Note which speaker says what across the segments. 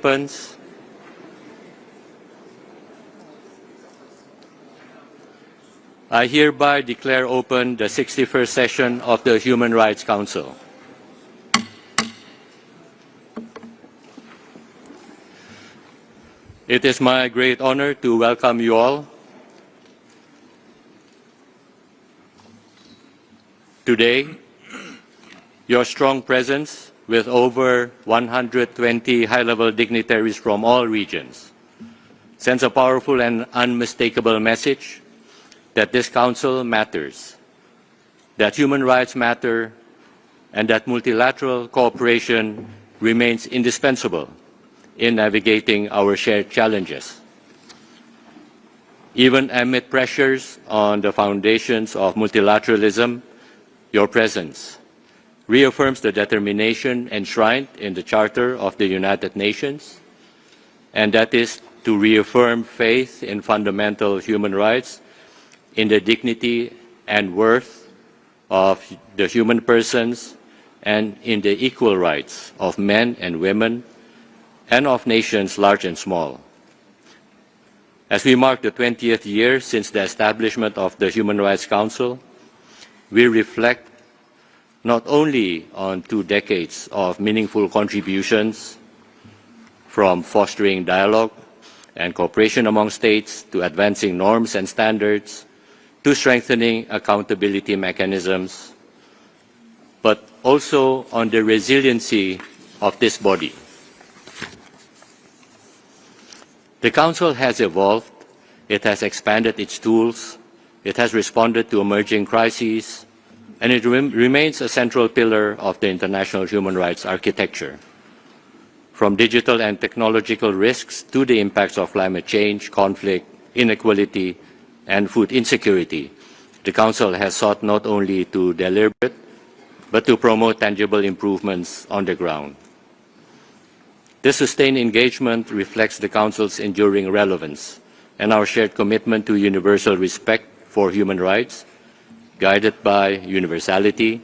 Speaker 1: Participants, I hereby declare open the 61st session of the Human Rights Council. It is my great honor to welcome you all. Today, your strong presence with over 120 high-level dignitaries from all regions sends a powerful and unmistakable message that this Council matters, that human rights matter, and that multilateral cooperation remains indispensable in navigating our shared challenges. Even amid pressures on the foundations of multilateralism, your presence reaffirms the determination enshrined in the Charter of the United Nations, and that is to reaffirm faith in fundamental human rights, in the dignity and worth of the human persons, and in the equal rights of men and women, and of nations large and small. As we mark the 20th year since the establishment of the Human Rights Council, we reflect not only on 2 decades of meaningful contributions, from fostering dialogue and cooperation among states to advancing norms and standards to strengthening accountability mechanisms, but also on the resiliency of this body. The Council has evolved, it has expanded its tools, it has responded to emerging crises, and it remains a central pillar of the international human rights architecture. From digital and technological risks to the impacts of climate change, conflict, inequality, and food insecurity, the Council has sought not only to deliberate, but to promote tangible improvements on the ground. This sustained engagement reflects the Council's enduring relevance and our shared commitment to universal respect for human rights, guided by universality,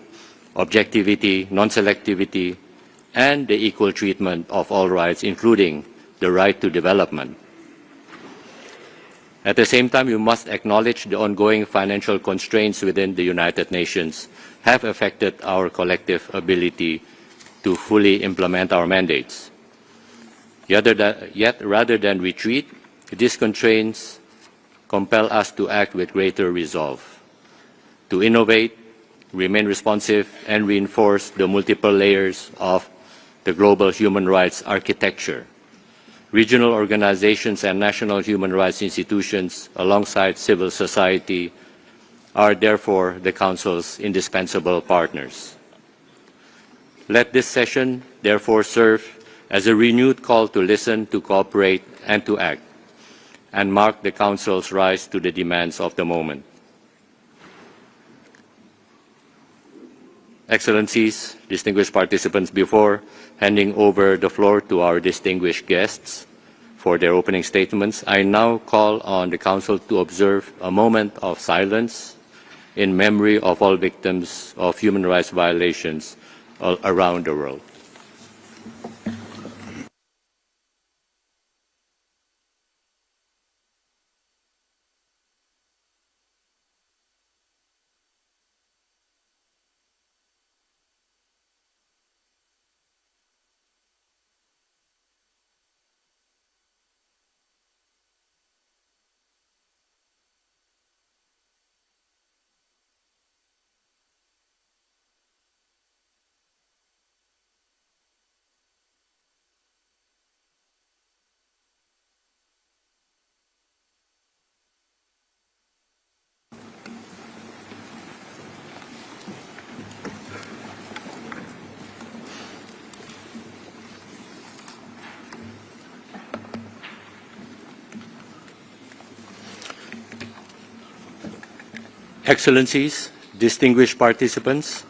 Speaker 1: objectivity, non-selectivity, and the equal treatment of all rights, including the right to development. At the same time, we must acknowledge the ongoing financial constraints within the United Nations have affected our collective ability to fully implement our mandates. Yet rather than retreat, these constraints compel us to act with greater resolve, to innovate, remain responsive, and reinforce the multiple layers of the global human rights architecture. Regional organizations and national human rights institutions, alongside civil society, are therefore the Council's indispensable partners. Let this session therefore serve as a renewed call to listen, to cooperate, and to act, and mark the Council's rise to the demands of the moment. Excellencies, distinguished participants, before handing over the floor to our distinguished guests for their opening statements, I now call on the Council to observe a moment of silence in memory of all victims of human rights violations all around the world. Excellencies, distinguished participants,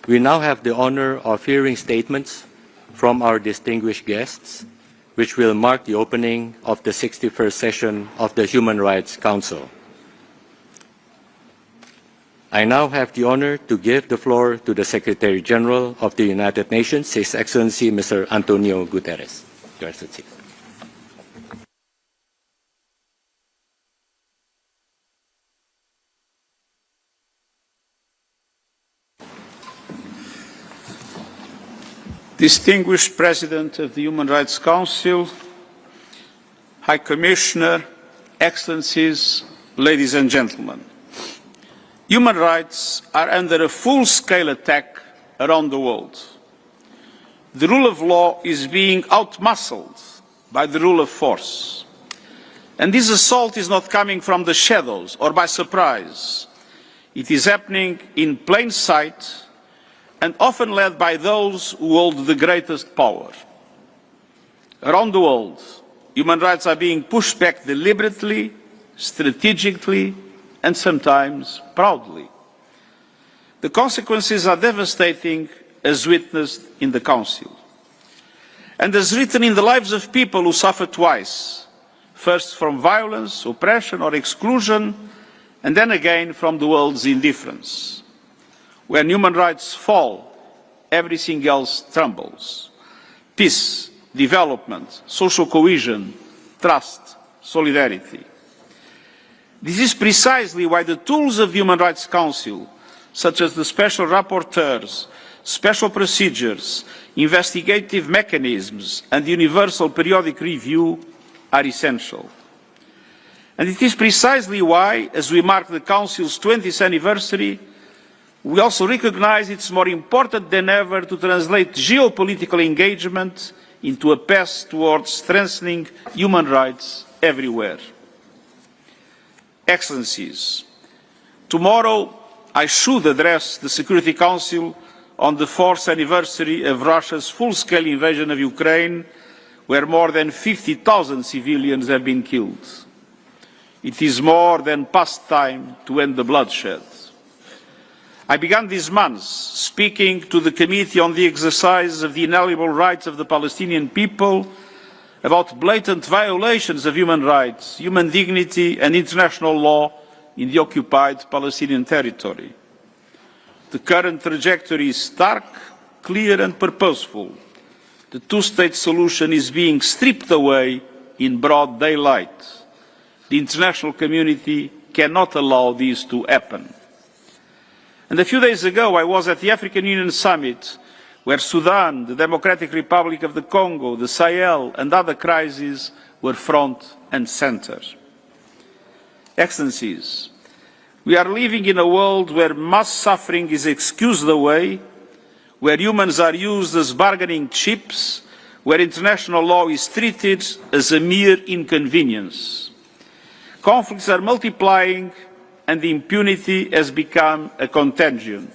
Speaker 1: we now have the honor of hearing statements from our distinguished guests, which will mark the opening of the 61st session of the Human Rights Council. I now have the honor to give the floor to the Secretary General of the United Nations, His Excellency Mr. António Guterres. Your Excellency.
Speaker 2: Distinguished President of the Human Rights Council, High Commissioner, Excellencies, ladies and gentlemen. Human rights are under a full-scale attack around the world. The rule of law is being outmuscled by the rule of force. And this assault is not coming from the shadows or by surprise. It is happening in plain sight and often led by those who hold the greatest power. Around the world, human rights are being pushed back deliberately, strategically, and sometimes proudly. The consequences are devastating, as witnessed in the Council, and as written in the lives of people who suffer twice, first from violence, oppression or exclusion, and then again from the world's indifference. When human rights fall, everything else trembles. Peace, development, social cohesion, trust, solidarity. This is precisely why the tools of the Human Rights Council, such as the special rapporteurs, special procedures, investigative mechanisms and universal periodic review are essential. And it is precisely why, as we mark the Council's 20th anniversary, we also recognise it's more important than ever to translate geopolitical engagement into a path towards strengthening human rights everywhere. Excellencies, tomorrow I should address the Security Council on the 4th anniversary of Russia's full-scale invasion of Ukraine, where more than 50,000 civilians have been killed. It is more than past time to end the bloodshed. I began this month speaking to the Committee on the Exercise of the Inalienable Rights of the Palestinian People about blatant violations of human rights, human dignity and international law in the occupied Palestinian territory. The current trajectory is stark, clear and purposeful. The two-state solution is being stripped away in broad daylight. The international community cannot allow this to happen. And a few days ago, I was at the African Union Summit, where Sudan, the Democratic Republic of the Congo, the Sahel and other crises were front and centre. Excellencies, we are living in a world where mass suffering is excused away, where humans are used as bargaining chips, where international law is treated as a mere inconvenience. Conflicts are multiplying and the impunity has become a contagion.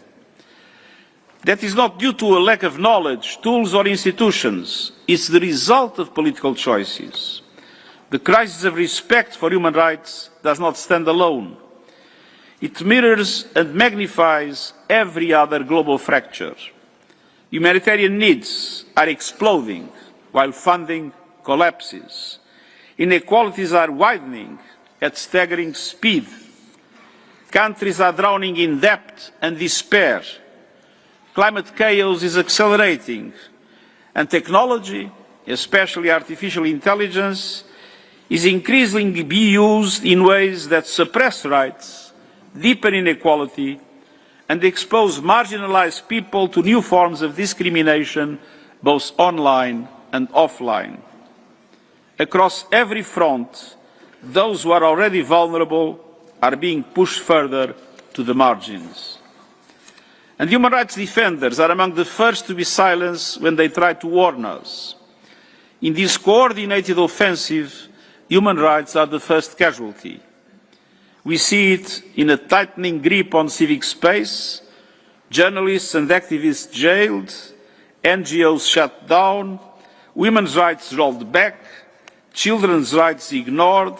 Speaker 2: That is not due to a lack of knowledge, tools or institutions. It's the result of political choices. The crisis of respect for human rights does not stand alone. It mirrors and magnifies every other global fracture. Humanitarian needs are exploding while funding collapses. Inequalities are widening at staggering speed. Countries are drowning in debt and despair. Climate chaos is accelerating, and technology, especially artificial intelligence, is increasingly being used in ways that suppress rights, deepen inequality, and expose marginalized people to new forms of discrimination, both online and offline. Across every front, those who are already vulnerable are being pushed further to the margins. And human rights defenders are among the first to be silenced when they try to warn us. In this coordinated offensive, human rights are the first casualty. We see it in a tightening grip on civic space, journalists and activists jailed, NGOs shut down, women's rights rolled back, children's rights ignored,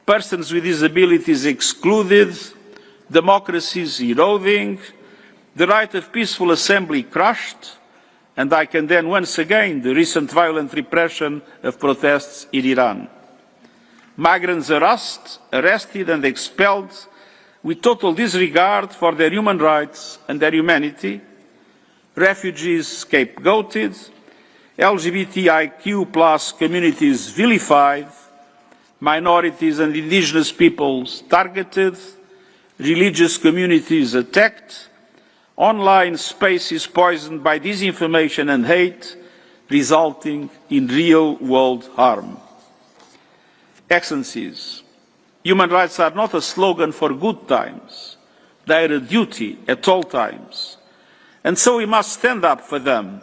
Speaker 2: persons with disabilities excluded, democracies eroding, the right of peaceful assembly crushed, and I condemn once again the recent violent repression of protests in Iran. Migrants arrested and expelled with total disregard for their human rights and their humanity, refugees scapegoated, LGBTIQ+ communities vilified, minorities and indigenous peoples targeted, religious communities attacked, online spaces poisoned by disinformation and hate, resulting in real-world harm. Excellencies, human rights are not a slogan for good times. They are a duty at all times. And so we must stand up for them,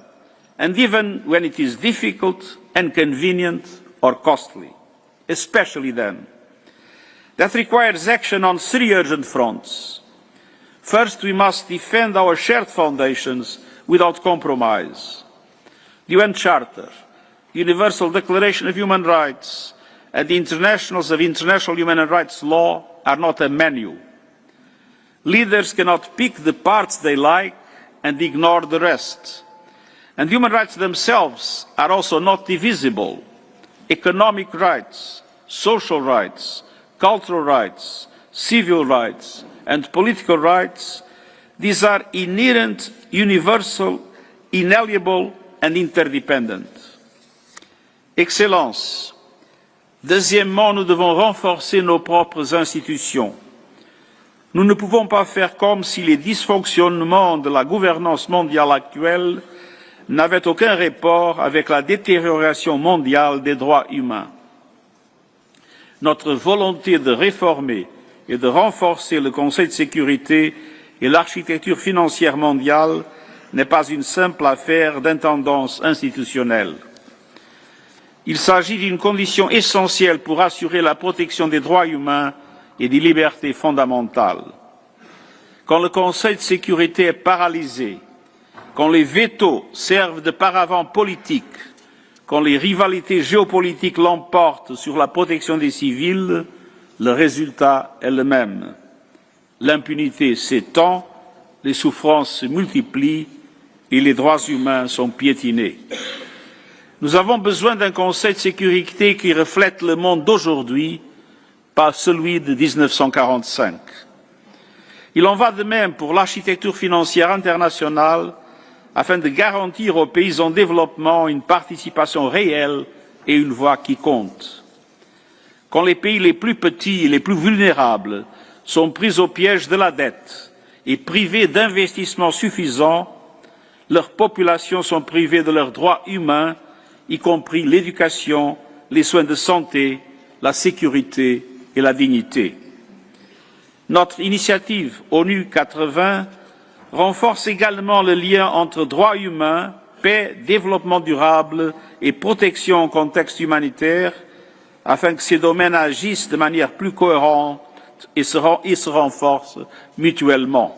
Speaker 2: and even when it is difficult, inconvenient or costly, especially then. That requires action on three urgent fronts. First, we must defend our shared foundations without compromise. The UN Charter, the Universal Declaration of Human Rights, and the Internationals of International Human Rights Law are not a menu. Leaders cannot pick the parts they like and ignore the rest. And human rights themselves are also not divisible. Economic rights, social rights, cultural rights, civil rights, and political rights, these are inherent, universal, inalienable, and interdependent. Excellences, deuxièmement, nous devons renforcer nos propres institutions. Nous ne pouvons pas faire comme si les dysfonctionnements de la gouvernance mondiale actuelle n'avaient aucun rapport avec la détérioration mondiale des droits humains. Notre volonté de réformer et de renforcer le Conseil de sécurité et l'architecture financière mondiale n'est pas une simple affaire d'intendance institutionnelle. Il s'agit d'une condition essentielle pour assurer la protection des droits humains et des libertés fondamentales. Quand le Conseil de sécurité est paralysé, quand les vétos servent de paravent politique, quand les rivalités géopolitiques l'emportent sur la protection des civils, le résultat est le même. L'impunité s'étend, les souffrances se multiplient et les droits humains sont piétinés. Nous avons besoin d'un Conseil de sécurité qui reflète le monde d'aujourd'hui, pas celui de 1945. Il en va de même pour l'architecture financière internationale afin de garantir aux pays en développement une participation réelle et une voix qui compte. Quand les pays les plus petits et les plus vulnérables sont pris au piège de la dette et privés d'investissements suffisants, leurs populations sont privées de leurs droits humains, y compris l'éducation, les soins de santé, la sécurité et la dignité. Notre initiative ONU 80 renforce également le lien entre droits humains, paix, développement durable et protection en contexte humanitaire, afin que ces domaines agissent de manière plus cohérente et se renforcent mutuellement.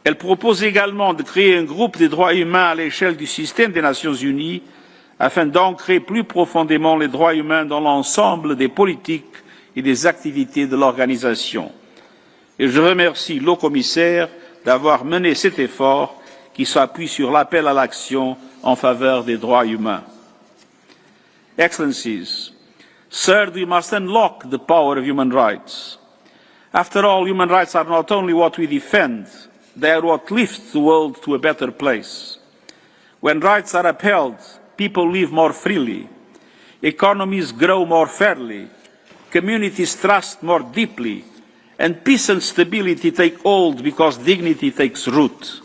Speaker 2: Elle propose également de créer un groupe des droits humains à l'échelle du système des Nations unies, afin d'ancrer plus profondément les droits humains dans l'ensemble des politiques et des activités de l'organisation. Et je remercie le commissaire d'avoir mené cet effort qui s'appuie sur l'appel à l'action en faveur des droits humains. Excellencies, third, we must unlock the power of human rights. After all, human rights are not only what we defend, they are what lifts the world to a better place. When rights are upheld, people live more freely, economies grow more fairly, communities trust more deeply, and peace and stability take hold because dignity takes root.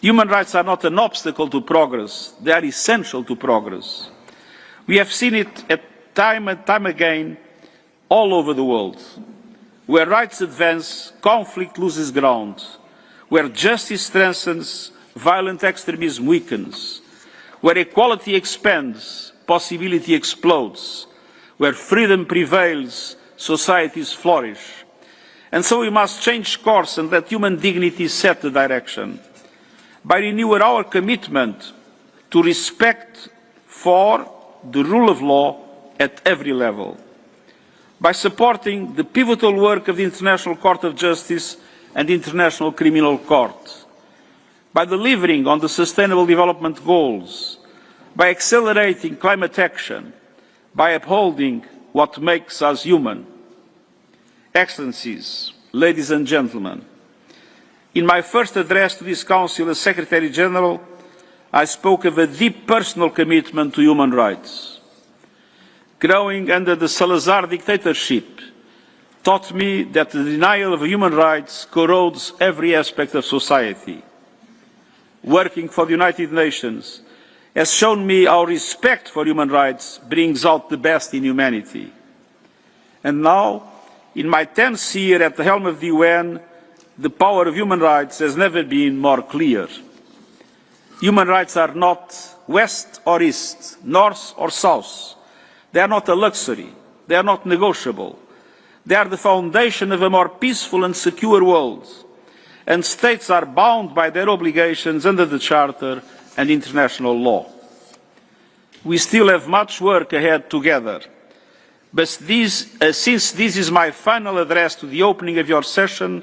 Speaker 2: Human rights are not an obstacle to progress, they are essential to progress. We have seen it time and time again all over the world. Where rights advance, conflict loses ground. Where justice strengthens, violent extremism weakens. Where equality expands, possibility explodes. Where freedom prevails, societies flourish. And so we must change course and let human dignity set the direction. By renewing our commitment to respect for the rule of law at every level. By supporting the pivotal work of the International Court of Justice and the International Criminal Court. By delivering on the Sustainable Development Goals. By accelerating climate action. By upholding what makes us human. Excellencies, ladies and gentlemen, in my first address to this Council as Secretary General, I spoke of a deep personal commitment to human rights. Growing under the Salazar dictatorship taught me that the denial of human rights corrodes every aspect of society. Working for the United Nations has shown me how respect for human rights brings out the best in humanity. And now, in my 10th year at the helm of the UN, the power of human rights has never been more clear. Human rights are not west or east, north or south. They are not a luxury. They are not negotiable. They are the foundation of a more peaceful and secure world. And states are bound by their obligations under the Charter and international law. We still have much work ahead together. But since this is my final address to the opening of your session,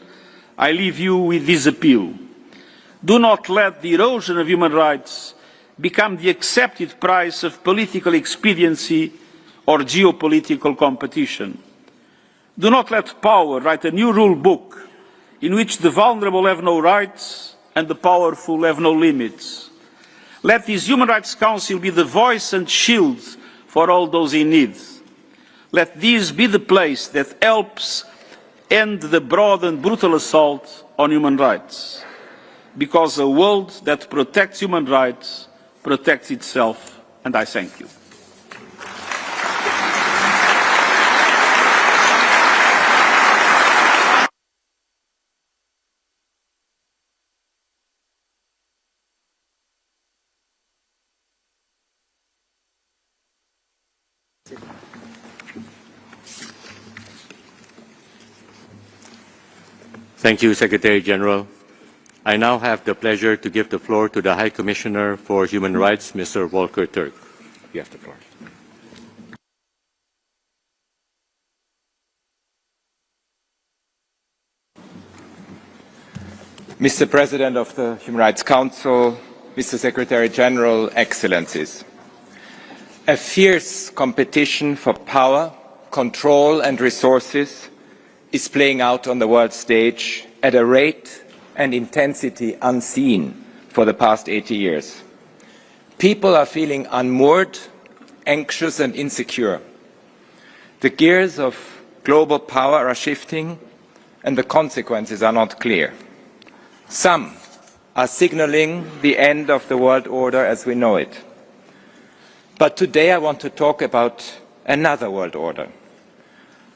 Speaker 2: I leave you with this appeal. Do not let the erosion of human rights become the accepted price of political expediency or geopolitical competition. Do not let power write a new rule book in which the vulnerable have no rights and the powerful have no limits. Let this Human Rights Council be the voice and shield for all those in need. Let this be the place that helps end the broad and brutal assault on human rights. Because a world that protects human rights protects itself, and I thank you.
Speaker 1: Thank you, Secretary General. I now have the pleasure to give the floor to the High Commissioner for Human Rights, Mr. Volker Turk. You have the floor.
Speaker 3: Mr. President of the Human Rights Council, Mr. Secretary General, Excellencies. A fierce competition for power, control and resources is playing out on the world stage at a rate and intensity unseen for the past 80 years. People are feeling unmoored, anxious and insecure. The gears of global power are shifting and the consequences are not clear. Some are signaling the end of the world order as we know it. But today I want to talk about another world order.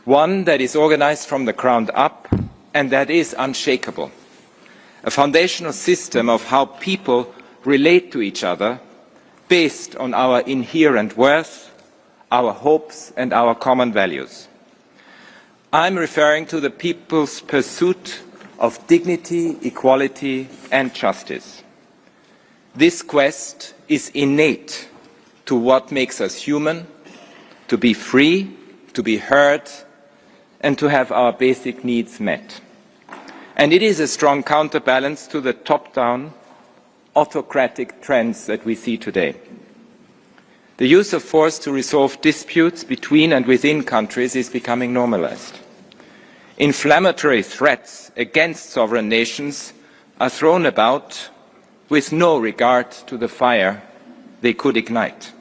Speaker 3: One that is organized from the ground up and that is unshakable. A foundational system of how people relate to each other based on our inherent worth, our hopes and our common values. I'm referring to the people's pursuit of dignity, equality and justice. This quest is innate to what makes us human, to be free, to be heard, and to have our basic needs met. And it is a strong counterbalance to the top-down autocratic trends that we see today. The use of force to resolve disputes between and within countries is becoming normalized. Inflammatory threats against sovereign nations are thrown about with no regard to the fire they could ignite.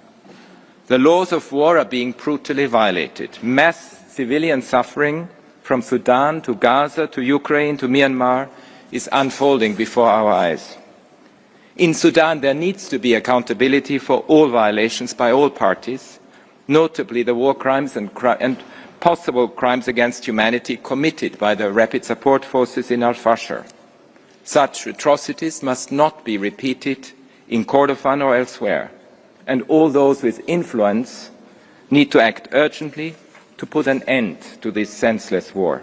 Speaker 3: The laws of war are being brutally violated. Mass civilian suffering from Sudan to Gaza to Ukraine to Myanmar is unfolding before our eyes. In Sudan, there needs to be accountability for all violations by all parties, notably the war crimes and possible crimes against humanity committed by the Rapid Support Forces in Al-Fashir. Such atrocities must not be repeated in Kordofan or elsewhere, and all those with influence need to act urgently to put an end to this senseless war.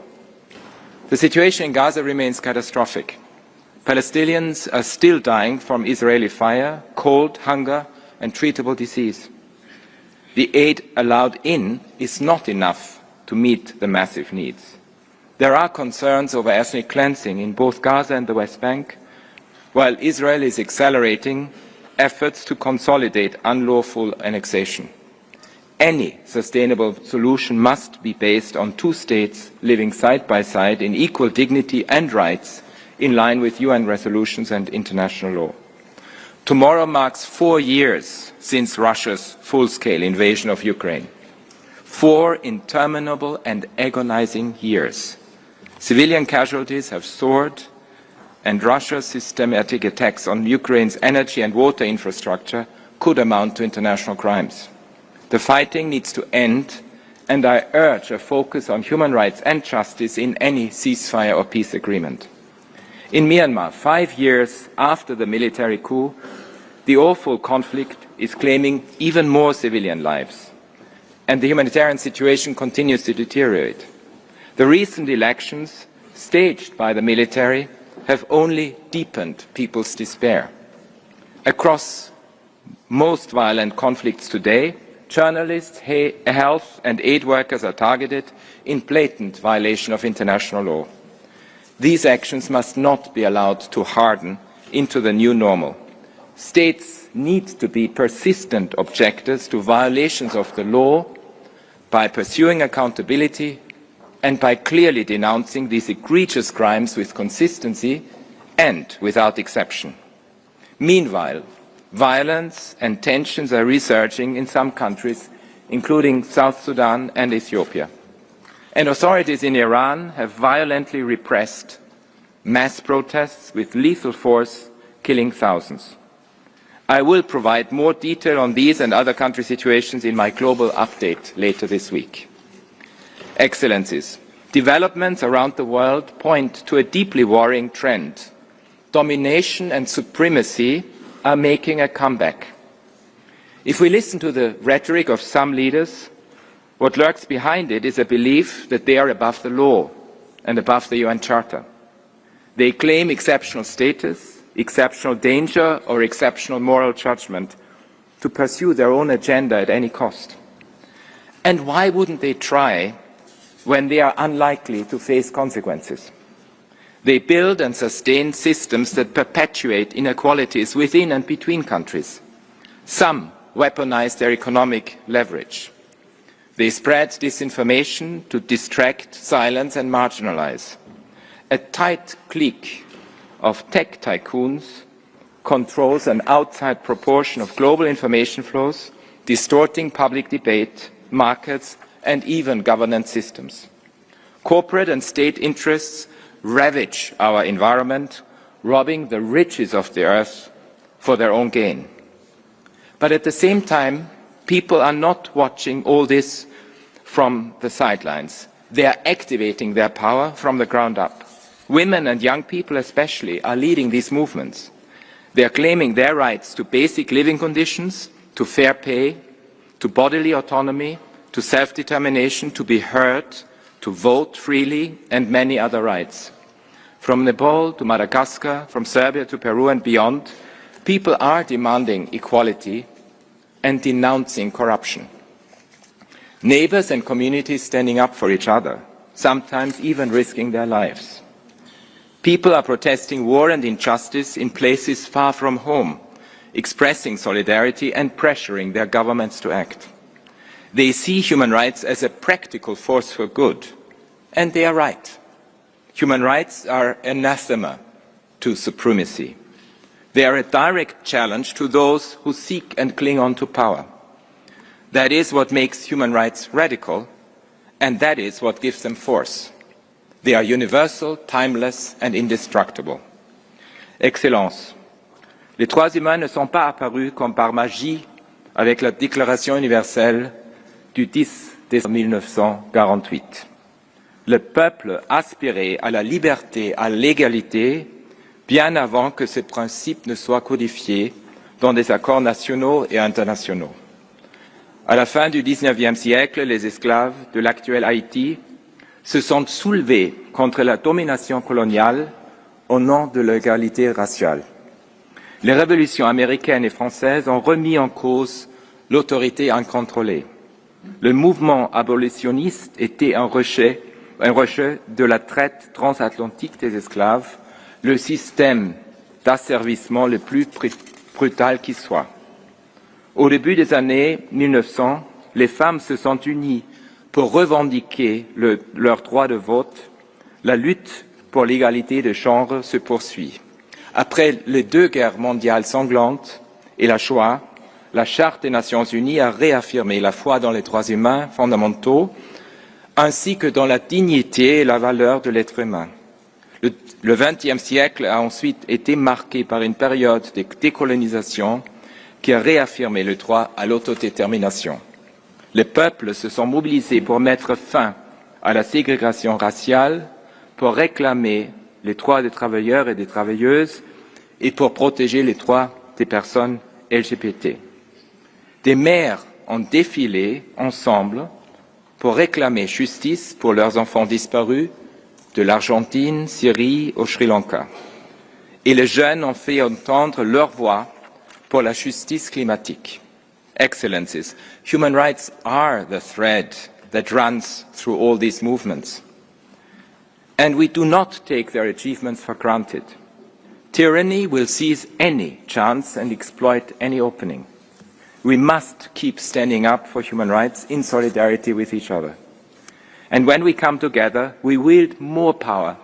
Speaker 3: The situation in Gaza remains catastrophic. Palestinians are still dying from Israeli fire, cold, hunger and treatable disease. The aid allowed in is not enough to meet the massive needs. There are concerns over ethnic cleansing in both Gaza and the West Bank, while Israel is accelerating efforts to consolidate unlawful annexation. Any sustainable solution must be based on two states living side by side in equal dignity and rights in line with UN resolutions and international law. Tomorrow marks 4 years since Russia's full-scale invasion of Ukraine. 4 interminable and agonizing years. Civilian casualties have soared, and Russia's systematic attacks on Ukraine's energy and water infrastructure could amount to international crimes. The fighting needs to end, and I urge a focus on human rights and justice in any ceasefire or peace agreement. In Myanmar, 5 years after the military coup, the awful conflict is claiming even more civilian lives, and the humanitarian situation continues to deteriorate. The recent elections, staged by the military, have only deepened people's despair. Across most violent conflicts today, journalists, health and aid workers are targeted in blatant violation of international law. These actions must not be allowed to harden into the new normal. States need to be persistent objectors to violations of the law by pursuing accountability and by clearly denouncing these egregious crimes with consistency and without exception. Meanwhile, violence and tensions are resurging in some countries, including South Sudan and Ethiopia. And authorities in Iran have violently repressed mass protests with lethal force, killing thousands. I will provide more detail on these and other country situations in my global update later this week. Excellencies, developments around the world point to a deeply worrying trend. Domination and supremacy are making a comeback. If we listen to the rhetoric of some leaders, what lurks behind it is a belief that they are above the law and above the UN Charter. They claim exceptional status, exceptional danger, or exceptional moral judgment to pursue their own agenda at any cost. And why wouldn't they try when they are unlikely to face consequences? They build and sustain systems that perpetuate inequalities within and between countries. Some weaponize their economic leverage. They spread disinformation to distract, silence, and marginalize. A tight clique of tech tycoons controls an outside proportion of global information flows, distorting public debate, markets, and even governance systems. Corporate and state interests ravage our environment, robbing the riches of the earth for their own gain. But at the same time, people are not watching all this from the sidelines. They are activating their power from the ground up. Women and young people especially are leading these movements. They are claiming their rights to basic living conditions, to fair pay, to bodily autonomy, to self-determination, to be heard, to vote freely, and many other rights. From Nepal to Madagascar, from Serbia to Peru and beyond, people are demanding equality and denouncing corruption. Neighbors and communities standing up for each other, sometimes even risking their lives. People are protesting war and injustice in places far from home, expressing solidarity and pressuring their governments to act. They see human rights as a practical force for good, and they are right. Human rights are anathema to supremacy. They are a direct challenge to those who seek and cling on to power. That is what makes human rights radical, and that is what gives them force. They are universal, timeless, and indestructible. Excellences, les droits humains ne sont pas apparus comme par magie avec la Déclaration universelle du 10 décembre 1948. Le peuple aspirait à la liberté, à l'égalité, bien avant que ces principes ne soient codifiés dans des accords nationaux et internationaux. À la fin du XIXe siècle, les esclaves de l'actuel Haïti se sont soulevés contre la domination coloniale au nom de l'égalité raciale. Les révolutions américaines et françaises ont remis en cause l'autorité incontrôlée. Le mouvement abolitionniste était un rejet de la traite transatlantique des esclaves, le système d'asservissement le plus brutal qui soit. Au début des années 1900, les femmes se sont unies pour revendiquer leur droit de vote. La lutte pour l'égalité de genre se poursuit. Après les 2 guerres mondiales sanglantes et la Shoah, la Charte des Nations Unies a réaffirmé la foi dans les droits humains fondamentaux, ainsi que dans la dignité et la valeur de l'être humain. Le XXe siècle a ensuite été marqué par une période de décolonisation qui a réaffirmé le droit à l'autodétermination. Les peuples se sont mobilisés pour mettre fin à la ségrégation raciale, pour réclamer les droits des travailleurs et des travailleuses et pour protéger les droits des personnes LGBT. Des mères ont défilé ensemble pour réclamer justice pour leurs enfants disparus de l'Argentine, Syrie au Sri Lanka. Et les jeunes ont fait entendre leur voix pour la justice climatique. Excellencies, human rights are the thread that runs through all these movements. And we do not take their achievements for granted. Tyranny will seize any chance and exploit any opening. We must keep standing up for human rights in solidarity with each other. And when we come together, we wield more power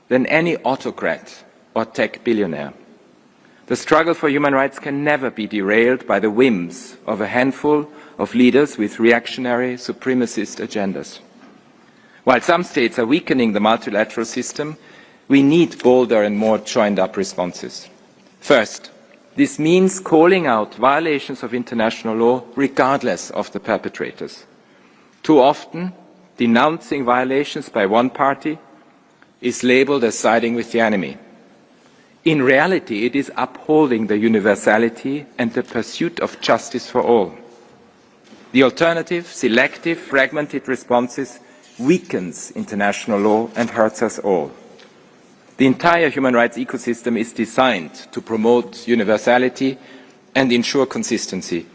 Speaker 3: than any autocrat or tech billionaire. The struggle for human rights can never be derailed by the whims of a handful of leaders with reactionary, supremacist agendas. While some states are weakening the multilateral system, we need bolder and more joined-up responses. First, this means calling out violations of international law regardless of the perpetrators. Too often, denouncing violations by one party is labeled as siding with the enemy. In reality, it is upholding the universality and the pursuit of justice for all. The alternative, selective, fragmented responses weakens international law and hurts us all. The entire human rights ecosystem is designed to promote universality and ensure consistency.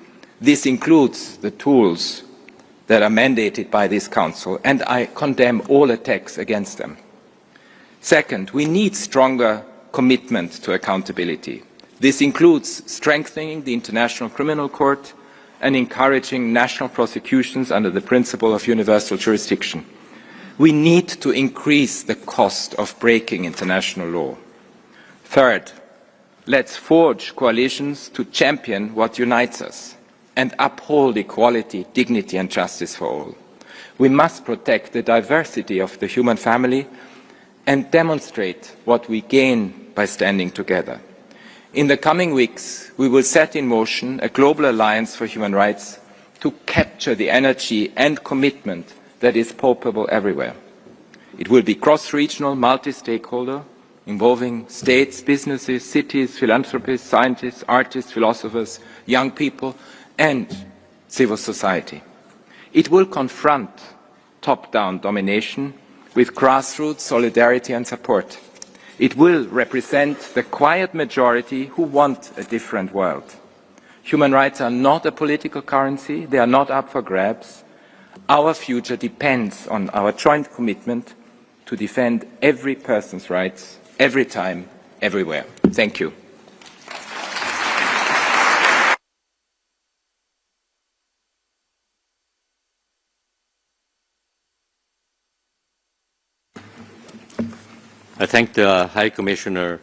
Speaker 3: This includes the tools that are mandated by this Council, and I condemn all attacks against them. Second, we need stronger commitment to accountability. This includes strengthening the International Criminal Court and encouraging national prosecutions under the principle of universal jurisdiction. We need to increase the cost of breaking international law. Third, let's forge coalitions to champion what unites us and uphold equality, dignity and justice for all. We must protect the diversity of the human family and demonstrate what we gain by standing together. In the coming weeks, we will set in motion a global alliance for human rights to capture the energy and commitment that is palpable everywhere. It will be cross-regional, multi-stakeholder, involving states, businesses, cities, philanthropists, scientists, artists, philosophers, young people, and civil society. It will confront top-down domination with grassroots solidarity and support. It will represent the quiet majority who want a different world. Human rights are not a political currency. They are not up for grabs. Our future depends on our joint commitment to defend every person's rights, every time, everywhere. Thank you.
Speaker 1: I thank the High Commissioner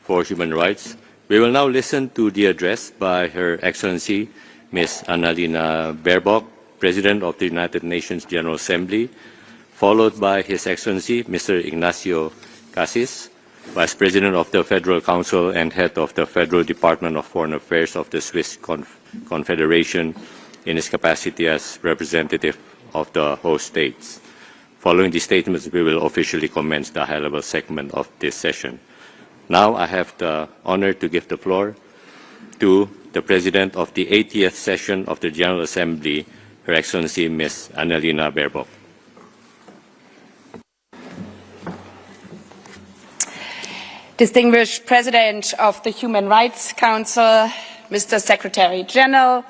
Speaker 1: for Human Rights. We will now listen to the address by Her Excellency, Ms. Annalena Baerbock, President of the United Nations General Assembly, followed by His Excellency, Mr. Ignacio Cassis, Vice President of the Federal Council and Head of the Federal Department of Foreign Affairs of the Swiss Confederation in his capacity as representative of the host states. Following these statements, we will officially commence the high-level segment of this session. Now I have the honor to give the floor to the President of the 80th session of the General Assembly, Her Excellency Ms. Annalena Baerbock.
Speaker 4: Distinguished President of the Human Rights Council, Mr. Secretary General,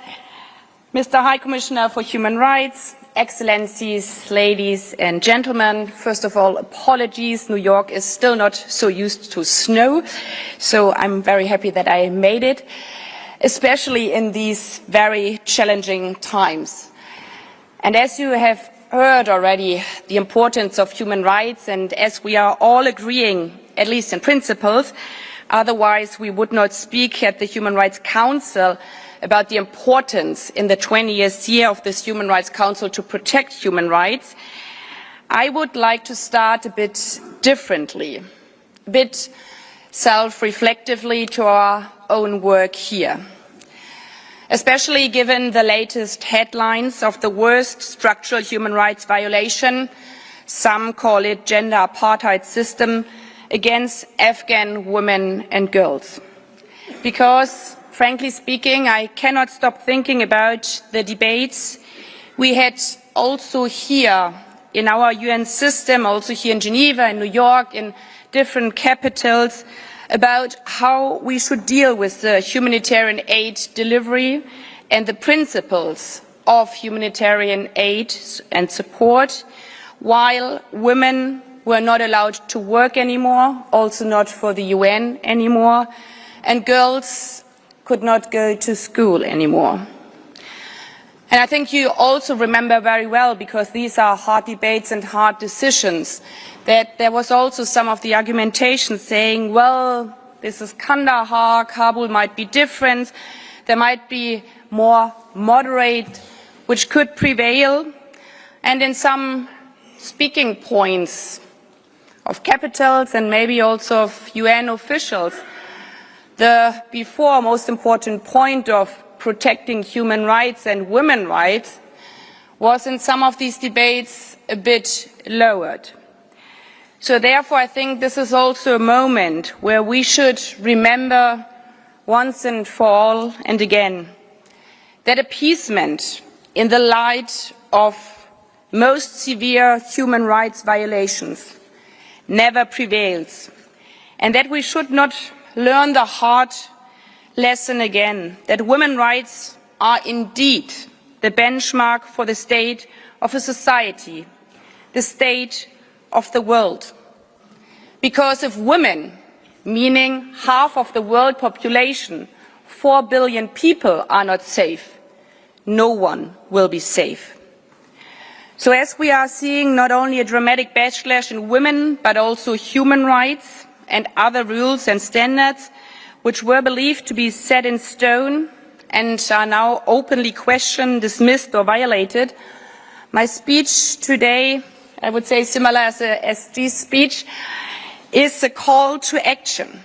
Speaker 4: Mr. High Commissioner for Human Rights, Excellencies, ladies and gentlemen, first of all, apologies. New York is still not so used to snow, so I'm very happy that I made it, especially in these very challenging times. And as you have heard already, the importance of human rights, and as we are all agreeing, at least in principle, Otherwise, we would not speak at the Human Rights Council about the importance in the 20th year of this Human Rights Council to protect human rights. I would like to start a bit differently, a bit self-reflectively to our own work here. Especially given the latest headlines of the worst structural human rights violation, some call it gender apartheid system, against Afghan women and girls. Because, frankly speaking, I cannot stop thinking about the debates we had also here in our UN system, also here in Geneva, in New York, in different capitals, about how we should deal with the humanitarian aid delivery and the principles of humanitarian aid and support, while women were not allowed to work anymore, also not for the UN anymore, and girls could not go to school anymore. And I think you also remember very well, because these are hard debates and hard decisions, that there was also some of the argumentation saying, well, this is Kandahar, Kabul might be different, there might be more moderate, which could prevail. And in some speaking points of capitals and maybe also of UN officials, the before most important point of protecting human rights and women's rights was in some of these debates a bit lowered. So therefore I think this is also a moment where we should remember once and for all and again that appeasement in the light of most severe human rights violations never prevails, and that we should not learn the hard lesson again, that women's rights are indeed the benchmark for the state of a society, the state of the world. Because if women, meaning half of the world population, 4 billion people, are not safe, no one will be safe. So as we are seeing not only a dramatic backlash in women, but also human rights and other rules and standards which were believed to be set in stone and are now openly questioned, dismissed or violated, my speech today, I would say similar as a SG speech, is a call to action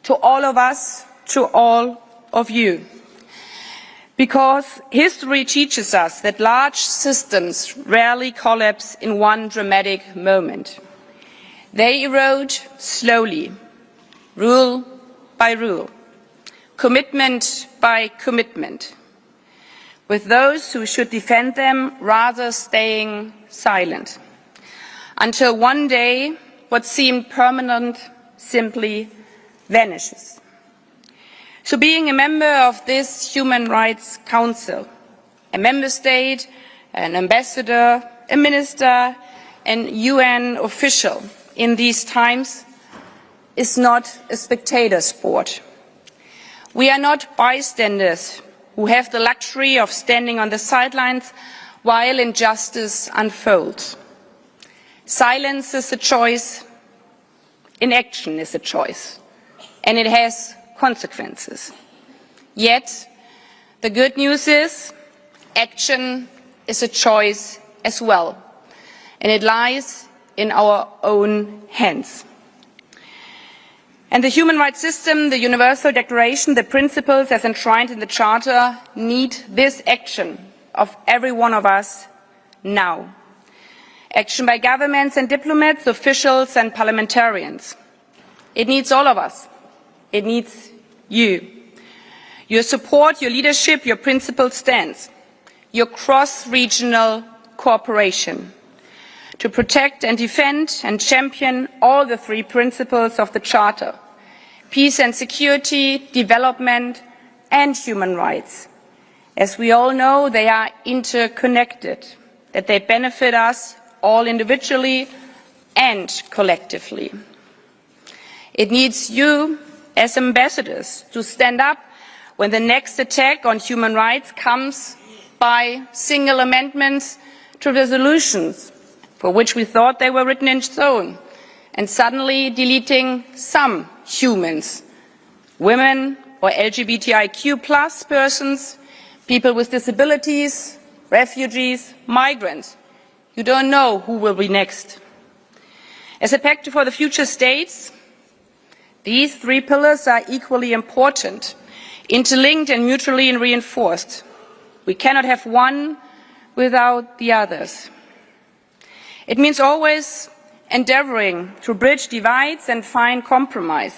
Speaker 4: to all of us, to all of you. Because history teaches us that large systems rarely collapse in one dramatic moment. They erode slowly, rule by rule, commitment by commitment, with those who should defend them rather staying silent, until one day what seemed permanent simply vanishes. So being a member of this Human Rights Council, a member state, an ambassador, a minister, an UN official in these times is not a spectator sport. We are not bystanders who have the luxury of standing on the sidelines while injustice unfolds. Silence is a choice, inaction is a choice, and it has consequences. Yet, the good news is action is a choice as well, and it lies in our own hands. And the human rights system, the Universal Declaration, the principles as enshrined in the Charter need this action of every one of us now. Action by governments and diplomats, officials and parliamentarians. It needs all of us. It needs you. Your support, your leadership, your principled stance, your cross-regional cooperation to protect and defend and champion all the three principles of the Charter: peace and security, development and human rights. As we all know, they are interconnected, that they benefit us all individually and collectively. It needs you as ambassadors to stand up when the next attack on human rights comes by single amendments to resolutions for which we thought they were written in stone, and suddenly deleting some humans women or LGBTIQ+ persons, people with disabilities, refugees, migrants. You don't know who will be next. As a pact for the future states, these three pillars are equally important, interlinked and mutually reinforced. We cannot have one without the others. It means always endeavoring to bridge divides and find compromise,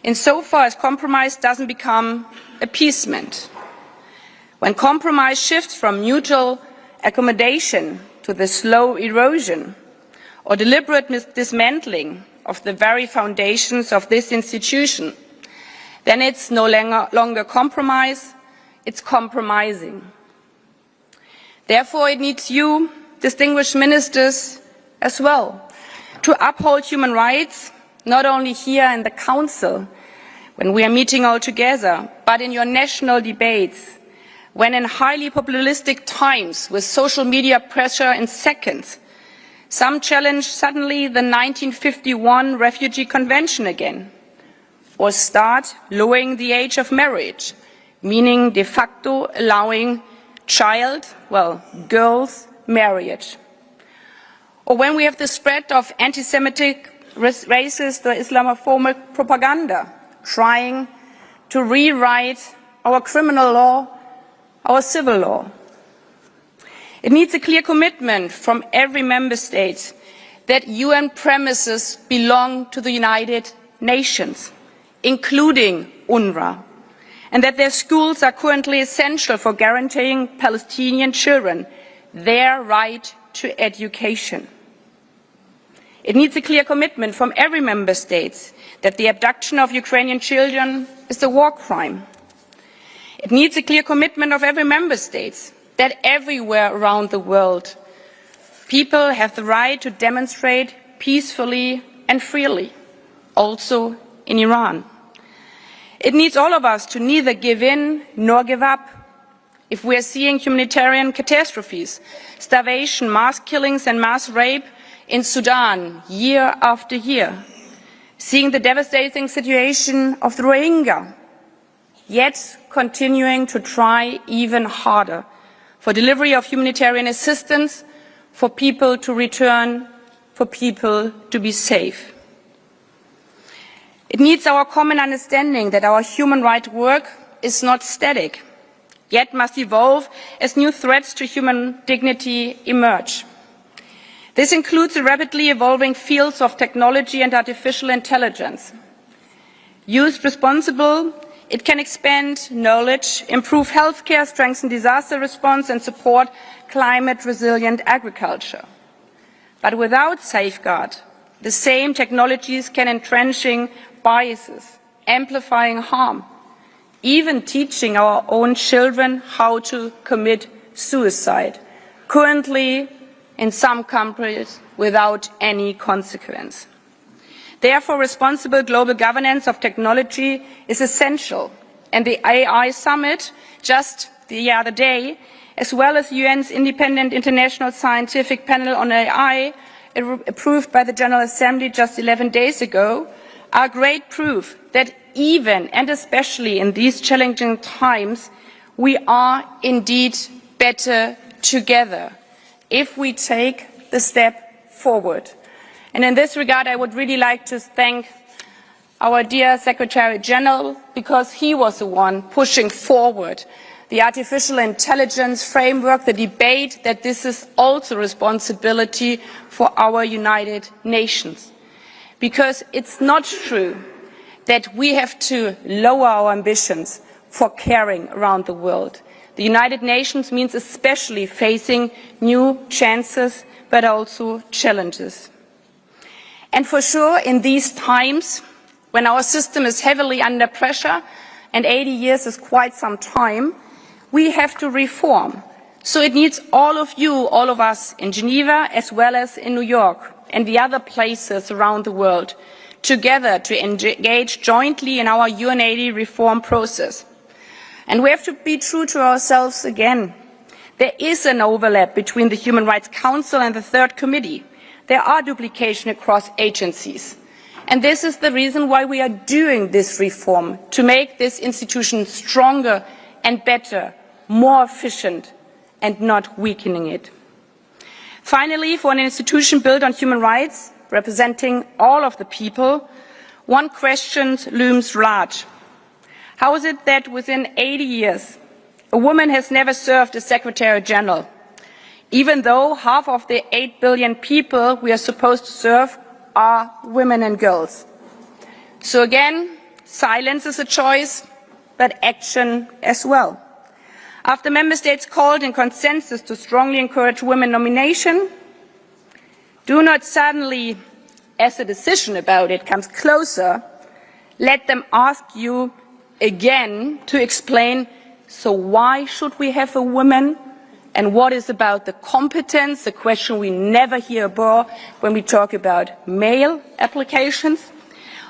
Speaker 4: insofar as compromise doesn't become appeasement. When compromise shifts from mutual accommodation to the slow erosion or deliberate dismantling of the very foundations of this institution, then it's no longer compromise, it's compromising. Therefore, it needs you, distinguished ministers, as well, to uphold human rights, not only here in the Council, when we are meeting all together, but in your national debates, when in highly populistic times, with social media pressure in seconds, some challenge suddenly the 1951 Refugee Convention again, or start lowering the age of marriage, meaning de facto allowing girls' marriage. Or when we have the spread of anti-Semitic, racist or Islamophobic propaganda, trying to rewrite our criminal law, our civil law. It needs a clear commitment from every member state that UN premises belong to the United Nations, including UNRWA, and that their schools are currently essential for guaranteeing Palestinian children their right to education. It needs a clear commitment from every member state that the abduction of Ukrainian children is a war crime. It needs a clear commitment of every member state that everywhere around the world, people have the right to demonstrate peacefully and freely, also in Iran. It needs all of us to neither give in nor give up. If we are seeing humanitarian catastrophes, starvation, mass killings and mass rape in Sudan year after year, seeing the devastating situation of the Rohingya, yet continuing to try even harder for delivery of humanitarian assistance, for people to return, for people to be safe. It needs our common understanding that our human rights work is not static, yet must evolve as new threats to human dignity emerge. This includes the rapidly evolving fields of technology and artificial intelligence. Used responsibly, it can expand knowledge, improve healthcare, strengthen disaster response and support climate-resilient agriculture. But without safeguard, the same technologies can entrenching biases, amplifying harm, even teaching our own children how to commit suicide, currently in some countries without any consequence. Therefore, responsible global governance of technology is essential, and the AI Summit just the other day, as well as the UN's independent international scientific panel on AI, approved by the General Assembly just 11 days ago, are great proof that even and especially in these challenging times, we are indeed better together if we take the step forward. And in this regard, I would really like to thank our dear Secretary General, because he was the one pushing forward the artificial intelligence framework, the debate that this is also responsibility for our United Nations. Because it's not true that we have to lower our ambitions for caring around the world. The United Nations means especially facing new chances, but also challenges. And for sure, in these times, when our system is heavily under pressure, and 80 years is quite some time, we have to reform. So it needs all of you, all of us in Geneva, as well as in New York and the other places around the world, together to engage jointly in our UN80 reform process. And we have to be true to ourselves again. There is an overlap between the Human Rights Council and the Third Committee. There are duplications across agencies. And this is the reason why we are doing this reform, to make this institution stronger and better, more efficient, and not weakening it. Finally, for an institution built on human rights, representing all of the people, one question looms large. How is it that within 80 years, a woman has never served as Secretary General, even though half of the 8 billion people we are supposed to serve are women and girls? So again, silence is a choice, but action as well. After member states called in consensus to strongly encourage women nomination, do not suddenly, as a decision about it comes closer, let them ask you again to explain, so why should we have a woman? And what is about the competence, the question we never hear about when we talk about male applications?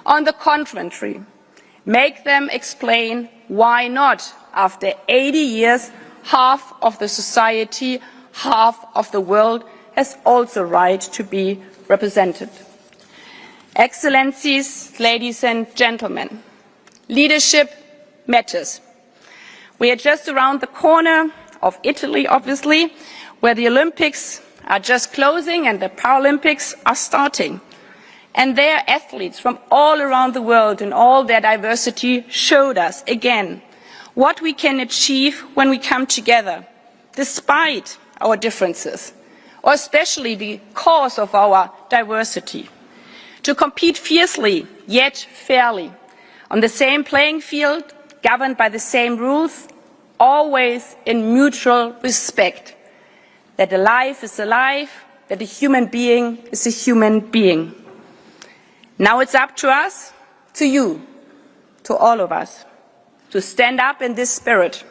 Speaker 4: On the contrary, make them explain why not. After 80 years, half of the society, half of the world has also the right to be represented. Excellencies, ladies and gentlemen, leadership matters. We are just around the corner of Italy, obviously, where the Olympics are just closing and the Paralympics are starting. And their athletes from all around the world in all their diversity showed us again what we can achieve when we come together, despite our differences, or especially because of our diversity, to compete fiercely yet fairly on the same playing field, governed by the same rules, always in mutual respect, that a life is a life, that a human being is a human being. Now it's up to us, to you, to all of us, to stand up in this spirit.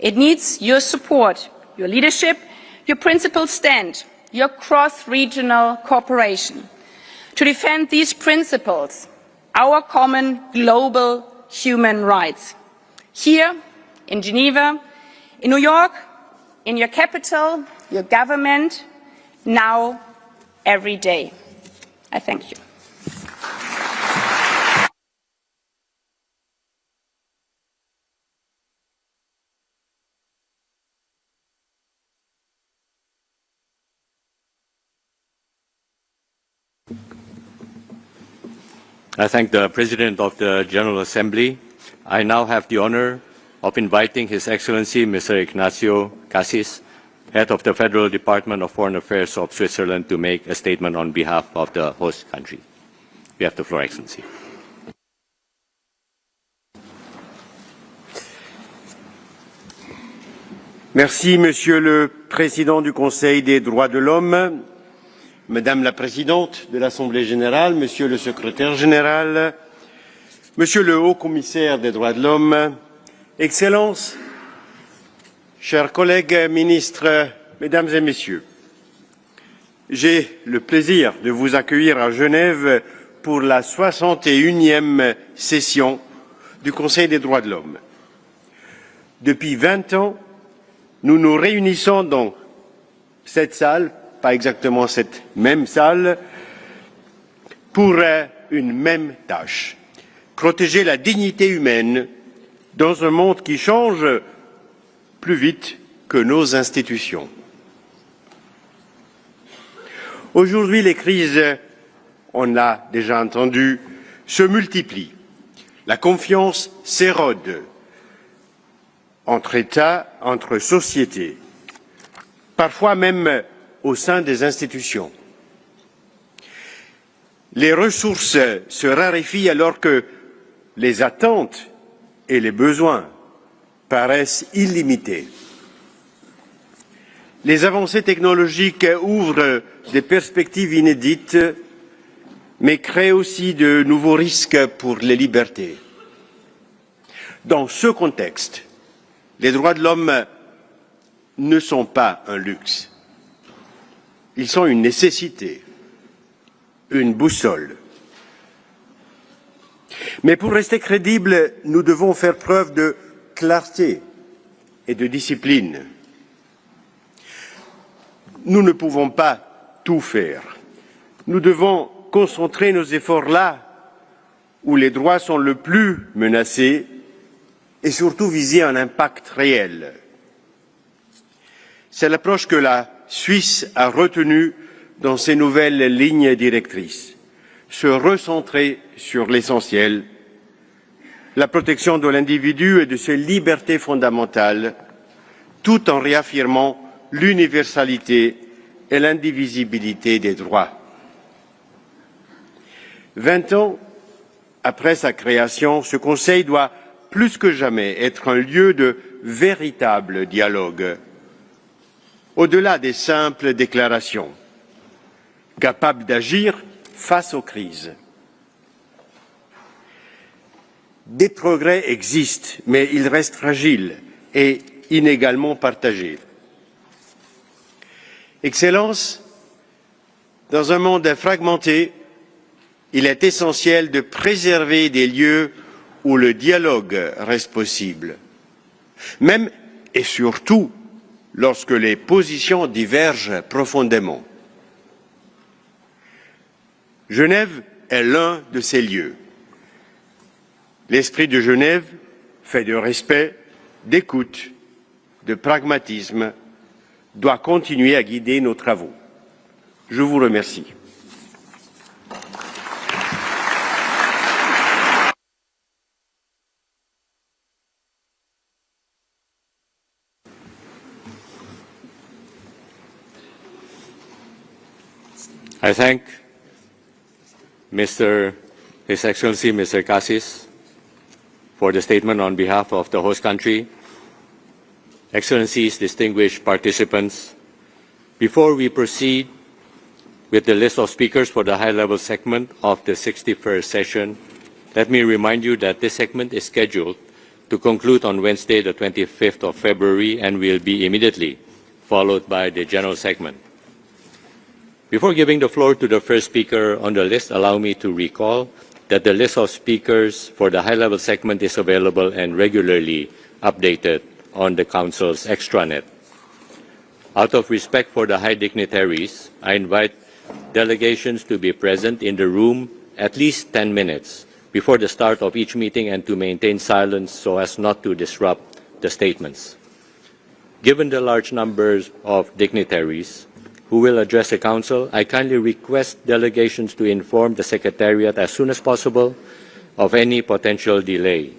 Speaker 4: It needs your support, your leadership, your principled stand, your cross-regional cooperation, to defend these principles, our common global human rights. Here, in Geneva, in New York, in your capital, your government, now, every day. I thank you.
Speaker 1: I thank the President of the General Assembly. I now have the honor of inviting His Excellency Mr. Ignacio Cassis, Head of the Federal Department of Foreign Affairs of Switzerland, to make a statement on behalf of the host country. You have the floor, Excellency.
Speaker 5: Merci, Monsieur le Président du Conseil des droits de l'homme, Madame la Présidente de l'Assemblée générale, Monsieur le Secrétaire général, Monsieur le Haut-Commissaire des droits de l'homme, Excellences, chers collègues ministres, Mesdames et Messieurs, j'ai le plaisir de vous accueillir à Genève pour la 61e session du Conseil des droits de l'homme. Depuis 20 ans, nous nous réunissons dans cette salle, pas exactement cette même salle, pour une même tâche, protéger la dignité humaine dans un monde qui change plus vite que nos institutions. Aujourd'hui, les crises, on l'a déjà entendu, se multiplient. La confiance s'érode entre États, entre sociétés, parfois même au sein des institutions. Les ressources se raréfient alors que les attentes et les besoins paraissent illimités. Les avancées technologiques ouvrent des perspectives inédites, mais créent aussi de nouveaux risques pour les libertés. Dans ce contexte, les droits de l'homme ne sont pas un luxe. Ils sont une nécessité, une boussole. Mais pour rester crédibles, nous devons faire preuve de clarté et de discipline. Nous ne pouvons pas tout faire. Nous devons concentrer nos efforts là où les droits sont le plus menacés et surtout viser un impact réel. C'est l'approche que la Suisse a retenue dans ses nouvelles lignes directrices. Se recentrer sur l'essentiel, la protection de l'individu et de ses libertés fondamentales, tout en réaffirmant l'universalité et l'indivisibilité des droits. 20 ans après sa création, ce Conseil doit plus que jamais être un lieu de véritable dialogue, au-delà des simples déclarations, capable d'agir face aux crises. Des progrès existent, mais ils restent fragiles et inégalement partagés. Excellences, dans un monde fragmenté, il est essentiel de préserver des lieux où le dialogue reste possible, même et surtout lorsque les positions divergent profondément. Genève est l'un de ces lieux. L'esprit de Genève, fait de respect, d'écoute, de pragmatisme, doit continuer à guider nos travaux. Je vous remercie.
Speaker 1: I thank His Excellency Mr. Cassis for the statement on behalf of the host country. Excellencies, distinguished participants, before we proceed with the list of speakers for the high-level segment of the 61st session, let me remind you that this segment is scheduled to conclude on Wednesday, the 25th of February, and will be immediately followed by the general segment. Before giving the floor to the first speaker on the list, allow me to recall that the list of speakers for the high-level segment is available and regularly updated on the Council's extranet. Out of respect for the high dignitaries, I invite delegations to be present in the room at least 10 minutes before the start of each meeting and to maintain silence so as not to disrupt the statements. Given the large numbers of dignitaries who will address the Council, I kindly request delegations to inform the Secretariat as soon as possible of any potential delay.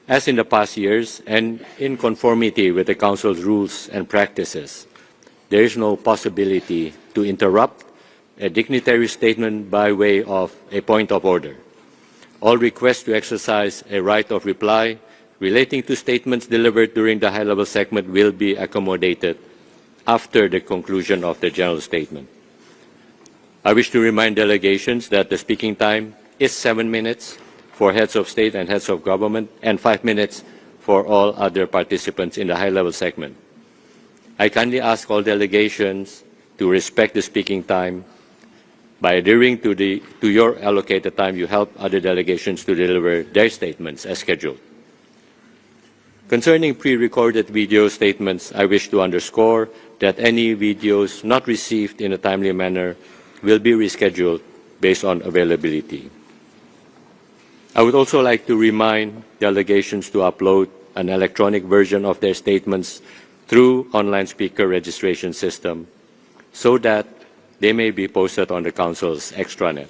Speaker 1: As in the past years, and in conformity with the Council's rules and practices, there is no possibility to interrupt a dignitary statement by way of a point of order. All requests to exercise a right of reply relating to statements delivered during the high-level segment will be accommodated after the conclusion of the general statement. I wish to remind delegations that the speaking time is 7 minutes for heads of state and heads of government and 5 minutes for all other participants in the high-level segment. I kindly ask all delegations to respect the speaking time. By adhering to your allocated time, you help other delegations to deliver their statements as scheduled. Concerning pre-recorded video statements, I wish to underscore that any videos not received in a timely manner will be rescheduled based on availability. I would also like to remind delegations to upload an electronic version of their statements through online speaker registration system so that they may be posted on the Council's extranet.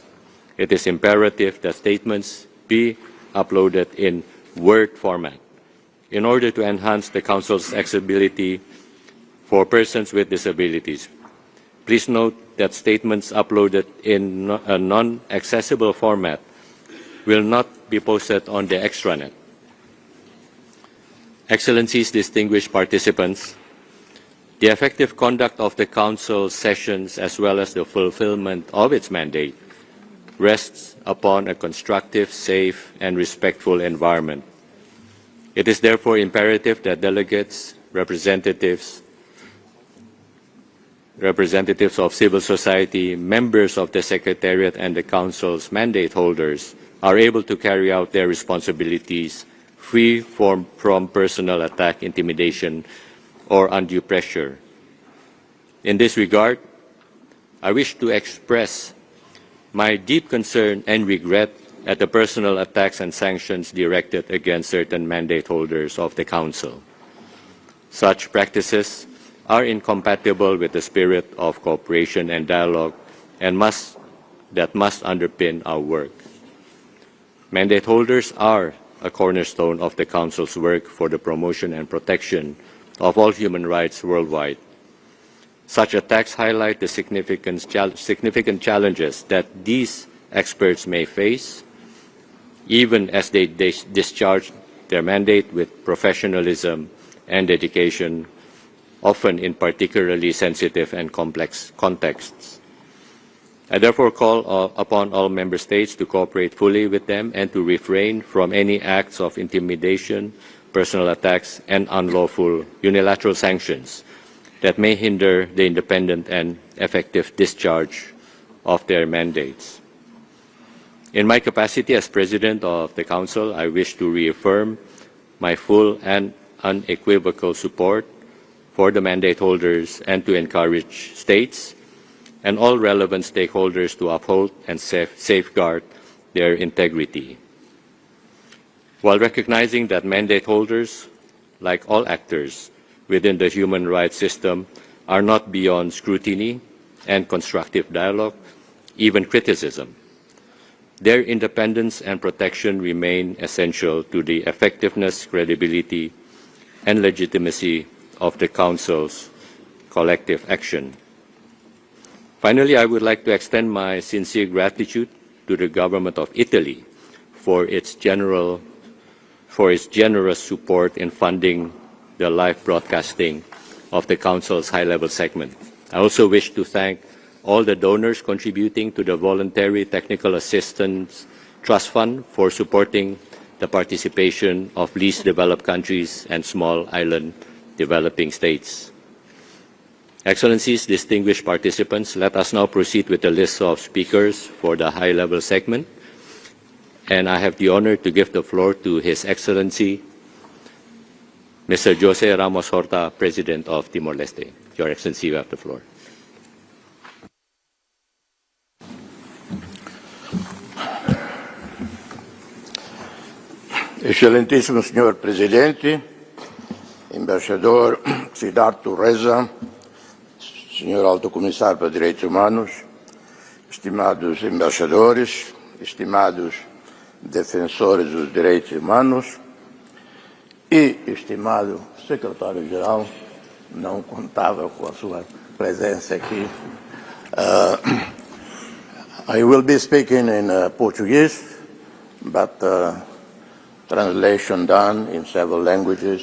Speaker 1: It is imperative that statements be uploaded in Word format in order to enhance the Council's accessibility for persons with disabilities. Please note that statements uploaded in a non-accessible format will not be posted on the extranet. Excellencies, distinguished participants, the effective conduct of the Council sessions as well as the fulfillment of its mandate rests upon a constructive, safe, and respectful environment. It is therefore imperative that delegates, representatives of civil society, members of the Secretariat, and the Council's mandate holders are able to carry out their responsibilities free from personal attack, intimidation, or undue pressure. In this regard, I wish to express my deep concern and regret at the personal attacks and sanctions directed against certain mandate holders of the Council. Such practices are incompatible with the spirit of cooperation and dialogue and must underpin our work. Mandate holders are a cornerstone of the Council's work for the promotion and protection of all human rights worldwide. Such attacks highlight the significant challenges that these experts may face, even as they discharge their mandate with professionalism and dedication, often in particularly sensitive and complex contexts. I therefore call upon all Member States to cooperate fully with them and to refrain from any acts of intimidation, personal attacks, and unlawful unilateral sanctions that may hinder the independent and effective discharge of their mandates. In my capacity as President of the Council, I wish to reaffirm my full and unequivocal support for the mandate holders and to encourage states and all relevant stakeholders to uphold and safeguard their integrity. While recognizing that mandate holders, like all actors within the human rights system, are not beyond scrutiny and constructive dialogue, even criticism, their independence and protection remain essential to the effectiveness, credibility, and legitimacy of the Council's collective action. Finally, I would like to extend my sincere gratitude to the government of Italy for its generous support in funding the live broadcasting of the Council's high-level segment. I also wish to thank all the donors contributing to the Voluntary Technical Assistance Trust Fund for supporting the participation of least developed countries and small island developing states. Excellencies, distinguished participants, let us now proceed with the list of speakers for the high-level segment. And I have the honor to give the floor to His Excellency, Mr. Jose Ramos Horta, President of Timor-Leste. Your Excellency, you have the floor.
Speaker 6: Excelentíssimo Senhor Presidente, Embaixador Siddhartha Reza, Senhor Alto Comissário para Direitos Humanos, estimados embaixadores, estimados defensores dos direitos humanos e estimado Secretário-Geral, não contava com a sua presença aqui. I will be speaking in Portuguese, but translation done in several languages,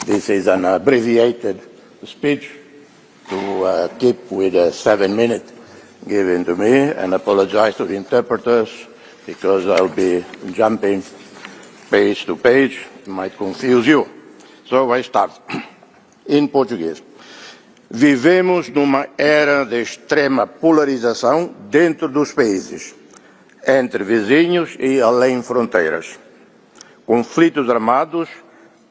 Speaker 6: this is an abbreviated speech to keep with 7 minutes given to me, and apologize to the interpreters because I'll be jumping page to page. It might confuse you. So I start in Português. Vivemos numa era de extrema polarização dentro dos países, entre vizinhos e além fronteiras. Conflitos armados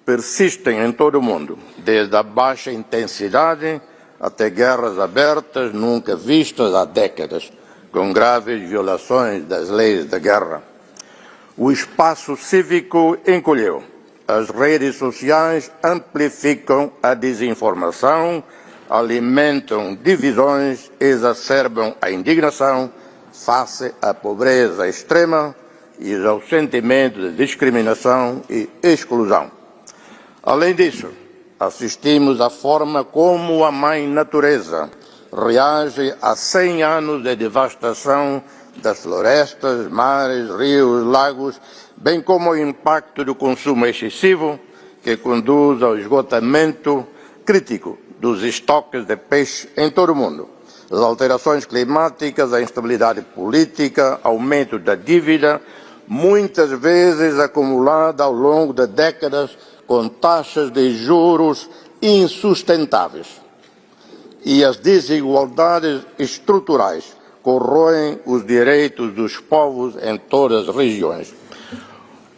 Speaker 6: persistem em todo o mundo, desde a baixa intensidade até guerras abertas nunca vistas há décadas, com graves violações das leis da guerra. O espaço cívico encolheu. As redes sociais amplificam a desinformação, alimentam divisões, exacerbam a indignação face à pobreza extrema e ao sentimento de discriminação e exclusão. Além disso, assistimos à forma como a Mãe Natureza reage a 100 anos de devastação das florestas, mares, rios, lagos, bem como o impacto do consumo excessivo que conduz ao esgotamento crítico dos estoques de peixe em todo o mundo. As alterações climáticas, a instabilidade política, aumento da dívida, muitas vezes acumulada ao longo de décadas com taxas de juros insustentáveis. E as desigualdades estruturais corroem os direitos dos povos em todas as regiões.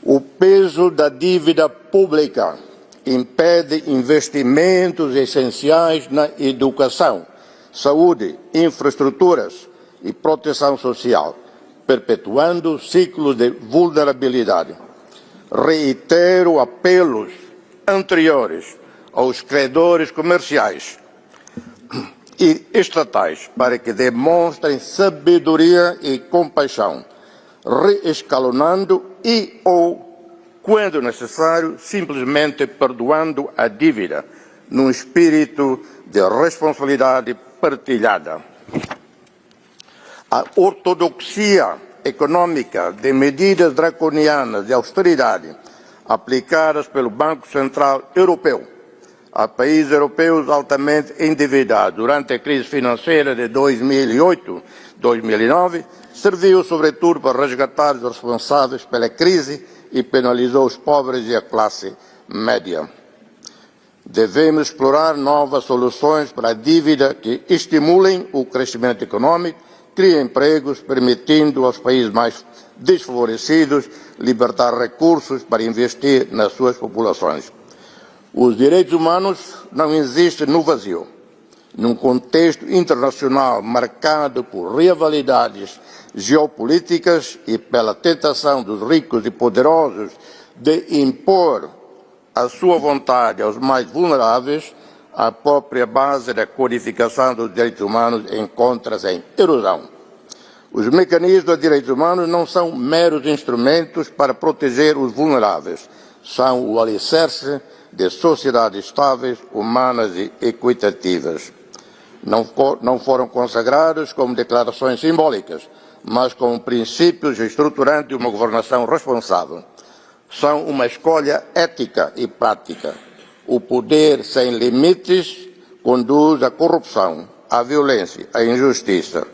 Speaker 6: O peso da dívida pública impede investimentos essenciais na educação, saúde, infraestruturas e proteção social, perpetuando ciclos de vulnerabilidade. Reitero apelos anteriores aos credores comerciais e estatais para que demonstrem sabedoria e compaixão, reescalonando e ou, quando necessário, simplesmente perdoando a dívida, num espírito de responsabilidade partilhada. A ortodoxia econômica de medidas draconianas de austeridade aplicadas pelo Banco Central Europeu a países europeus altamente endividados durante a crise financeira de 2008-2009 serviu sobretudo para resgatar os responsáveis pela crise e penalizou os pobres e a classe média. Devemos explorar novas soluções para a dívida que estimulem o crescimento econômico, criem empregos, permitindo aos países mais desfavorecidos libertar recursos para investir nas suas populações. Os direitos humanos não existem no vazio. Num contexto internacional marcado por rivalidades geopolíticas e pela tentação dos ricos e poderosos de impor a sua vontade aos mais vulneráveis, a própria base da codificação dos direitos humanos encontra-se em erosão. Os mecanismos de direitos humanos não são meros instrumentos para proteger os vulneráveis, são o alicerce de sociedades estáveis, humanas e equitativas. Não foram consagrados como declarações simbólicas, mas como princípios estruturantes de uma governação responsável. São uma escolha ética e prática. O poder sem limites conduz à corrupção, à violência, à injustiça.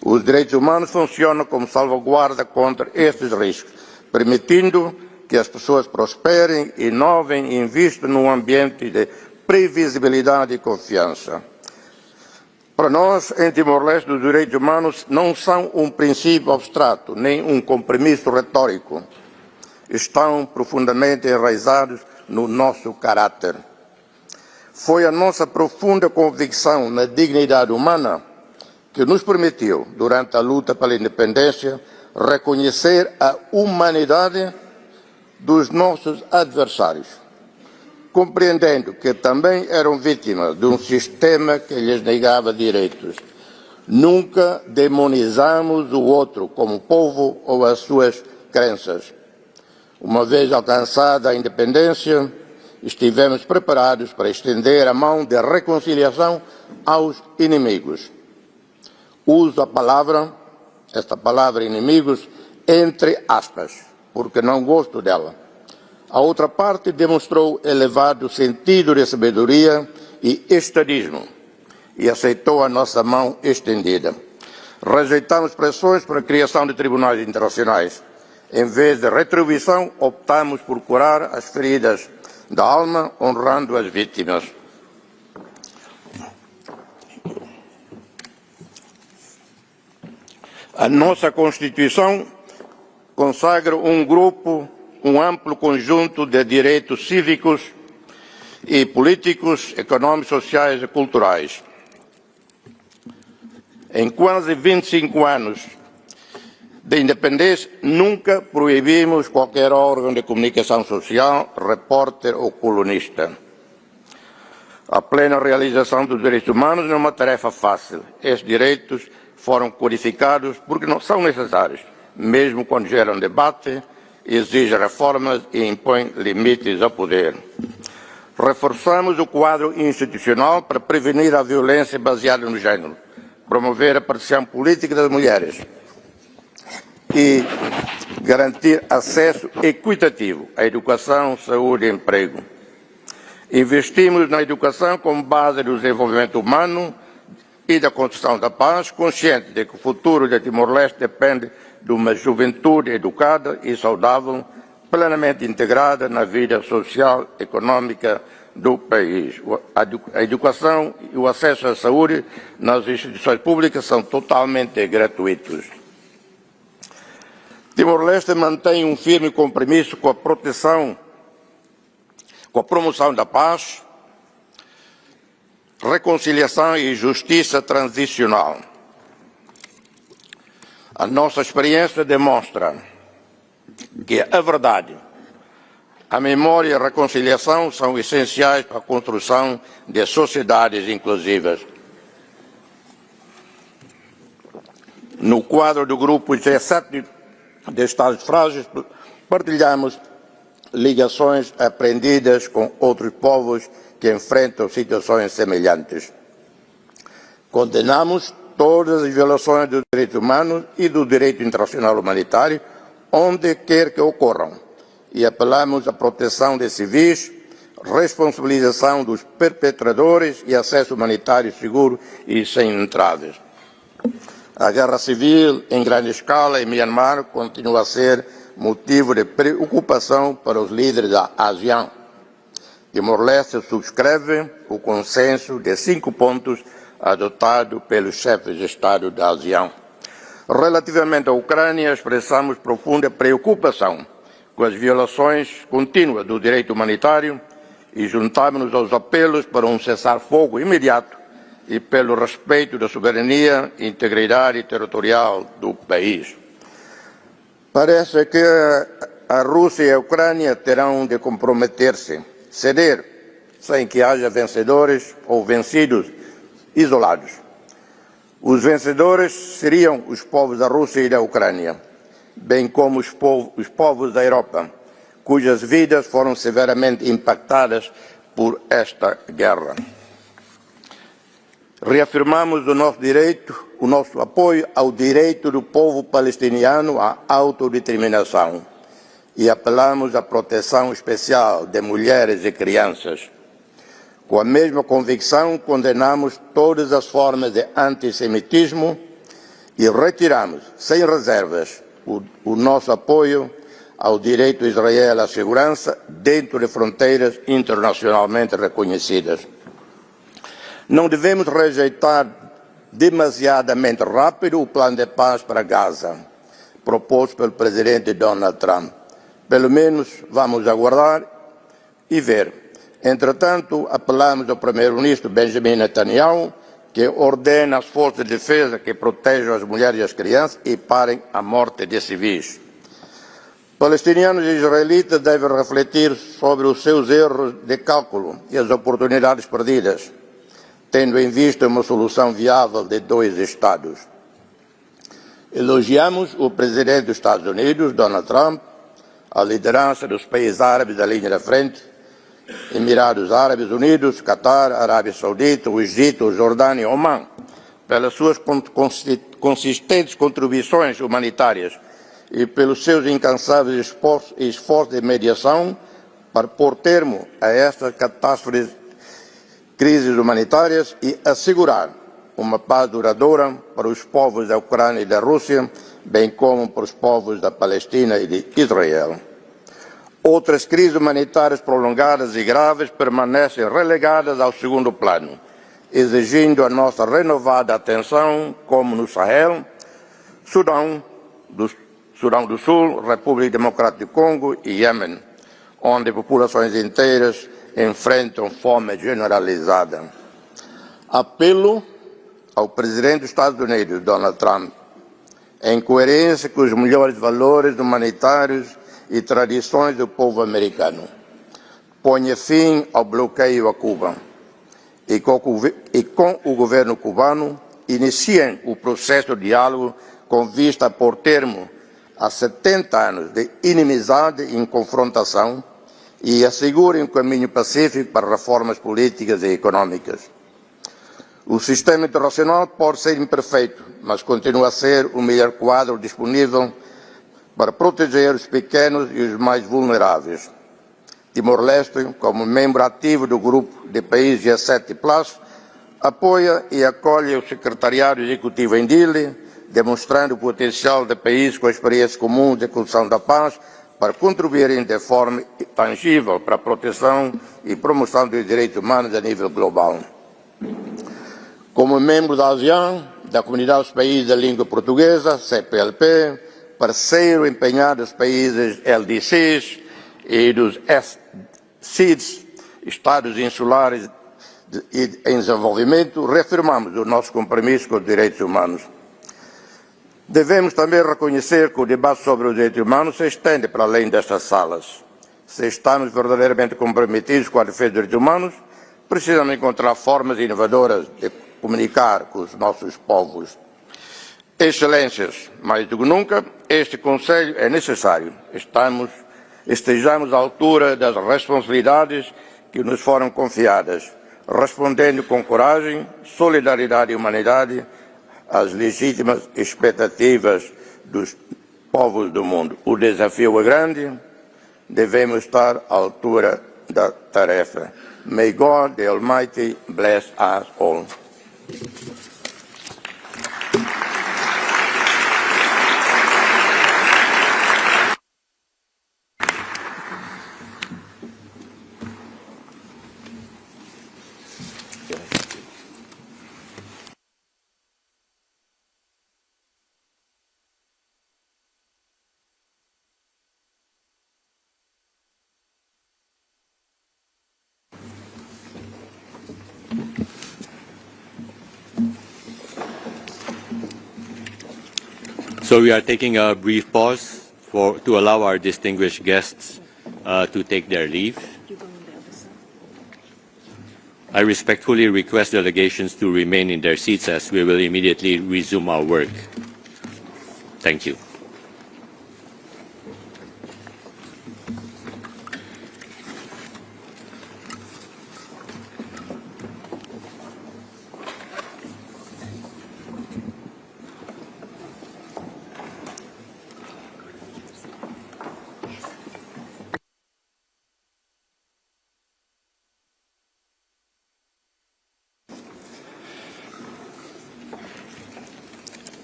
Speaker 6: Os direitos humanos funcionam como salvaguarda contra estes riscos, permitindo que as pessoas prosperem, inovem e investam num ambiente de previsibilidade e confiança. Para nós, em Timor-Leste, os direitos humanos não são um princípio abstrato, nem um compromisso retórico. Estão profundamente enraizados no nosso caráter. Foi a nossa profunda convicção na dignidade humana que nos permitiu, durante a luta pela independência, reconhecer a humanidade dos nossos adversários, compreendendo que também eram vítimas de um sistema que lhes negava direitos. Nunca demonizamos o outro como povo ou as suas crenças. Uma vez alcançada a independência, estivemos preparados para estender a mão de reconciliação aos inimigos. Uso esta palavra inimigos, entre aspas, porque não gosto dela. A outra parte demonstrou elevado sentido de sabedoria e estadismo e aceitou a nossa mão estendida. Rejeitamos pressões para a criação de tribunais internacionais. Em vez de retribuição, optamos por curar as feridas da alma, honrando as vítimas. A nossa Constituição consagra um amplo conjunto de direitos cívicos e políticos, econômicos, sociais e culturais. Em quase 25 anos de independência, nunca proibimos qualquer órgão de comunicação social, repórter ou colunista. A plena realização dos direitos humanos não é uma tarefa fácil. Estes direitos foram codificados porque não são necessários, mesmo quando geram debate, exigem reformas e impõem limites ao poder. Reforçamos o quadro institucional para prevenir a violência baseada no género, promover a participação política das mulheres e garantir acesso equitativo à educação, saúde e emprego. Investimos na educação como base do desenvolvimento humano e da construção da paz, consciente de que o futuro de Timor-Leste depende de uma juventude educada e saudável, plenamente integrada na vida social e econômica do país. A educação e o acesso à saúde nas instituições públicas são totalmente gratuitos. Timor-Leste mantém um firme compromisso com a promoção da paz, reconciliação e justiça transicional. A nossa experiência demonstra que a verdade, a memória e a reconciliação são essenciais para a construção de sociedades inclusivas. No quadro do grupo G7 de Estados frágeis, partilhamos ligações aprendidas com outros povos que enfrentam situações semelhantes. Condenamos todas as violações dos direitos humanos e do direito internacional humanitário, onde quer que ocorram, e apelamos à proteção de civis, responsabilização dos perpetradores e acesso humanitário seguro e sem entraves. A guerra civil em grande escala em Myanmar continua a ser motivo de preocupação para os líderes da ASEAN. Timor-Leste subscreve o consenso de 5 pontos adotado pelos chefes de Estado da ASEAN. Relativamente à Ucrânia, expressamos profunda preocupação com as violações contínuas do direito humanitário e juntamos-nos aos apelos para um cessar-fogo imediato e pelo respeito da soberania e integridade territorial do país. Parece que a Rússia e a Ucrânia terão de comprometer-se, ceder, sem que haja vencedores ou vencidos isolados. Os vencedores seriam os povos da Rússia e da Ucrânia, bem como os povos da Europa, cujas vidas foram severamente impactadas por esta guerra. Reafirmamos o nosso apoio ao direito do povo palestiniano à autodeterminação e apelamos à proteção especial de mulheres e crianças. Com a mesma convicção, condenamos todas as formas de antissemitismo e retiramos, sem reservas, o nosso apoio ao direito de Israel à segurança dentro de fronteiras internacionalmente reconhecidas. Não devemos rejeitar demasiadamente rápido o plano de paz para Gaza, proposto pelo presidente Donald Trump. Pelo menos vamos aguardar e ver. Entretanto, apelamos ao primeiro-ministro Benjamin Netanyahu que ordena às forças de defesa que protejam as mulheres e as crianças e parem a morte de civis. Palestinianos e israelitas devem refletir sobre os seus erros de cálculo e as oportunidades perdidas, tendo em vista uma solução viável de 2 Estados. Elogiamos o presidente dos Estados Unidos, Donald Trump, a liderança dos países árabes da linha da frente, Emirados Árabes Unidos, Catar, Arábia Saudita, o Egito, Jordânia e Omã, pelas suas consistentes contribuições humanitárias e pelos seus incansáveis esforços de mediação para pôr termo a estas catástrofes, crises humanitárias e assegurar uma paz duradoura para os povos da Ucrânia e da Rússia, bem como para os povos da Palestina e de Israel. Outras crises humanitárias prolongadas e graves permanecem relegadas ao segundo plano, exigindo a nossa renovada atenção, como no Sahel, Sudão do Sul, República Democrática do Congo e Iêmen, onde populações inteiras enfrentam fome generalizada. Apelo ao presidente dos Estados Unidos, Donald Trump, em coerência com os melhores valores humanitários e tradições do povo americano, ponha fim ao bloqueio a Cuba e com o governo cubano iniciem o processo de diálogo com vista a pôr termo a 70 anos de inimizade e confrontação e assegurem um caminho pacífico para reformas políticas e econômicas. O sistema internacional pode ser imperfeito, mas continua a ser o melhor quadro disponível para proteger os pequenos e os mais vulneráveis. Timor-Leste, como membro ativo do grupo de países G7+, apoia e acolhe o secretariado executivo em Dili, demonstrando o potencial de países com experiências comuns de construção da paz para contribuírem de forma tangível para a proteção e promoção dos direitos humanos a nível global. Como membro da ASEAN, da Comunidade dos Países da Língua Portuguesa, CPLP, parceiro empenhado dos países LDCs e dos SCIDs, Estados Insulares e em desenvolvimento, reafirmamos o nosso compromisso com os direitos humanos. Devemos também reconhecer que o debate sobre os direitos humanos se estende para além destas salas. Se estamos verdadeiramente comprometidos com a defesa dos direitos humanos, precisamos encontrar formas inovadoras de comunicar com os nossos povos. Excelências, mais do que nunca, este Conselho é necessário. Estejamos à altura das responsabilidades que nos foram confiadas, respondendo com coragem, solidariedade e humanidade às legítimas expectativas dos povos do mundo. O desafio é grande, devemos estar à altura da tarefa. May God the Almighty bless us all.
Speaker 1: So we are taking a brief pause to allow our distinguished guests to take their leave. I respectfully request delegations to remain in their seats as we will immediately resume our work. Thank you.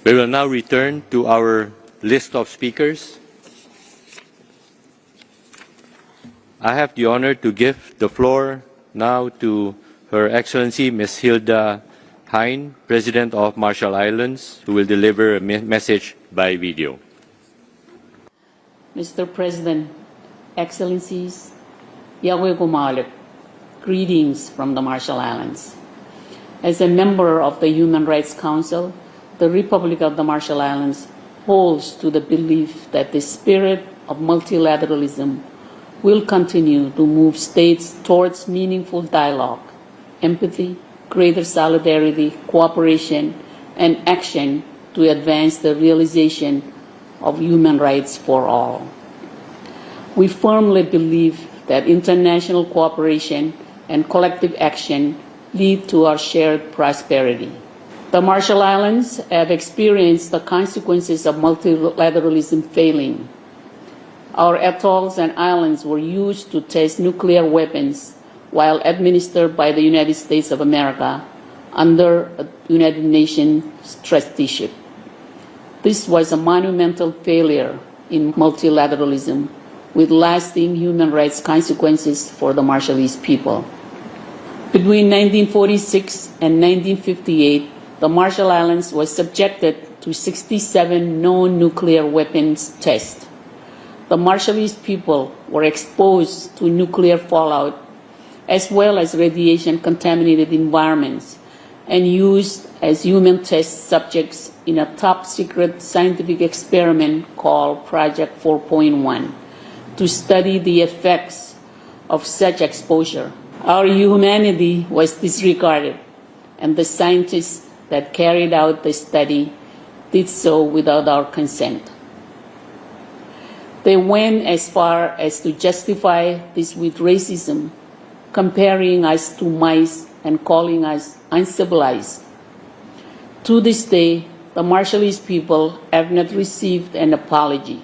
Speaker 1: We will now return to our list of speakers. I have the honor to give the floor now to Her Excellency Ms. Hilda Hein, President of Marshall Islands, who will deliver a message by video.
Speaker 7: Mr. President, Excellencies, Yahweh Gumalik, greetings from the Marshall Islands. As a member of the Human Rights Council, the Republic of the Marshall Islands holds to the belief that the spirit of multilateralism will continue to move states towards meaningful dialogue, empathy, greater solidarity, cooperation, and action to advance the realization of human rights for all. We firmly believe that international cooperation and collective action lead to our shared prosperity. The Marshall Islands have experienced the consequences of multilateralism failing. Our atolls and islands were used to test nuclear weapons while administered by the United States of America under United Nations trusteeship. This was a monumental failure in multilateralism with lasting human rights consequences for the Marshallese people. Between 1946 and 1958, the Marshall Islands was subjected to 67 known nuclear weapons tests. The Marshallese people were exposed to nuclear fallout as well as radiation-contaminated environments and used as human test subjects in a top-secret scientific experiment called Project 4.1 to study the effects of such exposure. Our humanity was disregarded, and the scientists that carried out the study did so without our consent. They went as far as to justify this with racism, comparing us to mice and calling us uncivilized. To this day, the Marshallese people have not received an apology.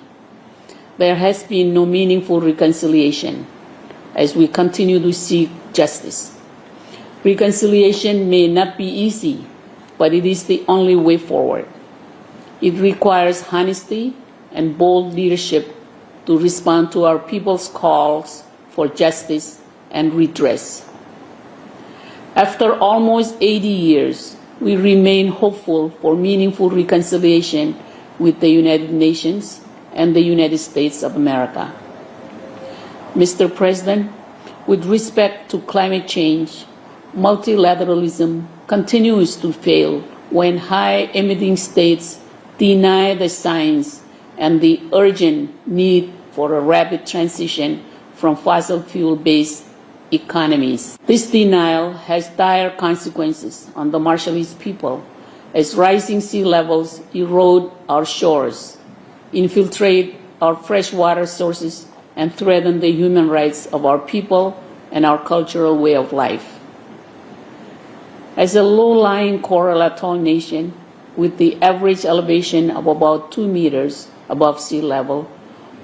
Speaker 7: There has been no meaningful reconciliation as we continue to seek justice. Reconciliation may not be easy, but it is the only way forward. It requires honesty and bold leadership to respond to our people's calls for justice and redress. After almost 80 years, we remain hopeful for meaningful reconciliation with the United Nations and the United States of America. Mr. President, with respect to climate change, multilateralism continues to fail when high-emitting states deny the science and the urgent need for a rapid transition from fossil fuel-based economies. This denial has dire consequences on the Marshallese people as rising sea levels erode our shores, infiltrate our freshwater sources, and threaten the human rights of our people and our cultural way of life. As a low-lying coral atoll nation with the average elevation of about 2 meters above sea level,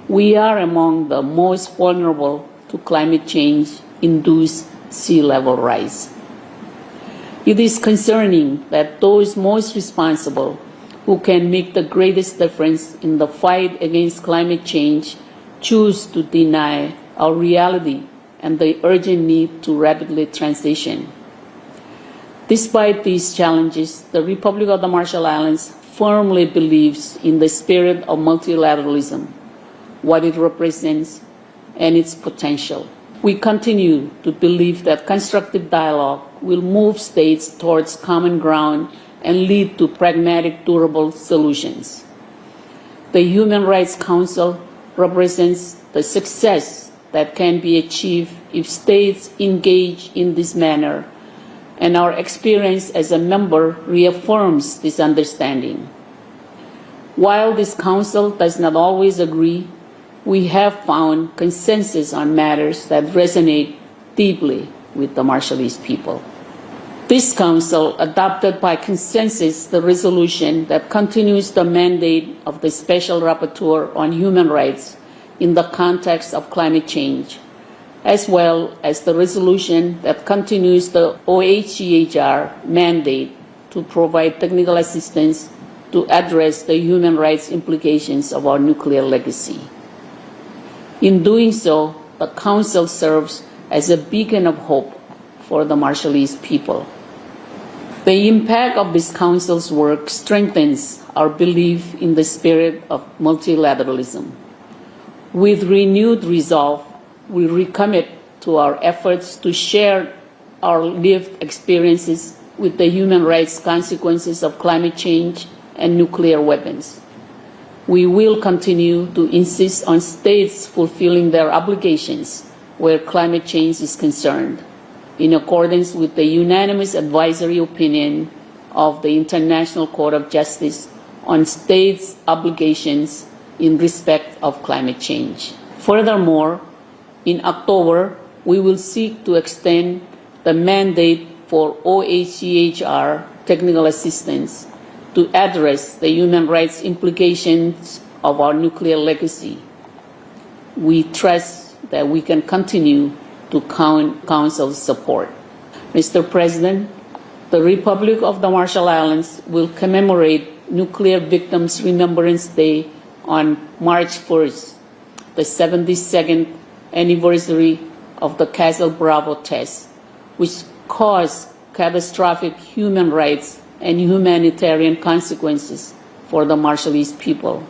Speaker 7: we are among the most vulnerable to climate change-induced sea level rise. It is concerning that those most responsible who can make the greatest difference in the fight against climate change choose to deny our reality and the urgent need to rapidly transition. Despite these challenges, the Republic of the Marshall Islands firmly believes in the spirit of multilateralism, what it represents, and its potential. We continue to believe that constructive dialogue will move states towards common ground and lead to pragmatic, durable solutions. The Human Rights Council represents the success that can be achieved if states engage in this manner, and our experience as a member reaffirms this understanding. While this council does not always agree, we have found consensus on matters that resonate deeply with the Marshallese people. This council adopted by consensus the resolution that continues the mandate of the Special Rapporteur on Human Rights in the context of climate change, as well as the resolution that continues the OHCHR mandate to provide technical assistance to address the human rights implications of our nuclear legacy. In doing so, the Council serves as a beacon of hope for the Marshallese people. The impact of this Council's work strengthens our belief in the spirit of multilateralism. With renewed resolve, we recommit to our efforts to share our lived experiences with the human rights consequences of climate change and nuclear weapons. We will continue to insist on states fulfilling their obligations where climate change is concerned, in accordance with the unanimous advisory opinion of the International Court of Justice on states' obligations in respect of climate change. Furthermore, in October, we will seek to extend the mandate for OHCHR technical assistance to address the human rights implications of our nuclear legacy. We trust that we can continue to count Council's support. Mr. President, the Republic of the Marshall Islands will commemorate Nuclear Victims Remembrance Day on March 1st, the 72nd anniversary of the Castle Bravo test, which caused catastrophic human rights and humanitarian consequences for the Marshallese people.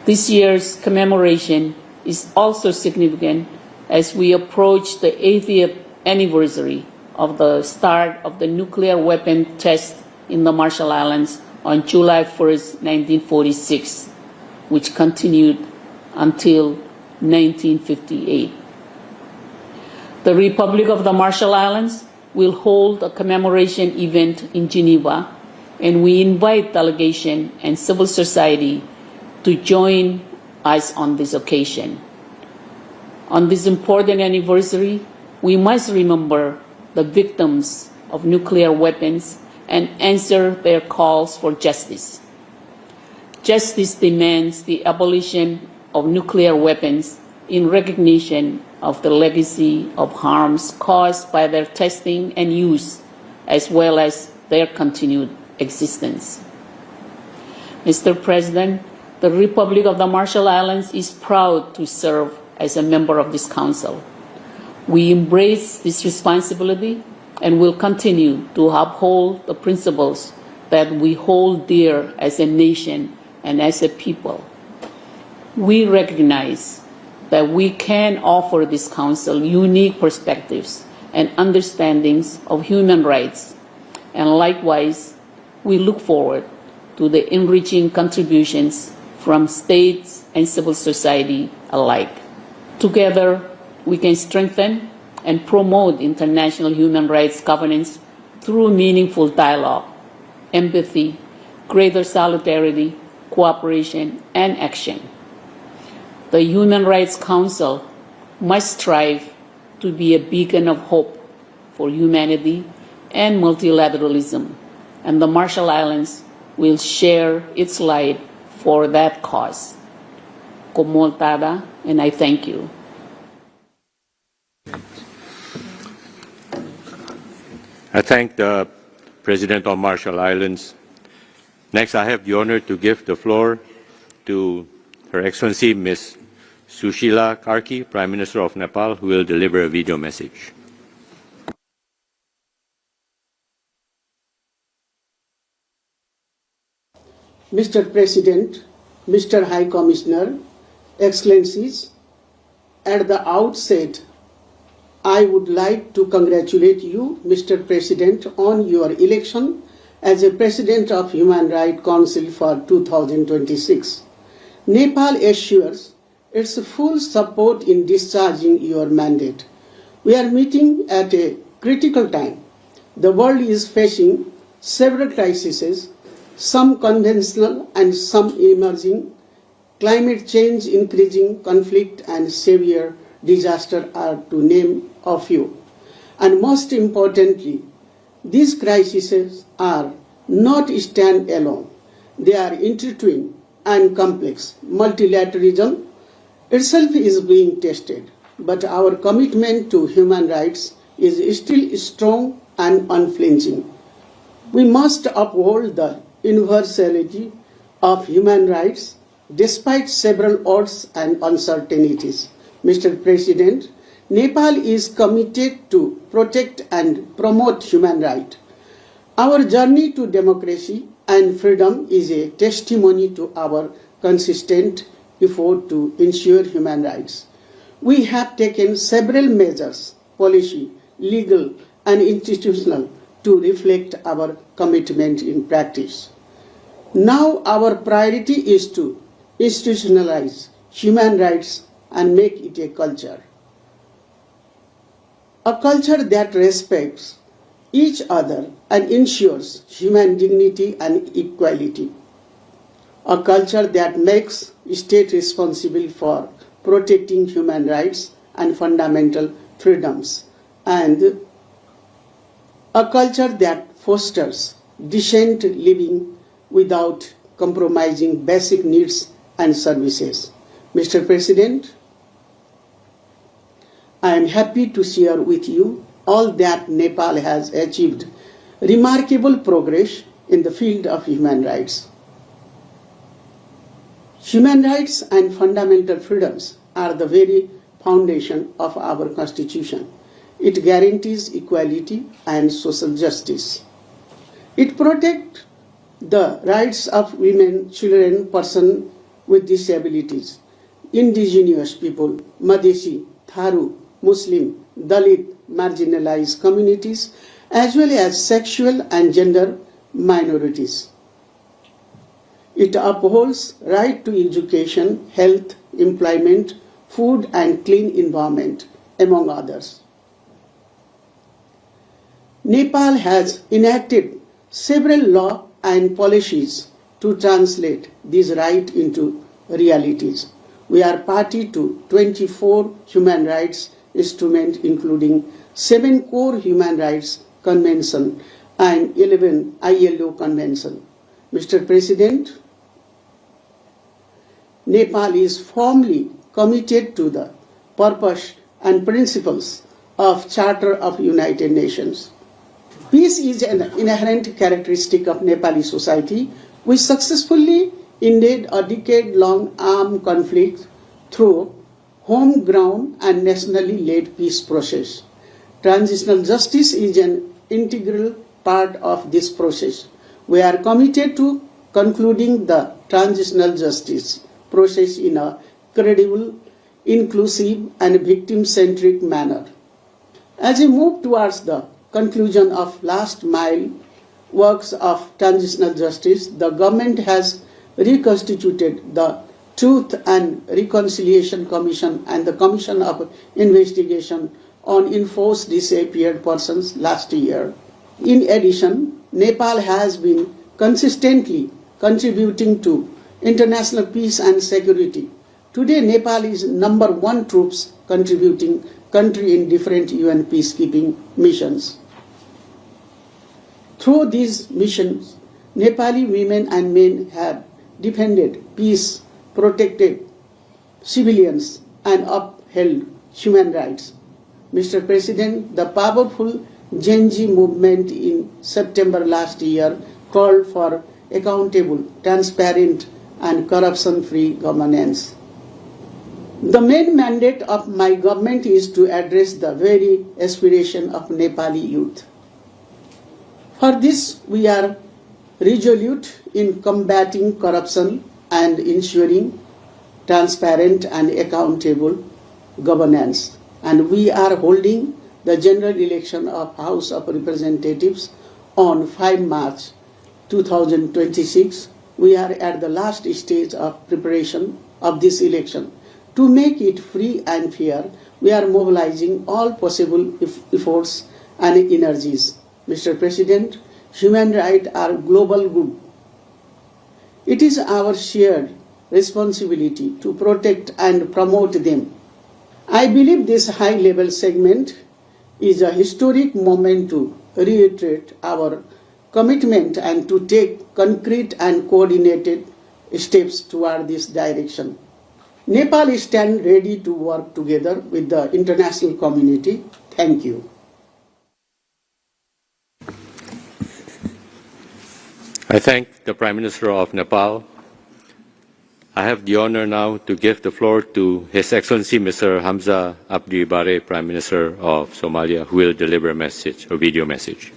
Speaker 7: This year's commemoration is also significant as we approach the 80th anniversary of the start of the nuclear weapon test in the Marshall Islands on July 1st, 1946, which continued until 1958. The Republic of the Marshall Islands will hold a commemoration event in Geneva, and we invite delegation and civil society to join us on this occasion. On this important anniversary, we must remember the victims of nuclear weapons and answer their calls for justice. Justice demands the abolition of nuclear weapons in recognition of the legacy of harms caused by their testing and use, as well as their continued existence. Mr. President, the Republic of the Marshall Islands is proud to serve as a member of this Council. We embrace this responsibility and will continue to uphold the principles that we hold dear as a nation and as a people. We recognize that we can offer this Council unique perspectives and understandings of human rights. And likewise, we look forward to the enriching contributions from states and civil society alike. Together, we can strengthen and promote international human rights governance through meaningful dialogue, empathy, greater solidarity, cooperation, and action. The Human Rights Council must strive to be a beacon of hope for humanity and multilateralism, and the Marshall Islands will share its light for that cause. Komoltada, and I thank you.
Speaker 1: I thank the President of Marshall Islands. Next, I have the honor to give the floor to Her Excellency Ms. Sushila Karki, Prime Minister of Nepal, who will deliver a video message.
Speaker 8: Mr. President, Mr. High Commissioner, Excellencies, at the outset, I would like to congratulate you, Mr. President, on your election as a President of Human Rights Council for 2026. Nepal assures its full support in discharging your mandate. We are meeting at a critical time. The world is facing several crises, some conventional and some emerging. Climate change, increasing conflict, and severe disaster are to name a few. And most importantly, these crises are not stand-alone. They are intertwined and complex. Multilateralism itself is being tested, but our commitment to human rights is still strong and unflinching. We must uphold the universality of human rights despite several odds and uncertainties. Mr. President, Nepal is committed to protect and promote human rights. Our journey to democracy and freedom is a testimony to our consistent effort to ensure human rights. We have taken several measures, policy, legal, and institutional, to reflect our commitment in practice. Now our priority is to institutionalize human rights and make it a culture. A culture that respects each other and ensures human dignity and equality. A culture that makes state responsible for protecting human rights and fundamental freedoms. And a culture that fosters decent living without compromising basic needs and services. Mr. President, I am happy to share with you all that Nepal has achieved remarkable progress in the field of human rights. Human rights and fundamental freedoms are the very foundation of our Constitution. It guarantees equality and social justice. It protects the rights of women, children, persons with disabilities, indigenous people, Madhesi, Tharu, Muslim, Dalit, marginalized communities, as well as sexual and gender minorities. It upholds right to education, health, employment, food, and clean environment, among others. Nepal has enacted several laws and policies to translate these rights into realities. We are party to 24 human rights instruments, including 7 core human rights conventions and 11 ILO conventions. Mr. President, Nepal is firmly committed to the purpose and principles of Charter of United Nations. Peace is an inherent characteristic of Nepali society. We successfully ended a decade-long armed conflict through home-grown and nationally-led peace process. Transitional justice is an integral part of this process. We are committed to concluding the transitional justice process in a credible, inclusive, and victim-centric manner. As we move towards the conclusion of last mile works of transitional justice, the government has reconstituted the Truth and Reconciliation Commission and the Commission of Investigation on Enforced Disappeared Persons last year. In addition, Nepal has been consistently contributing to international peace and security. Today, Nepal is #1 troops contributing country in different UN peacekeeping missions. Through these missions, Nepali women and men have defended peace, protected civilians, and upheld human rights. Mr. President, the powerful Gen Z movement in September last year called for accountable, transparent, and corruption-free governance. The main mandate of my government is to address the very aspiration of Nepali youth. For this, we are resolute in combating corruption and ensuring transparent and accountable governance. And we are holding the general election of House of Representatives on 5 March 2026. We are at the last stage of preparation of this election. To make it free and fair, we are mobilizing all possible efforts and energies. Mr. President, human rights are global good. It is our shared responsibility to protect and promote them. I believe this high-level segment is a historic moment to reiterate our commitment and to take concrete and coordinated steps toward this direction. Nepal stands ready to work together with the international community. Thank you.
Speaker 1: I thank the Prime Minister of Nepal. I have the honor now to give the floor to His Excellency Mr. Hamza Abdi Bare, Prime Minister of Somalia, who will deliver a message, a video message.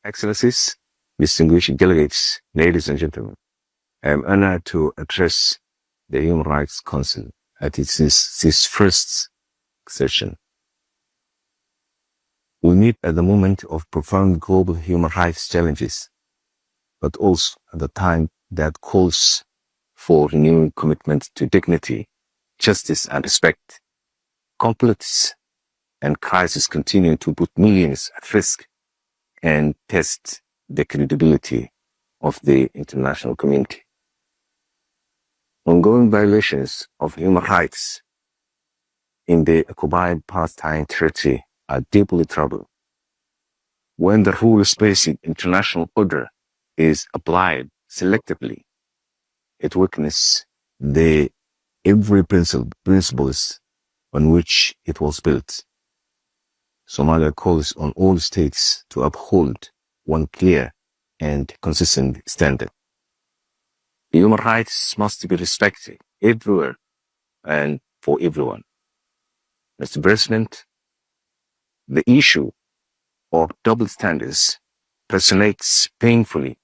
Speaker 9: Excellencies, distinguished delegates, ladies and gentlemen, I am honored to address the Human Rights Council at its first session. We meet at the moment of profound global human rights challenges, but also at the time that calls for renewed commitment to dignity, justice, and respect. Conflicts and crises continue to put millions at risk and test the credibility of the international community. Ongoing violations of human rights in the occupied Palestine territory are deeply troubling. When the rules-based international order is applied selectively, it weakens the every principles on which it was built. Somalia calls on all states to uphold one clear and consistent standard. Human rights must be respected everywhere and for everyone. Mr. President, the issue of double standards resonates painfully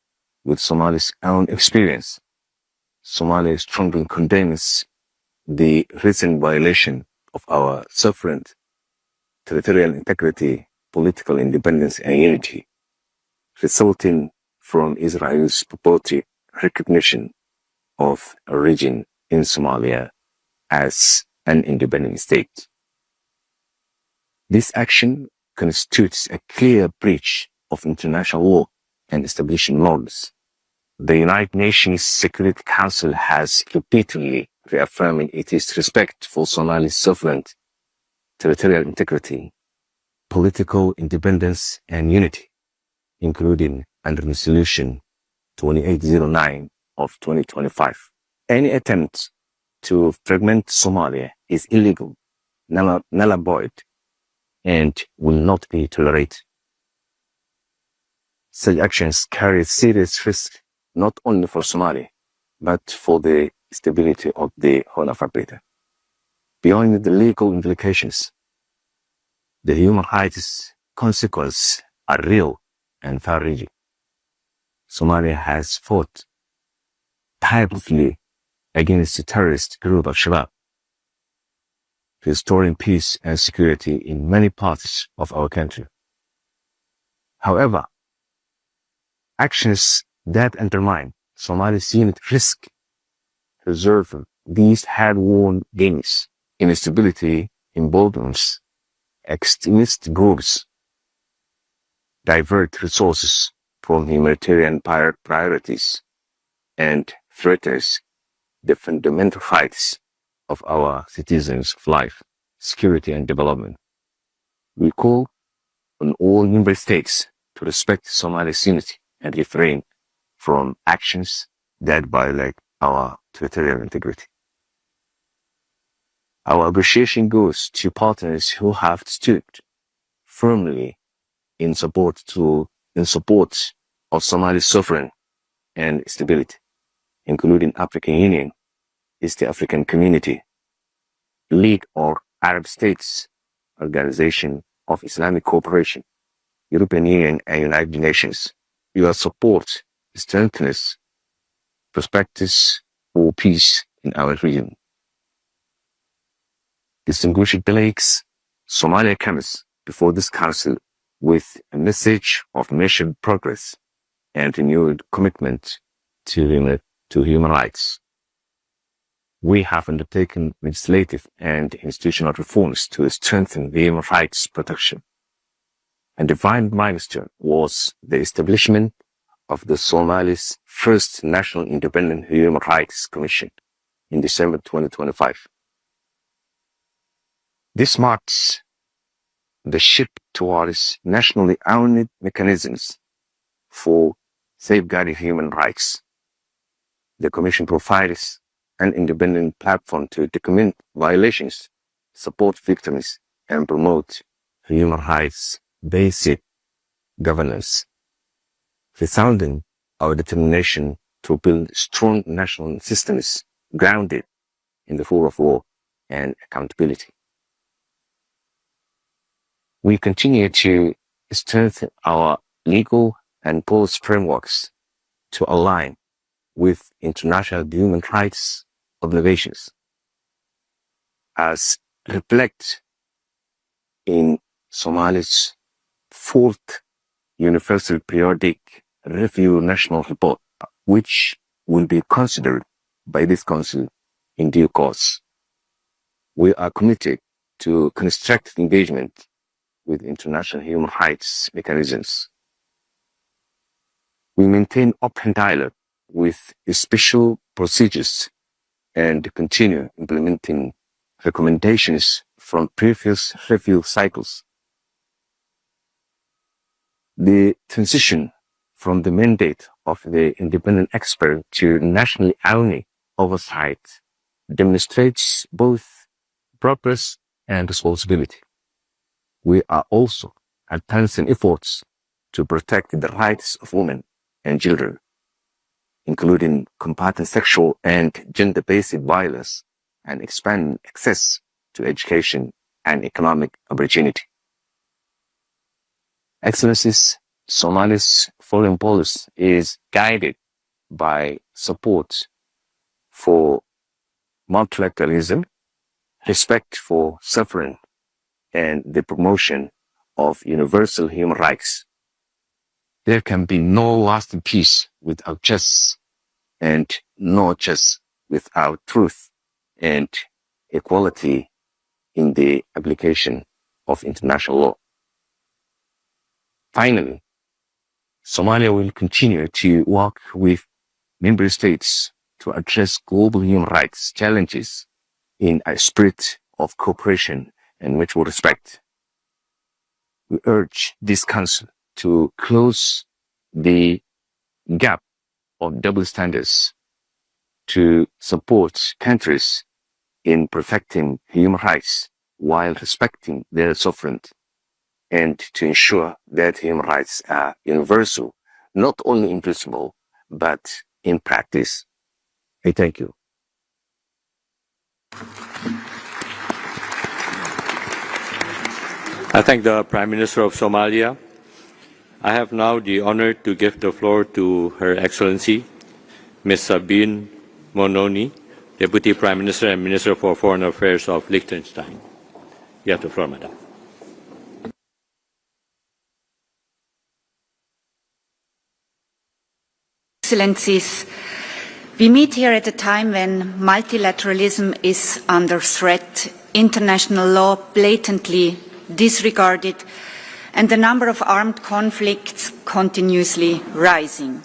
Speaker 9: with Somalia's own experience. Somalia strongly condemns the recent violation of our sovereign territorial integrity, political independence, and unity, resulting from Israel's purported recognition of a region in Somalia as an independent state. This action constitutes a clear breach of international law and establishing norms. The United Nations Security Council has repeatedly reaffirmed its respect for Somalia's sovereign territorial integrity, political independence, and unity, including under Resolution 2809 of 2025. Any attempt to fragment Somalia is illegal, null and void, and will not be tolerated. Such actions carry serious risk not only for Somalia, but for the stability of the Horn of Africa. Beyond the legal implications, the human rights consequences are real and far-reaching. Somalia has fought tirelessly against the terrorist group of Shabab. restoring peace and security in many parts of our country. However, actions that undermine Somalia's unit risk preserving these hard-won gains. Instability emboldens extremist groups, divert resources from humanitarian priorities, and threatens the fundamental rights of our citizens of life, security, and development. We call on all member states to respect Somalia's unity and refrain from actions that violate our territorial integrity. Our appreciation goes to partners who have stood firmly in support of Somalia's sovereignty and stability, including African Union, East African Community, League of Arab States, Organization of Islamic Cooperation, European Union, and United Nations. Your support strengthens perspectives for peace in our region. Distinguished delegates, Somalia comes before this Council with a message of measured progress and renewed commitment to human rights. We have undertaken legislative and institutional reforms to strengthen human rights protection. A defining milestone was the establishment of the Somalia's first National Independent Human Rights Commission in December 2025. This marks the shift towards nationally owned mechanisms for safeguarding human rights. The Commission provides an independent platform to document violations, support victims, and promote human rights-based governance, resounding our determination to build strong national systems grounded in the rule of law and accountability. We continue to strengthen our legal and policy frameworks to align with international human rights obligations, as reflected in Somalia's fourth Universal Periodic Review National Report, which will be considered by this Council in due course. We are committed to constructive engagement with international human rights mechanisms. We maintain open dialogue with special procedures and continue implementing recommendations from previous review cycles. The transition from the mandate of the independent expert to nationally owned oversight demonstrates both progress and responsibility. We are also advancing efforts to protect the rights of women and children, including combating sexual and gender-based violence and expanding access to education and economic opportunity. Excellencies, Somalia's foreign policy is guided by support for multilateralism, respect for sovereignty, and the promotion of universal human rights. There can be no lasting peace without justice, and no justice without truth and equality in the application of international law. Finally, Somalia will continue to work with member states to address global human rights challenges in a spirit of cooperation and mutual respect. We urge this Council to close the gap of double standards, to support countries in perfecting human rights while respecting their sovereignty, and to ensure that human rights are universal, not only in principle, but in practice. I thank you.
Speaker 1: I thank the Prime Minister of Somalia. I have now the honor to give the floor to Her Excellency, Ms. Sabine Mononi, Deputy Prime Minister and Minister for Foreign Affairs of Liechtenstein. You have the floor, Madam.
Speaker 10: Excellencies, we meet here at a time when multilateralism is under threat, international law blatantly disregarded, and the number of armed conflicts continuously rising.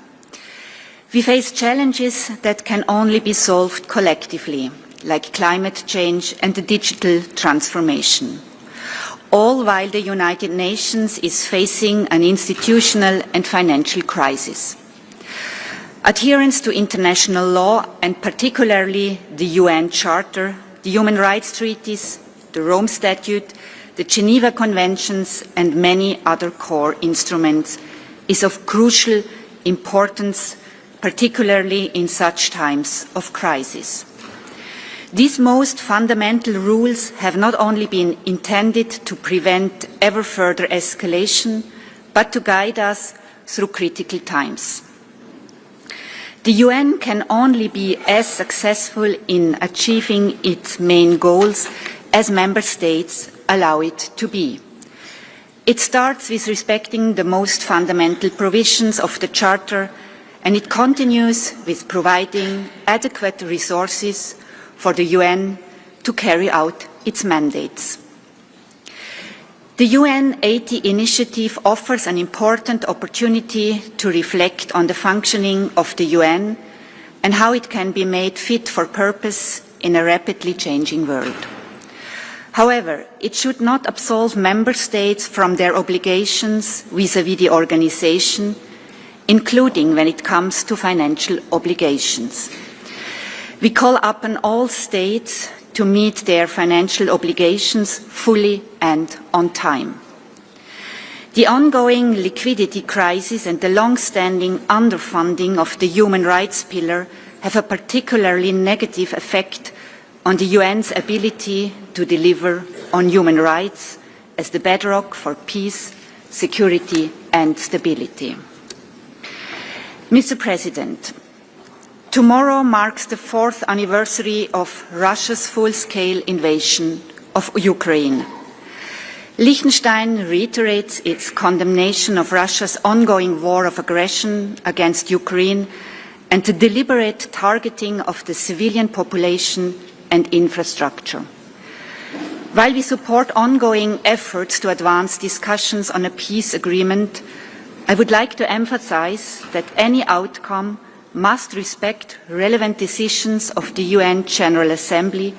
Speaker 10: We face challenges that can only be solved collectively, like climate change and the digital transformation, all while the United Nations is facing an institutional and financial crisis. Adherence to international law, and particularly the UN Charter, the Human Rights Treaties, the Rome Statute, the Geneva Conventions, and many other core instruments, is of crucial importance, particularly in such times of crisis. These most fundamental rules have not only been intended to prevent ever further escalation, but to guide us through critical times. The UN can only be as successful in achieving its main goals as member states allow it to be. It starts with respecting the most fundamental provisions of the Charter, and it continues with providing adequate resources for the UN to carry out its mandates. The UN 80 initiative offers an important opportunity to reflect on the functioning of the UN and how it can be made fit for purpose in a rapidly changing world. However, it should not absolve member states from their obligations vis-à-vis the organization, including when it comes to financial obligations. We call upon all states to meet their financial obligations fully and on time. The ongoing liquidity crisis and the long-standing underfunding of the human rights pillar have a particularly negative effect on the UN's ability to deliver on human rights as the bedrock for peace, security and stability. Mr. President, tomorrow marks the 4th anniversary of Russia's full-scale invasion of Ukraine. Liechtenstein reiterates its condemnation of Russia's ongoing war of aggression against Ukraine and the deliberate targeting of the civilian population and infrastructure. While we support ongoing efforts to advance discussions on a peace agreement, I would like to emphasize that any outcome must respect relevant decisions of the UN General Assembly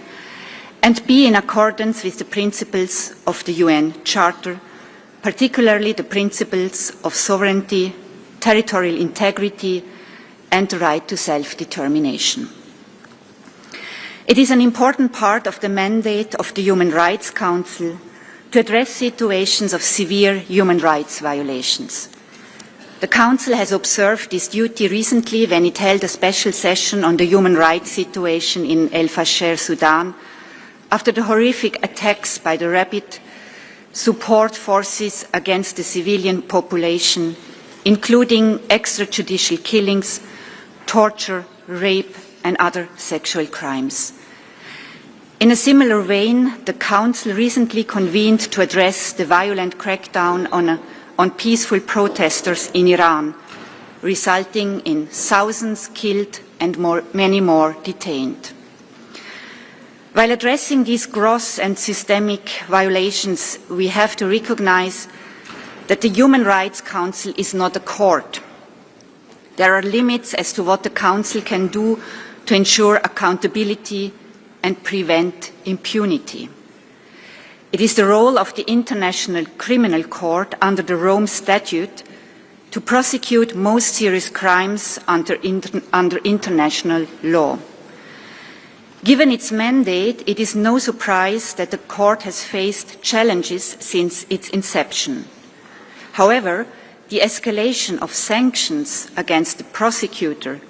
Speaker 10: and be in accordance with the principles of the UN Charter, particularly the principles of sovereignty, territorial integrity, and the right to self-determination. It is an important part of the mandate of the Human Rights Council to address situations of severe human rights violations. The Council has observed this duty recently when it held a special session on the human rights situation in El Fasher, Sudan, after the horrific attacks by the rapid support forces against the civilian population, including extrajudicial killings, torture, rape, and other sexual crimes. In a similar vein, the Council recently convened to address the violent crackdown on peaceful protesters in Iran, resulting in thousands killed and many more detained. While addressing these gross and systemic violations, we have to recognize that the Human Rights Council is not a court. There are limits as to what the Council can do to ensure accountability and prevent impunity. It is the role of the International Criminal Court under the Rome Statute to prosecute most serious crimes under international law. Given its mandate, it is no surprise that the Court has faced challenges since its inception. However, the escalation of sanctions against the prosecutor,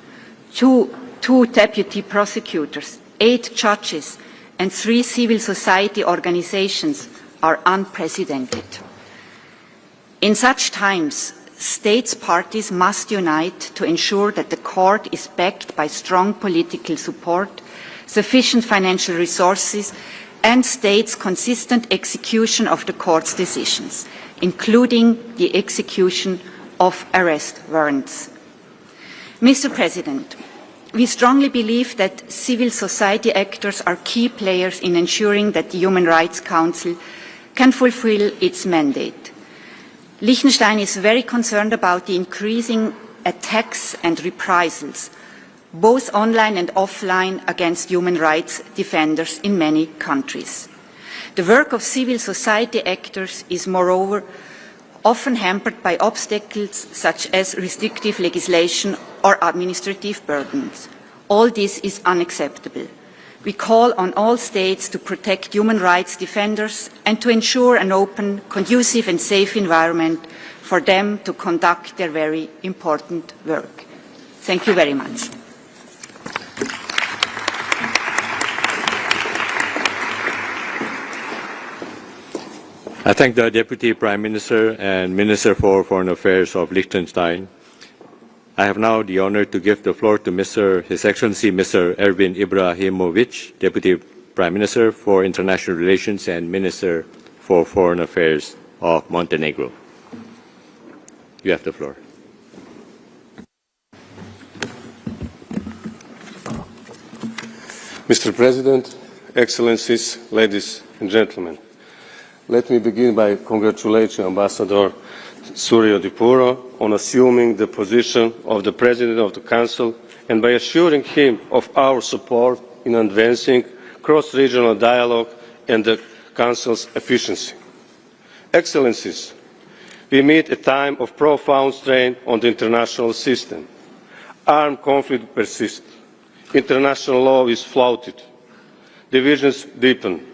Speaker 10: two deputy prosecutors, 8 judges, and 3 civil society organizations are unprecedented. In such times, states parties must unite to ensure that the court is backed by strong political support, sufficient financial resources, and states consistent execution of the court's decisions, including the execution of arrest warrants. Mr. President, we strongly believe that civil society actors are key players in ensuring that the Human Rights Council can fulfill its mandate. Liechtenstein is very concerned about the increasing attacks and reprisals, both online and offline, against human rights defenders in many countries. The work of civil society actors is, moreover, often hampered by obstacles such as restrictive legislation or administrative burdens. All this is unacceptable. We call on all states to protect human rights defenders and to ensure an open, conducive and safe environment for them to conduct their very important work. Thank you very much.
Speaker 1: I thank the Deputy Prime Minister and Minister for Foreign Affairs of Liechtenstein. I have now the honor to give the floor to His Excellency Mr. Ervin Ibrahimovic, Deputy Prime Minister for International Relations and Minister for Foreign Affairs of Montenegro. You have the floor.
Speaker 11: Mr. President, Excellencies, ladies and gentlemen, let me begin by congratulating Ambassador Suryo Dipuro on assuming the position of the President of the Council and by assuring him of our support in advancing cross-regional dialogue and the Council's efficiency. Excellencies, we meet a time of profound strain on the international system. Armed conflict persists. International law is flouted. Divisions deepen.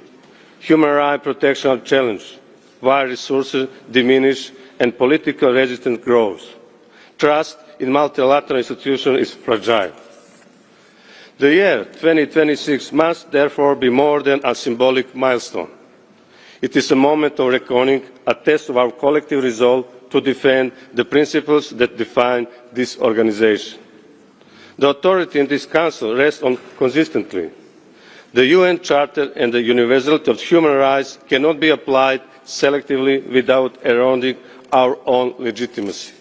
Speaker 11: Human rights protection are challenged, while resources diminish and political resistance grows. Trust in multilateral institutions is fragile. The year 2026 must therefore be more than a symbolic milestone. It is a moment of reckoning, a test of our collective resolve to defend the principles that define this organization. The authority in this Council rests on consistently. The UN Charter and the universality of human rights cannot be applied selectively without eroding our own legitimacy.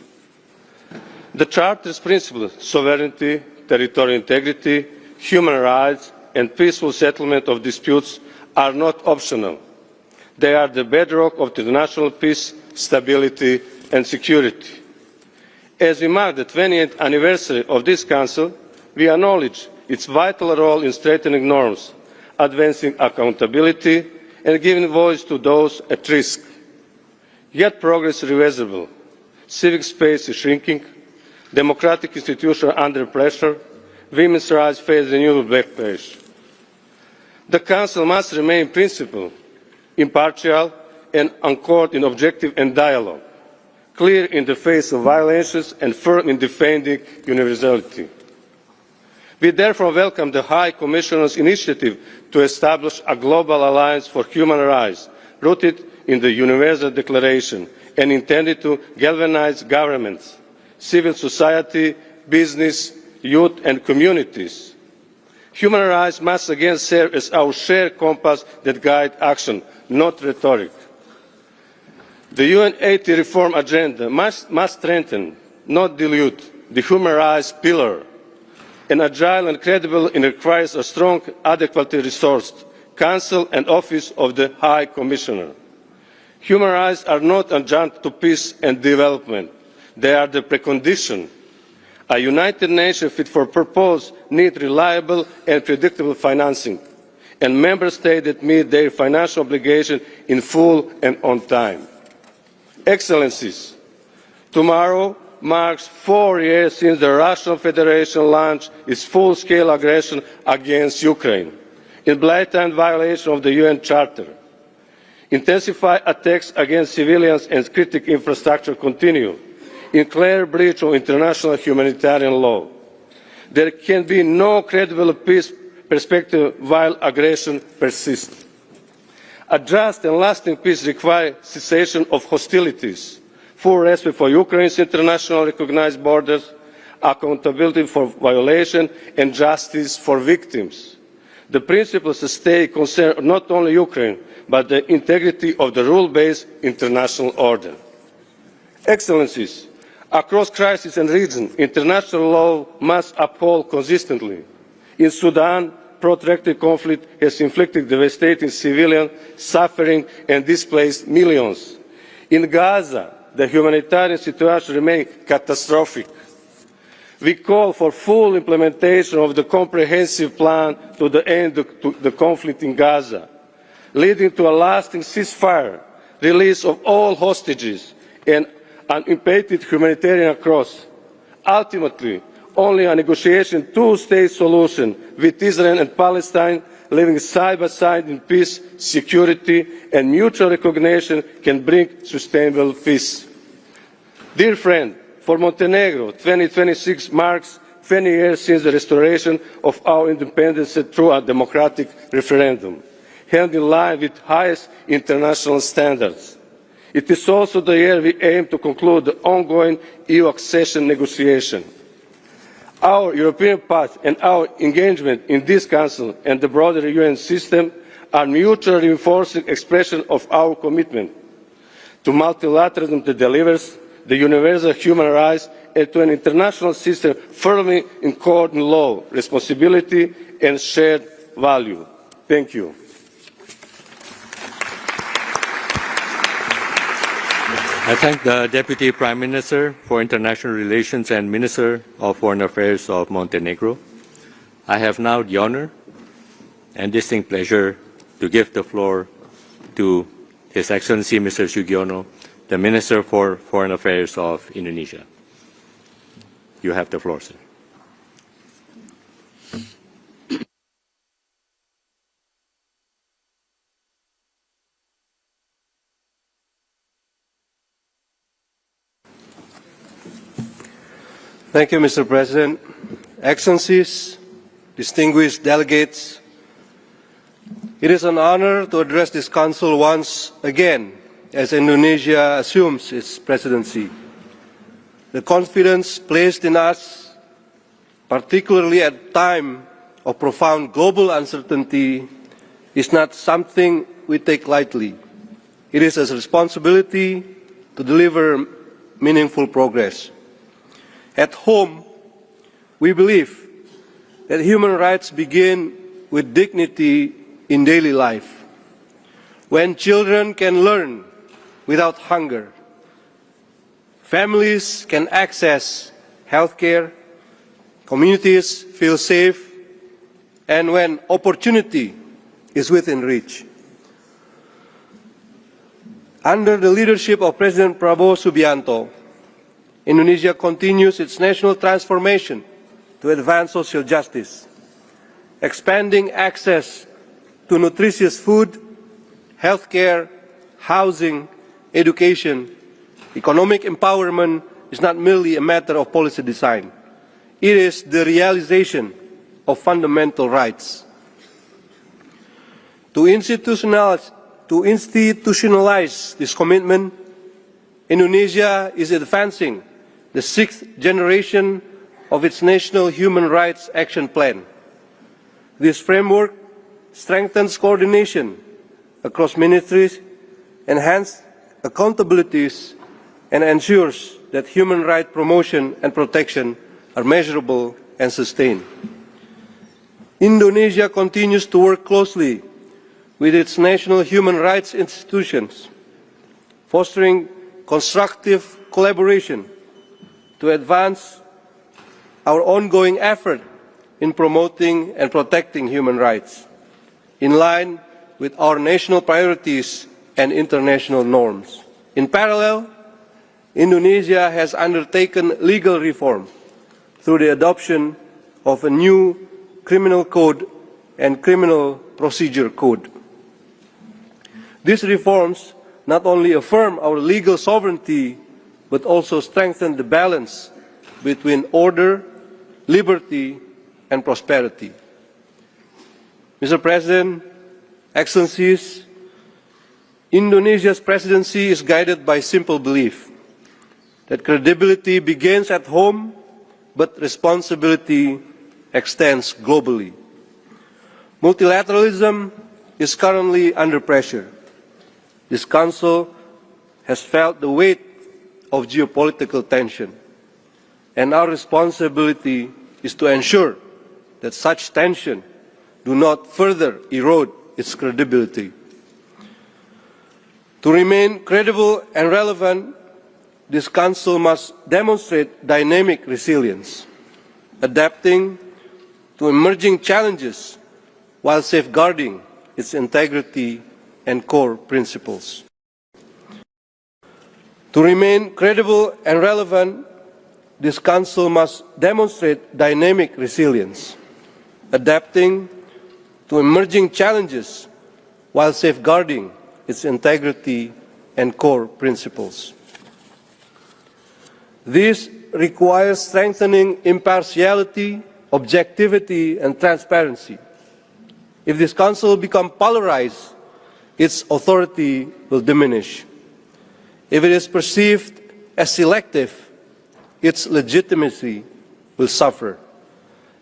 Speaker 11: The Charter's principles, sovereignty, territorial integrity, human rights and peaceful settlement of disputes are not optional. They are the bedrock of international peace, stability and security. As we mark the 20th anniversary of this Council, we acknowledge its vital role in strengthening norms, advancing accountability and giving voice to those at risk. Yet progress is reversible. Civic space is shrinking, democratic institutions are under pressure, women's rights face a new backlash. The Council must remain principled, impartial and anchored in objective and dialogue, clear in the face of violations and firm in defending universality. We therefore welcome the High Commissioner's initiative to establish a global alliance for human rights, rooted in the Universal Declaration and intended to galvanise governments, civil society, business, youth and communities. Human rights must again serve as our shared compass that guides action, not rhetoric. The UN 80 reform agenda must strengthen, not dilute, the human rights pillar. An agile and credible it requires a strong, adequately resourced Council and Office of the High Commissioner. Human rights are not adjunct to peace and development. They are the precondition. A United Nations fit for purpose needs reliable and predictable financing, and Member States that meet their financial obligations in full and on time. Excellencies, tomorrow marks 4 years since the Russian Federation launched its full-scale aggression against Ukraine, in blatant violation of the UN Charter. Intensified attacks against civilians and critical infrastructure continue, in clear breach of international humanitarian law. There can be no credible peace perspective while aggression persists. A just and lasting peace requires cessation of hostilities, full respect for Ukraine's internationally recognized borders, accountability for violation and justice for victims. The principles at stake concern not only Ukraine, but the integrity of the rule-based international order. Excellencies, across crises and regions, international law must uphold consistently. In Sudan, protracted conflict has inflicted devastating civilian suffering and displaced millions. In Gaza, the humanitarian situation remains catastrophic. We call for full implementation of the comprehensive plan to end the conflict in Gaza, leading to a lasting ceasefire, release of all hostages, and unimpeded humanitarian cross. Ultimately, only a negotiation two-state solution with Israel and Palestine living side by side in peace, security and mutual recognition can bring sustainable peace. Dear friend, for Montenegro, 2026 marks 20 years since the restoration of our independence through a democratic referendum, held in line with highest international standards. It is also the year we aim to conclude the ongoing EU accession negotiation. Our European path and our engagement in this Council and the broader UN system are mutually reinforcing expression of our commitment to multilateralism that delivers the universal human rights and to an international system firmly encoded in law, responsibility and shared value. Thank you.
Speaker 1: I thank the Deputy Prime Minister for International Relations and Minister of Foreign Affairs of Montenegro. I have now the honor and distinct pleasure to give the floor to His Excellency Mr. Sugiono, the Minister for Foreign Affairs of Indonesia. You have the floor, sir.
Speaker 12: Thank you, Mr. President. Excellencies, distinguished delegates, it is an honor to address this Council once again as Indonesia assumes its presidency. The confidence placed in us, particularly at a time of profound global uncertainty, is not something we take lightly. It is a responsibility to deliver meaningful progress. At home, we believe that human rights begin with dignity in daily life. When children can learn without hunger, families can access health care, communities feel safe, and when opportunity is within reach. Under the leadership of President Prabowo Subianto, Indonesia continues its national transformation to advance social justice, expanding access to nutritious food, health care, housing, education. Economic empowerment is not merely a matter of policy design. It is the realization of fundamental rights. To institutionalize this commitment, Indonesia is advancing the 6th generation of its National Human Rights Action Plan. This framework strengthens coordination across ministries, enhances accountabilities, and ensures that human rights promotion and protection are measurable and sustained. Indonesia continues to work closely with its national human rights institutions, fostering constructive collaboration to advance our ongoing effort in promoting and protecting human rights, in line with our national priorities and international norms. In parallel, Indonesia has undertaken legal reform through the adoption of a new criminal code and criminal procedure code. These reforms not only affirm our legal sovereignty, but also strengthen the balance between order, liberty, and prosperity. Mr. President, Excellencies, Indonesia's presidency is guided by simple belief that credibility begins at home, but responsibility extends globally. Multilateralism is currently under pressure. This Council has felt the weight of geopolitical tension, and our responsibility is to ensure that such tension do not further erode its credibility. To remain credible and relevant, this Council must demonstrate dynamic resilience, adapting to emerging challenges while safeguarding its integrity and core principles. To remain credible and relevant, this Council must demonstrate dynamic resilience, adapting to emerging challenges while safeguarding its integrity and core principles. This requires strengthening impartiality, objectivity, and transparency. If this Council becomes polarized, its authority will diminish. If it is perceived as selective, its legitimacy will suffer.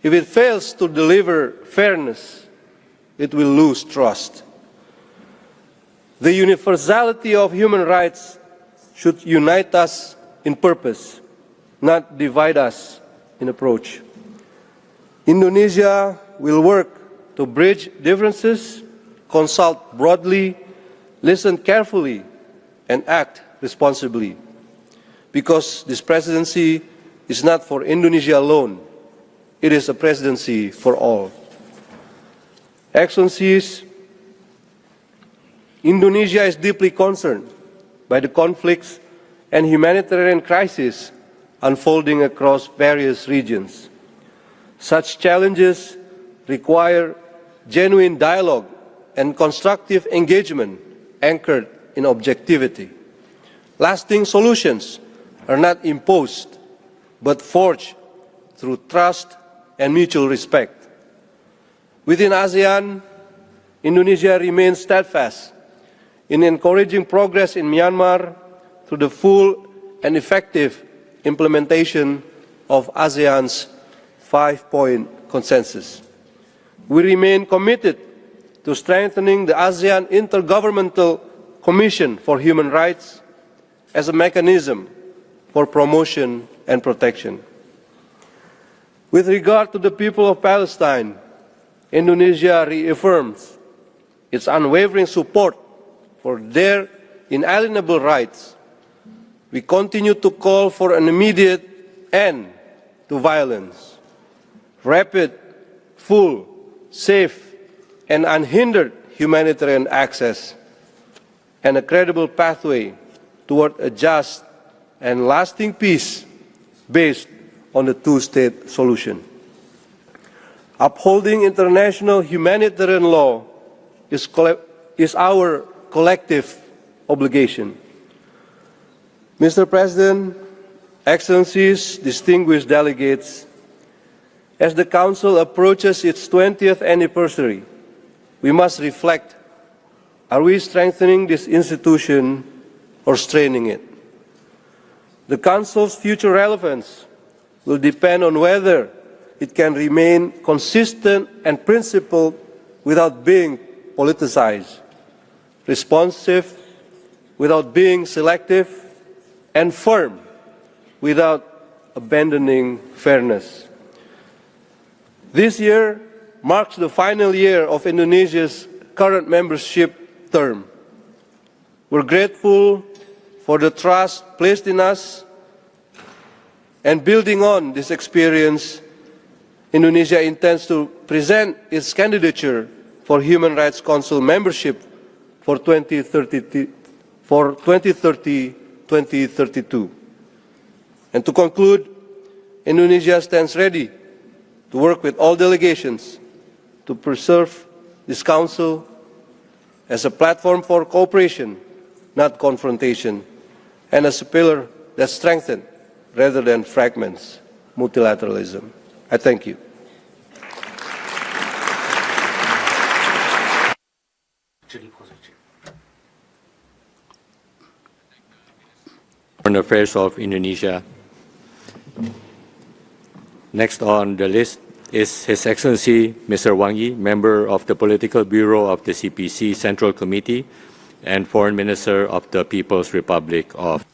Speaker 12: If it fails to deliver fairness, it will lose trust. The universality of human rights should unite us in purpose, not divide us in approach. Indonesia will work to bridge differences, consult broadly, listen carefully, and act responsibly. Because this presidency is not for Indonesia alone, it is a presidency for all. Excellencies, Indonesia is deeply concerned by the conflicts and humanitarian crises unfolding across various regions. Such challenges require genuine dialogue and constructive engagement anchored in objectivity. Lasting solutions are not imposed, but forged through trust and mutual respect. Within ASEAN, Indonesia remains steadfast in encouraging progress in Myanmar through the full and effective implementation of ASEAN's 5-point consensus. We remain committed to strengthening the ASEAN Intergovernmental Commission for Human Rights as a mechanism for promotion and protection. With regard to the people of Palestine, Indonesia reaffirms its unwavering support for their inalienable rights. We continue to call for an immediate end to violence, rapid, full, safe, and unhindered humanitarian access, and a credible pathway toward a just and lasting peace based on the two-state solution. Upholding international humanitarian law is our collective obligation. Mr. President, Excellencies, distinguished delegates, as the Council approaches its 20th anniversary, we must reflect, are we strengthening this institution or straining it? The Council's future relevance will depend on whether it can remain consistent and principled without being politicized, responsive without being selective, and firm without abandoning fairness. This year marks the final year of Indonesia's current membership term. We're grateful for the trust placed in us, and building on this experience, Indonesia intends to present its candidature for Human Rights Council membership for 2030-2032. And to conclude, Indonesia stands ready to work with all delegations to preserve this Council as a platform for cooperation, not confrontation, and as a pillar that strengthens rather than fragments multilateralism. I thank you.
Speaker 1: Foreign Affairs of Indonesia. Next on the list is His Excellency Mr. Wang Yi, member of the Political Bureau of the CPC Central Committee and Foreign Minister of the People's Republic of.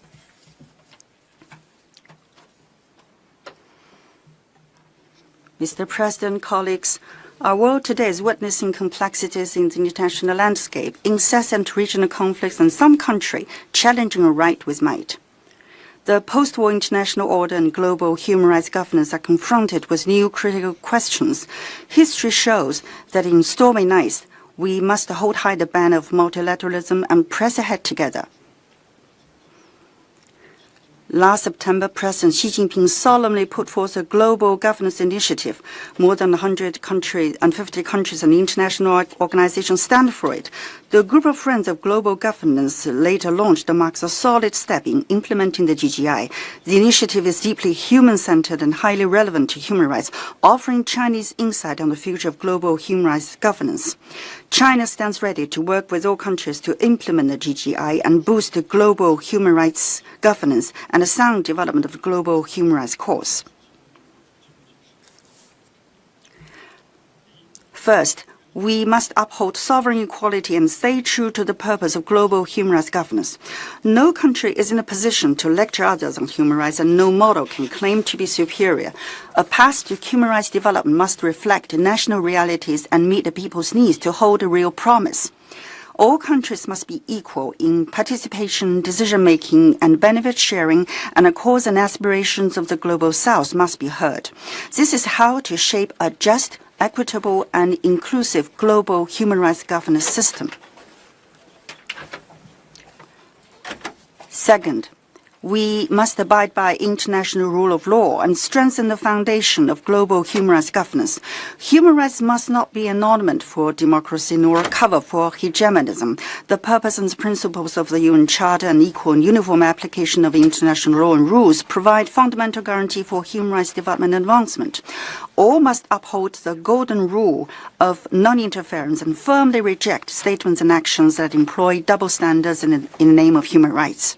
Speaker 13: Mr. President, colleagues, our world today is witnessing complexities in the international landscape, incessant regional conflicts, and some country challenging a right with might. The post-war international order and global human rights governance are confronted with new critical questions. History shows that in stormy nights, we must hold high the banner of multilateralism and press ahead together. Last September, President Xi Jinping solemnly put forth a global governance initiative. More than 150 countries and international organizations stand for it. The Group of Friends of Global Governance, later launched, marks a solid step in implementing the GGI. The initiative is deeply human-centered and highly relevant to human rights, offering Chinese insight on the future of global human rights governance. China stands ready to work with all countries to implement the GGI and boost the global human rights governance and a sound development of the global human rights cause. First, we must uphold sovereign equality and stay true to the purpose of global human rights governance. No country is in a position to lecture others on human rights, and no model can claim to be superior. A path to human rights development must reflect national realities and meet the people's needs to hold a real promise. All countries must be equal in participation, decision-making, and benefit-sharing, and the cause and aspirations of the Global South must be heard. This is how to shape a just, equitable, and inclusive global human rights governance system. Second, we must abide by international rule of law and strengthen the foundation of global human rights governance. Human rights must not be an ornament for democracy nor a cover for hegemonism. The purpose and principles of the UN Charter and equal and uniform application of international law and rules provide fundamental guarantee for human rights development and advancement. All must uphold the golden rule of non-interference and firmly reject statements and actions that employ double standards in the name of human rights.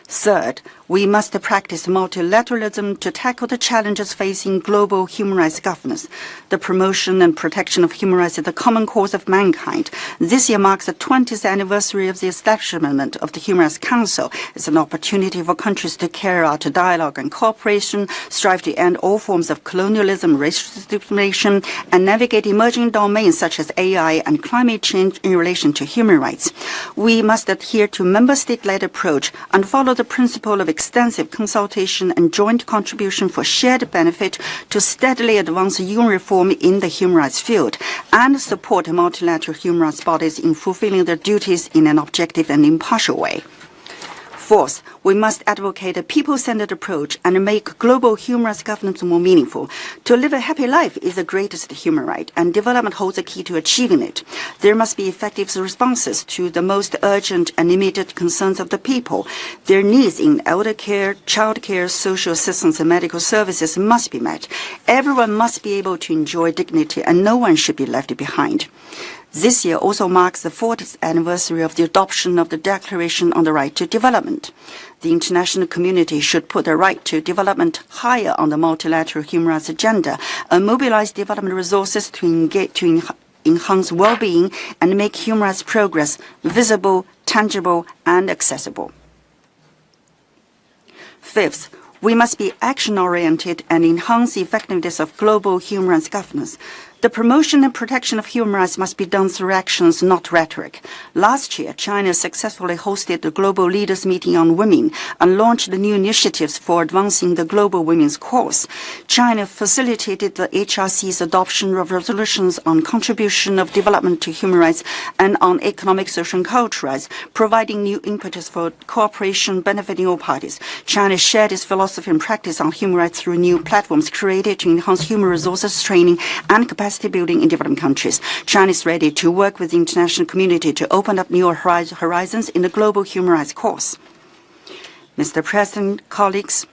Speaker 13: Third, we must practice multilateralism to tackle the challenges facing global human rights governance. The promotion and protection of human rights is the common cause of mankind. This year marks the 20th anniversary of the establishment of the Human Rights Council. It's an opportunity for countries to carry out dialogue and cooperation, strive to end all forms of colonialism, racial discrimination, and navigate emerging domains such as AI and climate change in relation to human rights. We must adhere to member state-led approach and follow the principle of extensive consultation and joint contribution for shared benefit to steadily advance UN reform in the human rights field and support multilateral human rights bodies in fulfilling their duties in an objective and impartial way. Fourth, we must advocate a people-centered approach and make global human rights governance more meaningful. To live a happy life is the greatest human right, and development holds the key to achieving it. There must be effective responses to the most urgent and immediate concerns of the people. Their needs in elder care, child care, social assistance, and medical services must be met. Everyone must be able to enjoy dignity, and no one should be left behind. This year also marks the 40th anniversary of the adoption of the Declaration on the Right to Development. The international community should put the right to development higher on the multilateral human rights agenda and mobilize development resources to enhance well-being and make human rights progress visible, tangible, and accessible. Fifth, we must be action-oriented and enhance the effectiveness of global human rights governance. The promotion and protection of human rights must be done through actions, not rhetoric. Last year, China successfully hosted the Global Leaders Meeting on Women and launched the new initiatives for advancing the global women's cause. China facilitated the HRC's adoption of resolutions on contribution of development to human rights and on economic, social, and cultural rights, providing new impetus for cooperation benefiting all parties. China shared its philosophy and practice on human rights through new platforms created to enhance human resources training and capacity building in developing countries. China is ready to work with the international community to open up new horizons in the global human rights cause. Mr. President, colleagues,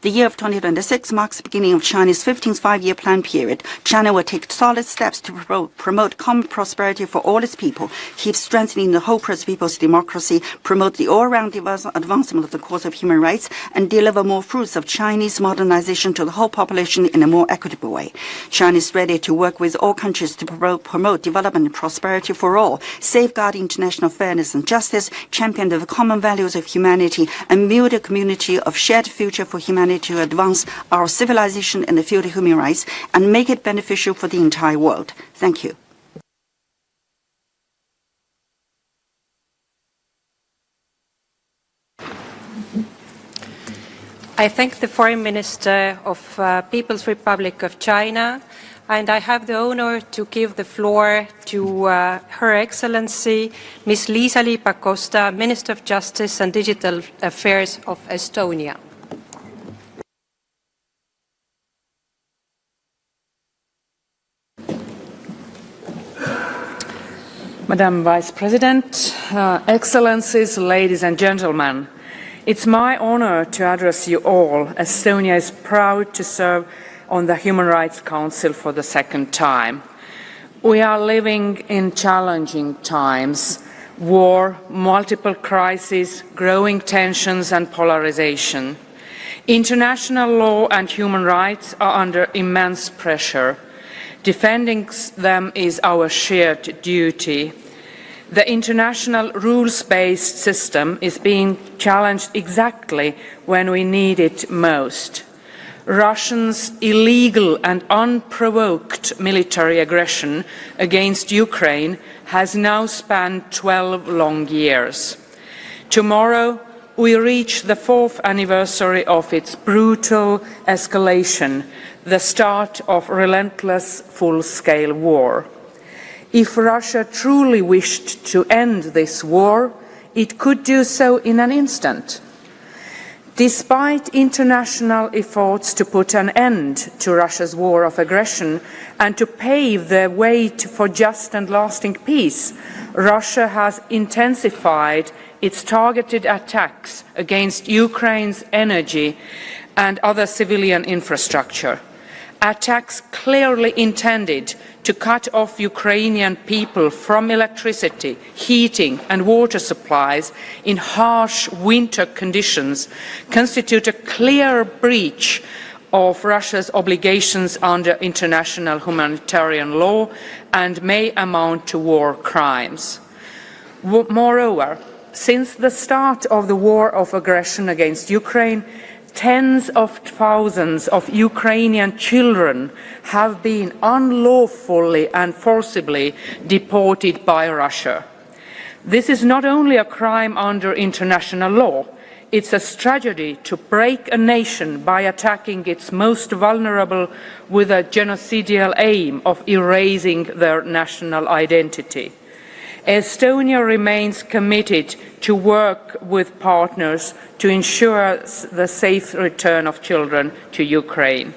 Speaker 13: The year of 2026 marks the beginning of China's 15th five-year plan period. China will take solid steps to promote common prosperity for all its people, keep strengthening the whole people's democracy, promote the all-round advancement of the cause of human rights, and deliver more fruits of Chinese modernization to the whole population in a more equitable way. China is ready to work with all countries to promote development and prosperity for all, safeguard international fairness and justice, champion the common values of humanity, and build a community of shared future for humanity to advance our civilization in the field of human rights and make it beneficial for the entire world. Thank you.
Speaker 14: I thank the Foreign Minister of People's Republic of China, and I have the honor to give the floor to Her Excellency Ms. Liisa-Ly Pakosta, Minister of Justice and Digital Affairs of Estonia.
Speaker 15: Madam Vice President, Excellencies, ladies and gentlemen, it's my honor to address you all. Estonia is proud to serve on the Human Rights Council for the second time. We are living in challenging times: war, multiple crises, growing tensions and polarization. International law and human rights are under immense pressure. Defending them is our shared duty. The international rules-based system is being challenged exactly when we need it most. Russia's illegal and unprovoked military aggression against Ukraine has now spanned 12 long years. Tomorrow, we reach the 4th anniversary of its brutal escalation, the start of relentless full-scale war. If Russia truly wished to end this war, it could do so in an instant. Despite international efforts to put an end to Russia's war of aggression and to pave the way for just and lasting peace, Russia has intensified its targeted attacks against Ukraine's energy and other civilian infrastructure. Attacks clearly intended to cut off Ukrainian people from electricity, heating and water supplies in harsh winter conditions constitute a clear breach of Russia's obligations under international humanitarian law and may amount to war crimes. Moreover, since the start of the war of aggression against Ukraine, tens of thousands of Ukrainian children have been unlawfully and forcibly deported by Russia. This is not only a crime under international law, it's a tragedy to break a nation by attacking its most vulnerable with a genocidal aim of erasing their national identity. Estonia remains committed to work with partners to ensure the safe return of children to Ukraine.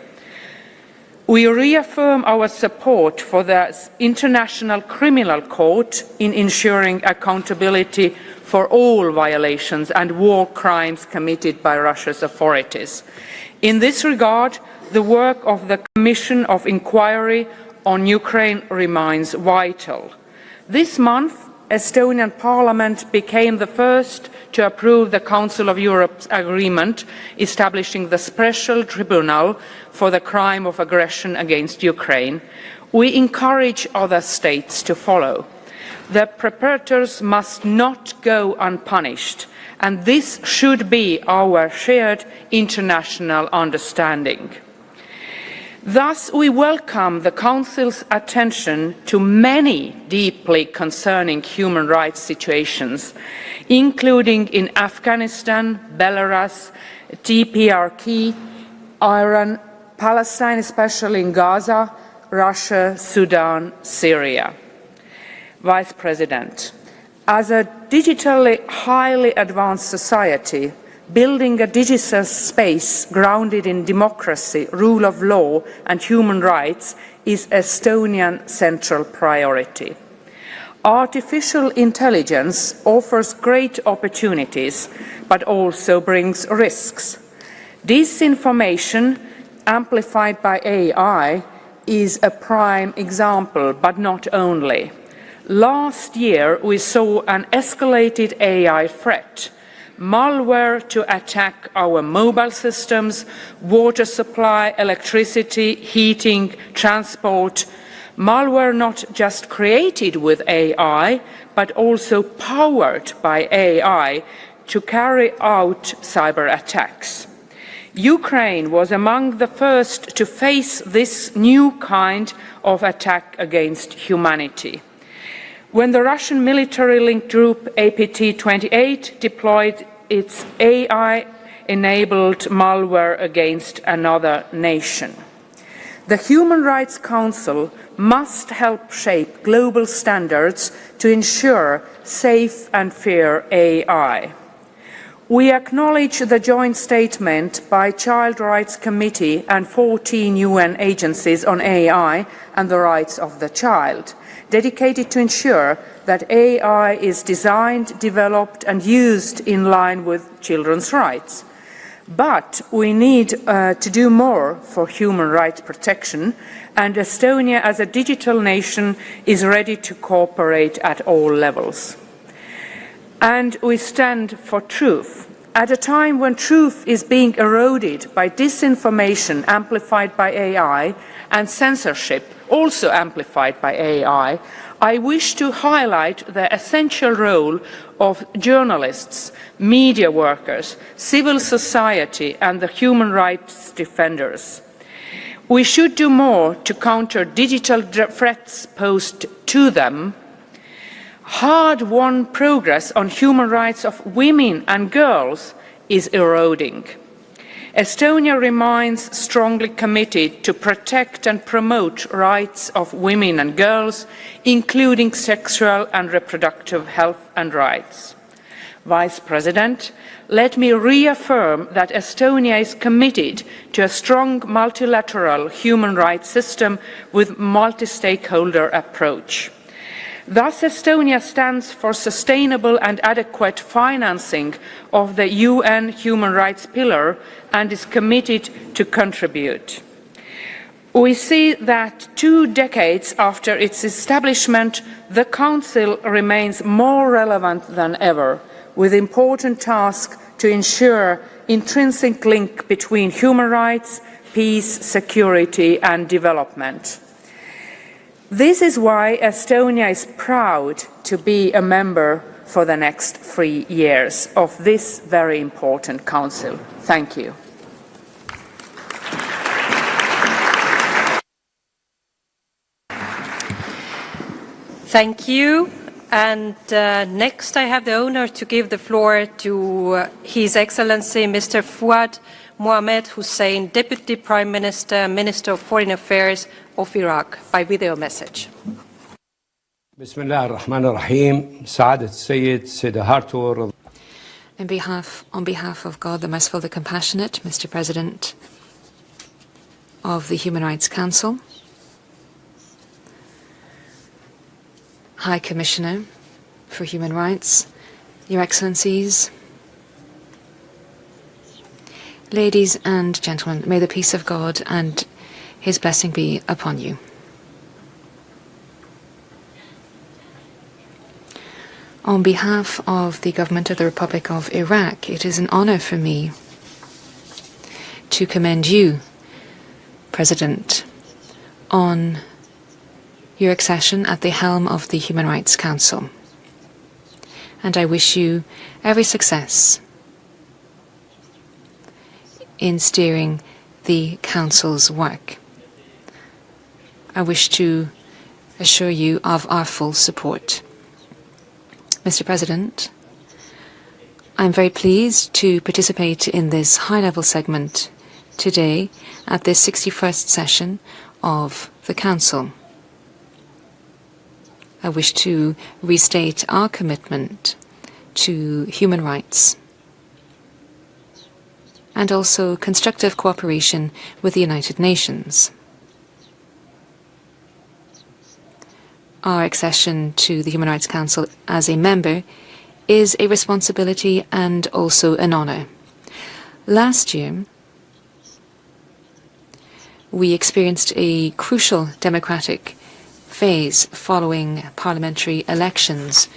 Speaker 15: We reaffirm our support for the International Criminal Court in ensuring accountability for all violations and war crimes committed by Russia's authorities. In this regard, the work of the Commission of Inquiry on Ukraine remains vital. This month, Estonian Parliament became the first to approve the Council of Europe's agreement establishing the Special Tribunal for the crime of aggression against Ukraine. We encourage other states to follow. The perpetrators must not go unpunished, and this should be our shared international understanding. Thus, we welcome the Council's attention to many deeply concerning human rights situations, including in Afghanistan, Belarus, DPRK, Iran, Palestine, especially in Gaza, Russia, Sudan, Syria. Vice President, as a digitally highly advanced society, building a digital space grounded in democracy, rule of law and human rights is Estonian central priority. Artificial intelligence offers great opportunities, but also brings risks. Disinformation amplified by AI is a prime example, but not only. Last year, we saw an escalated AI threat, malware to attack our mobile systems, water supply, electricity, heating, transport. Malware not just created with AI, but also powered by AI to carry out cyber attacks. Ukraine was among the first to face this new kind of attack against humanity. When the Russian military-linked group APT-28 deployed its AI-enabled malware against another nation. The Human Rights Council must help shape global standards to ensure safe and fair AI. We acknowledge the joint statement by Child Rights Committee and 14 UN agencies on AI and the rights of the child, dedicated to ensure that AI is designed, developed and used in line with children's rights. But we need to do more for human rights protection, and Estonia as a digital nation is ready to cooperate at all levels. And we stand for truth. At a time when truth is being eroded by disinformation amplified by AI and censorship also amplified by AI, I wish to highlight the essential role of journalists, media workers, civil society and the human rights defenders. We should do more to counter digital threats posed to them. Hard-won progress on human rights of women and girls is eroding. Estonia remains strongly committed to protect and promote rights of women and girls, including sexual and reproductive health and rights. Vice President, let me reaffirm that Estonia is committed to a strong multilateral human rights system with multi-stakeholder approach. Thus, Estonia stands for sustainable and adequate financing of the UN human rights pillar and is committed to contribute. We see that 2 decades after its establishment, the Council remains more relevant than ever, with important tasks to ensure intrinsic link between human rights, peace, security and development. This is why Estonia is proud to be a member for the next 3 years of this very important Council. Thank you.
Speaker 14: Thank you. And next I have the honor to give the floor to His Excellency Mr. Fuad Mohammed Hussein, Deputy Prime Minister, Minister of Foreign Affairs of Iraq, by video message.
Speaker 16: بسم الله الرحمن الرحيم سعادة السيد سيدهارتو.
Speaker 17: On behalf of God, the Merciful, the Compassionate, Mr. President of the Human Rights Council, High Commissioner for Human Rights, Your Excellencies, ladies and gentlemen, may the peace of God and His blessing be upon you. On behalf of the Government of the Republic of Iraq, it is an honor for me to commend you, President, on your accession at the helm of the Human Rights Council. And I wish you every success in steering the Council's work. I wish to assure you of our full support. Mr. President, I'm very pleased to participate in this high-level segment today at this 61st session of the Council. I wish to restate our commitment to human rights and also constructive cooperation with the United Nations. Our accession to the Human Rights Council as a member is a responsibility and also an honor. Last year, we experienced a crucial democratic phase following parliamentary elections,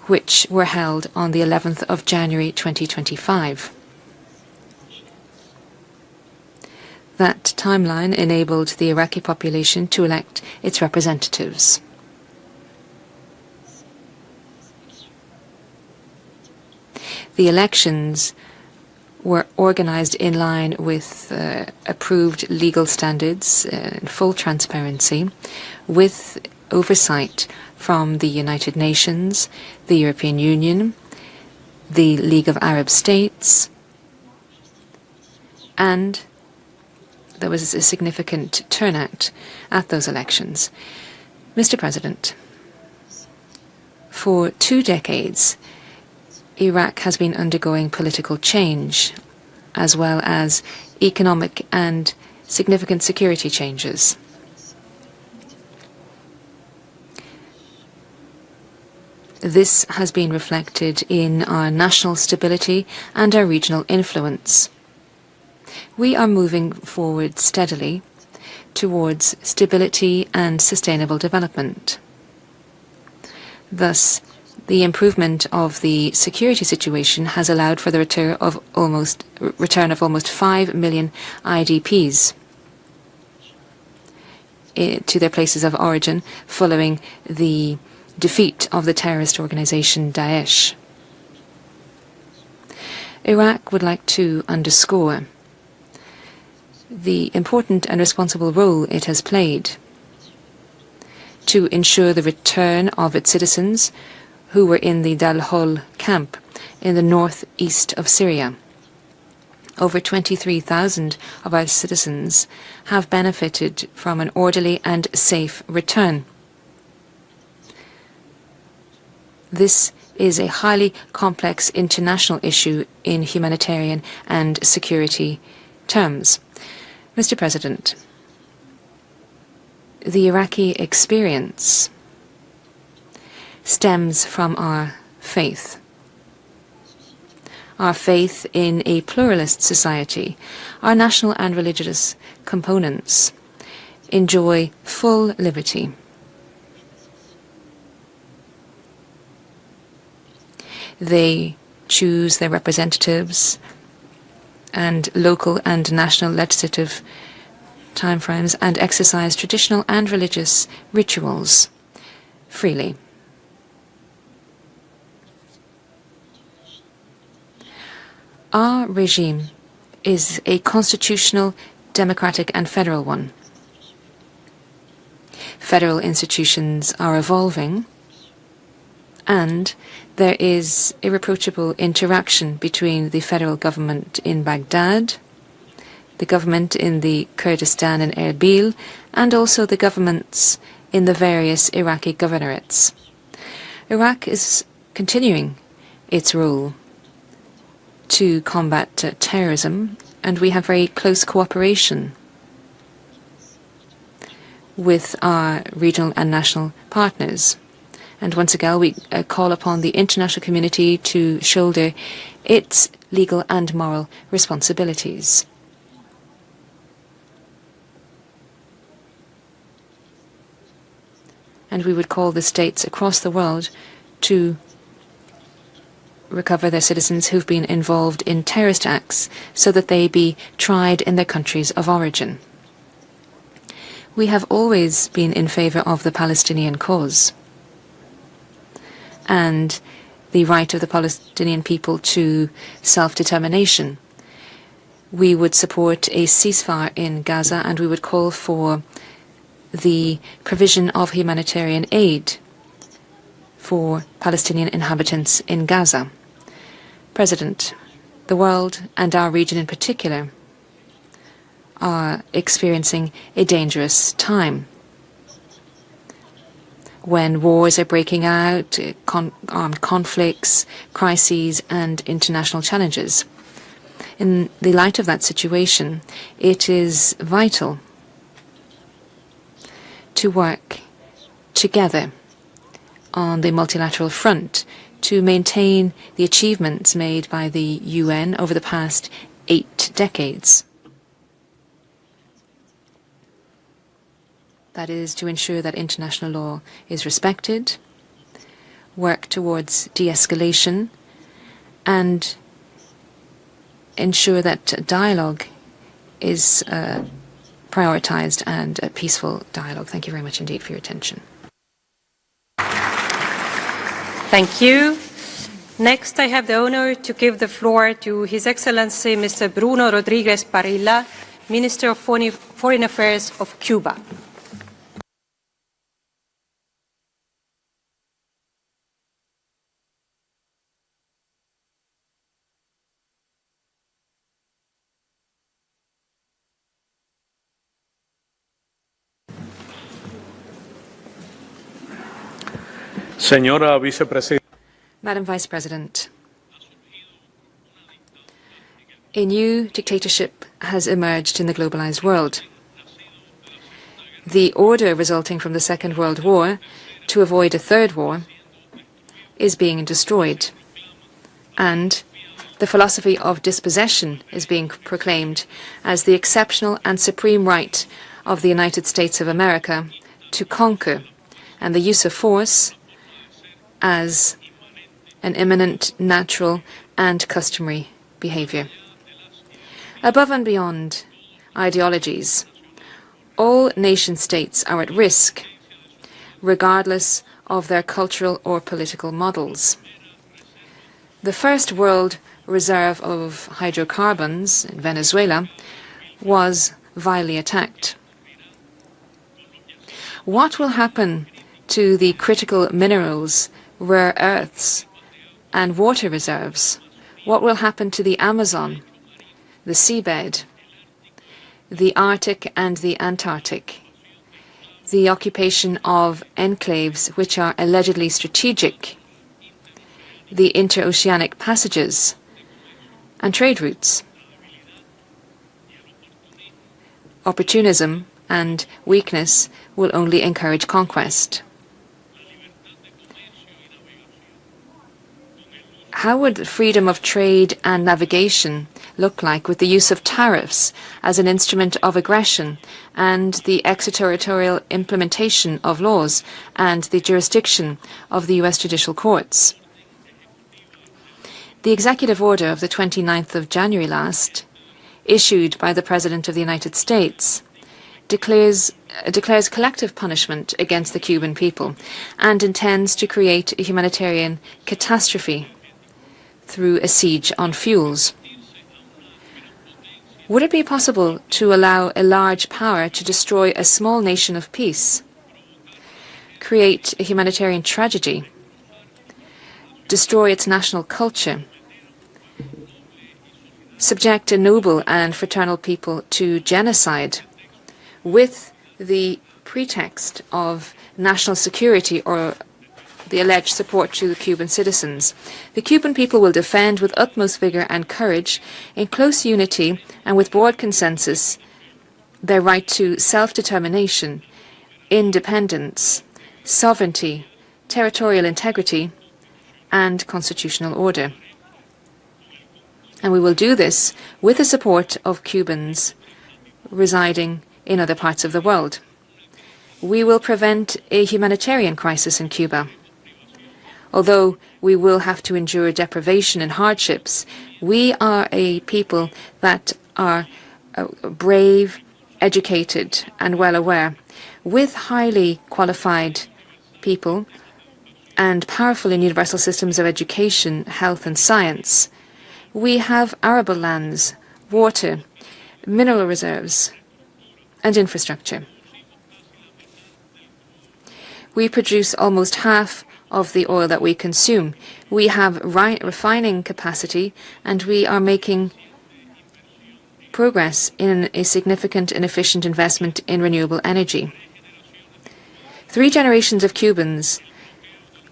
Speaker 17: which were held on the 11th of January 2025. That timeline enabled the Iraqi population to elect its representatives. The elections were organized in line with approved legal standards in full transparency, with oversight from the United Nations, the European Union, the League of Arab States, and there was a significant turnout at those elections. Mr. President, for 2 decades, Iraq has been undergoing political change, as well as economic and significant security changes. This has been reflected in our national stability and our regional influence. We are moving forward steadily towards stability and sustainable development. Thus, the improvement of the security situation has allowed for the return of almost 5 million IDPs to their places of origin following the defeat of the terrorist organization Daesh. Iraq would like to underscore the important and responsible role it has played to ensure the return of its citizens who were in the Dal-Hol camp in the northeast of Syria. Over 23,000 of our citizens have benefited from an orderly and safe return. This is a highly complex international issue in humanitarian and security terms. Mr. President, the Iraqi experience stems from our faith in a pluralist society. Our national and religious components enjoy full liberty. They choose their representatives and local and national legislative timeframes and exercise traditional and religious rituals freely. Our regime is a constitutional, democratic and federal one. Federal institutions are evolving, and there is irreproachable interaction between the federal government in Baghdad, the government in the Kurdistan and Erbil, and also the governments in the various Iraqi governorates. Iraq is continuing its role to combat terrorism, and we have very close cooperation with our regional and national partners. And once again, we call upon the international community to shoulder its legal and moral responsibilities. And we would call the states across the world to recover their citizens who've been involved in terrorist acts so that they be tried in their countries of origin. We have always been in favor of the Palestinian cause and the right of the Palestinian people to self-determination. We would support a ceasefire in Gaza, and we would call for the provision of humanitarian aid for Palestinian inhabitants in Gaza. President, the world and our region in particular are experiencing a dangerous time when wars are breaking out, armed conflicts, crises and international challenges. In the light of that situation, it is vital to work together on the multilateral front to maintain the achievements made by the UN over the past 8 decades. That is to ensure that international law is respected, work towards de-escalation, and ensure that dialogue is prioritized and a peaceful dialogue. Thank you very much indeed for your attention.
Speaker 14: Thank you. Next, I have the honor to give the floor to His Excellency Mr. Bruno Rodriguez Parilla, Minister of Foreign Affairs of Cuba.
Speaker 18: Señora Vicepresidenta.
Speaker 17: Madam Vice President, a new dictatorship has emerged in the globalized world. The order resulting from the Second World War to avoid a third war is being destroyed, and the philosophy of dispossession is being proclaimed as the exceptional and supreme right of the United States of America to conquer, and the use of force as an imminent, natural and customary behavior. Above and beyond ideologies, all nation-states are at risk, regardless of their cultural or political models. The first world reserve of hydrocarbons in Venezuela was vilely attacked. What will happen to the critical minerals, rare earths, and water reserves? What will happen to the Amazon, the seabed, the Arctic and the Antarctic, the occupation of enclaves which are allegedly strategic, the interoceanic passages and trade routes? Opportunism and weakness will only encourage conquest. How would freedom of trade and navigation look like with the use of tariffs as an instrument of aggression and the extraterritorial implementation of laws and the jurisdiction of the U.S. judicial courts? The executive order of the 29th of January last, issued by the President of the United States, declares collective punishment against the Cuban people and intends to create a humanitarian catastrophe through a siege on fuels. Would it be possible to allow a large power to destroy a small nation of peace, create a humanitarian tragedy, destroy its national culture, subject a noble and fraternal people to genocide with the pretext of national security or the alleged support to the Cuban citizens? The Cuban people will defend with utmost vigor and courage, in close unity and with broad consensus, their right to self-determination, independence, sovereignty, territorial integrity, and constitutional order. And we will do this with the support of Cubans residing in other parts of the world. We will prevent a humanitarian crisis in Cuba. Although we will have to endure deprivation and hardships, we are a people that are brave, educated, and well aware. With highly qualified people and powerful and universal systems of education, health, and science, we have arable lands, water, mineral reserves, and infrastructure. We produce almost half of the oil that we consume. We have refining capacity, and we are making progress in a significant and efficient investment in renewable energy. 3 generations of Cubans,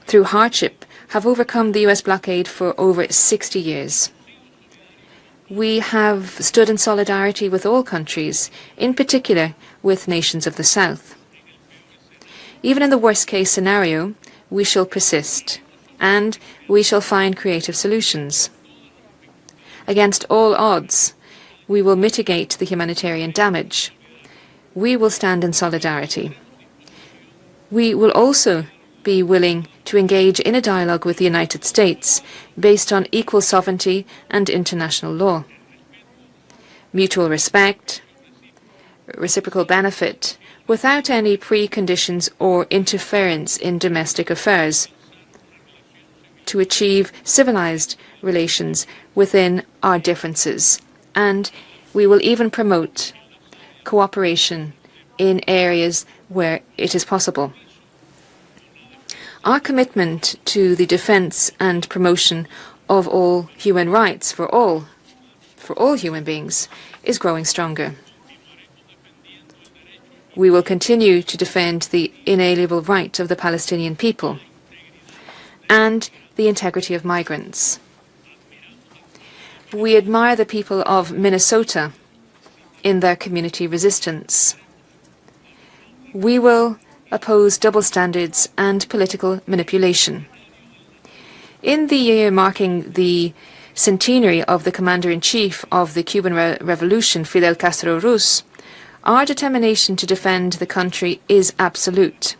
Speaker 17: through hardship, have overcome the U.S. blockade for over 60 years. We have stood in solidarity with all countries, in particular with nations of the South. Even in the worst-case scenario, we shall persist, and we shall find creative solutions. Against all odds, we will mitigate the humanitarian damage. We will stand in solidarity. We will also be willing to engage in a dialogue with the United States based on equal sovereignty and international law. Mutual respect, reciprocal benefit, without any preconditions or interference in domestic affairs, to achieve civilized relations within our differences. And we will even promote cooperation in areas where it is possible. Our commitment to the defense and promotion of all human rights for all human beings is growing stronger. We will continue to defend the inalienable right of the Palestinian people and the integrity of migrants. We admire the people of Minnesota in their community resistance. We will oppose double standards and political manipulation. In the year marking the centenary of the commander-in-chief of the Cuban Revolution, Fidel Castro Ruz, our determination to defend the country is absolute,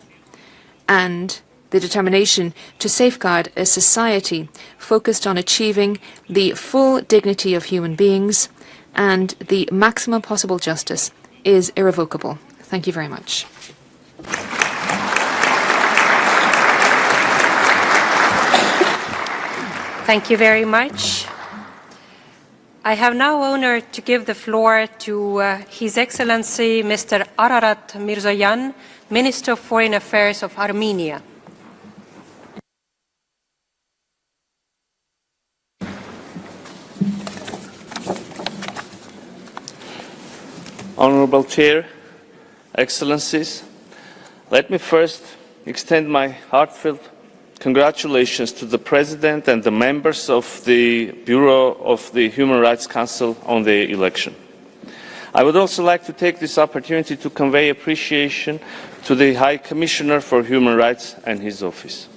Speaker 17: and the determination to safeguard a society focused on achieving the full dignity of human beings and the maximum possible justice is irrevocable. Thank you very much.
Speaker 14: Thank you very much. I have now honor to give the floor to His Excellency Mr. Ararat Mirzoyan, Minister of Foreign Affairs of Armenia.
Speaker 19: Honorable Chair, Excellencies, let me first extend my heartfelt congratulations to the President and the members of the Bureau of the Human Rights Council on the election. I would also like to take this opportunity to convey appreciation to the High Commissioner for Human Rights and his office.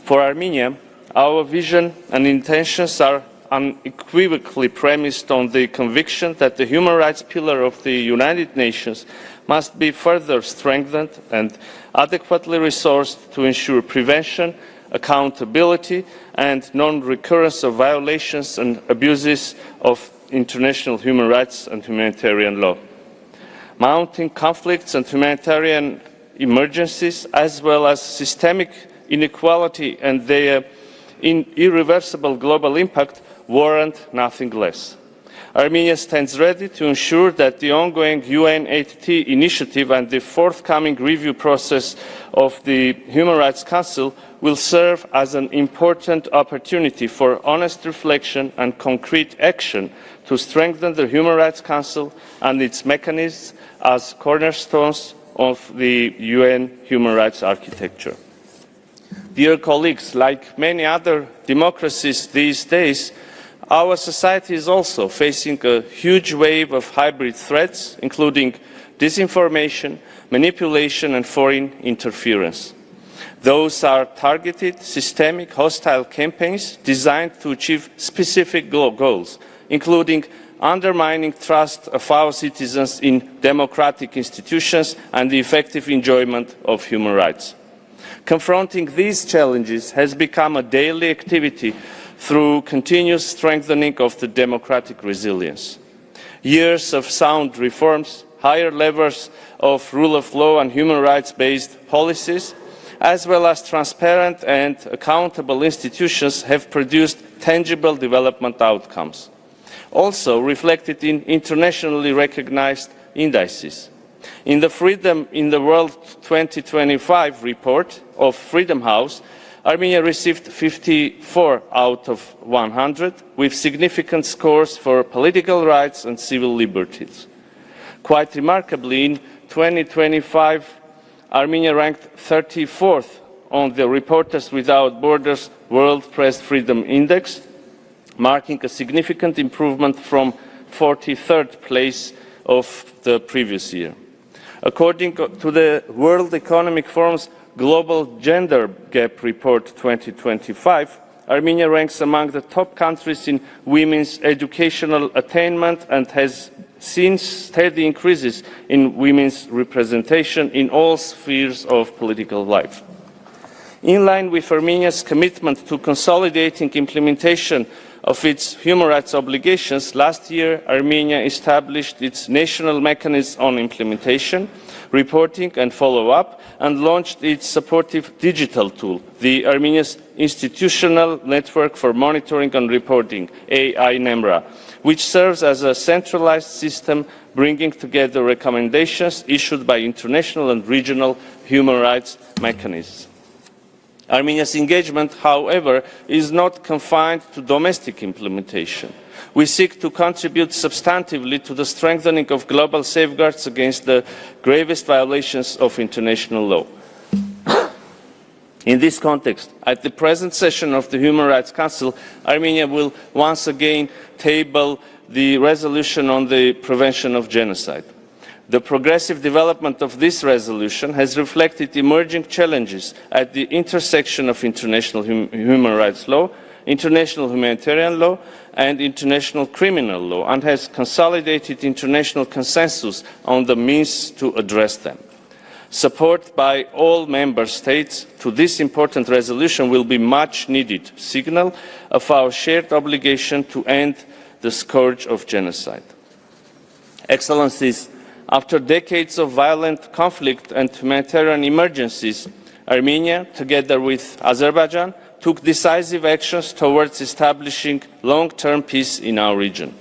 Speaker 19: For Armenia, our vision and intentions are unequivocally premised on the conviction that the human rights pillar of the United Nations must be further strengthened and adequately resourced to ensure prevention, accountability and non-recurrence of violations and abuses of international human rights and humanitarian law. Mounting conflicts and humanitarian emergencies, as well as systemic inequality and their irreversible global impact, warrant nothing less. Armenia stands ready to ensure that the ongoing UN-8T initiative and the forthcoming review process of the Human Rights Council will serve as an important opportunity for honest reflection and concrete action to strengthen the Human Rights Council and its mechanisms as cornerstones of the UN human rights architecture. Dear colleagues, like many other democracies these days, our society is also facing a huge wave of hybrid threats, including disinformation, manipulation and foreign interference. Those are targeted, systemic, hostile campaigns designed to achieve specific goals, including undermining trust of our citizens in democratic institutions and the effective enjoyment of human rights. Confronting these challenges has become a daily activity through continuous strengthening of the democratic resilience. Years of sound reforms, higher levels of rule of law and human rights-based policies, as well as transparent and accountable institutions have produced tangible development outcomes, also reflected in internationally recognized indices. In the Freedom in the World 2025 report of Freedom House, Armenia received 54 out of 100, with significant scores for political rights and civil liberties. Quite remarkably, in 2025, Armenia ranked 34th on the Reporters Without Borders World Press Freedom Index, marking a significant improvement from 43rd place of the previous year. According to the World Economic Forum's Global Gender Gap Report 2025, Armenia ranks among the top countries in women's educational attainment and has seen steady increases in women's representation in all spheres of political life. In line with Armenia's commitment to consolidating implementation of its human rights obligations, last year Armenia established its national mechanism on implementation, reporting and follow-up, and launched its supportive digital tool, the Armenia's Institutional Network for Monitoring and Reporting, AI-NEMRA, which serves as a centralized system bringing together recommendations issued by international and regional human rights mechanisms. Armenia's engagement, however, is not confined to domestic implementation. We seek to contribute substantively to the strengthening of global safeguards against the gravest violations of international law. In this context, at the present session of the Human Rights Council, Armenia will once again table the resolution on the prevention of genocide. The progressive development of this resolution has reflected emerging challenges at the intersection of international human rights law, international humanitarian law, and international criminal law, and has consolidated international consensus on the means to address them. Support by all member states to this important resolution will be a much needed signal of our shared obligation to end the scourge of genocide. Excellencies, after decades of violent conflict and humanitarian emergencies, Armenia, together with Azerbaijan, took decisive actions towards establishing long-term peace in our region.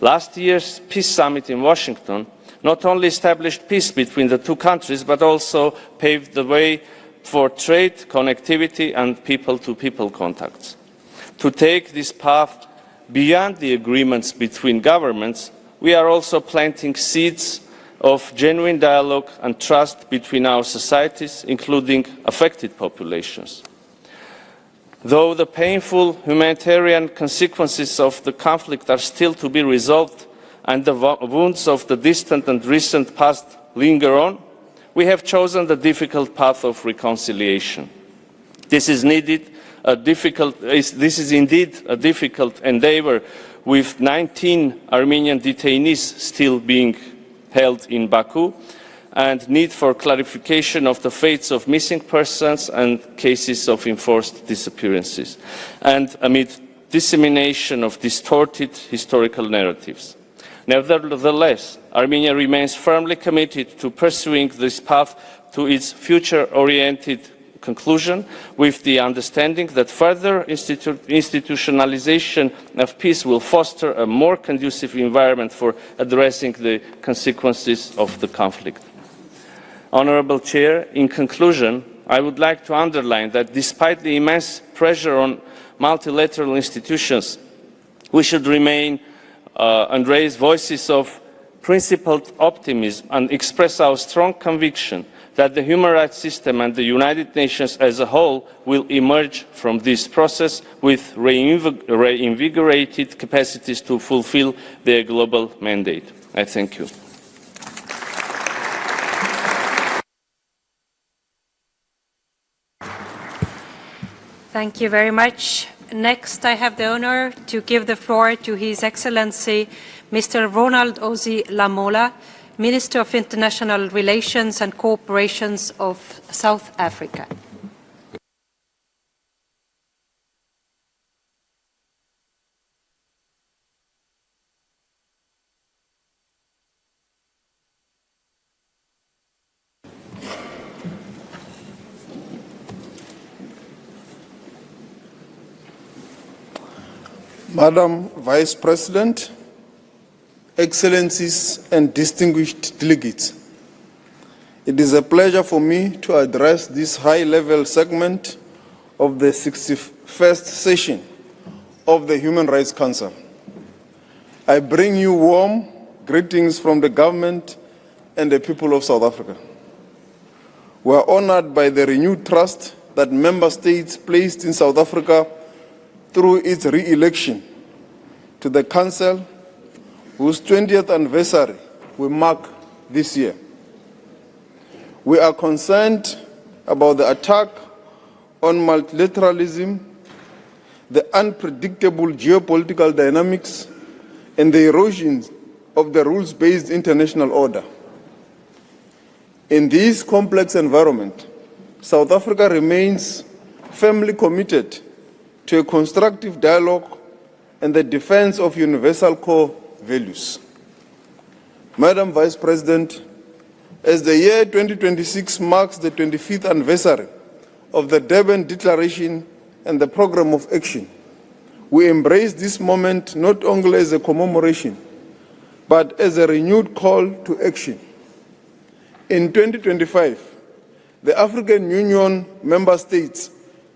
Speaker 19: Last year's Peace Summit in Washington not only established peace between the two countries, but also paved the way for trade, connectivity, and people-to-people contacts. To take this path beyond the agreements between governments, we are also planting seeds of genuine dialogue and trust between our societies, including affected populations. Though the painful humanitarian consequences of the conflict are still to be resolved and the wounds of the distant and recent past linger on, we have chosen the difficult path of reconciliation. This is indeed a difficult endeavour, with 19 Armenian detainees still being held in Baku, and need for clarification of the fates of missing persons and cases of enforced disappearances, and amid dissemination of distorted historical narratives. Nevertheless, Armenia remains firmly committed to pursuing this path to its future-oriented conclusion, with the understanding that further institutionalization of peace will foster a more conducive environment for addressing the consequences of the conflict. Honourable Chair, in conclusion, I would like to underline that despite the immense pressure on multilateral institutions, we should remain and raise voices of principled optimism and express our strong conviction that the human rights system and the United Nations as a whole will emerge from this process with reinvigorated capacities to fulfil their global mandate. I thank you.
Speaker 14: Thank you very much. Next, I have the honor to give the floor to His Excellency Mr. Ronald Ozi Lamola, Minister of International Relations and Cooperation of South Africa.
Speaker 20: Madam Vice President, Excellencies and distinguished delegates, it is a pleasure for me to address this high-level segment of the 61st session of the Human Rights Council. I bring you warm greetings from the government and the people of South Africa. We are honored by the renewed trust that member states placed in South Africa through its re-election to the Council, whose 20th anniversary we mark this year. We are concerned about the attack on multilateralism, the unpredictable geopolitical dynamics, and the erosion of the rules-based international order. In this complex environment, South Africa remains firmly committed to a constructive dialogue and the defense of universal core values. Madam Vice President, as the year 2026 marks the 25th anniversary of the Durban Declaration and the Programme of Action, we embrace this moment not only as a commemoration, but as a renewed call to action. In 2025, the African Union member states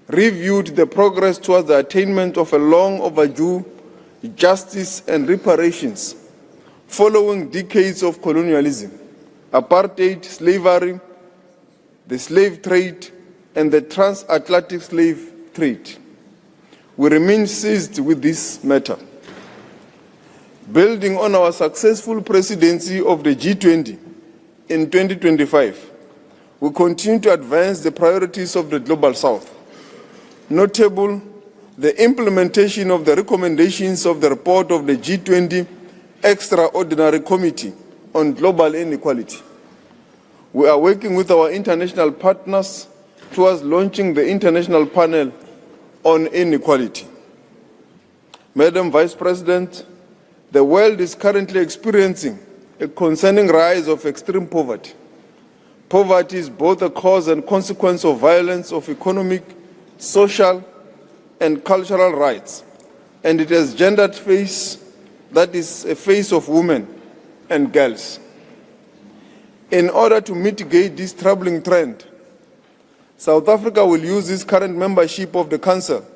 Speaker 20: reviewed the progress towards the attainment of a long overdue justice and reparations following decades of colonialism, apartheid, slavery, the slave trade, and the transatlantic slave trade. We remain seized with this matter. Building on our successful presidency of the G20 in 2025, we continue to advance the priorities of the Global South. Notable, the implementation of the recommendations of the report of the G20 Extraordinary Committee on Global Inequality. We are working with our international partners towards launching the International Panel on Inequality. Madam Vice President, the world is currently experiencing a concerning rise of extreme poverty. Poverty is both a cause and consequence of violence of economic, social, and cultural rights, and it has gendered face that is a face of women and girls. In order to mitigate this troubling trend, South Africa will use its current membership of the Council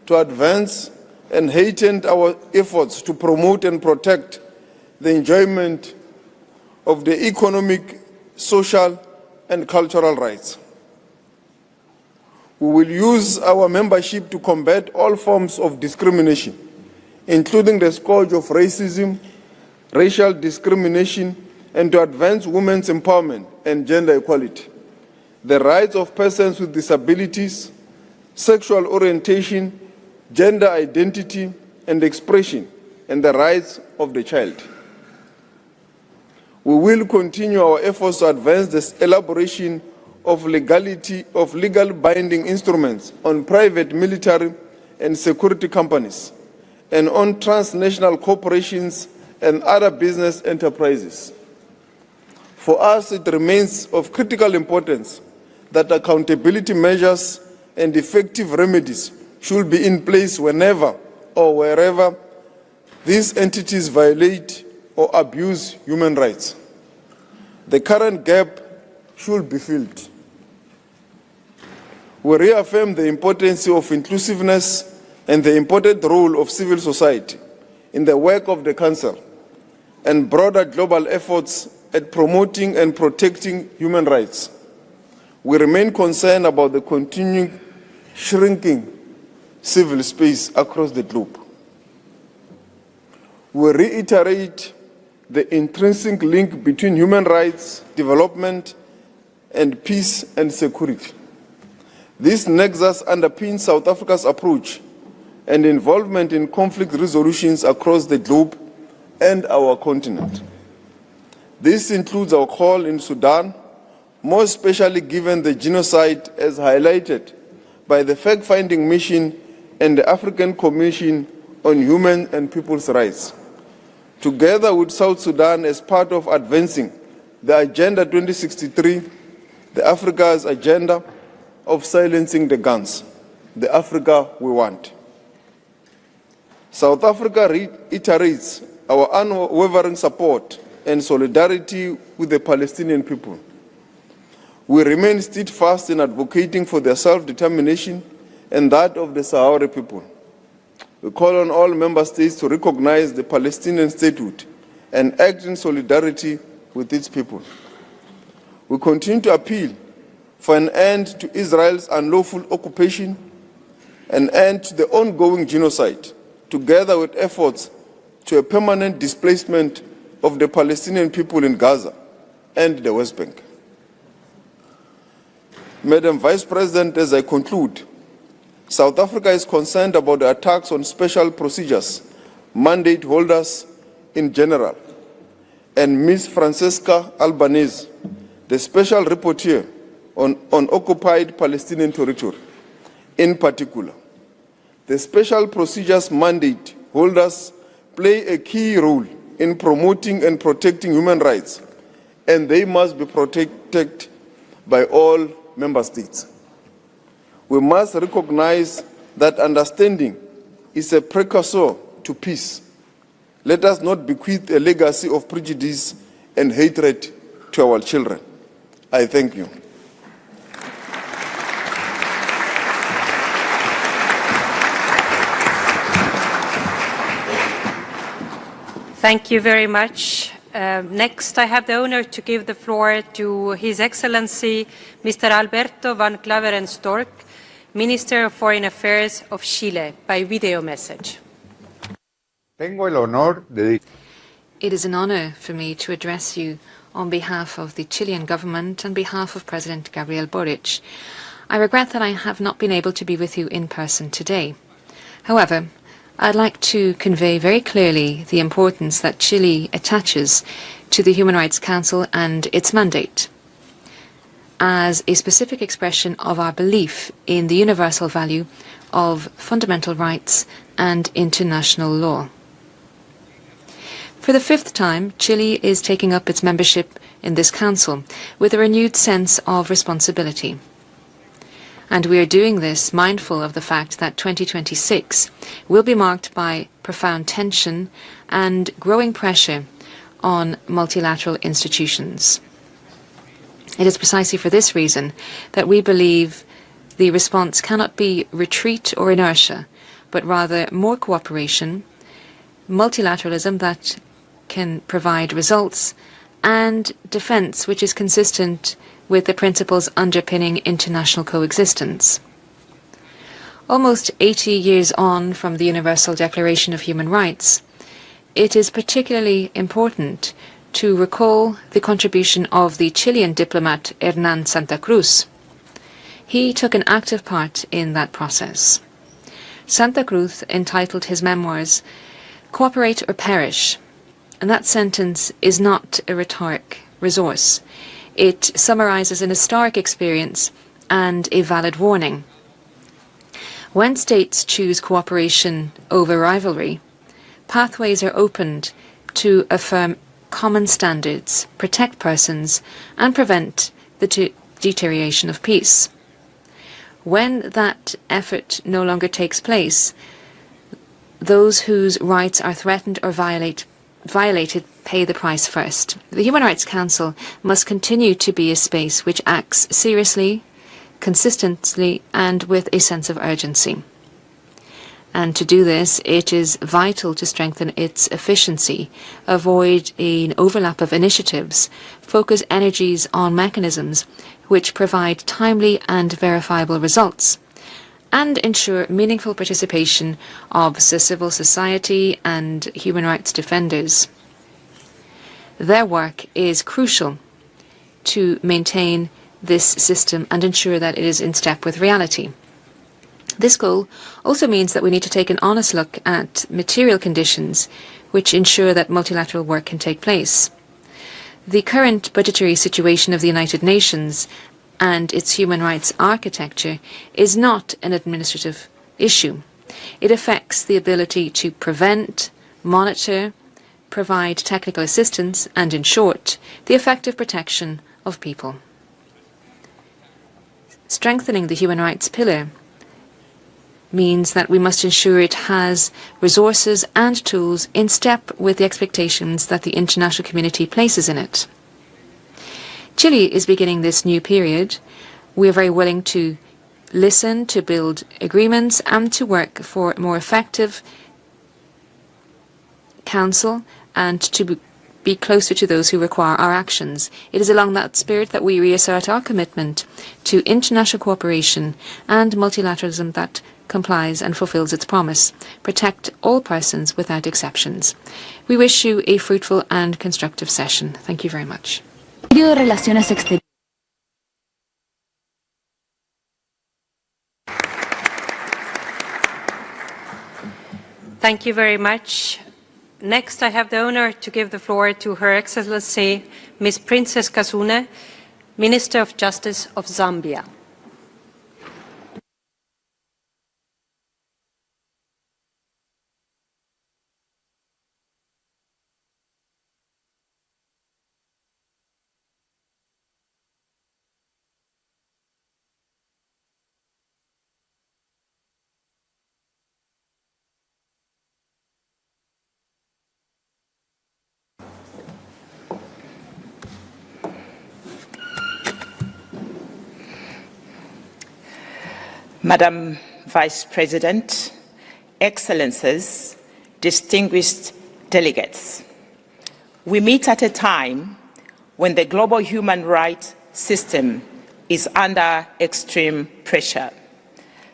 Speaker 20: to advance and heighten our efforts to promote and protect the enjoyment of the economic, social, and cultural rights. We will use our membership to combat all forms of discrimination, including the scourge of racism, racial discrimination, and to advance women's empowerment and gender equality, the rights of persons with disabilities, sexual orientation, gender identity and expression, and the rights of the child. We will continue our efforts to advance the elaboration of legal binding instruments on private military and security companies and on transnational corporations and other business enterprises. For us, it remains of critical importance that accountability measures and effective remedies should be in place whenever or wherever these entities violate or abuse human rights. The current gap should be filled. We reaffirm the importance of inclusiveness and the important role of civil society in the work of the Council and broader global efforts at promoting and protecting human rights. We remain concerned about the continuing shrinking civil space across the globe. We reiterate the intrinsic link between human rights, development, and peace and security. This nexus underpins South Africa's approach and involvement in conflict resolutions across the globe and our continent. This includes our call in Sudan, more especially given the genocide as highlighted by the fact-finding mission and the African Commission on Human and People's Rights, together with South Sudan as part of advancing the Agenda 2063, the Africa's agenda of silencing the guns, the Africa we want. South Africa reiterates our unwavering support and solidarity with the Palestinian people. We remain steadfast in advocating for their self-determination and that of the Sahrawi people. We call on all member states to recognize the Palestinian statehood and act in solidarity with its people. We continue to appeal for an end to Israel's unlawful occupation, an end to the ongoing genocide, together with efforts to a permanent displacement of the Palestinian people in Gaza and the West Bank. Madam Vice President, as I conclude, South Africa is concerned about the attacks on special procedures, mandate holders in general, and Ms. Francesca Albanese, the Special Rapporteur on occupied Palestinian territory. In particular, the Special Procedures Mandate holders play a key role in promoting and protecting human rights, and they must be protected by all member states. We must recognize that understanding is a precursor to peace. Let us not bequeath a legacy of prejudice and hatred to our children. I thank you.
Speaker 14: Thank you very much. Next, I have the honor to give the floor to His Excellency Mr. Alberto van Claveren Storck, Minister of Foreign Affairs of Chile, by video message.
Speaker 17: It is an honor for me to address you on behalf of the Chilean government and behalf of President Gabriel Boric. I regret that I have not been able to be with you in person today. However, I'd like to convey very clearly the importance that Chile attaches to the Human Rights Council and its mandate as a specific expression of our belief in the universal value of fundamental rights and international law. For the fifth time, Chile is taking up its membership in this council with a renewed sense of responsibility. And we are doing this mindful of the fact that 2026 will be marked by profound tension and growing pressure on multilateral institutions. It is precisely for this reason that we believe the response cannot be retreat or inertia, but rather more cooperation, multilateralism that can provide results, and defense which is consistent with the principles underpinning international coexistence. Almost 80 years on from the Universal Declaration of Human Rights, it is particularly important to recall the contribution of the Chilean diplomat Hernán Santa Cruz. He took an active part in that process. Santa Cruz entitled his memoirs, "Cooperate or Perish," and that sentence is not a rhetoric resource. It summarizes an historic experience and a valid warning. When states choose cooperation over rivalry, pathways are opened to affirm common standards, protect persons, and prevent the deterioration of peace. When that effort no longer takes place, those whose rights are threatened or violated pay the price first. The Human Rights Council must continue to be a space which acts seriously, consistently, and with a sense of urgency. And to do this, it is vital to strengthen its efficiency, avoid an overlap of initiatives, focus energies on mechanisms which provide timely and verifiable results, and ensure meaningful participation of civil society and human rights defenders. Their work is crucial to maintain this system and ensure that it is in step with reality. This goal also means that we need to take an honest look at material conditions which ensure that multilateral work can take place. The current budgetary situation of the United Nations and its human rights architecture is not an administrative issue. It affects the ability to prevent, monitor, provide technical assistance, and, in short, the effective protection of people. Strengthening the human rights pillar means that we must ensure it has resources and tools in step with the expectations that the international community places in it. Chile is beginning this new period. We are very willing to listen, to build agreements, and to work for a more effective council and to be closer to those who require our actions. It is along that spirit that we reassert our commitment to international cooperation and multilateralism that complies and fulfills its promise. Protect all persons without exceptions. We wish you a fruitful and constructive session. Thank you very much.
Speaker 14: Thank you very much. Next, I have the honor to give the floor to Her Excellency Ms. Princess Kazune, Minister of Justice of Zambia.
Speaker 21: Madam Vice President, Excellencies, distinguished delegates, we meet at a time when the global human rights system is under extreme pressure.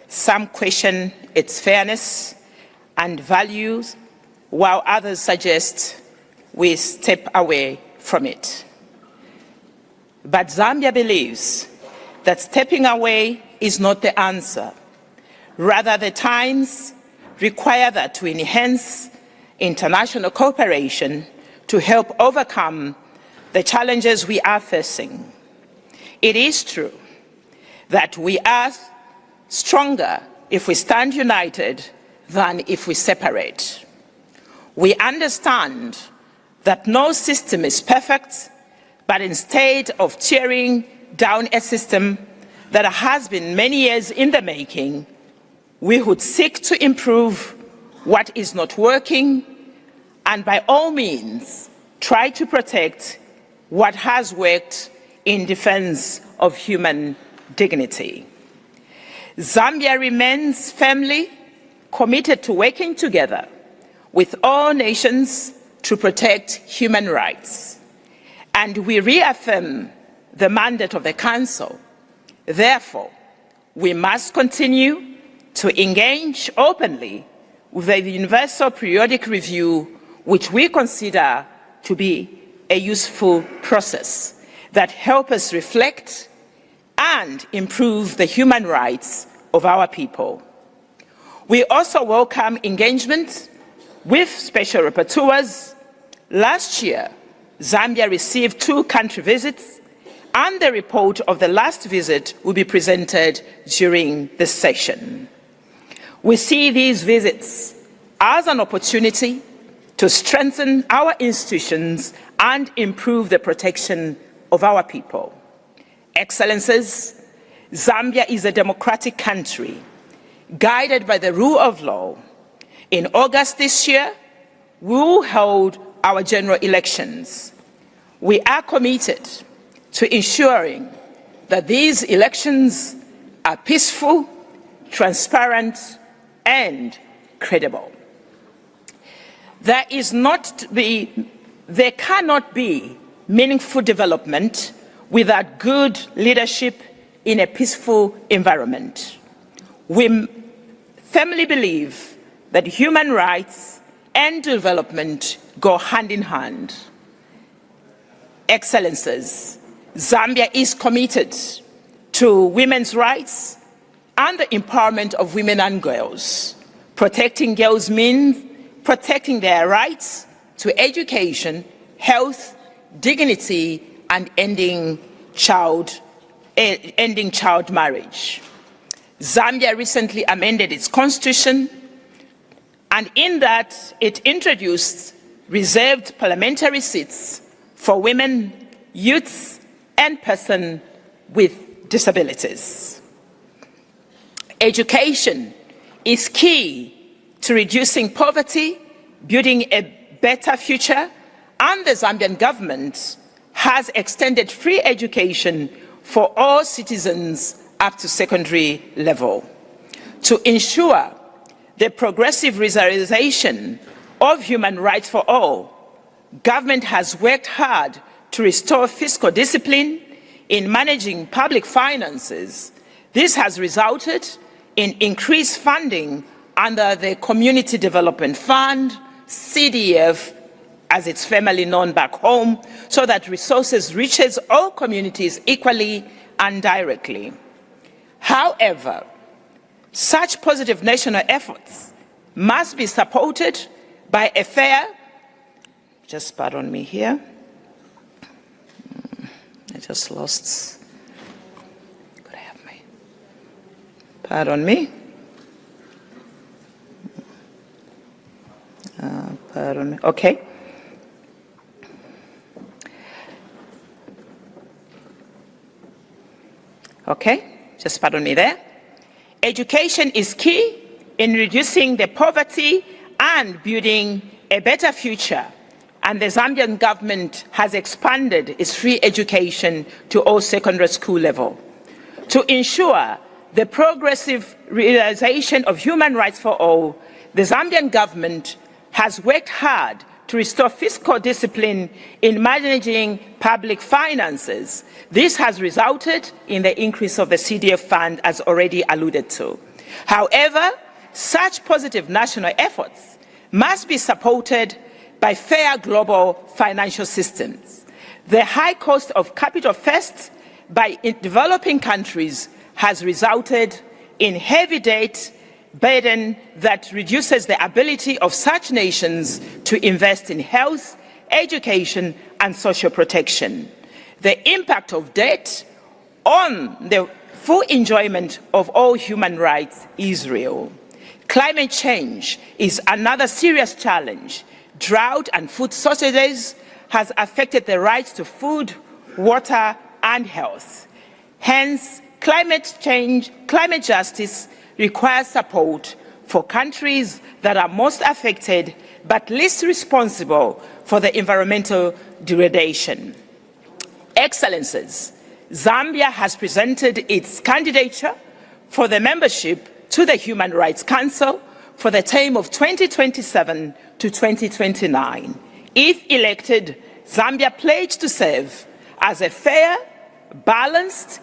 Speaker 21: Some question its fairness and values, while others suggest we step away from it. But Zambia believes that stepping away is not the answer. Rather, the times require that to enhance international cooperation to help overcome the challenges we are facing. It is true that we are stronger if we stand united than if we separate. We understand that no system is perfect, but instead of tearing down a system that has been many years in the making, we would seek to improve what is not working and by all means try to protect what has worked in defense of human dignity. Zambia remains firmly committed to working together with all nations to protect human rights, and we reaffirm the mandate of the Council. Therefore, we must continue to engage openly with the Universal Periodic Review, which we consider to be a useful process that helps us reflect and improve the human rights of our people. We also welcome engagement with special rapporteurs. Last year, Zambia received 2 country visits, and the report of the last visit will be presented during this session. We see these visits as an opportunity to strengthen our institutions and improve the protection of our people. Excellencies, Zambia is a democratic country guided by the rule of law. In August this year, we will hold our general elections. We are committed to ensuring that these elections are peaceful, transparent, and credible. There cannot be meaningful development without good leadership in a peaceful environment. We firmly believe that human rights and development go hand in hand. Excellencies, Zambia is committed to women's rights and the empowerment of women and girls. Protecting girls means protecting their rights to education, health, dignity, and ending child marriage. Zambia recently amended its constitution, and in that it introduced reserved parliamentary seats for women, youths, and persons with disabilities. Education is key to reducing poverty, building a better future, and the Zambian government has extended free education for all citizens up to secondary level. To ensure the progressive realization of human rights for all, government has worked hard to restore fiscal discipline in managing public finances. This has resulted in increased funding under the Community Development Fund, CDF, as it's formally known back home, so that resources reaches all communities equally and directly. However, such positive national efforts must be supported by a fair Just pardon me here. I just lost. Could I have my? Pardon me. Pardon me. Okay. Okay. Just pardon me there. Education is key in reducing the poverty and building a better future. And the Zambian government has expanded its free education to all secondary school level. To ensure the progressive realization of human rights for all, the Zambian government has worked hard to restore fiscal discipline in managing public finances. This has resulted in the increase of the CDF fund, as already alluded to. However, such positive national efforts must be supported by fair global financial systems. The high cost of capital first by developing countries has resulted in heavy debt burden that reduces the ability of such nations to invest in health, education, and social protection. The impact of debt on the full enjoyment of all human rights is real. Climate change is another serious challenge. Drought and food shortages has affected the rights to food, water, and health. Hence, climate justice requires support for countries that are most affected but least responsible for the environmental degradation. Excellencies, Zambia has presented its candidature for the membership to the Human Rights Council for the term of 2027 to 2029. If elected, Zambia pledged to serve as a fair, balanced,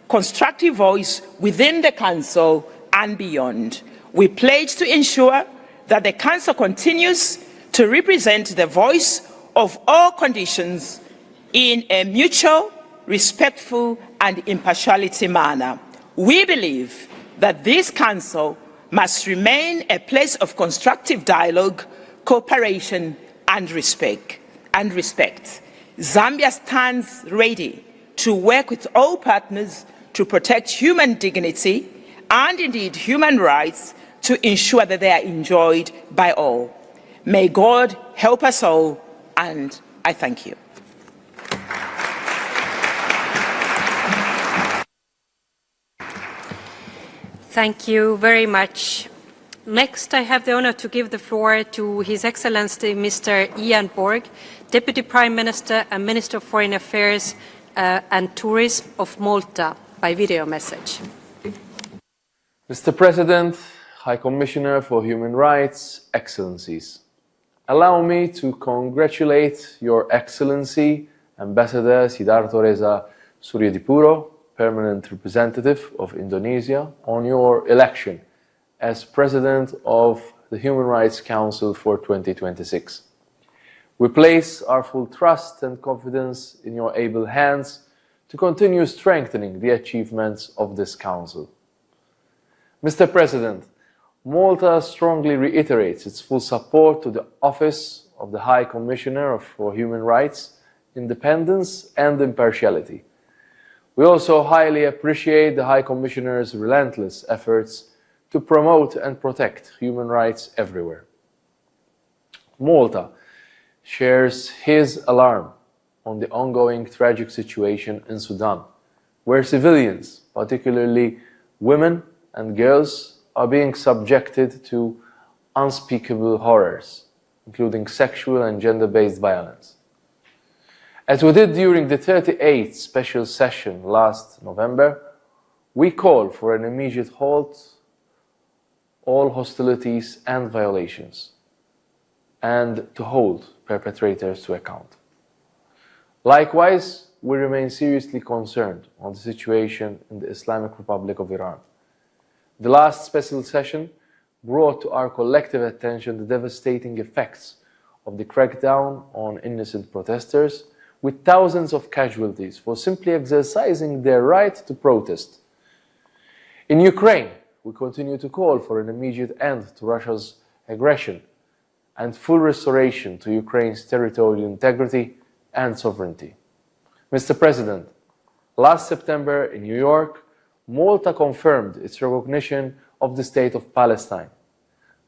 Speaker 21: constructive voice within the Council and beyond. We pledge to ensure that the Council continues to represent the voice of all conditions in a mutual, respectful, and impartiality manner. We believe that this Council must remain a place of constructive dialogue, cooperation, and respect. Zambia stands ready to work with all partners to protect human dignity and indeed human rights to ensure that they are enjoyed by all. May God help us all, and I thank you.
Speaker 14: Thank you very much. Next, I have the honor to give the floor to His Excellency Mr. Ian Borg, Deputy Prime Minister and Minister of Foreign Affairs and Tourism of Malta, by video message.
Speaker 2: Mr. President, High Commissioner for Human Rights, Excellencies, allow me to congratulate Your Excellency, Ambassador Sidarto Reza Suryodipuro, Permanent Representative of Indonesia, on your election as President of the Human Rights Council for 2026. We place our full trust and confidence in your able hands to continue strengthening the achievements of this Council. Mr. President, Malta strongly reiterates its full support to the Office of the High Commissioner for Human Rights, independence and impartiality. We also highly appreciate the High Commissioner's relentless efforts to promote and protect human rights everywhere. Malta shares his alarm on the ongoing tragic situation in Sudan, where civilians, particularly women and girls, are being subjected to unspeakable horrors, including sexual and gender-based violence. As we did during the 38th special session last November, we call for an immediate halt all hostilities and violations, and to hold perpetrators to account. Likewise, we remain seriously concerned on the situation in the Islamic Republic of Iran. The last special session brought to our collective attention the devastating effects of the crackdown on innocent protesters, with thousands of casualties for simply exercising their right to protest. In Ukraine, we continue to call for an immediate end to Russia's aggression and full restoration to Ukraine's territorial integrity and sovereignty. Mr. President, last September in New York, Malta confirmed its recognition of the State of Palestine.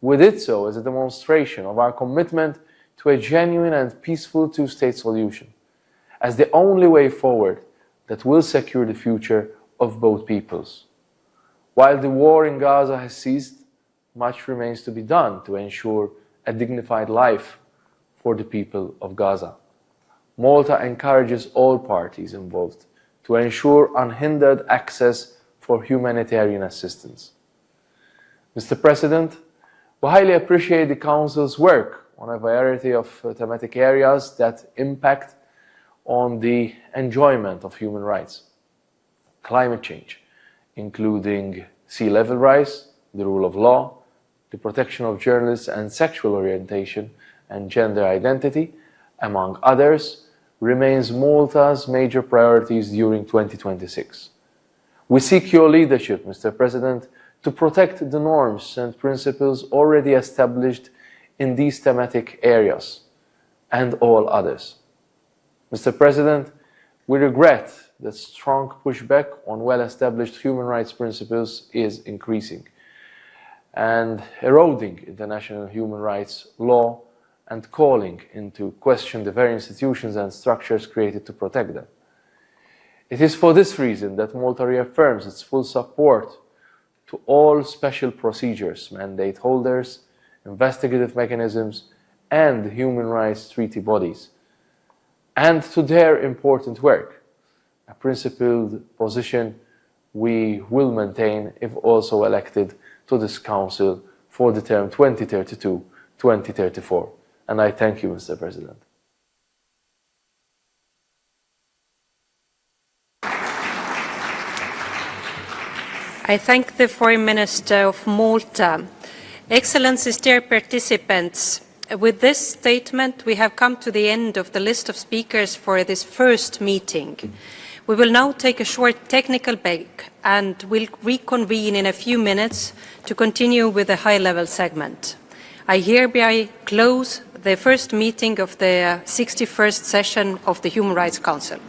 Speaker 2: We did so as a demonstration of our commitment to a genuine and peaceful two-state solution, as the only way forward that will secure the future of both peoples. While the war in Gaza has ceased, much remains to be done to ensure a dignified life for the people of Gaza. Malta encourages all parties involved to ensure unhindered access for humanitarian assistance. Mr. President, we highly appreciate the Council's work on a variety of thematic areas that impact on the enjoyment of human rights. Climate change, including sea level rise, the rule of law, the protection of journalists and sexual orientation and gender identity, among others, remains Malta's major priorities during 2026. We seek your leadership, Mr. President, to protect the norms and principles already established in these thematic areas and all others. Mr. President, we regret that strong pushback on well-established human rights principles is increasing and eroding international human rights law and calling into question the very institutions and structures created to protect them. It is for this reason that Malta reaffirms its full support to all special procedures, mandate holders, investigative mechanisms, and human rights treaty bodies, and to their important work, a principled position we will maintain if also elected to this Council for the term 2032-2034. And I thank you, Mr. President.
Speaker 14: I thank the Foreign Minister of Malta. Excellencies, dear participants, with this statement we have come to the end of the list of speakers for this first meeting. We will now take a short technical break and will reconvene in a few minutes to continue with the high-level segment. I hereby close the first meeting of the 61st session of the Human Rights Council.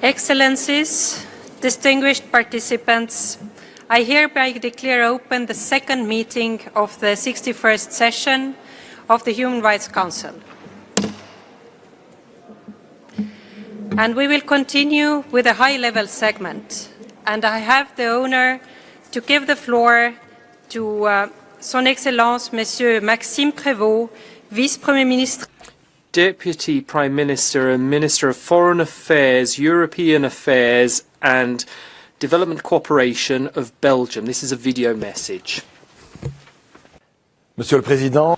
Speaker 14: Excellencies, distinguished participants, I hereby declare open the second meeting of the 61st session of the Human Rights Council. And we will continue with a high-level segment. And I have the honor to give the floor to Son Excellence, Monsieur Maxime Prévost, Vice-Premier Ministre.
Speaker 3: Deputy Prime Minister and Minister of Foreign Affairs, European Affairs and Development Cooperation of Belgium. This is a video message.
Speaker 22: Monsieur le Président.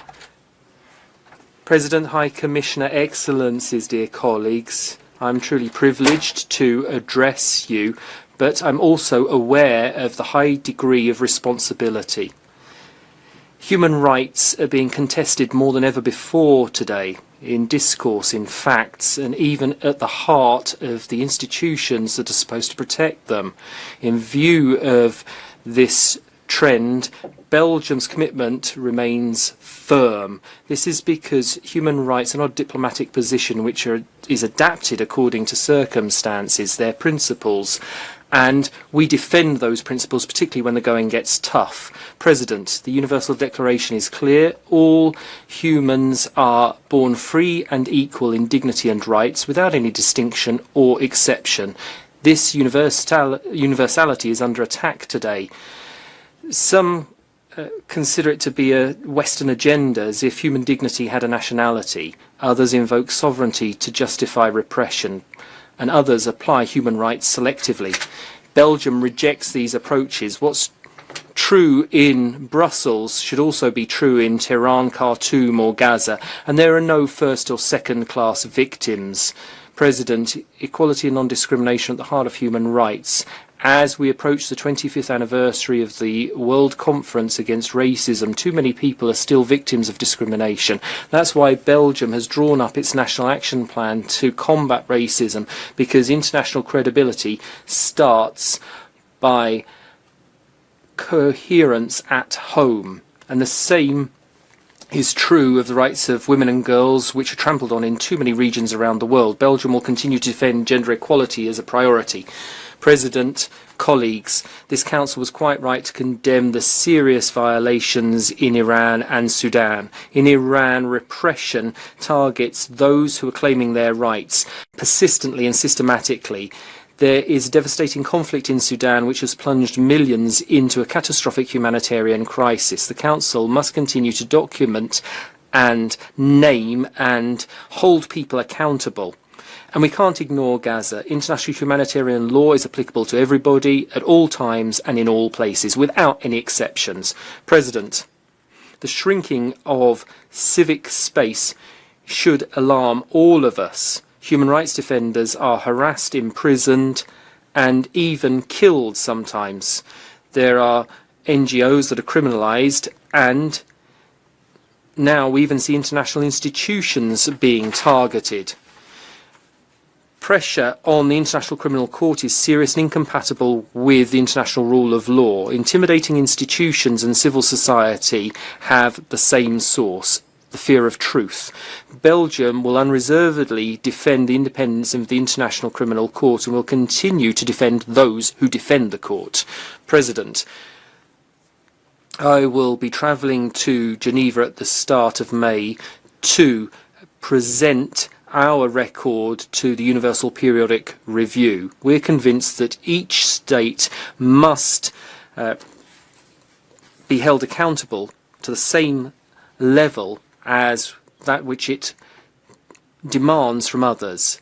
Speaker 3: President, High Commissioner, Excellencies, dear colleagues, I'm truly privileged to address you, but I'm also aware of the high degree of responsibility. Human rights are being contested more than ever before today, in discourse, in facts, and even at the heart of the institutions that are supposed to protect them. In view of this trend, Belgium's commitment remains firm. This is because human rights are not a diplomatic position which is adapted according to circumstances, they're principles. And we defend those principles, particularly when the going gets tough. President, the Universal Declaration is clear. All humans are born free and equal in dignity and rights, without any distinction or exception. This universality is under attack today. Some consider it to be a Western agenda, as if human dignity had a nationality. Others invoke sovereignty to justify repression, and others apply human rights selectively. Belgium rejects these approaches. What's true in Brussels should also be true in Tehran, Khartoum or Gaza, and there are no first or second class victims. President, equality and non-discrimination at the heart of human rights. As we approach the 25th anniversary of the World Conference Against Racism, too many people are still victims of discrimination. That's why Belgium has drawn up its National Action Plan to combat racism, because international credibility starts by coherence at home. And the same is true of the rights of women and girls, which are trampled on in too many regions around the world. Belgium will continue to defend gender equality as a priority. President, colleagues, this Council was quite right to condemn the serious violations in Iran and Sudan. In Iran, repression targets those who are claiming their rights persistently and systematically. There is a devastating conflict in Sudan which has plunged millions into a catastrophic humanitarian crisis. The Council must continue to document and name and hold people accountable. And we can't ignore Gaza. International humanitarian law is applicable to everybody, at all times and in all places, without any exceptions. President, the shrinking of civic space should alarm all of us. Human rights defenders are harassed, imprisoned, and even killed sometimes. There are NGOs that are criminalised, and now we even see international institutions being targeted. Pressure on the International Criminal Court is serious and incompatible with the international rule of law. Intimidating institutions and civil society have the same source, the fear of truth. Belgium will unreservedly defend the independence of the International Criminal Court and will continue to defend those who defend the court. President, I will be travelling to Geneva at the start of May to present our record to the Universal Periodic Review. We're convinced that each state must be held accountable to the same level as that which it demands from others.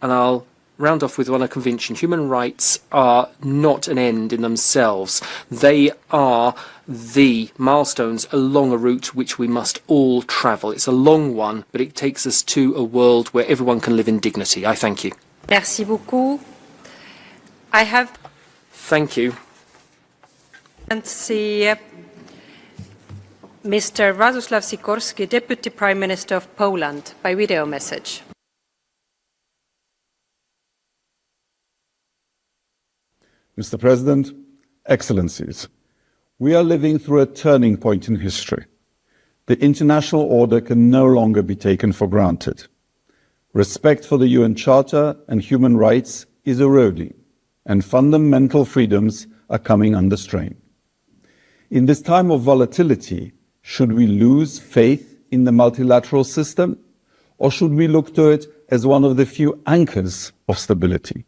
Speaker 3: And I'll round off with one I convention. Human rights are not an end in themselves. They are the milestones along a route which we must all travel. It's a long one, but it takes us to a world where everyone can live in dignity. I thank you.
Speaker 14: Merci beaucoup.
Speaker 3: Thank you.
Speaker 14: And see Mr. Radosław Sikorski, Deputy Prime Minister of Poland, by video message.
Speaker 23: Mr. President, Excellencies, we are living through a turning point in history. The international order can no longer be taken for granted. Respect for the UN Charter and human rights is eroding and fundamental freedoms are coming under strain. In this time of volatility, should we lose faith in the multilateral system, or should we look to it as one of the few anchors of stability?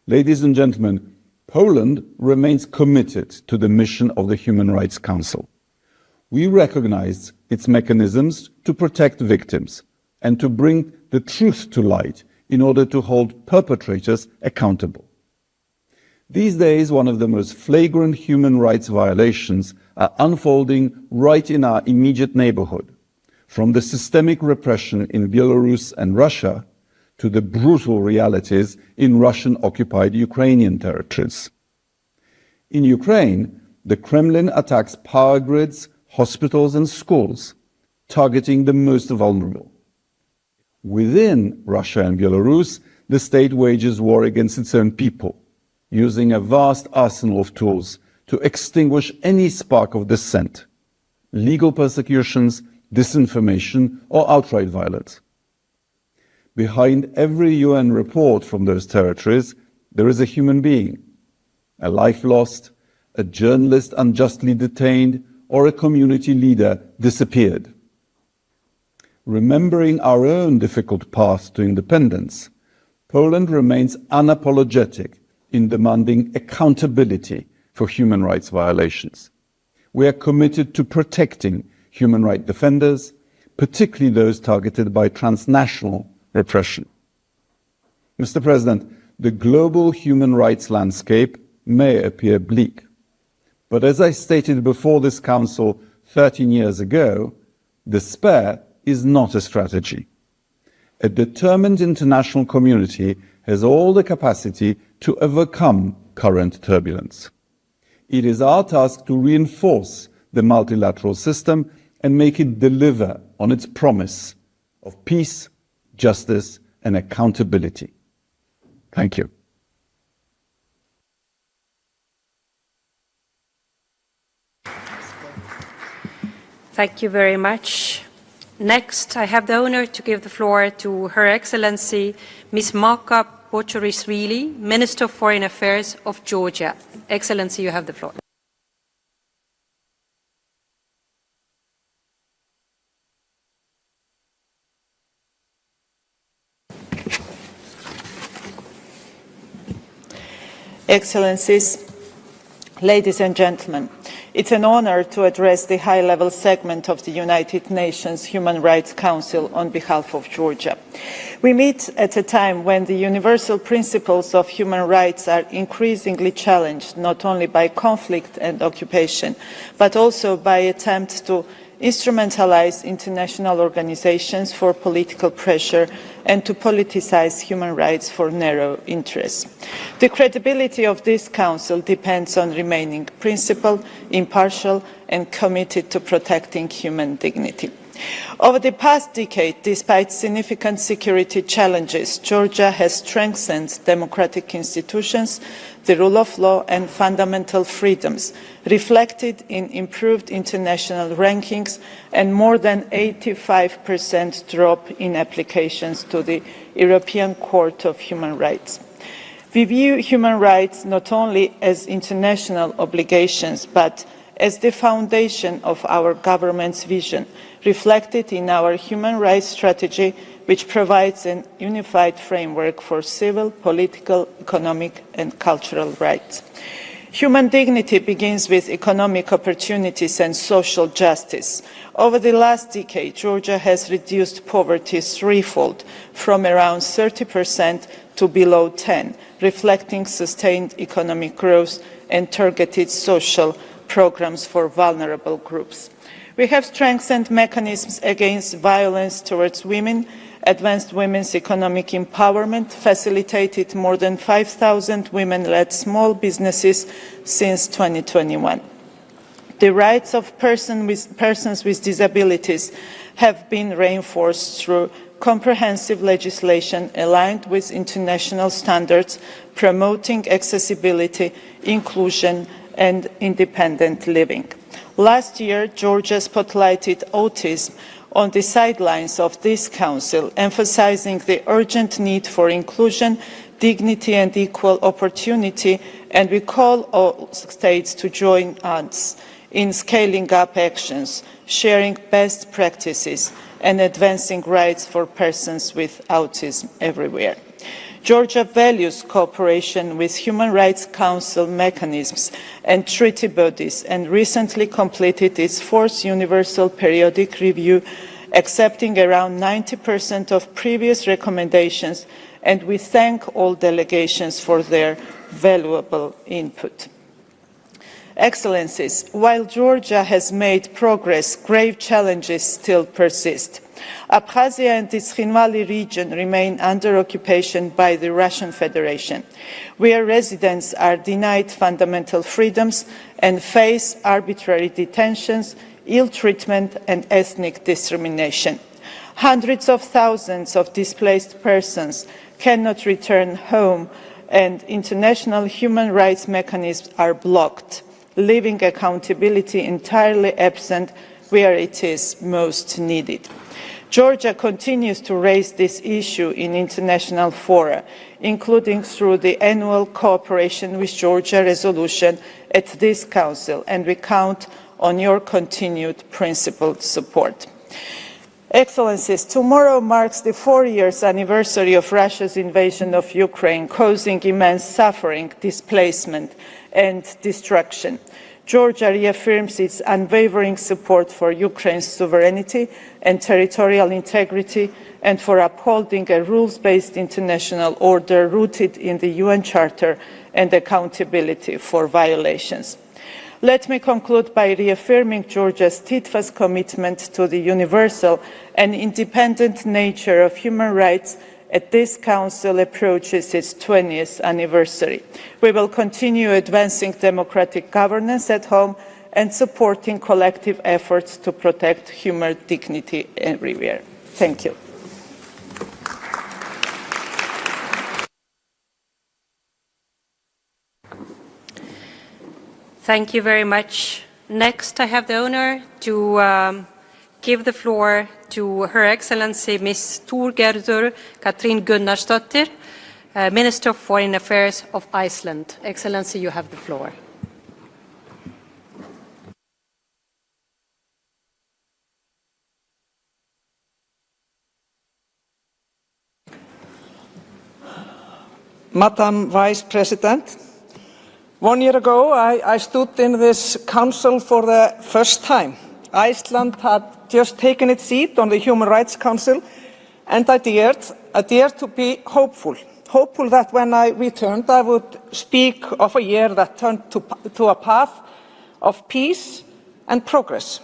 Speaker 23: Ladies and gentlemen, Poland remains committed to the mission of the Human Rights Council. We recognize its mechanisms to protect victims and to bring the truth to light in order to hold perpetrators accountable. These days, one of the most flagrant human rights violations are unfolding right in our immediate neighborhood, from the systemic repression in Belarus and Russia to the brutal realities in Russian-occupied Ukrainian territories. In Ukraine, the Kremlin attacks power grids, hospitals and schools, targeting the most vulnerable. Within Russia and Belarus, the state wages war against its own people, using a vast arsenal of tools to extinguish any spark of dissent, legal persecutions, disinformation, or outright violence. Behind every UN report from those territories, there is a human being, a life lost, a journalist unjustly detained, or a community leader disappeared. Remembering our own difficult path to independence, Poland remains unapologetic in demanding accountability for human rights violations. We are committed to protecting human rights defenders, particularly those targeted by transnational repression. Mr. President, the global human rights landscape may appear bleak, but as I stated before this Council 13 years ago, despair is not a strategy. A determined international community has all the capacity to overcome current turbulence. It is our task to reinforce the multilateral system and make it deliver on its promise of peace, justice, and accountability. Thank you.
Speaker 14: Thank you very much. Next, I have the honor to give the floor to Her Excellency Ms. Maka Bochorisvili, Minister of Foreign Affairs of Georgia. Excellency, you have the floor.
Speaker 21: Excellencies, ladies and gentlemen, it's an honor to address the high-level segment of the United Nations Human Rights Council on behalf of Georgia. We meet at a time when the universal principles of human rights are increasingly challenged, not only by conflict and occupation, but also by attempts to instrumentalize international organizations for political pressure and to politicize human rights for narrow interests. The credibility of this Council depends on remaining principled, impartial, and committed to protecting human dignity. Over the past decade, despite significant security challenges, Georgia has strengthened democratic institutions, the rule of law and fundamental freedoms, reflected in improved international rankings and more than 85% drop in applications to the European Court of Human Rights. We view human rights not only as international obligations, but as the foundation of our government's vision, reflected in our human rights strategy, which provides a unified framework for civil, political, economic and cultural rights. Human dignity begins with economic opportunities and social justice. Over the last decade, Georgia has reduced poverty threefold, from around 30% to below 10%, reflecting sustained economic growth and targeted social programs for vulnerable groups. We have strengthened mechanisms against violence towards women, advanced women's economic empowerment, facilitated more than 5,000 women-led small businesses since 2021. The rights of persons with disabilities have been reinforced through comprehensive legislation aligned with international standards, promoting accessibility, inclusion, and independent living. Last year, Georgia spotlighted autism on the sidelines of this Council, emphasizing the urgent need for inclusion, dignity and equal opportunity, and we call all states to join us in scaling up actions, sharing best practices, and advancing rights for persons with autism everywhere. Georgia values cooperation with Human Rights Council mechanisms and treaty bodies, and recently completed its fourth Universal Periodic Review, accepting around 90% of previous recommendations, and we thank all delegations for their valuable input. Excellencies, while Georgia has made progress, grave challenges still persist. Abkhazia and its Khinvali region remain under occupation by the Russian Federation, where residents are denied fundamental freedoms and face arbitrary detentions, ill treatment and ethnic discrimination. Hundreds of thousands of displaced persons cannot return home, and international human rights mechanisms are blocked, leaving accountability entirely absent where it is most needed. Georgia continues to raise this issue in international fora, including through the annual Cooperation with Georgia resolution at this Council, and we count on your continued principled support. Excellencies, tomorrow marks the 4-year anniversary of Russia's invasion of Ukraine, causing immense suffering, displacement, and destruction. Georgia reaffirms its unwavering support for Ukraine's sovereignty and territorial integrity, and for upholding a rules-based international order rooted in the UN Charter and accountability for violations. Let me conclude by reaffirming Georgia's steadfast commitment to the universal and independent nature of human rights as this Council approaches its 20th anniversary. We will continue advancing democratic governance at home and supporting collective efforts to protect human dignity everywhere. Thank you.
Speaker 14: Thank you very much. Next, I have the honor to give the floor to Her Excellency Ms. Thorgerður Katrín Gunnarsdóttir, Minister of Foreign Affairs of Iceland. Excellency, you have the floor.
Speaker 4: Madam Vice President, 1 year ago I stood in this Council for the first time. Iceland had just taken its seat on the Human Rights Council, and I dared to be hopeful that when I returned I would speak of a year that turned to a path of peace and progress.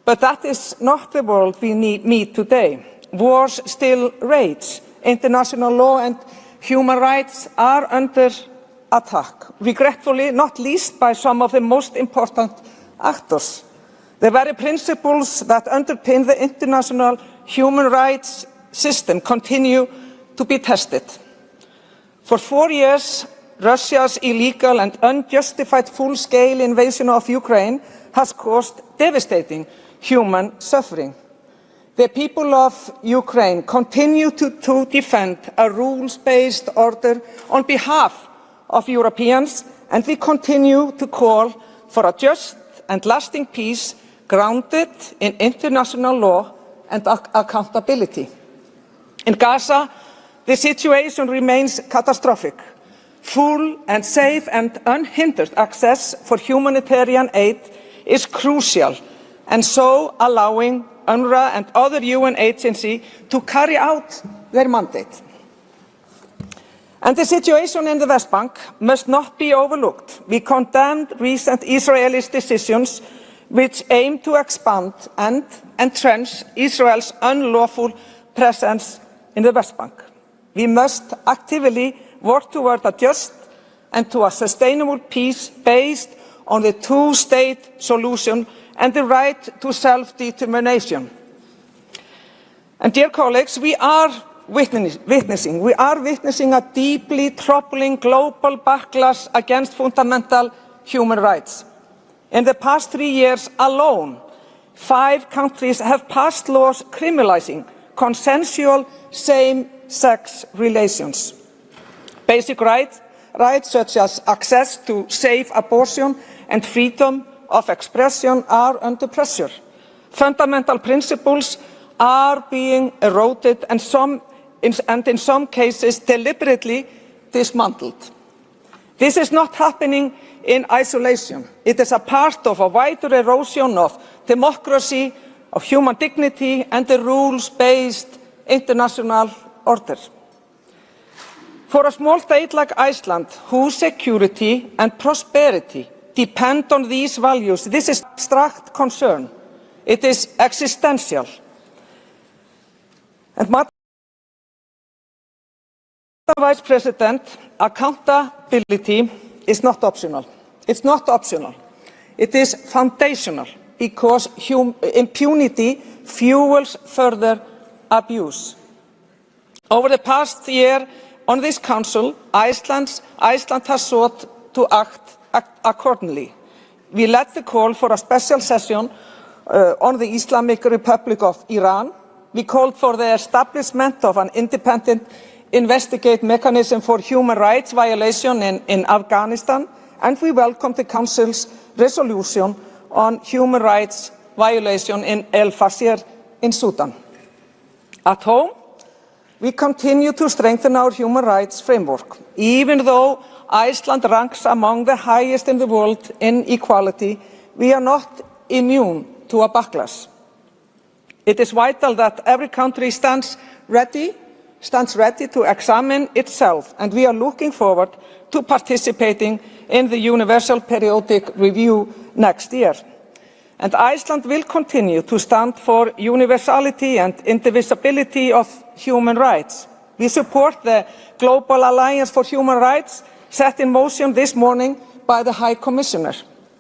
Speaker 4: But that is not the world we meet today. Wars still rage. International law and human rights are under attack, regretfully not least by some of the most important actors. The very principles that underpin the international human rights system continue to be tested. For 4 years, Russia's illegal and unjustified full-scale invasion of Ukraine has caused devastating human suffering. The people of Ukraine continue to defend a rules-based order on behalf of Europeans, and we continue to call for a just and lasting peace grounded in international law and accountability. In Gaza, the situation remains catastrophic. Full and safe and unhindered access for humanitarian aid is crucial, and so allowing UNRWA and other UN agencies to carry out their mandate. And the situation in the West Bank must not be overlooked. We condemned recent Israeli decisions which aim to expand and entrench Israel's unlawful presence in the West Bank. We must actively work toward a just and to a sustainable peace based on the two-state solution and the right to self-determination. And dear colleagues, we are witnessing a deeply troubling global backlash against fundamental human rights. In the past 3 years alone, 5 countries have passed laws criminalizing consensual same-sex relations. Basic rights such as access to safe abortion and freedom of expression are under pressure. Fundamental principles are being eroded and in some cases deliberately dismantled. This is not happening in isolation. It is a part of a wider erosion of democracy, of human dignity and the rules-based international order. For a small state like Iceland, whose security and prosperity depend on these values, this is abstract concern. It is existential. And Madam Vice President, accountability is not optional. It's not optional. It is foundational because impunity fuels further abuse. Over the past year on this Council, Iceland has sought to act accordingly. We led the call for a special session on the Islamic Republic of Iran. We called for the establishment of an independent investigate mechanism for human rights violation in Afghanistan, and we welcome the Council's resolution on human rights violation in El Fasher in Sudan. At home, we continue to strengthen our human rights framework. Even though Iceland ranks among the highest in the world in equality, we are not immune to a backlash. It is vital that every country stands ready to examine itself, and we are looking forward to participating in the Universal Periodic Review next year. And Iceland will continue to stand for universality and indivisibility of human rights. We support the Global Alliance for Human Rights set in motion this morning by the High Commissioner.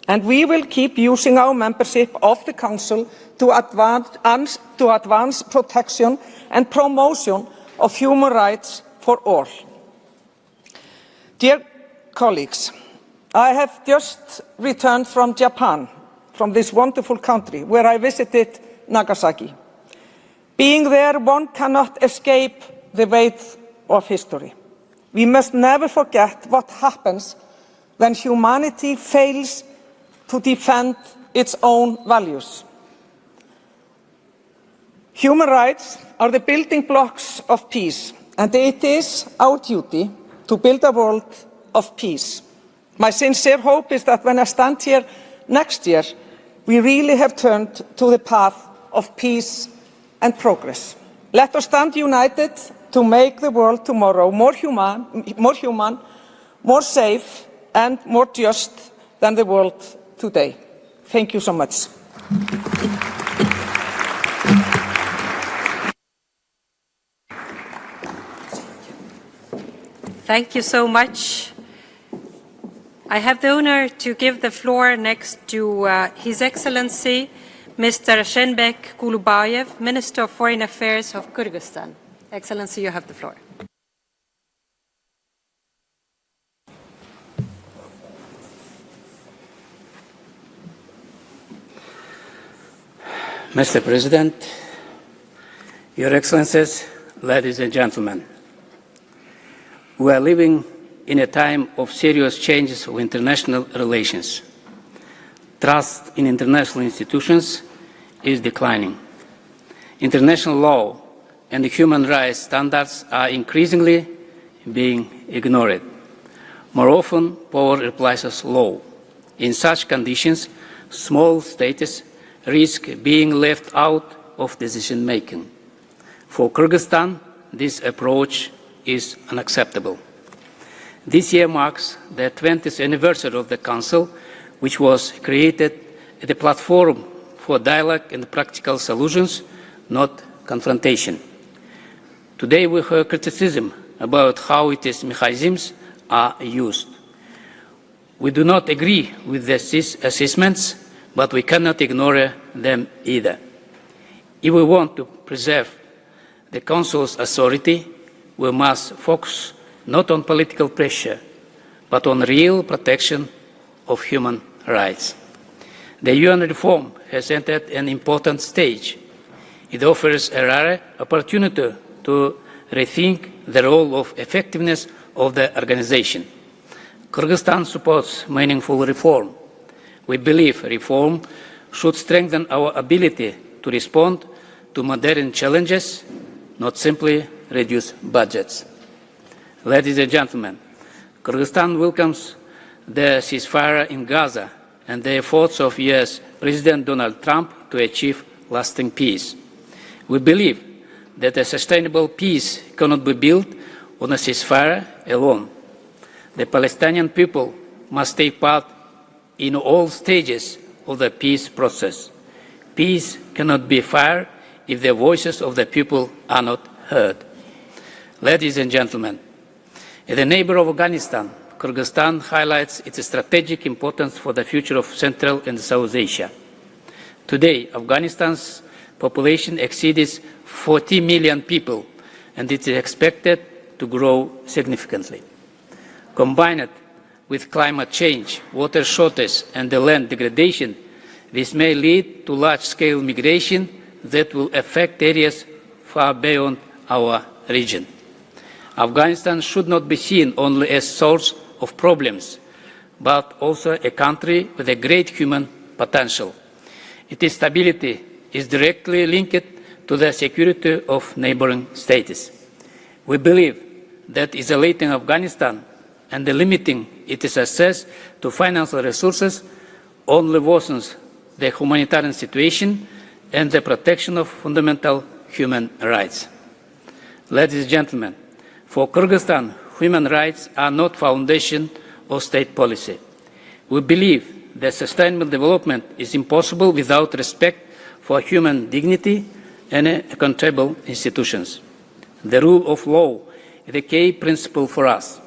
Speaker 4: And we will keep using our membership of the Council to advance protection and promotion of human rights for all. Dear colleagues, I have just returned from Japan, from this wonderful country, where I visited Nagasaki. Being there, one cannot escape the weight of history. We must never forget what happens when humanity fails to defend its own values. Human rights are the building blocks of peace, and it is our duty to build a world of peace. My sincere hope is that when I stand here next year, we really have turned to the path of peace and progress. Let us stand united to make the world tomorrow more human, more safe, and more just than the world today. Thank you so much.
Speaker 14: Thank you so much. I have the honor to give the floor next to His Excellency Mr. Shenbek Kulubayev, Minister of Foreign Affairs of Kyrgyzstan. Excellency, you have the floor.
Speaker 5: Mr. President, Your Excellencies, ladies and gentlemen, we are living in a time of serious changes of international relations. Trust in international institutions is declining. International law and human rights standards are increasingly being ignored. More often, power replaces law. In such conditions, small states risk being left out of decision-making. For Kyrgyzstan, this approach is unacceptable. This year marks the 20th anniversary of the Council, which was created as a platform for dialogue and practical solutions, not confrontation. Today we heard criticism about how its mechanisms are used. We do not agree with these assessments, but we cannot ignore them either. If we want to preserve the Council's authority, we must focus not on political pressure, but on real protection of human rights. The UN reform has entered an important stage. It offers a rare opportunity to rethink the role of effectiveness of the organization. Kyrgyzstan supports meaningful reform. We believe reform should strengthen our ability to respond to modern challenges, not simply reduce budgets. Ladies and gentlemen, Kyrgyzstan welcomes the ceasefire in Gaza and the efforts of US President Donald Trump to achieve lasting peace. We believe that a sustainable peace cannot be built on a ceasefire alone. The Palestinian people must take part in all stages of the peace process. Peace cannot be fair if the voices of the people are not heard. Ladies and gentlemen, as a neighbor of Afghanistan, Kyrgyzstan highlights its strategic importance for the future of Central and South Asia. Today, Afghanistan's population exceeds 40 million people, and it is expected to grow significantly. Combined with climate change, water shortage, and the land degradation, this may lead to large-scale migration that will affect areas far beyond our region. Afghanistan should not be seen only as a source of problems, but also a country with a great human potential. Its stability is directly linked to the security of neighboring states. We believe that isolating Afghanistan and limiting its access to financial resources only worsens the humanitarian situation and the protection of fundamental human rights. Ladies and gentlemen, for Kyrgyzstan, human rights are not foundation of state policy. We believe that sustainable development is impossible without respect for human dignity and accountable institutions. The rule of law is a key principle for us.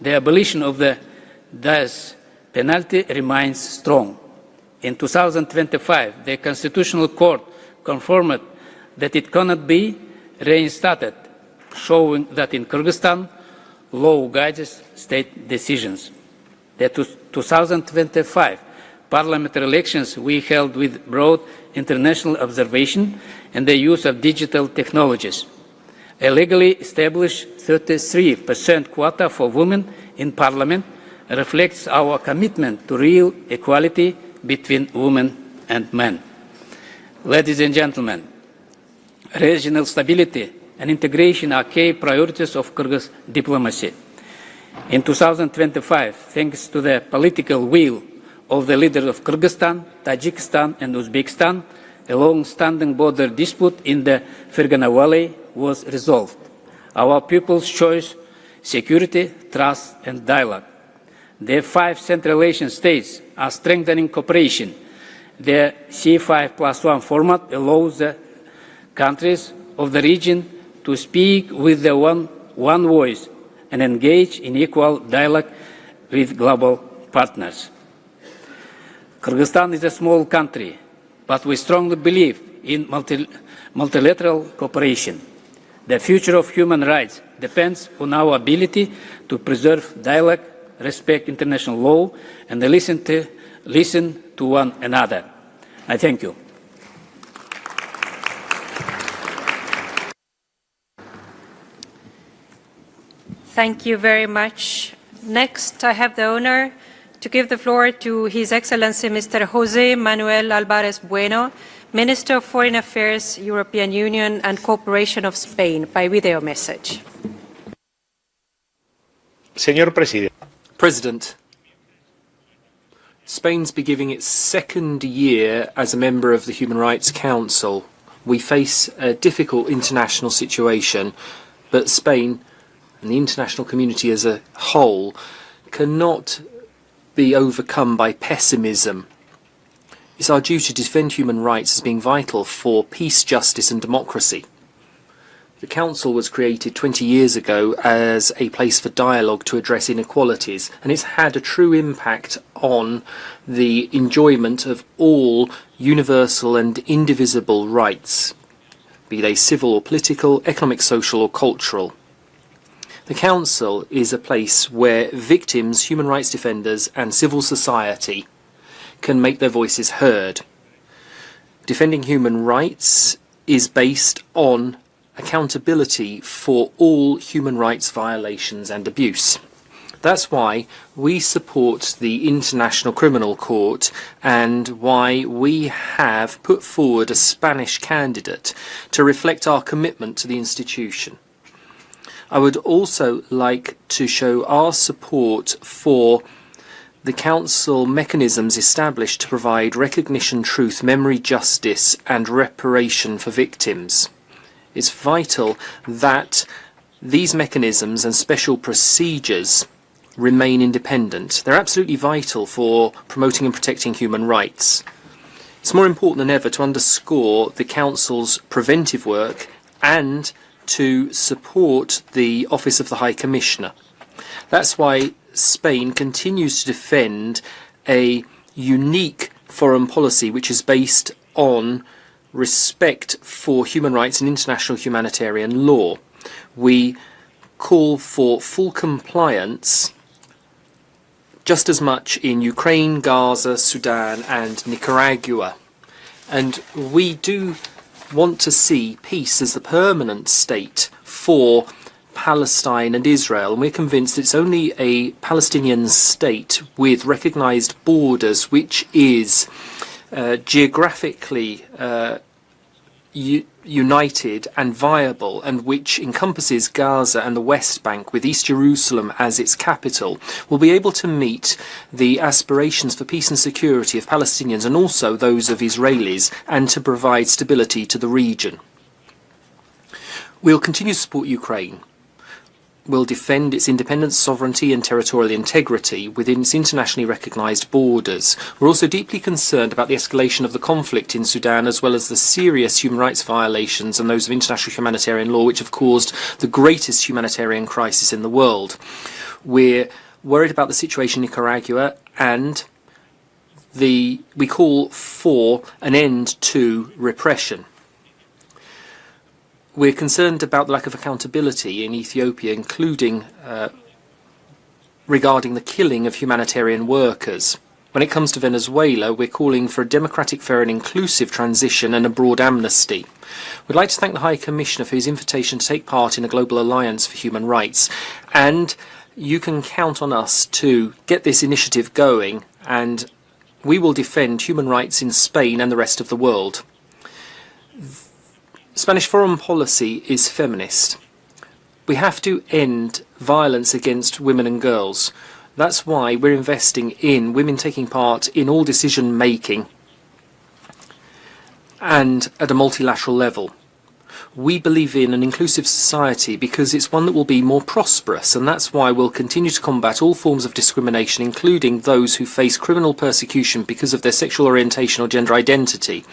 Speaker 5: The abolition of the death penalty remains strong. In 2025, the Constitutional Court confirmed that it cannot be reinstated, showing that in Kyrgyzstan, law guides state decisions. The 2025 parliamentary elections we held with broad international observation and the use of digital technologies. A legally established 33% quota for women in parliament reflects our commitment to real equality between women and men. Ladies and gentlemen, regional stability and integration are key priorities of Kyrgyz diplomacy. In 2025, thanks to the political will of the leaders of Kyrgyzstan, Tajikistan, and Uzbekistan, a long-standing border dispute in the Fergana Valley was resolved. Our people's choice, security, trust, and dialogue. The 5 Central Asian states are strengthening cooperation. The C5+1 format allows the countries of the region to speak with the one voice and engage in equal dialogue with global partners. Kyrgyzstan is a small country, but we strongly believe in multilateral cooperation. The future of human rights depends on our ability to preserve dialogue, respect international law, and listen to one another. I thank you.
Speaker 14: Thank you very much. Next, I have the honor to give the floor to His Excellency Mr. José Manuel Álvarez Bueno, Minister of Foreign Affairs, European Union and Cooperation of Spain, by video message.
Speaker 18: Señor Presidente.
Speaker 3: President, Spain's beginning its second year as a member of the Human Rights Council. We face a difficult international situation, but Spain and the international community as a whole cannot be overcome by pessimism. It's our duty to defend human rights as being vital for peace, justice and democracy. The Council was created 20 years ago as a place for dialogue to address inequalities, and it's had a true impact on the enjoyment of all universal and indivisible rights, be they civil or political, economic, social or cultural. The Council is a place where victims, human rights defenders and civil society can make their voices heard. Defending human rights is based on accountability for all human rights violations and abuse. That's why we support the International Criminal Court and why we have put forward a Spanish candidate to reflect our commitment to the institution. I would also like to show our support for the Council mechanisms established to provide recognition, truth, memory, justice and reparation for victims. It's vital that these mechanisms and special procedures remain independent. They're absolutely vital for promoting and protecting human rights. It's more important than ever to underscore the Council's preventive work and to support the Office of the High Commissioner. That's why Spain continues to defend a unique foreign policy which is based on respect for human rights and international humanitarian law. We call for full compliance just as much in Ukraine, Gaza, Sudan and Nicaragua. And we do want to see peace as the permanent state for Palestine and Israel. And we're convinced it's only a Palestinian state with recognised borders which is geographically united and viable, and which encompasses Gaza and the West Bank with East Jerusalem as its capital, will be able to meet the aspirations for peace and security of Palestinians and also those of Israelis, and to provide stability to the region. We'll continue to support Ukraine. Will defend its independence, sovereignty and territorial integrity within its internationally recognised borders. We're also deeply concerned about the escalation of the conflict in Sudan, as well as the serious human rights violations and those of international humanitarian law which have caused the greatest humanitarian crisis in the world. We're worried about the situation in Nicaragua, and we call for an end to repression. We're concerned about the lack of accountability in Ethiopia, including regarding the killing of humanitarian workers. When it comes to Venezuela, we're calling for a democratic, fair and inclusive transition and a broad amnesty. We'd like to thank the High Commissioner for his invitation to take part in a global alliance for human rights. And you can count on us to get this initiative going, and we will defend human rights in Spain and the rest of the world. Spanish foreign policy is feminist. We have to end violence against women and girls. That's why we're investing in women taking part in all decision making and at a multilateral level. We believe in an inclusive society because it's one that will be more prosperous, and that's why we'll continue to combat all forms of discrimination, including those who face criminal persecution because of their sexual orientation or gender identity.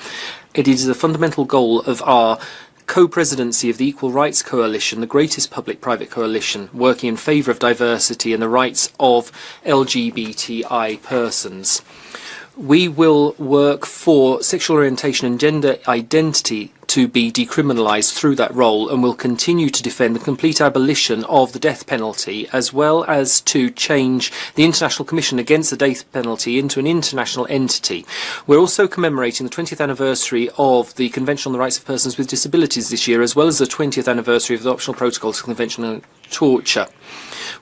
Speaker 3: It is a fundamental goal of our co-presidency of the Equal Rights Coalition, the greatest public-private coalition working in favour of diversity and the rights of LGBTI persons. We will work for sexual orientation and gender identity to be decriminalised through that role, and will continue to defend the complete abolition of the death penalty, as well as to change the International Commission Against the Death Penalty into an international entity. We're also commemorating the 20th anniversary of the Convention on the Rights of Persons with Disabilities this year, as well as the 20th anniversary of the Optional Protocol to the Convention on Torture.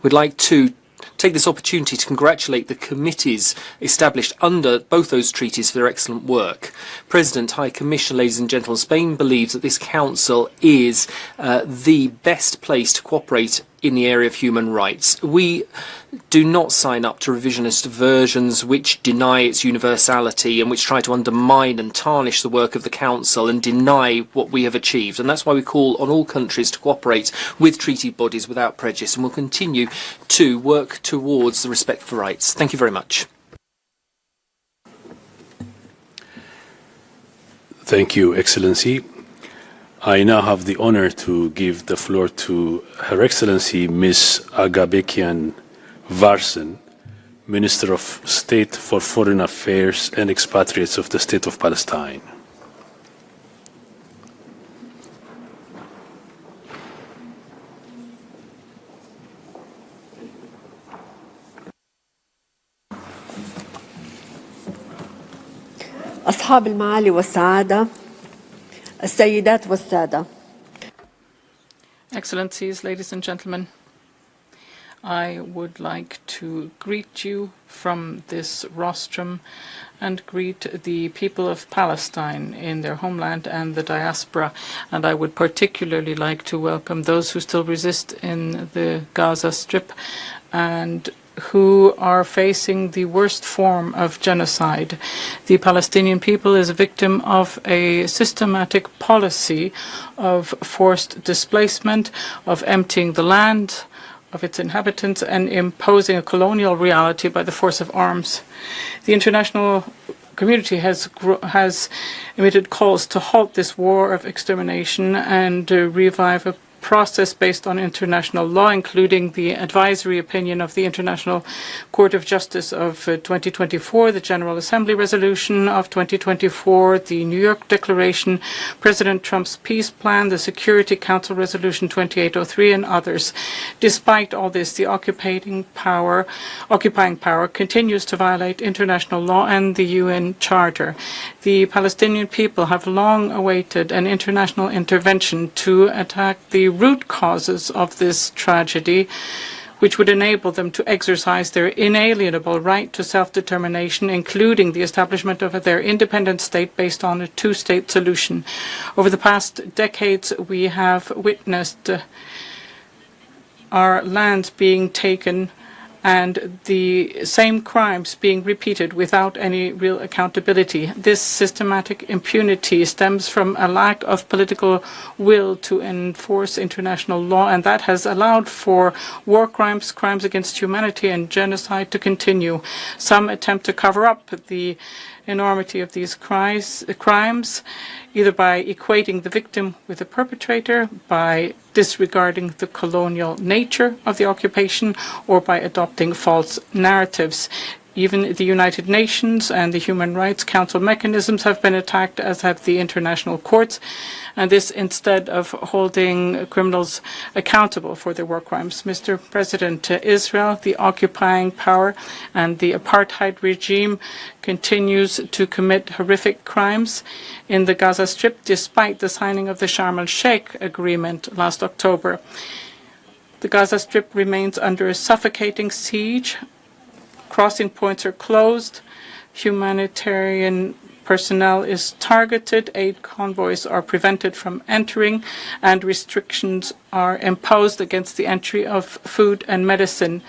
Speaker 3: We'd like to take this opportunity to congratulate the committees established under both those treaties for their excellent work. President, High Commissioner, ladies and gentlemen, Spain believes that this Council is the best place to cooperate in the area of human rights. We do not sign up to revisionist versions which deny its universality and which try to undermine and tarnish the work of the Council and deny what we have achieved. And that's why we call on all countries to cooperate with treaty bodies without prejudice, and will continue to work towards the respect for rights. Thank you very much.
Speaker 6: Thank you, Excellency. I now have the honor to give the floor to Her Excellency Ms. Agabekian Varsen, Minister of State for Foreign Affairs and Expatriates of the State of Palestine.
Speaker 7: أصحاب المعالي والسعادة، السيدات والسادة.
Speaker 15: Excellencies, ladies and gentlemen, I would like to greet you from this rostrum and greet the people of Palestine in their homeland and the diaspora. And I would particularly like to welcome those who still resist in the Gaza Strip and who are facing the worst form of genocide. The Palestinian people is a victim of a systematic policy of forced displacement, of emptying the land of its inhabitants and imposing a colonial reality by the force of arms. The international community has emitted calls to halt this war of extermination and revive a process based on international law, including the advisory opinion of the International Court of Justice of 2024, the General Assembly resolution of 2024, the New York Declaration, President Trump's peace plan, the Security Council resolution 2803, and others. Despite all this, the occupying power continues to violate international law and the UN Charter. The Palestinian people have long awaited an international intervention to attack the root causes of this tragedy, which would enable them to exercise their inalienable right to self-determination, including the establishment of their independent state based on a two-state solution. Over the past decades, we have witnessed our lands being taken and the same crimes being repeated without any real accountability. This systematic impunity stems from a lack of political will to enforce international law, and that has allowed for war crimes, crimes against humanity, and genocide to continue. Some attempt to cover up the enormity of these crimes, either by equating the victim with the perpetrator, by disregarding the colonial nature of the occupation, or by adopting false narratives. Even the United Nations and the Human Rights Council mechanisms have been attacked, as have the international courts, and this instead of holding criminals accountable for their war crimes. Mr. President, Israel, the occupying power, and the apartheid regime continues to commit horrific crimes in the Gaza Strip, despite the signing of the Sharm el-Sheikh agreement last October. The Gaza Strip remains under a suffocating siege. Crossing points are closed, humanitarian personnel is targeted, aid convoys are prevented from entering, and restrictions are imposed against the entry of food and medicine.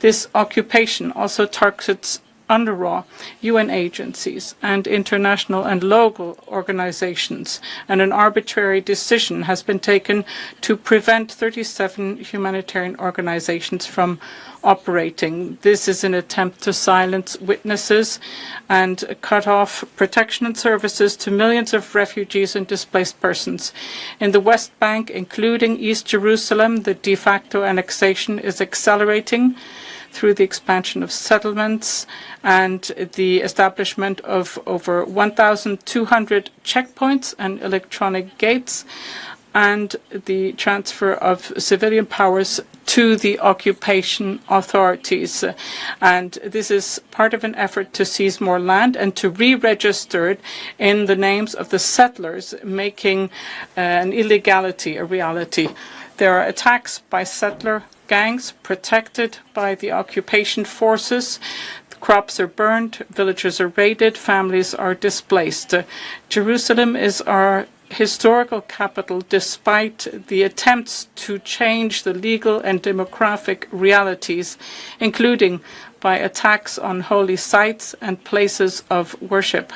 Speaker 15: This occupation also targets UNRWA, UN agencies, and international and local organizations, and an arbitrary decision has been taken to prevent 37 humanitarian organizations from operating. This is an attempt to silence witnesses and cut off protection and services to millions of refugees and displaced persons. In the West Bank, including East Jerusalem, the de facto annexation is accelerating through the expansion of settlements and the establishment of over 1,200 checkpoints and electronic gates, and the transfer of civilian powers to the occupation authorities. And this is part of an effort to seize more land and to re-register it in the names of the settlers, making an illegality a reality. There are attacks by settler gangs protected by the occupation forces. Crops are burned, villages are raided, families are displaced. Jerusalem is our historical capital, despite the attempts to change the legal and demographic realities, including by attacks on holy sites and places of worship.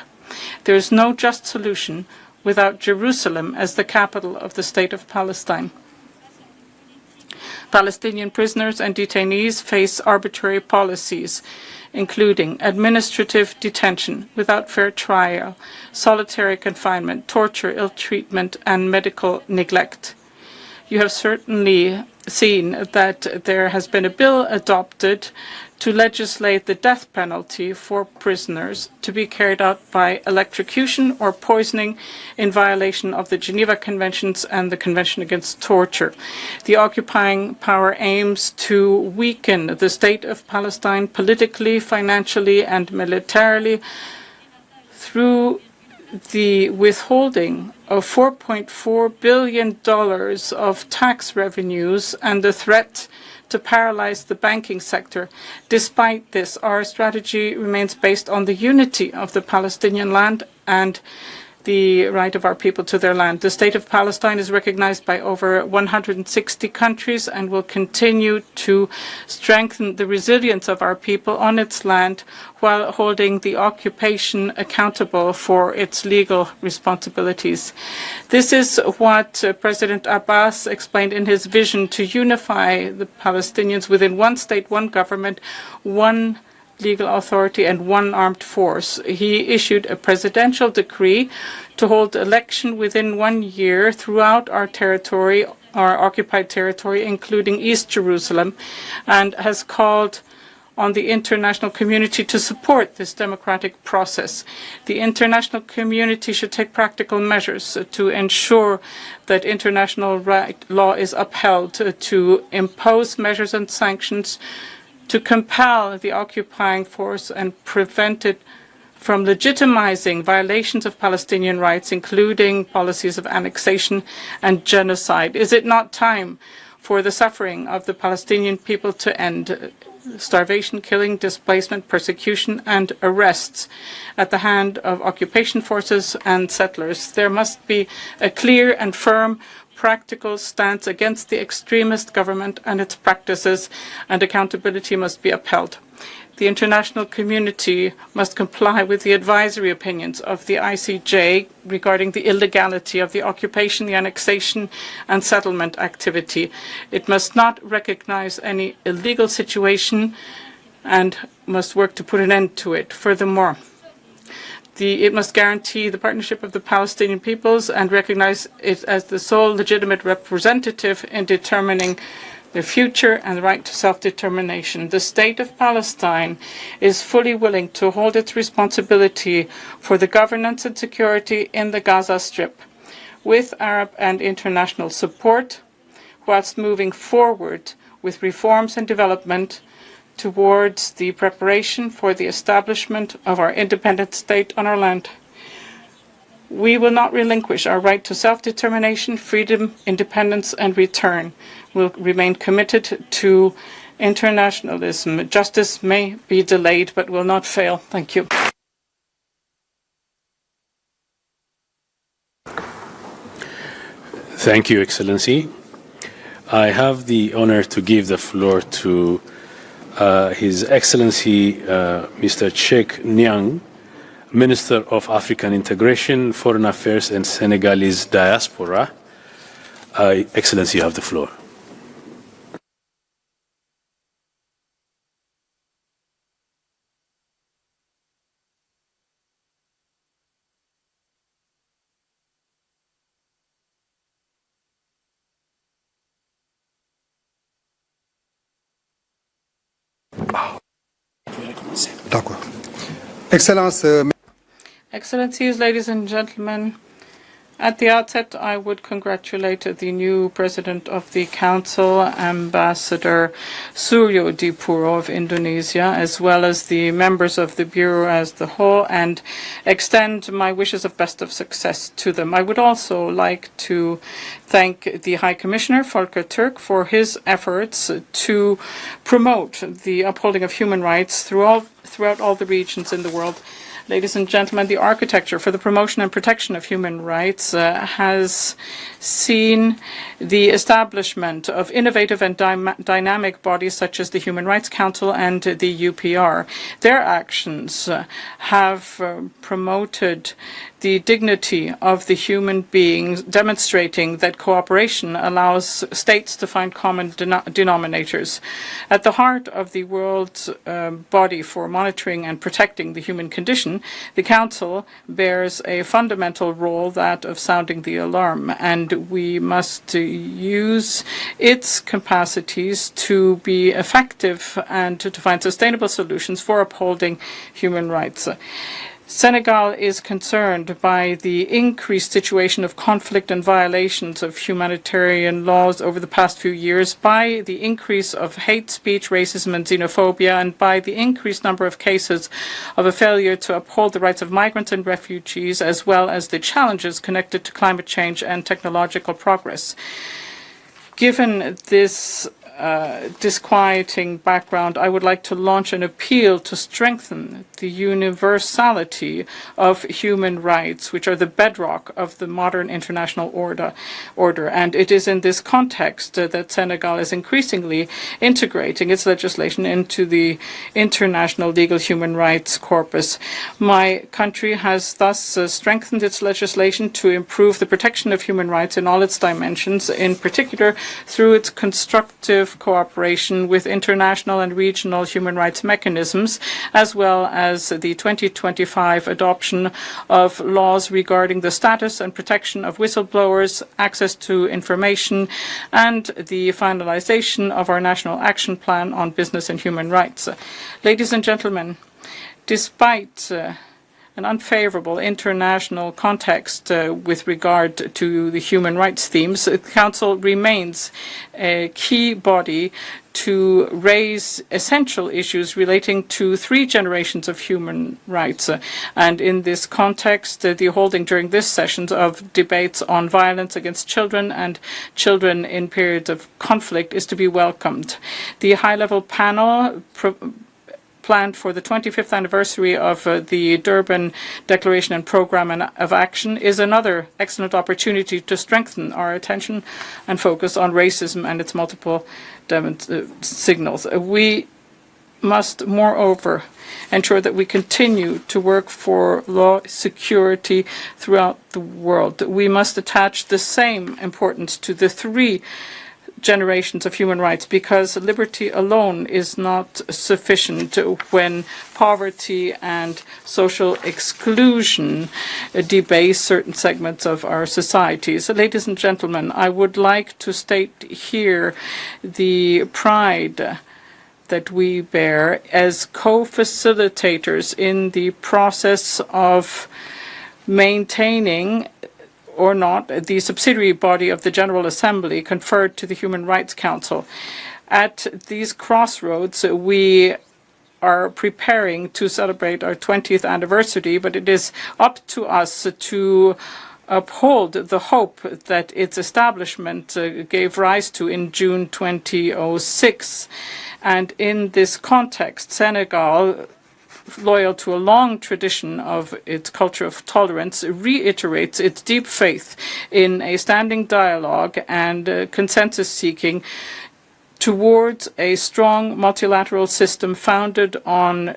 Speaker 15: There is no just solution without Jerusalem as the capital of the State of Palestine. Palestinian prisoners and detainees face arbitrary policies, including administrative detention without fair trial, solitary confinement, torture, ill treatment, and medical neglect. You have certainly seen that there has been a bill adopted to legislate the death penalty for prisoners to be carried out by electrocution or poisoning in violation of the Geneva Conventions and the Convention Against Torture. The occupying power aims to weaken the State of Palestine politically, financially, and militarily through
Speaker 7: the withholding of $4.4 billion of tax revenues and the threat to paralyze the banking sector. Despite this, our strategy remains based on the unity of the Palestinian land and the right of our people to their land. The State of Palestine is recognized by over 160 countries and will continue to strengthen the resilience of our people on its land while holding the occupation accountable for its legal responsibilities. This is what President Abbas explained in his vision to unify the Palestinians within one state, one government, one legal authority and one armed force. He issued a presidential decree to hold election within 1 year throughout our territory, our occupied territory, including East Jerusalem, and has called on the international community to support this democratic process. The international community should take practical measures to ensure that international law is upheld, to impose measures and sanctions to compel the occupying force and prevent it from legitimizing violations of Palestinian rights, including policies of annexation and genocide. Is it not time for the suffering of the Palestinian people to end? Starvation, killing, displacement, persecution, and arrests at the hand of occupation forces and settlers. There must be a clear and firm practical stance against the extremist government and its practices, and accountability must be upheld. The international community must comply with the advisory opinions of the ICJ regarding the illegality of the occupation, the annexation, and settlement activity. It must not recognize any illegal situation and must work to put an end to it. Furthermore, it must guarantee the partnership of the Palestinian peoples and recognize it as the sole legitimate representative in determining their future and the right to self-determination. The State of Palestine is fully willing to hold its responsibility for the governance and security in the Gaza Strip with Arab and international support, whilst moving forward with reforms and development towards the preparation for the establishment of our independent state on our land. We will not relinquish our right to self-determination, freedom, independence, and return. We'll remain committed to internationalism. Justice may be delayed, but will not fail. Thank you.
Speaker 6: Thank you, Excellency. I have the honor to give the floor to His Excellency Mr. Cheikh Niang, Minister of African Integration, Foreign Affairs and Senegalese Diaspora. Excellency, you have the floor.
Speaker 7: Excellencies, ladies and gentlemen, at the outset, I would congratulate the new President of the Council, Ambassador Suryo Dipuro of Indonesia, as well as the members of the Bureau as the whole, and extend my wishes of best of success to them. I would also like to thank the High Commissioner, Volker Türk, for his efforts to promote the upholding of human rights throughout all the regions in the world. Ladies and gentlemen, the architecture for the promotion and protection of human rights has seen the establishment of innovative and dynamic bodies such as the Human Rights Council and the UPR. Their actions have promoted the dignity of the human beings, demonstrating that cooperation allows states to find common denominators. At the heart of the world's body for monitoring and protecting the human condition, the Council bears a fundamental role, that of sounding the alarm, and we must use its capacities to be effective and to find sustainable solutions for upholding human rights. Senegal is concerned by the increased situation of conflict and violations of humanitarian laws over the past few years, by the increase of hate speech, racism and xenophobia, and by the increased number of cases of a failure to uphold the rights of migrants and refugees, as well as the challenges connected to climate change and technological progress. Given this disquieting background, I would like to launch an appeal to strengthen the universality of human rights, which are the bedrock of the modern international order. And it is in this context that Senegal is increasingly integrating its legislation into the international legal human rights corpus. My country has thus strengthened its legislation to improve the protection of human rights in all its dimensions, in particular through its constructive cooperation with international and regional human rights mechanisms, as well as the 2025 adoption of laws regarding the status and protection of whistleblowers, access to information, and the finalization of our National Action Plan on Business and Human Rights. Ladies and gentlemen, despite an unfavorable international context with regard to the human rights themes, the Council remains a key body to raise essential issues relating to 3 generations of human rights. And in this context, the holding during this session of debates on violence against children and children in periods of conflict is to be welcomed. The high-level panel planned for the 25th anniversary of the Durban Declaration and Programme of Action is another excellent opportunity to strengthen our attention and focus on racism and its multiple signals. We must, moreover, ensure that we continue to work for law security throughout the world. We must attach the same importance to the 3 generations of human rights, because liberty alone is not sufficient when poverty and social exclusion debase certain segments of our societies. Ladies and gentlemen, I would like to state here the pride that we bear as co-facilitators in the process of maintaining or not the subsidiary body of the General Assembly conferred to the Human Rights Council. At these crossroads, we are preparing to celebrate our 20th anniversary, but it is up to us to uphold the hope that its establishment gave rise to in June 2006. And in this context, Senegal, loyal to a long tradition of its culture of tolerance, reiterates its deep faith in a standing dialogue and consensus-seeking towards a strong multilateral system founded on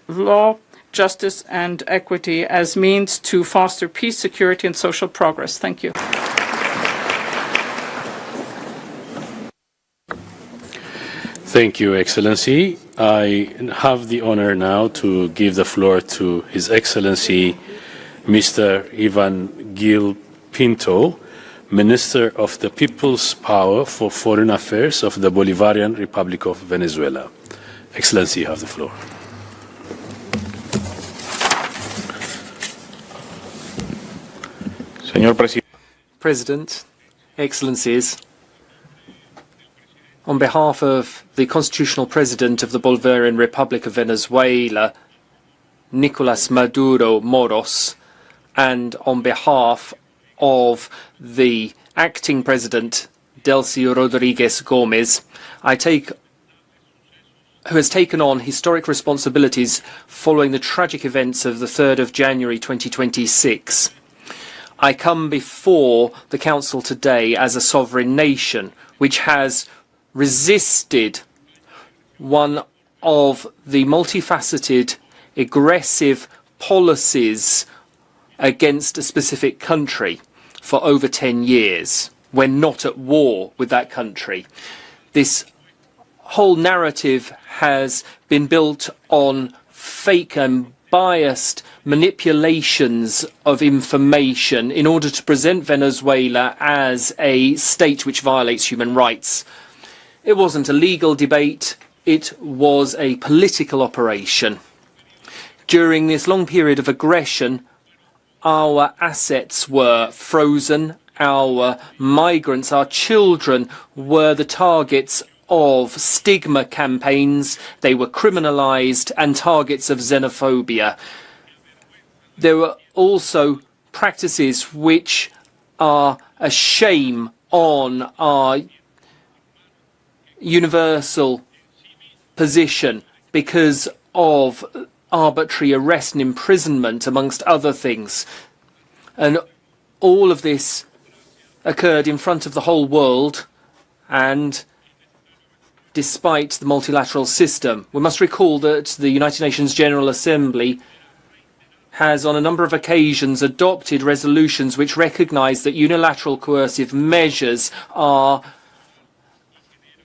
Speaker 7: law, justice, and equity as means to foster peace, security, and social progress. Thank you.
Speaker 6: Thank you, Excellency. I have the honor now to give the floor to His Excellency Mr. Ivan Gil Pinto, Minister of the People's Power for Foreign Affairs of the Bolivarian Republic of Venezuela. Excellency, you have the floor.
Speaker 3: President, Excellencies, on behalf of the Constitutional President of the Bolivarian Republic of Venezuela, Nicolas Maduro Moros, and on behalf of the Acting President, Delcy Rodriguez Gomez, who has taken on historic responsibilities following the tragic events of the 3rd of January 2026. I come before the Council today as a sovereign nation which has resisted one of the multifaceted, aggressive policies against a specific country for over 10 years. We're not at war with that country. This whole narrative has been built on fake and biased manipulations of information in order to present Venezuela as a state which violates human rights. It wasn't a legal debate, it was a political operation. During this long period of aggression, our assets were frozen, our migrants, our children were the targets of stigma campaigns, they were criminalized and targets of xenophobia. There were also practices which are a shame on our universal position because of arbitrary arrest and imprisonment, amongst other things. And all of this occurred in front of the whole world and despite the multilateral system. We must recall that the United Nations General Assembly has on a number of occasions adopted resolutions which recognize that unilateral coercive measures are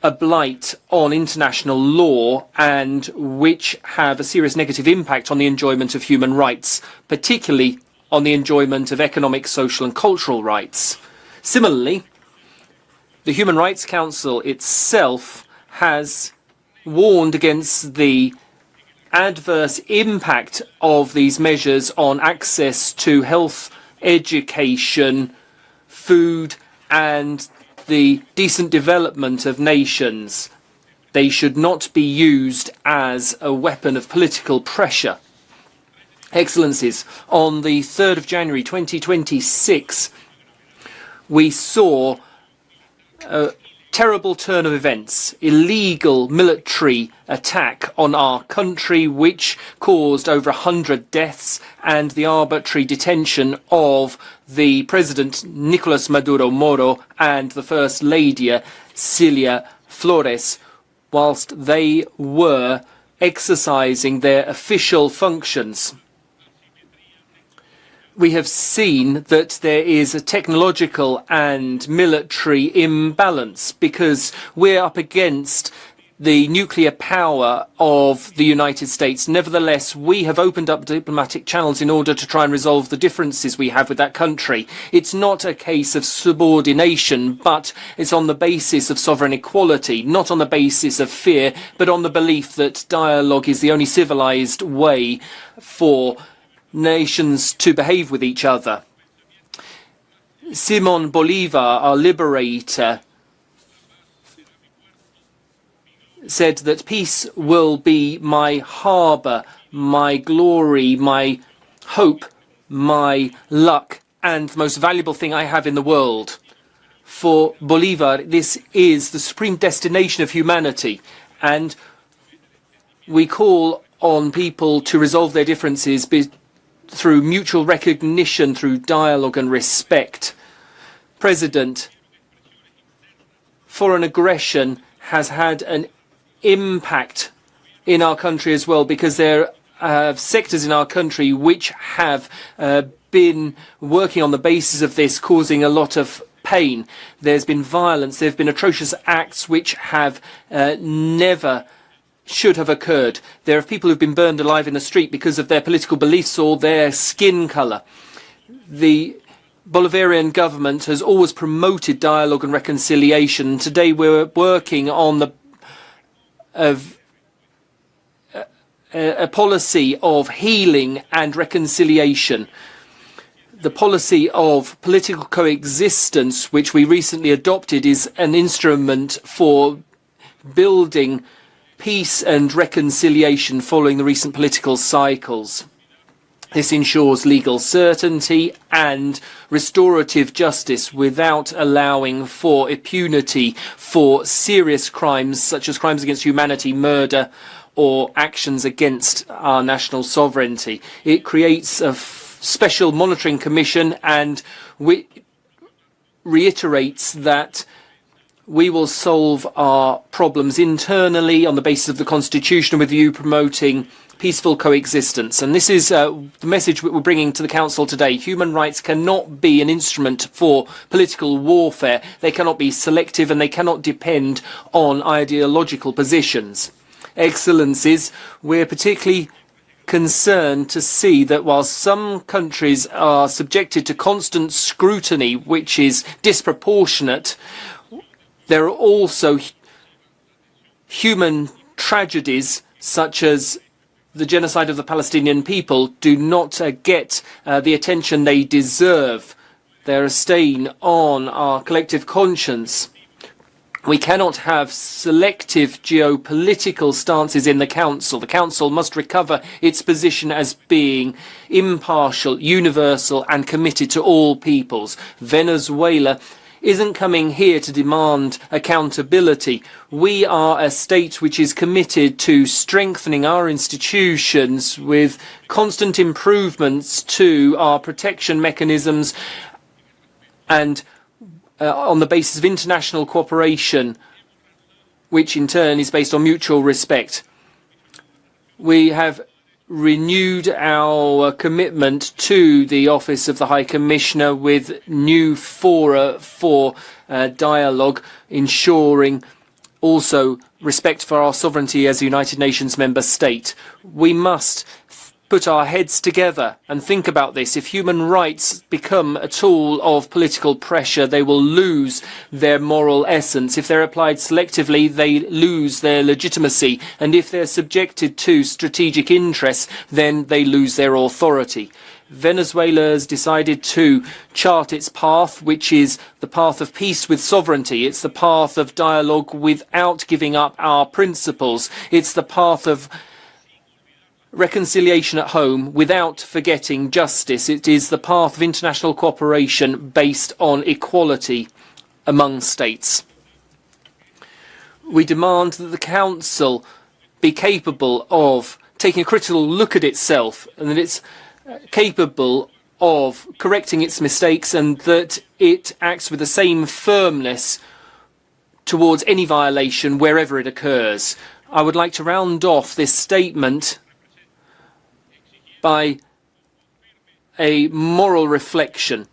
Speaker 3: a blight on international law and which have a serious negative impact on the enjoyment of human rights, particularly on the enjoyment of economic, social and cultural rights. Similarly, the Human Rights Council itself has warned against the adverse impact of these measures on access to health, education, food and the decent development of nations. They should not be used as a weapon of political pressure. Excellencies, on the 3rd of January 2026, we saw a terrible turn of events, illegal military attack on our country which caused over 100 deaths and the arbitrary detention of the President Nicolas Maduro Moro and the First Lady Celia Flores whilst they were exercising their official functions. We have seen that there is a technological and military imbalance because we're up against the nuclear power of the United States. Nevertheless, we have opened up diplomatic channels in order to try and resolve the differences we have with that country. It's not a case of subordination, but it's on the basis of sovereign equality, not on the basis of fear, but on the belief that dialogue is the only civilized way for nations to behave with each other. Simón Bolívar, our liberator, said that peace will be my harbour, my glory, my hope, my luck, and the most valuable thing I have in the world. For Bolívar, this is the supreme destination of humanity, and we call on people to resolve their differences through mutual recognition, through dialogue and respect. President, foreign aggression has had an impact in our country as well because there are sectors in our country which have been working on the basis of this, causing a lot of pain. There's been violence, there have been atrocious acts which have never should have occurred. There are people who've been burned alive in the street because of their political beliefs or their skin colour. The Bolivarian government has always promoted dialogue and reconciliation. Today we're working on a policy of healing and reconciliation. The policy of political coexistence, which we recently adopted, is an instrument for building peace and reconciliation following the recent political cycles. This ensures legal certainty and restorative justice without allowing for impunity for serious crimes such as crimes against humanity, murder, or actions against our national sovereignty. It creates a special monitoring commission and reiterates that we will solve our problems internally on the basis of the Constitution with you promoting peaceful coexistence. And this is the message we're bringing to the Council today. Human rights cannot be an instrument for political warfare. They cannot be selective and they cannot depend on ideological positions. Excellencies, we're particularly concerned to see that while some countries are subjected to constant scrutiny, which is disproportionate, there are also human tragedies such as the genocide of the Palestinian people do not get the attention they deserve. They're a stain on our collective conscience. We cannot have selective geopolitical stances in the Council. The Council must recover its position as being impartial, universal and committed to all peoples. Venezuela isn't coming here to demand accountability. We are a state which is committed to strengthening our institutions with constant improvements to our protection mechanisms and on the basis of international cooperation, which in turn is based on mutual respect. We have renewed our commitment to the Office of the High Commissioner with new fora for dialogue, ensuring also respect for our sovereignty as a United Nations member state. We must put our heads together and think about this. If human rights become a tool of political pressure, they will lose their moral essence. If they're applied selectively, they lose their legitimacy. And if they're subjected to strategic interests, then they lose their authority. Venezuela has decided to chart its path, which is the path of peace with sovereignty. It's the path of dialogue without giving up our principles. It's the path of reconciliation at home without forgetting justice. It is the path of international cooperation based on equality among states. We demand that the Council be capable of taking a critical look at itself and that it's capable of correcting its mistakes and that it acts with the same firmness towards any violation wherever it occurs. I would like to round off this statement by a moral reflection.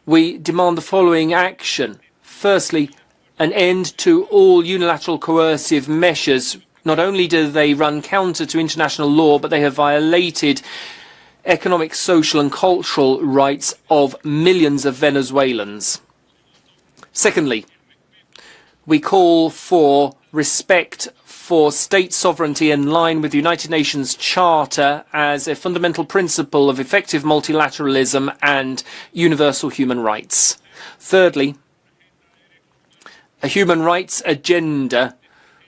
Speaker 3: We demand the following action. Firstly, an end to all unilateral coercive measures. Not only do they run counter to international law, but they have violated economic, social and cultural rights of millions of Venezuelans. Secondly, we call for respect for state sovereignty in line with the United Nations Charter as a fundamental principle of effective multilateralism and universal human rights. Thirdly, a human rights agenda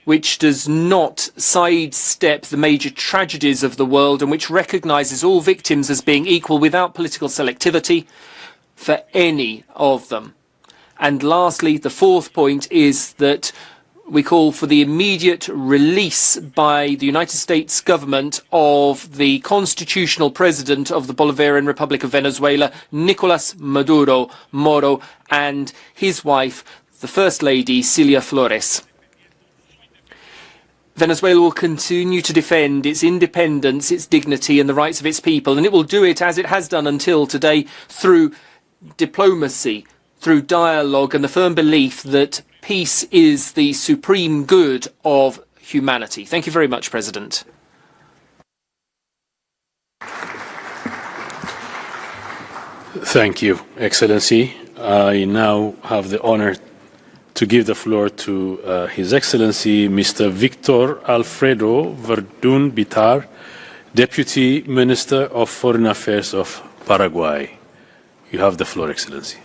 Speaker 3: which does not sidestep the major tragedies of the world and which recognises all victims as being equal without political selectivity for any of them. And lastly, the fourth point is that we call for the immediate release by the United States government of the constitutional president of the Bolivarian Republic of Venezuela, Nicolas Maduro Moro, and his wife, the First Lady, Cilia Flores. Venezuela will continue to defend its independence, its dignity and the rights of its people, and it will do it as it has done until today through diplomacy, through dialogue and the firm belief that peace is the supreme good of humanity. Thank you very much, President.
Speaker 6: Thank you, Excellency. I now have the honor to give the floor to His Excellency Mr. Victor Alfredo Verdun Bitar, Deputy Minister of Foreign Affairs of Paraguay. You have the floor, Excellency.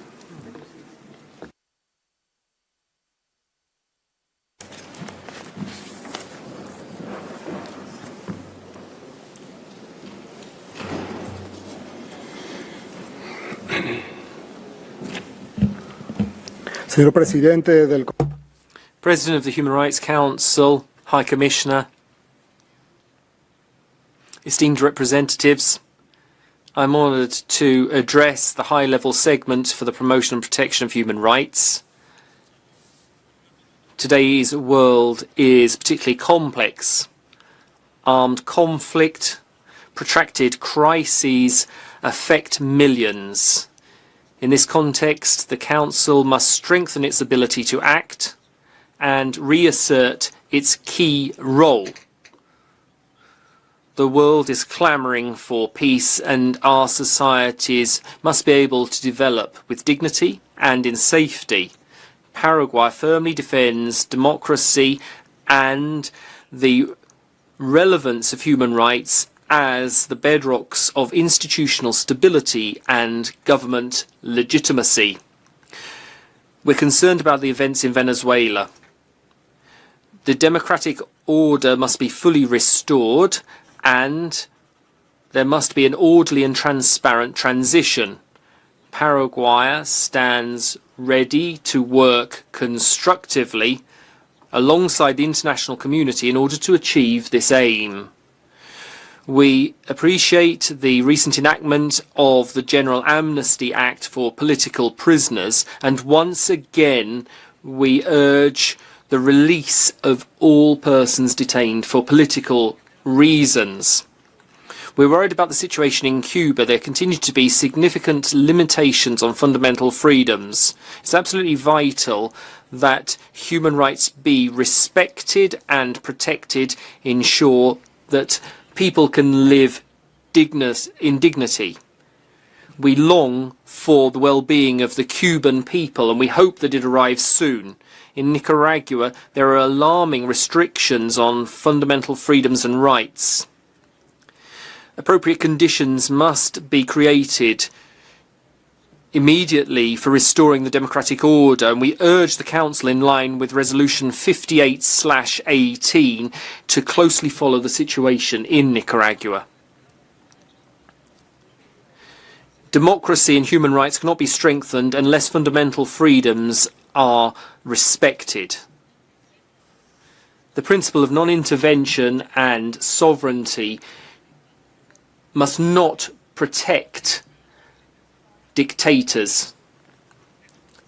Speaker 3: Señor Presidente del President of the Human Rights Council, High Commissioner, esteemed representatives, I'm honoured to address the high-level segment for the promotion and protection of human rights. Today's world is particularly complex. Armed conflict, protracted crises affect millions. In this context, the Council must strengthen its ability to act and reassert its key role. The world is clamouring for peace, and our societies must be able to develop with dignity and in safety. Paraguay firmly defends democracy and the relevance of human rights as the bedrocks of institutional stability and government legitimacy. We're concerned about the events in Venezuela. The democratic order must be fully restored and there must be an orderly and transparent transition. Paraguay stands ready to work constructively alongside the international community in order to achieve this aim. We appreciate the recent enactment of the General Amnesty Act for political prisoners, and once again we urge the release of all persons detained for political reasons. We're worried about the situation in Cuba. There continue to be significant limitations on fundamental freedoms. It's absolutely vital that human rights be respected and protected, ensure that people can live in dignity. We long for the well-being of the Cuban people and we hope that it arrives soon. In Nicaragua, there are alarming restrictions on fundamental freedoms and rights. Appropriate conditions must be created immediately for restoring the democratic order, and we urge the Council, in line with Resolution 58/18, to closely follow the situation in Nicaragua. Democracy and human rights cannot be strengthened unless fundamental freedoms are respected. The principle of non-intervention and sovereignty must not protect dictators.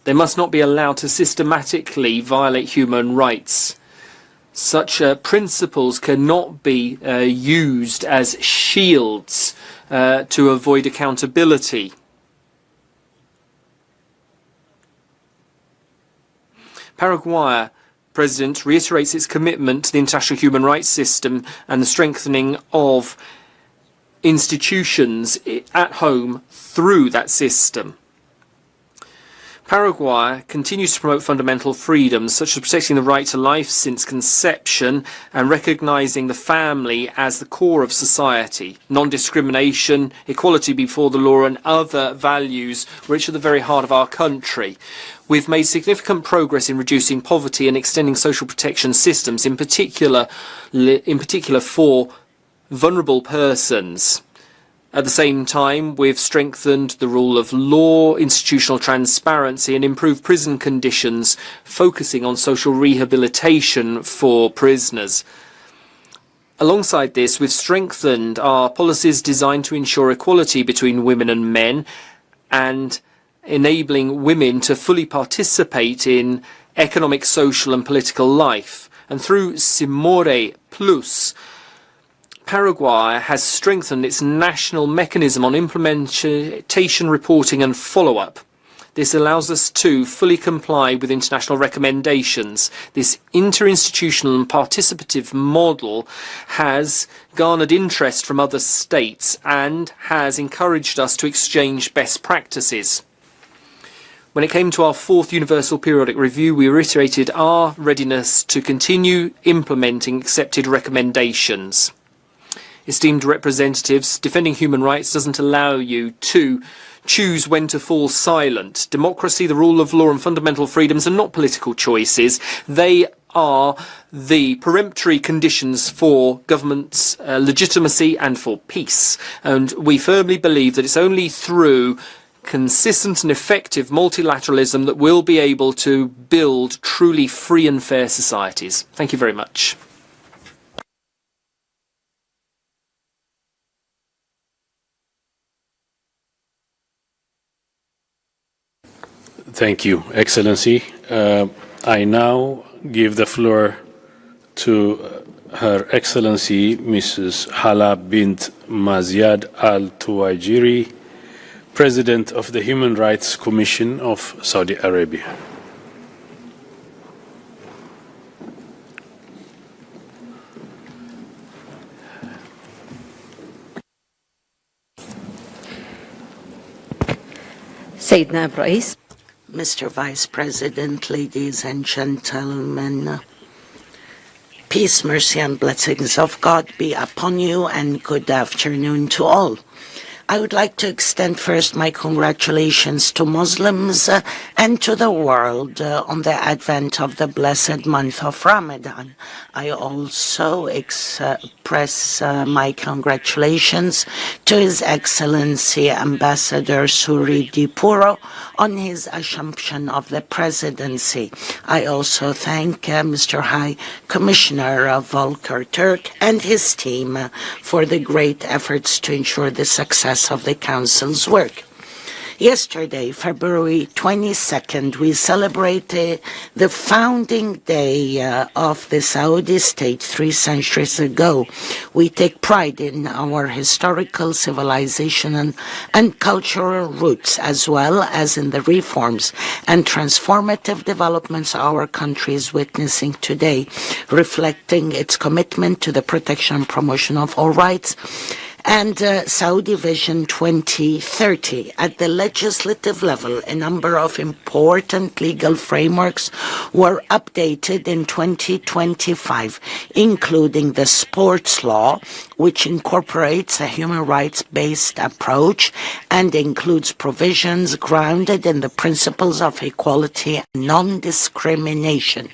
Speaker 3: They must not be allowed to systematically violate human rights. Such principles cannot be used as shields to avoid accountability. Paraguay President reiterates its commitment to the international human rights system and the strengthening of institutions at home through that system. Paraguay continues to promote fundamental freedoms such as protecting the right to life since conception and recognising the family as the core of society. Non-discrimination, equality before the law and other values which are the very heart of our country. We've made significant progress in reducing poverty and extending social protection systems, in particular for vulnerable persons. At the same time, we've strengthened the rule of law, institutional transparency and improved prison conditions, focusing on social rehabilitation for prisoners. Alongside this, we've strengthened our policies designed to ensure equality between women and men and enabling women to fully participate in economic, social and political life. And through Simore Plus, Paraguay has strengthened its national mechanism on implementation, reporting and follow-up. This allows us to fully comply with international recommendations. This interinstitutional and participative model has garnered interest from other states and has encouraged us to exchange best practices. When it came to our fourth Universal Periodic Review, we reiterated our readiness to continue implementing accepted recommendations. Esteemed representatives, defending human rights doesn't allow you to choose when to fall silent. Democracy, the rule of law and fundamental freedoms are not political choices. They are the peremptory conditions for government's legitimacy and for peace. And we firmly believe that it's only through consistent and effective multilateralism that we'll be able to build truly free and fair societies. Thank you very much.
Speaker 6: Thank you, Excellency. I now give the floor to Her Excellency Mrs. Hala bint Mazyad Al Tuwaijiri, President of the Human Rights Commission of Saudi Arabia.
Speaker 8: Mr. Vice President, ladies and gentlemen, Peace, mercy, and blessings of God be upon you, and good afternoon to all. I would like to extend first my congratulations to Muslims and to the world on the advent of the blessed month of Ramadan. I also express my congratulations to His Excellency Ambassador Suri Dipuro on his assumption of the presidency. I also thank Mr. High Commissioner Volker Turk and his team for the great efforts to ensure the success of the Council's work. Yesterday, February 22nd, we celebrated the founding day of the Saudi state 3 centuries ago. We take pride in our historical, civilizational, and cultural roots, as well as in the reforms and transformative developments our country is witnessing today, reflecting its commitment to the protection and promotion of all rights and Saudi Vision 2030. At the legislative level, a number of important legal frameworks were updated in 2025, including the sports law, which incorporates a human rights-based approach and includes provisions grounded in the principles of equality and non-discrimination.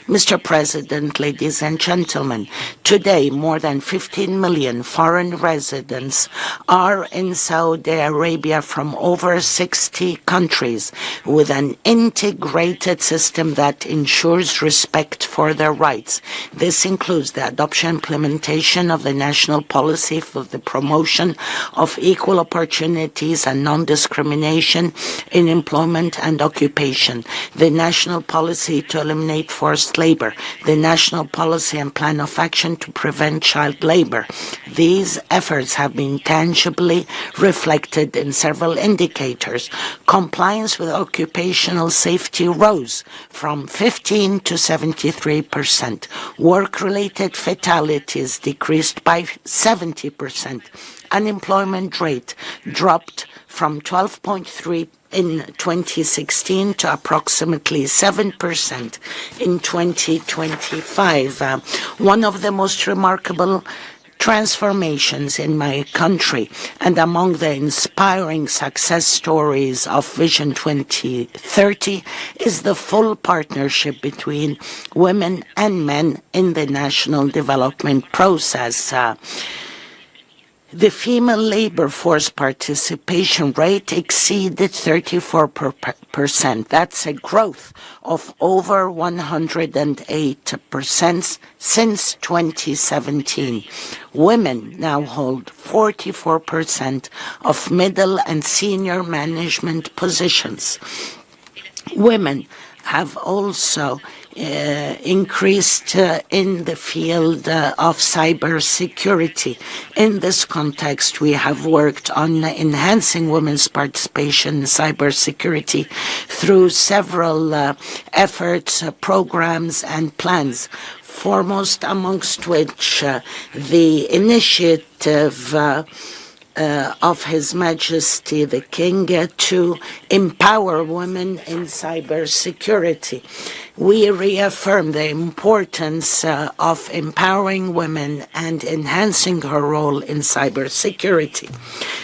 Speaker 8: Mr. President, ladies and gentlemen, today more than 15 million foreign residents are in Saudi Arabia from over 60 countries with an integrated system that ensures respect for their rights. This includes the adoption and implementation of the national policy for the promotion of equal opportunities and non-discrimination in employment and occupation, the national policy to eliminate forced labor, the national policy and plan of action to prevent child labor. These efforts have been tangibly reflected in several indicators. Compliance with occupational safety rose from 15 to 73%. Work-related fatalities decreased by 70%. Unemployment rate dropped from 12.3% in 2016 to approximately 7% in 2025. One of the most remarkable transformations in my country and among the inspiring success stories of Vision 2030 is the full partnership between women and men in the national development process. The female labor force participation rate exceeded 34%. That's a growth of over 108% since 2017. Women now hold 44% of middle and senior management positions. Women have also increased in the field of cybersecurity. In this context, we have worked on enhancing women's participation in cybersecurity through several efforts, programs, and plans, foremost amongst which the initiative of His Majesty the King to empower women in cybersecurity. We reaffirm the importance of empowering women and enhancing her role in cybersecurity.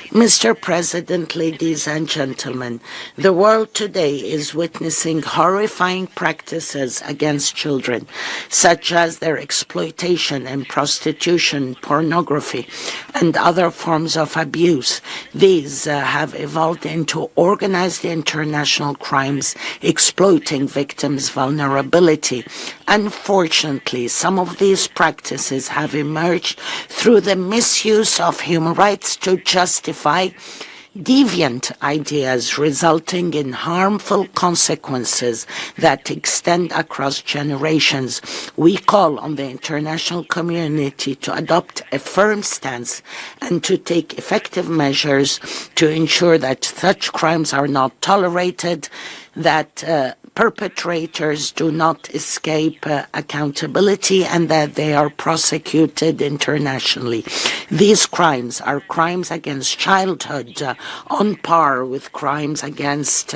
Speaker 8: Mr. President, ladies and gentlemen, the world today is witnessing horrifying practices against children, such as their exploitation and prostitution, pornography, and other forms of abuse. These have evolved into organized international crimes exploiting victims' vulnerability. Unfortunately, some of these practices have emerged through the misuse of human rights to justify deviant ideas, resulting in harmful consequences that extend across generations. We call on the international community to adopt a firm stance and to take effective measures to ensure that such crimes are not tolerated, that perpetrators do not escape accountability and that they are prosecuted internationally. These crimes are crimes against childhood, on par with crimes against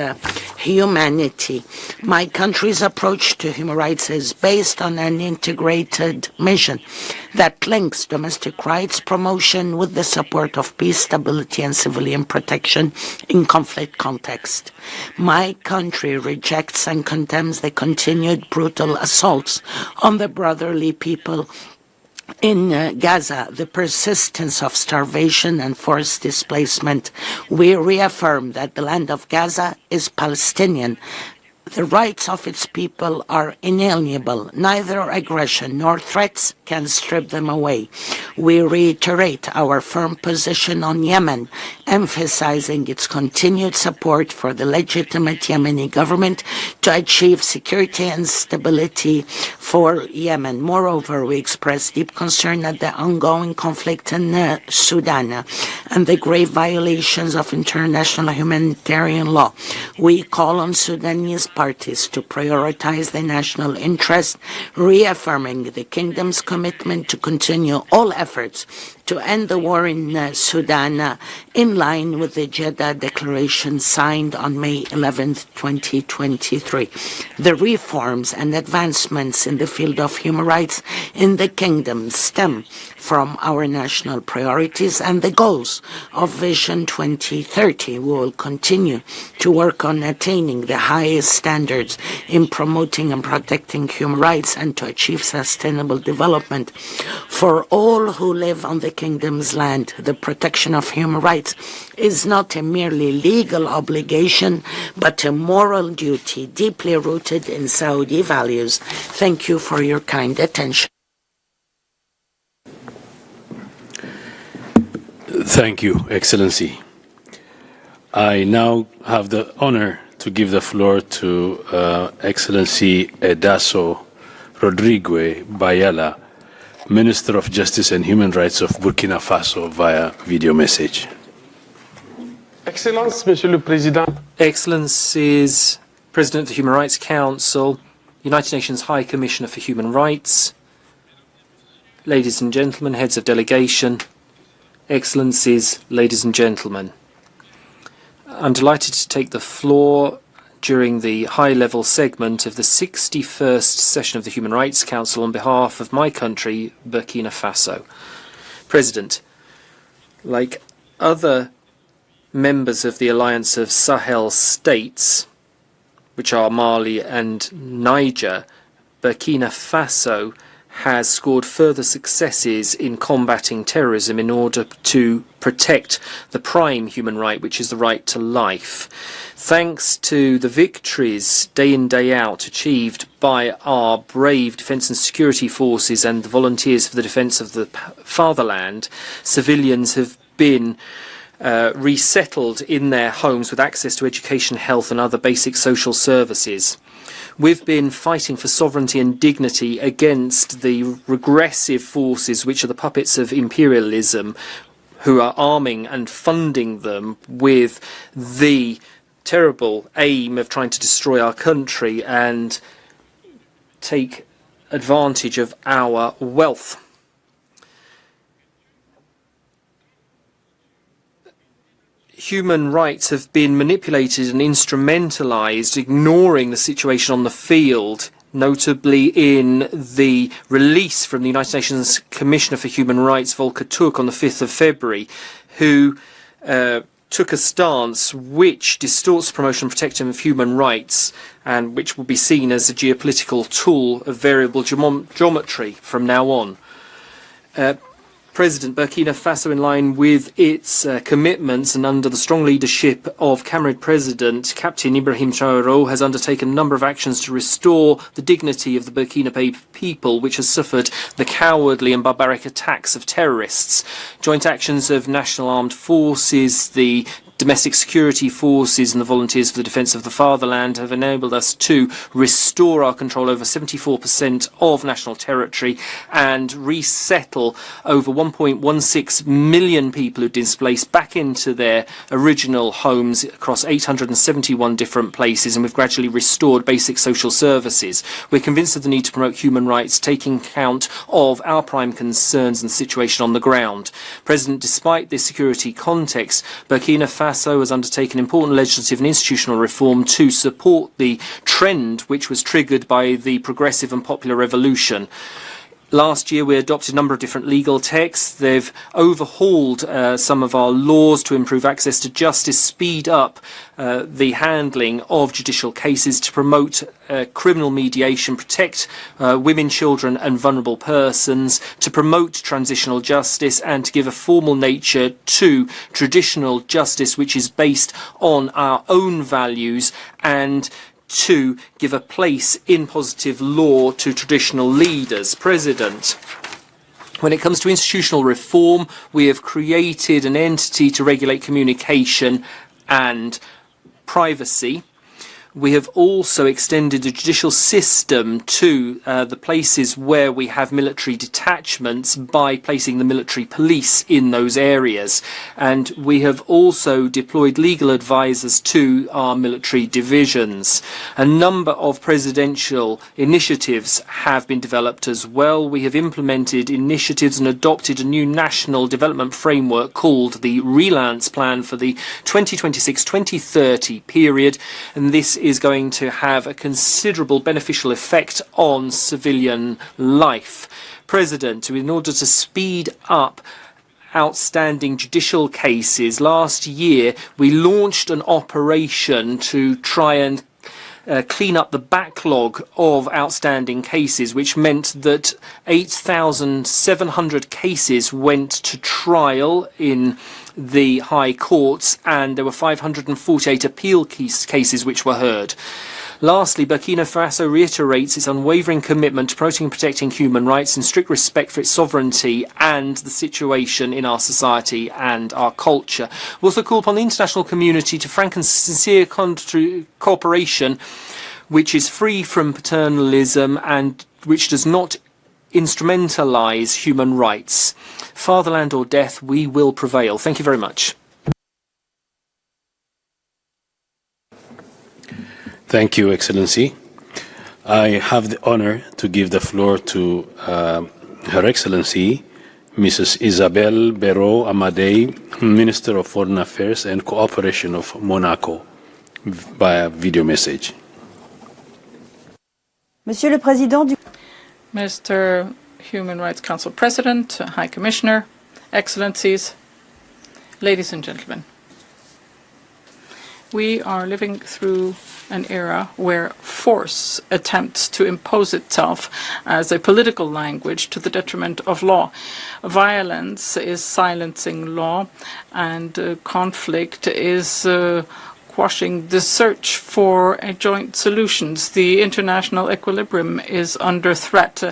Speaker 8: humanity. My country's approach to human rights is based on an integrated mission that links domestic rights promotion with the support of peace, stability, and civilian protection in conflict context. My country rejects and condemns the continued brutal assaults on the brotherly people in Gaza, the persistence of starvation and forced displacement. We reaffirm that the land of Gaza is Palestinian. The rights of its people are inalienable. Neither aggression nor threats can strip them away. We reiterate our firm position on Yemen, emphasizing its continued support for the legitimate Yemeni government to achieve security and stability for Yemen. Moreover, we express deep concern at the ongoing conflict in Sudan and the grave violations of international humanitarian law. We call on Sudanese parties to prioritize the national interest, reaffirming the kingdom's commitment to continue all efforts to end the war in Sudan in line with the Jeddah Declaration signed on May 11, 2023. The reforms and advancements in the field of human rights in the kingdom stem from our national priorities and the goals of Vision 2030. We will continue to work on attaining the highest standards in promoting and protecting human rights and to achieve sustainable development for all who live on the kingdom's land. The protection of human rights is not a merely legal obligation, but a moral duty deeply rooted in Saudi values. Thank you for your kind attention.
Speaker 6: Thank you, Excellency. I now have the honor to give the floor to Excellency Edaso Rodrigue Bayala, Minister of Justice and Human Rights of Burkina Faso, via video message.
Speaker 9: Excellence, Monsieur le Président.
Speaker 3: Excellencies, President of the Human Rights Council, United Nations High Commissioner for Human Rights, ladies and gentlemen, heads of delegation, Excellencies, ladies and gentlemen. I'm delighted to take the floor during the high-level segment of the 61st session of the Human Rights Council on behalf of my country, Burkina Faso. President, like other members of the Alliance of Sahel States, which are Mali and Niger, Burkina Faso has scored further successes in combating terrorism in order to protect the prime human right, which is the right to life. Thanks to the victories day in, day out achieved by our brave defence and security forces and the volunteers for the defence of the fatherland, civilians have been resettled in their homes with access to education, health and other basic social services. We've been fighting for sovereignty and dignity against the regressive forces which are the puppets of imperialism, who are arming and funding them with the terrible aim of trying to destroy our country and take advantage of our wealth. Human rights have been manipulated and instrumentalized, ignoring the situation on the field, notably in the release from the United Nations Commissioner for Human Rights, Volker Turk, on the 5th of February, who took a stance which distorts the promotion and protection of human rights and which will be seen as a geopolitical tool of variable geometry from now on. President, Burkina Faso, in line with its commitments and under the strong leadership of Cameroon President Captain Ibrahim Traoré, has undertaken a number of actions to restore the dignity of the Burkina Faso people, which has suffered the cowardly and barbaric attacks of terrorists. Joint actions of national armed forces, the domestic security forces and the volunteers for the defence of the fatherland have enabled us to restore our control over 74% of national territory and resettle over 1.16 million people who displaced back into their original homes across 871 different places, and we've gradually restored basic social services. We're convinced of the need to promote human rights, taking account of our prime concerns and the situation on the ground. President, despite this security context, Burkina Faso has undertaken important legislative and institutional reform to support the trend which was triggered by the progressive and popular revolution. Last year we adopted a number of different legal texts. They've overhauled some of our laws to improve access to justice, speed up the handling of judicial cases, to promote criminal mediation, protect women, children and vulnerable persons, to promote transitional justice and to give a formal nature to traditional justice which is based on our own values, and to give a place in positive law to traditional leaders. President, when it comes to institutional reform, we have created an entity to regulate communication and privacy. We have also extended the judicial system to the places where we have military detachments by placing the military police in those areas. And we have also deployed legal advisors to our military divisions. A number of presidential initiatives have been developed as well. We have implemented initiatives and adopted a new national development framework called the Relance Plan for the 2026-2030 period, and this is going to have a considerable beneficial effect on civilian life. President, in order to speed up outstanding judicial cases, last year we launched an operation to try and clean up the backlog of outstanding cases, which meant that 8,700 cases went to trial in the high courts, and there were 548 appeal cases which were heard. Lastly, Burkina Faso reiterates its unwavering commitment to promoting and protecting human rights and strict respect for its sovereignty and the situation in our society and our culture. We also call upon the international community to frank and sincere cooperation which is free from paternalism and which does not instrumentalise human rights. Fatherland or death, we will prevail. Thank you very much.
Speaker 6: Thank you, Excellency. I have the honor to give the floor to Her Excellency, Mrs. Isabelle Béraud Amadei, Minister of Foreign Affairs and Cooperation of Monaco, via video message.
Speaker 9: Monsieur le Président du
Speaker 7: Mr. Human Rights Council President, High Commissioner, Excellencies, ladies and gentlemen. We are living through an era where force attempts to impose itself as a political language to the detriment of law. Violence is silencing law, and conflict is quashing the search for joint solutions. The international equilibrium is under threat.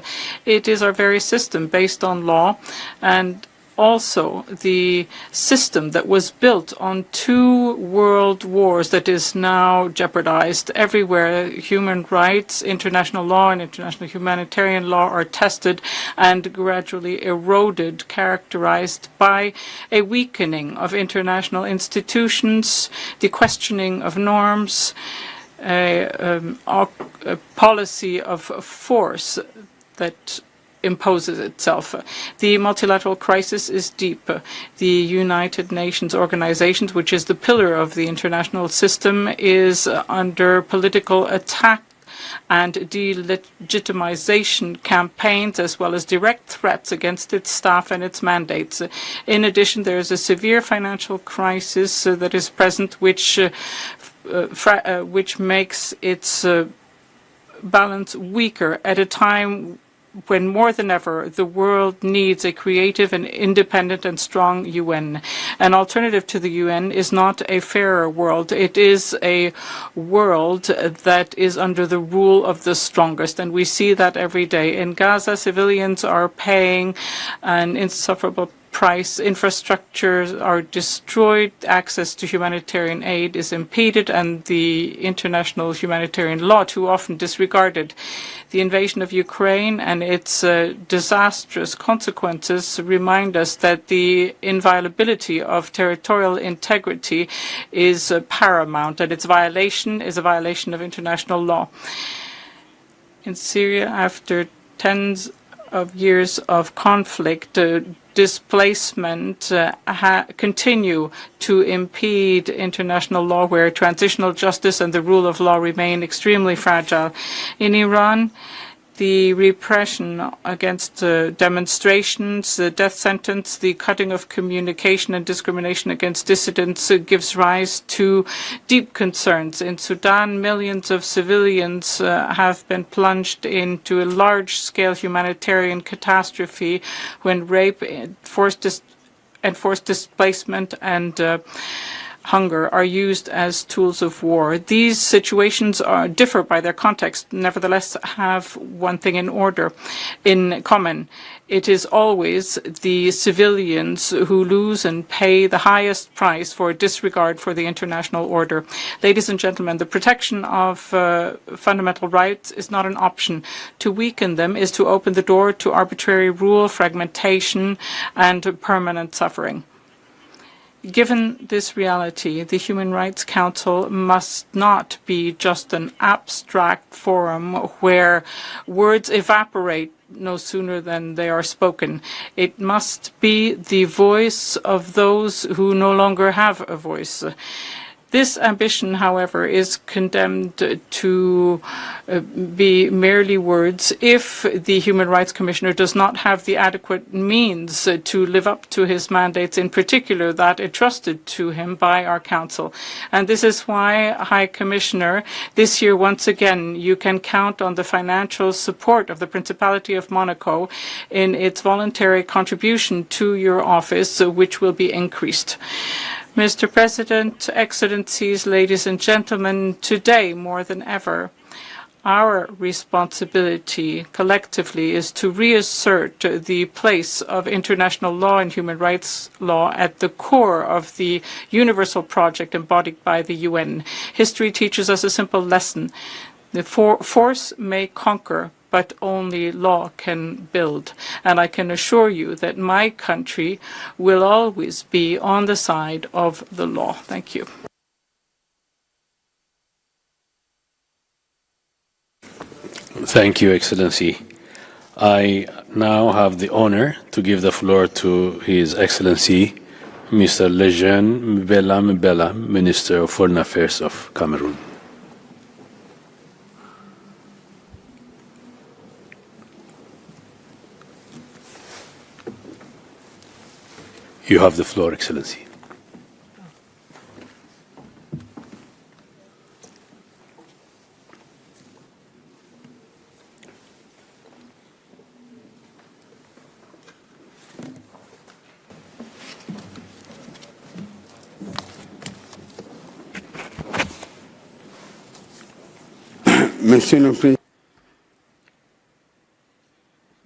Speaker 7: It is our very system based on law, and also the system that was built on 2 world wars that is now jeopardized. Everywhere human rights, international law and international humanitarian law are tested and gradually eroded, characterized by a weakening of international institutions, the questioning of norms, a policy of force that imposes itself. The multilateral crisis is deep. The United Nations Organization, which is the pillar of the international system, is under political attack and delegitimization campaigns, as well as direct threats against its staff and its mandates. In addition, there is a severe financial crisis that is present, which makes its balance weaker at a time when more than ever the world needs a creative and independent and strong UN. An alternative to the UN is not a fairer world. It is a world that is under the rule of the strongest, and we see that every day. In Gaza, civilians are paying an insufferable price, infrastructures are destroyed, access to humanitarian aid is impeded, and the international humanitarian law too often disregarded. The invasion of Ukraine and its disastrous consequences remind us that the inviolability of territorial integrity is paramount, and its violation is a violation of international law. In Syria, after tens of years of conflict, displacement continue to impede international law, where transitional justice and the rule of law remain extremely fragile. In Iran, the repression against demonstrations, the death sentence, the cutting of communication and discrimination against dissidents gives rise to deep concerns. In Sudan, millions of civilians have been plunged into a large-scale humanitarian catastrophe when rape, forced displacement, and hunger are used as tools of war. These situations differ by their context, nevertheless have one thing in common. It is always the civilians who lose and pay the highest price for disregard for the international order. Ladies and gentlemen, the protection of fundamental rights is not an option. To weaken them is to open the door to arbitrary rule, fragmentation, and permanent suffering. Given this reality, the Human Rights Council must not be just an abstract forum where words evaporate no sooner than they are spoken. It must be the voice of those who no longer have a voice. This ambition, however, is condemned to be merely words if the Human Rights Commissioner does not have the adequate means to live up to his mandates, in particular that entrusted to him by our Council. And this is why, High Commissioner, this year once again you can count on the financial support of the Principality of Monaco in its voluntary contribution to your office, which will be increased. Mr. President, Excellencies, ladies and gentlemen, today more than ever, our responsibility collectively is to reassert the place of international law and human rights law at the core of the universal project embodied by the UN. History teaches us a simple lesson. The force may conquer, but only law can build. And I can assure you that my country will always be on the side of the law. Thank you.
Speaker 6: Thank you, Excellency. I now have the honor to give the floor to His Excellency, Mr. Lejeune Mbela, Minister of Foreign Affairs of Cameroon. You have the floor, Excellency.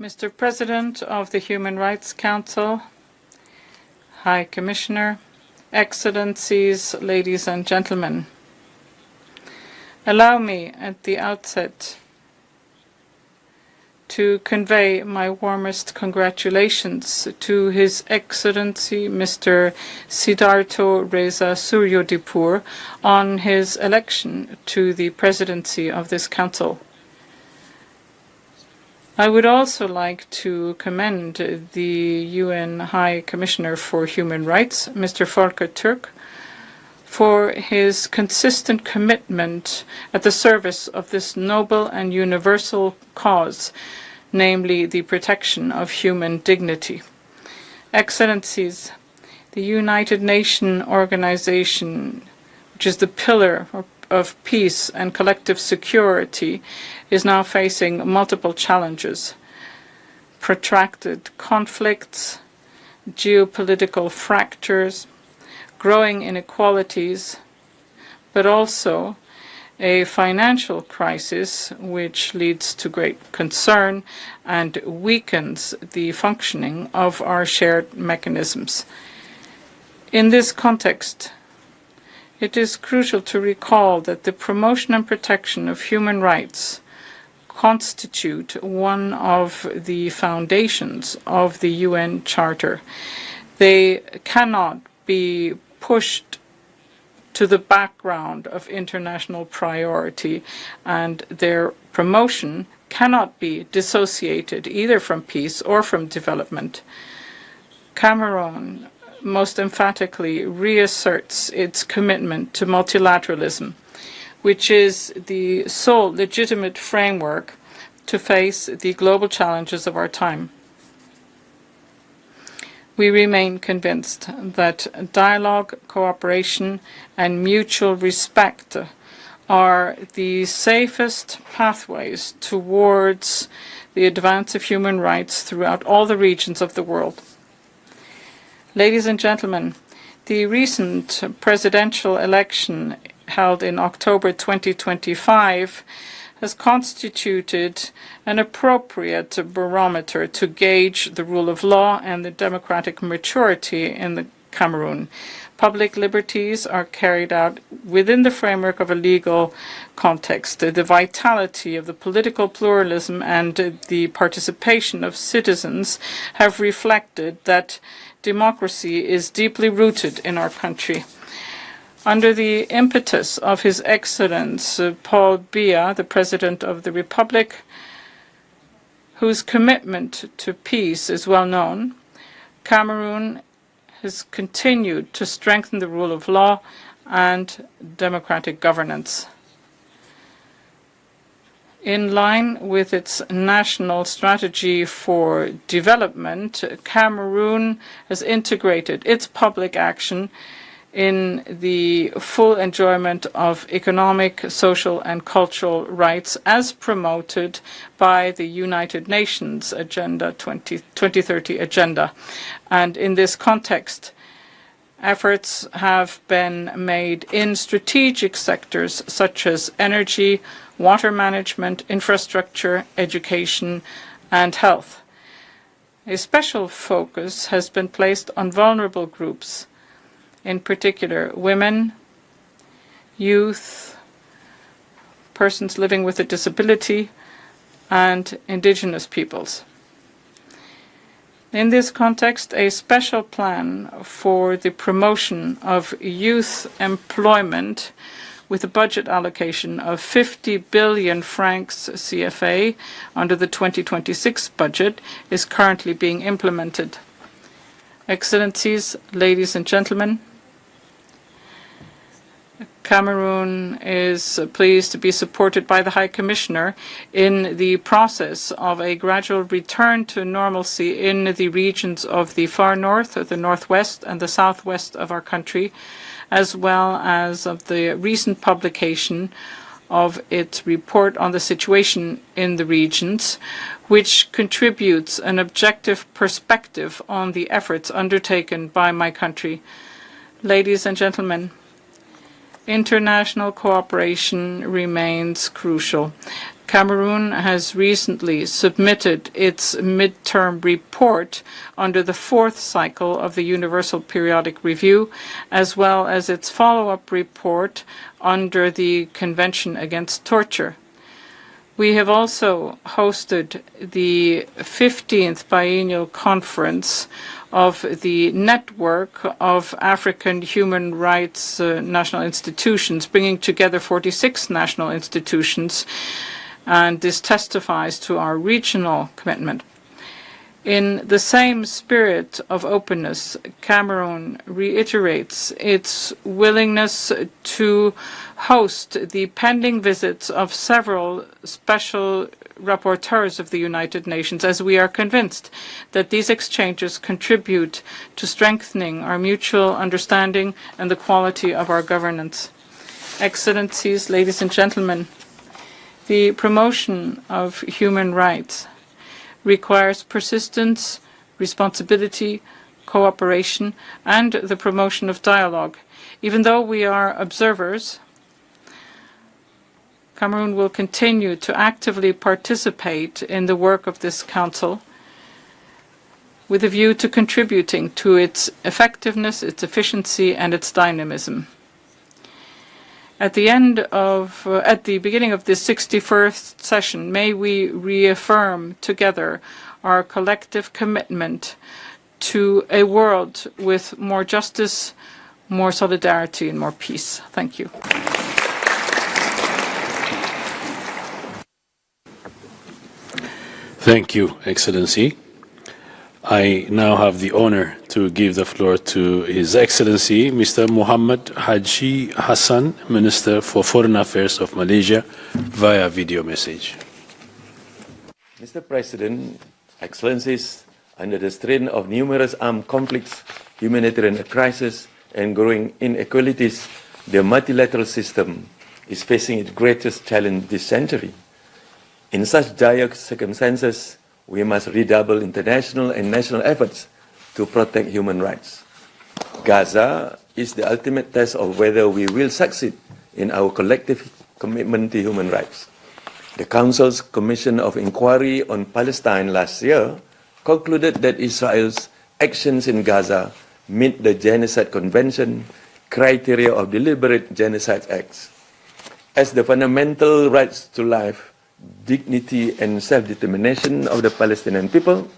Speaker 7: Mr. President of the Human Rights Council, High Commissioner, Excellencies, ladies and gentlemen, allow me at the outset to convey my warmest congratulations to His Excellency Mr. Siddhartha Reza Suryodipur on his election to the presidency of this Council. I would also like to commend the UN High Commissioner for Human Rights, Mr. Volker Türk, for his consistent commitment at the service of this noble and universal cause, namely the protection of human dignity. Excellencies, the United Nations organization, which is the pillar of peace and collective security, is now facing multiple challenges: protracted conflicts, geopolitical fractures, growing inequalities, but also a financial crisis which leads to great concern and weakens the functioning of our shared mechanisms. In this context, it is crucial to recall that the promotion and protection of human rights constitute one of the foundations of the UN Charter. They cannot be pushed to the background of international priority, and their promotion cannot be dissociated either from peace or from development. Cameroon most emphatically reasserts its commitment to multilateralism, which is the sole legitimate framework to face the global challenges of our time. We remain convinced that dialogue, cooperation, and mutual respect are the safest pathways towards the advance of human rights throughout all the regions of the world. Ladies and gentlemen, the recent presidential election held in October 2025 has constituted an appropriate barometer to gauge the rule of law and the democratic maturity in the Cameroon. Public liberties are carried out within the framework of a legal context. The vitality of the political pluralism and the participation of citizens have reflected that democracy is deeply rooted in our country. Under the impetus of His Excellency Paul Biya, the President of the Republic, whose commitment to peace is well known, Cameroon has continued to strengthen the rule of law and democratic governance. In line with its national strategy for development, Cameroon has integrated its public action in the full enjoyment of economic, social, and cultural rights as promoted by the United Nations Agenda 2030 Agenda. And in this context, efforts have been made in strategic sectors such as energy, water management, infrastructure, education, and health. A special focus has been placed on vulnerable groups, in particular women, youth, persons living with a disability, and indigenous peoples. In this context, a special plan for the promotion of youth employment with a budget allocation of 50 billion francs CFA under the 2026 budget is currently being implemented. Excellencies, ladies and gentlemen, Cameroon is pleased to be supported by the High Commissioner in the process of a gradual return to normalcy in the regions of the far north, the northwest, and the southwest of our country, as well as of the recent publication of its report on the situation in the regions, which contributes an objective perspective on the efforts undertaken by my country. Ladies and gentlemen, international cooperation remains crucial. Cameroon has recently submitted its midterm report under the fourth cycle of the Universal Periodic Review, as well as its follow-up report under the Convention Against Torture. We have also hosted the 15th biennial conference of the network of African human rights national institutions, bringing together 46 national institutions, and this testifies to our regional commitment. In the same spirit of openness, Cameroon reiterates its willingness to host the pending visits of several special rapporteurs of the United Nations, as we are convinced that these exchanges contribute to strengthening our mutual understanding and the quality of our governance. Excellencies, ladies and gentlemen, the promotion of human rights requires persistence, responsibility, cooperation, and the promotion of dialogue. Even though we are observers, Cameroon will continue to actively participate in the work of this Council with a view to contributing to its effectiveness, its efficiency, and its dynamism. At the beginning of this 61st session, may we reaffirm together our collective commitment to a world with more justice, more solidarity, and more peace. Thank you.
Speaker 6: Thank you, Excellency. I now have the honor to give the floor to His Excellency, Mr. Muhammad Haji Hassan, Minister for Foreign Affairs of Malaysia, via video message.
Speaker 9: Mr. President, Excellencies, under the strain of numerous armed conflicts, humanitarian crises, and growing inequalities, the multilateral system is facing its greatest challenge this century. In such dire circumstances, we must redouble international and national efforts to protect human rights. Gaza is the ultimate test of whether we will succeed in our collective commitment to human rights. The Council's Commission of Inquiry on Palestine last year concluded that Israel's actions in Gaza meet the Genocide Convention criteria of deliberate genocide acts. As the fundamental rights to life, dignity and self-determination of the Palestinian people,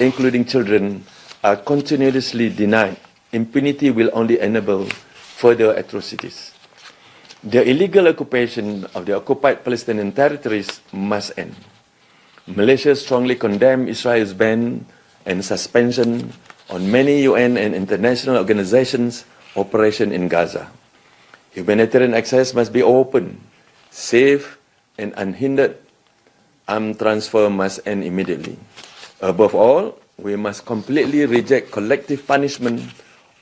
Speaker 9: including children, are continuously denied, impunity will only enable further atrocities. The illegal occupation of the occupied Palestinian territories must end. Malaysia strongly condemns Israel's ban and suspension on many UN and international organizations' operation in Gaza. Humanitarian access must be open, safe, and unhindered. Armed transfer must end immediately. Above all, we must completely reject collective punishment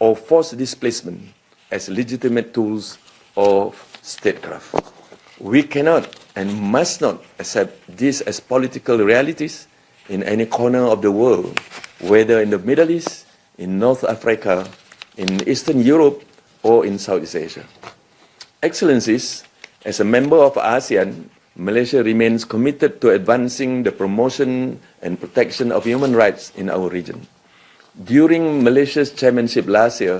Speaker 9: or forced displacement as legitimate tools of statecraft. We cannot and must not accept these as political realities in any corner of the world, whether in the Middle East, in North Africa, in Eastern Europe, or in Southeast Asia. Excellencies, as a member of ASEAN, Malaysia remains committed to advancing the promotion and protection of human rights in our region. During Malaysia's chairmanship last year,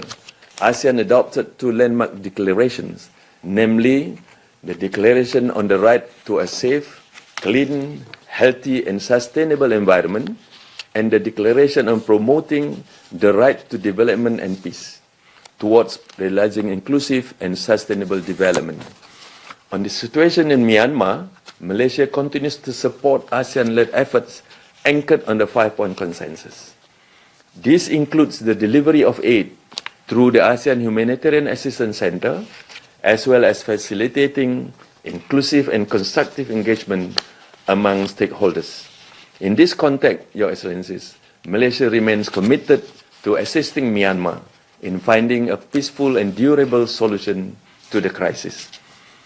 Speaker 9: ASEAN adopted two landmark declarations, namely the Declaration on the Right to a Safe, Clean, Healthy and Sustainable Environment, and the Declaration on Promoting the Right to Development and Peace, towards realizing inclusive and sustainable development. On the situation in Myanmar, Malaysia continues to support ASEAN-led efforts anchored on the 5-point consensus. This includes the delivery of aid through the ASEAN Humanitarian Assistance Center, as well as facilitating inclusive and constructive engagement among stakeholders. In this context, Your Excellencies, Malaysia remains committed to assisting Myanmar in finding a peaceful and durable solution to the crisis.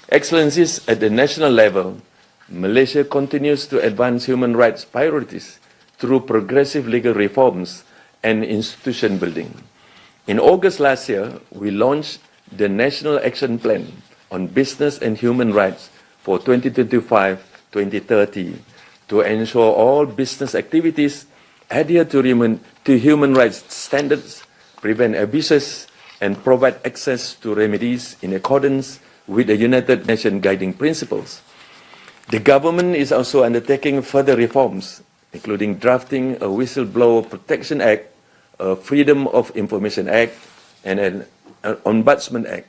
Speaker 9: Excellencies, at the national level, Malaysia continues to advance human rights priorities through progressive legal reforms and institution building. In August last year, we launched the National Action Plan on Business and Human Rights for 2025-2030 to ensure all business activities adhere to human rights standards, prevent abuses, and provide access to remedies in accordance with the United Nations guiding principles. The government is also undertaking further reforms, including drafting a Whistleblower Protection Act, a Freedom of Information Act, and an Ombudsman Act.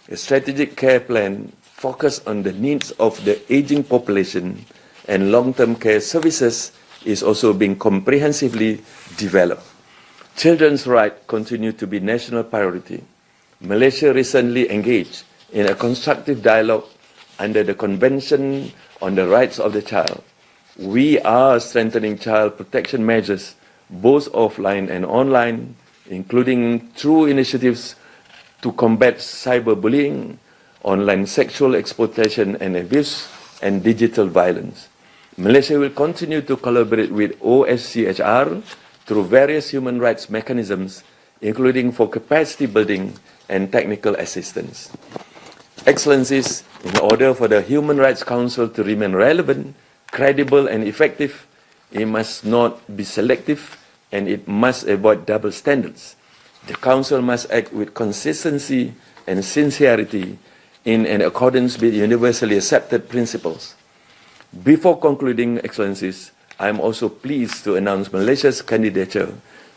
Speaker 9: A strategic care plan focused on the needs of the aging population and long-term care services is also being comprehensively developed. Children's rights continue to be national priority. Malaysia recently engaged in a constructive dialogue under the Convention on the Rights of the Child. We are strengthening child protection measures, both offline and online, including through initiatives to combat cyberbullying, online sexual exploitation and abuse, and digital violence. Malaysia will continue to collaborate with OSCHR through various human rights mechanisms, including for capacity building and technical assistance. Excellencies, in order for the Human Rights Council to remain relevant, credible and effective, it must not be selective and it must avoid double standards. The Council must act with consistency and sincerity in accordance with universally accepted principles. Before concluding, Excellencies, I am also pleased to announce Malaysia's candidature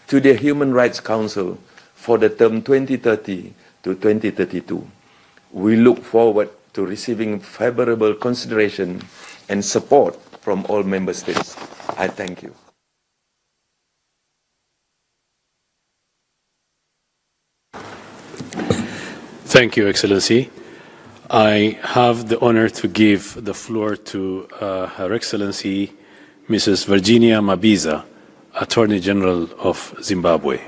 Speaker 9: to the Human Rights Council for the term 2030 to 2032. We look forward to receiving favorable consideration and support from all member states. I thank you.
Speaker 6: Thank you, Excellency. I have the honor to give the floor to Her Excellency Mrs. Virginia Mabiza, Attorney General of Zimbabwe.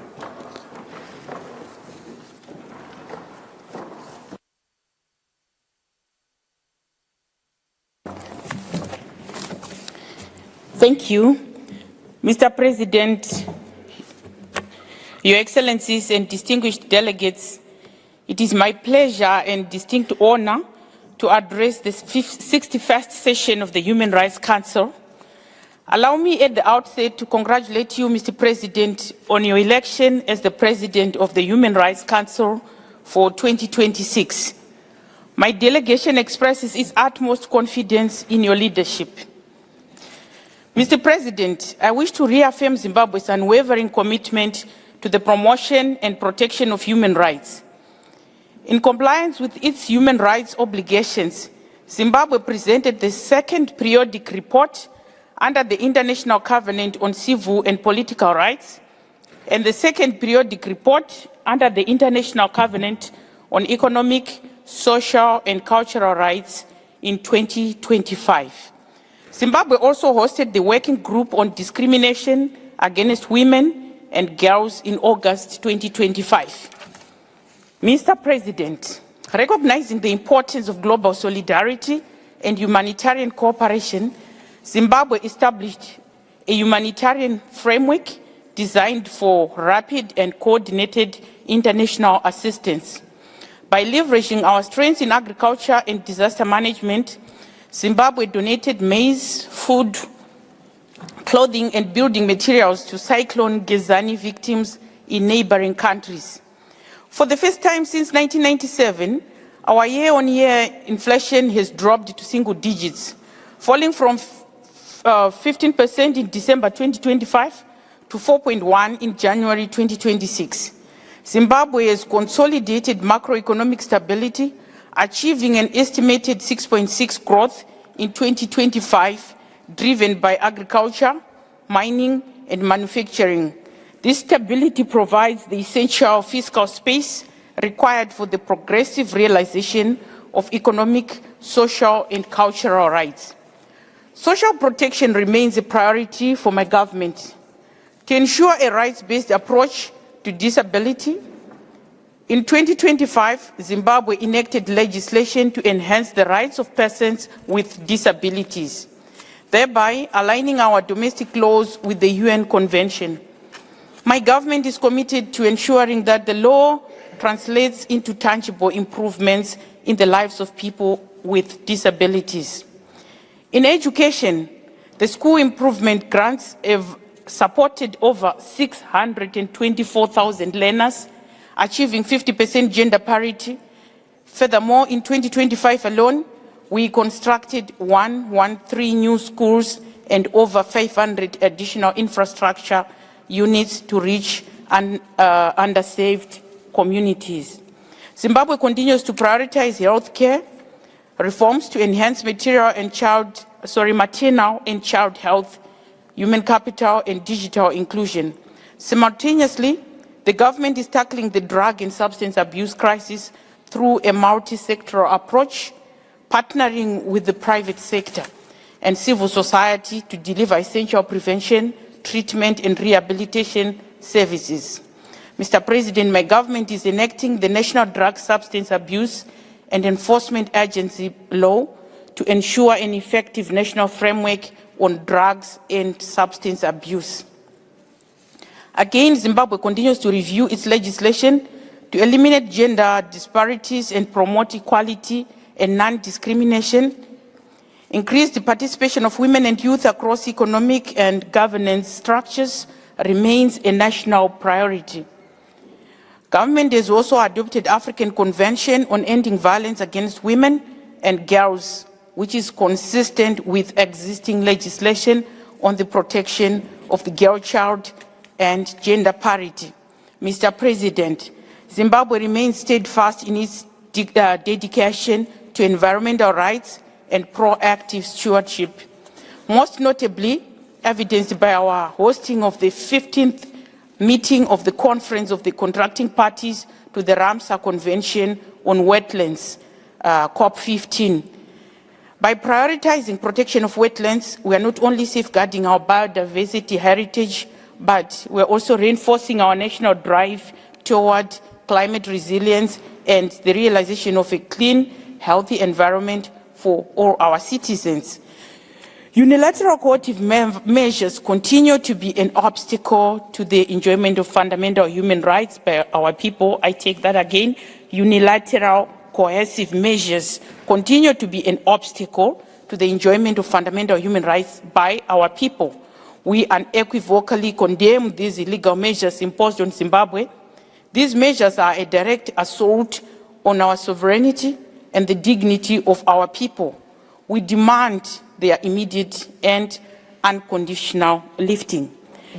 Speaker 21: Thank you, Mr. President, Your Excellencies and distinguished delegates. It is my pleasure and distinct honor to address the 61st session of the Human Rights Council. Allow me at the outset to congratulate you, Mr. President, on your election as the President of the Human Rights Council for 2026. My delegation expresses its utmost confidence in your leadership. Mr. President, I wish to reaffirm Zimbabwe's unwavering commitment to the promotion and protection of human rights. In compliance with its human rights obligations, Zimbabwe presented the second periodic report under the International Covenant on Civil and Political Rights and the second periodic report under the International Covenant on Economic, Social and Cultural Rights in 2025. Zimbabwe also hosted the Working Group on Discrimination Against Women and Girls in August 2025. Mr. President, recognizing the importance of global solidarity and humanitarian cooperation, Zimbabwe established a humanitarian framework designed for rapid and coordinated international assistance. By leveraging our strengths in agriculture and disaster management, Zimbabwe donated maize, food, clothing and building materials to Cyclone Gezani victims in neighboring countries. For the first time since 1997, our year-on-year inflation has dropped to single digits, falling from 15% in December 2025 to 4.1% in January 2026. Zimbabwe has consolidated macroeconomic stability, achieving an estimated 6.6% growth in 2025, driven by agriculture, mining, and manufacturing. This stability provides the essential fiscal space required for the progressive realization of economic, social, and cultural rights. Social protection remains a priority for my government. To ensure a rights-based approach to disability, in 2025, Zimbabwe enacted legislation to enhance the rights of persons with disabilities, thereby aligning our domestic laws with the UN Convention. My government is committed to ensuring that the law translates into tangible improvements in the lives of people with disabilities. In education, the school improvement grants have supported over 624,000 learners, achieving 50% gender parity. Furthermore, in 2025 alone, we constructed 113 new schools and over 500 additional infrastructure units to reach underserved communities. Zimbabwe continues to prioritize healthcare reforms to enhance maternal and child health, human capital, and digital inclusion. Simultaneously, the government is tackling the drug and substance abuse crisis through a multi-sectoral approach, partnering with the private sector and civil society to deliver essential prevention, treatment, and rehabilitation services. Mr. President, my government is enacting the National Drug Substance Abuse and Enforcement Agency law to ensure an effective national framework on drugs and substance abuse. Again, Zimbabwe continues to review its legislation to eliminate gender disparities and promote equality and non-discrimination, increase the participation of women and youth across economic and governance structures remains a national priority. Government has also adopted African Convention on Ending Violence Against Women and Girls, which is consistent with existing legislation on the protection of the girl child and gender parity. Mr. President, Zimbabwe remains steadfast in its dedication to environmental rights and proactive stewardship, most notably evidenced by our hosting of the 15th meeting of the Conference of the Contracting Parties to the Ramsar Convention on Wetlands, COP15. By prioritizing protection of wetlands, we are not only safeguarding our biodiversity heritage, but we are also reinforcing our national drive toward climate resilience and the realization of a clean, healthy environment for all our citizens. Unilateral coercive measures continue to be an obstacle to the enjoyment of fundamental human rights by our people. I take that again. Unilateral coercive measures continue to be an obstacle to the enjoyment of fundamental human rights by our people. We unequivocally condemn these illegal measures imposed on Zimbabwe. These measures are a direct assault on our sovereignty and the dignity of our people. We demand their immediate and unconditional lifting.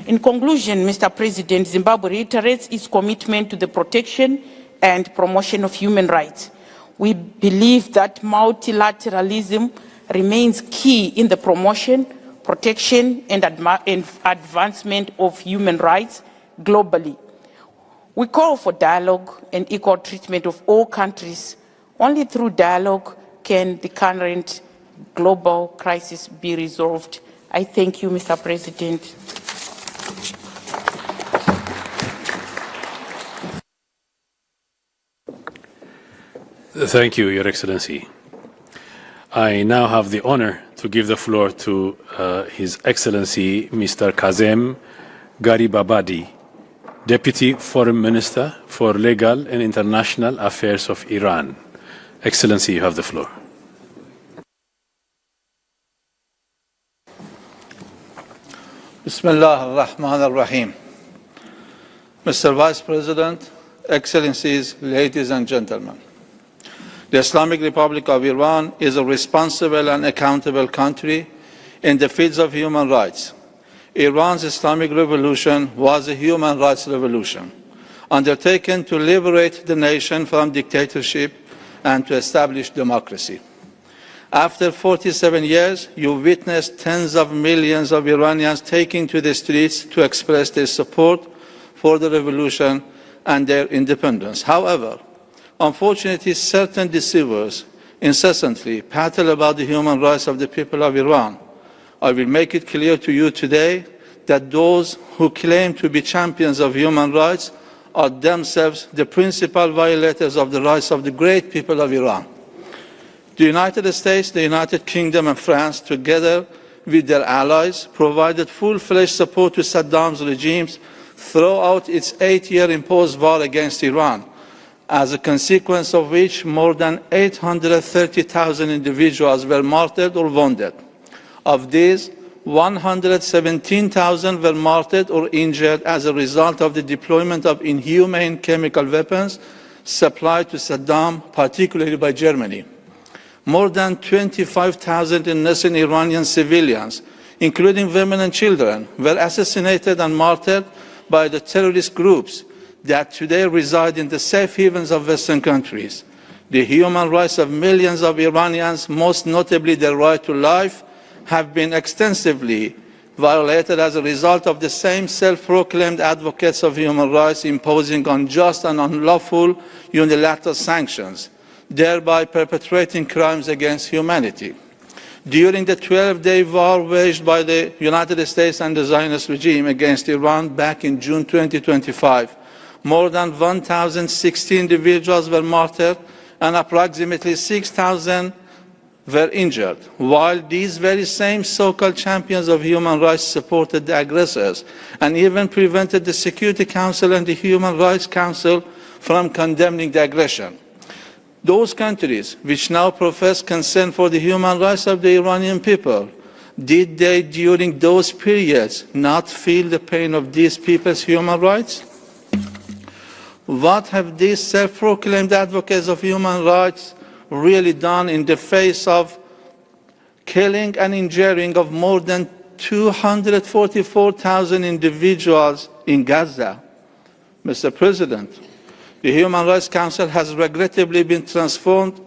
Speaker 21: In conclusion, Mr. President, Zimbabwe reiterates its commitment to the protection and promotion of human rights. We believe that multilateralism remains key in the promotion, protection, and advancement of human rights globally. We call for dialogue and equal treatment of all countries. Only through dialogue can the current global crisis be resolved. I thank you, Mr. President.
Speaker 6: Thank you, Your Excellency. I now have the honor to give the floor to His Excellency Mr. Kazem Garibabadi, Deputy Foreign Minister for Legal and International Affairs of Iran. Excellency, you have the floor.
Speaker 10: Bismillah ar-Rahman ar-Rahim. Mr. Vice President, Excellencies, ladies and gentlemen. The Islamic Republic of Iran is a responsible and accountable country in the fields of human rights. Iran's Islamic Revolution was a human rights revolution, undertaken to liberate the nation from dictatorship and to establish democracy. After 47 years, you witnessed tens of millions of Iranians taking to the streets to express their support for the revolution and their independence. However, unfortunately, certain deceivers incessantly prattle about the human rights of the people of Iran. I will make it clear to you today that those who claim to be champions of human rights are themselves the principal violators of the rights of the great people of Iran. The United States, the United Kingdom, and France, together with their allies, provided full-fledged support to Saddam's regimes throughout its 8-year imposed war against Iran, as a consequence of which more than 830,000 individuals were martyred or wounded. Of these, 117,000 were martyred or injured as a result of the deployment of inhumane chemical weapons supplied to Saddam, particularly by Germany. More than 25,000 innocent Iranian civilians, including women and children, were assassinated and martyred by the terrorist groups that today reside in the safe havens of Western countries. The human rights of millions of Iranians, most notably their right to life, have been extensively violated as a result of the same self-proclaimed advocates of human rights imposing unjust and unlawful unilateral sanctions, thereby perpetrating crimes against humanity. During the 12-day war waged by the United States and the Zionist regime against Iran back in June 2025, more than 1,060 individuals were martyred and approximately 6,000 were injured, while these very same so-called champions of human rights supported the aggressors and even prevented the Security Council and the Human Rights Council from condemning the aggression. Those countries which now profess concern for the human rights of the Iranian people, did they, during those periods, not feel the pain of these people's human rights? What have these self-proclaimed advocates of human rights really done in the face of killing and injuring of more than 244,000 individuals in Gaza? Mr. President, the Human Rights Council has regrettably been transformed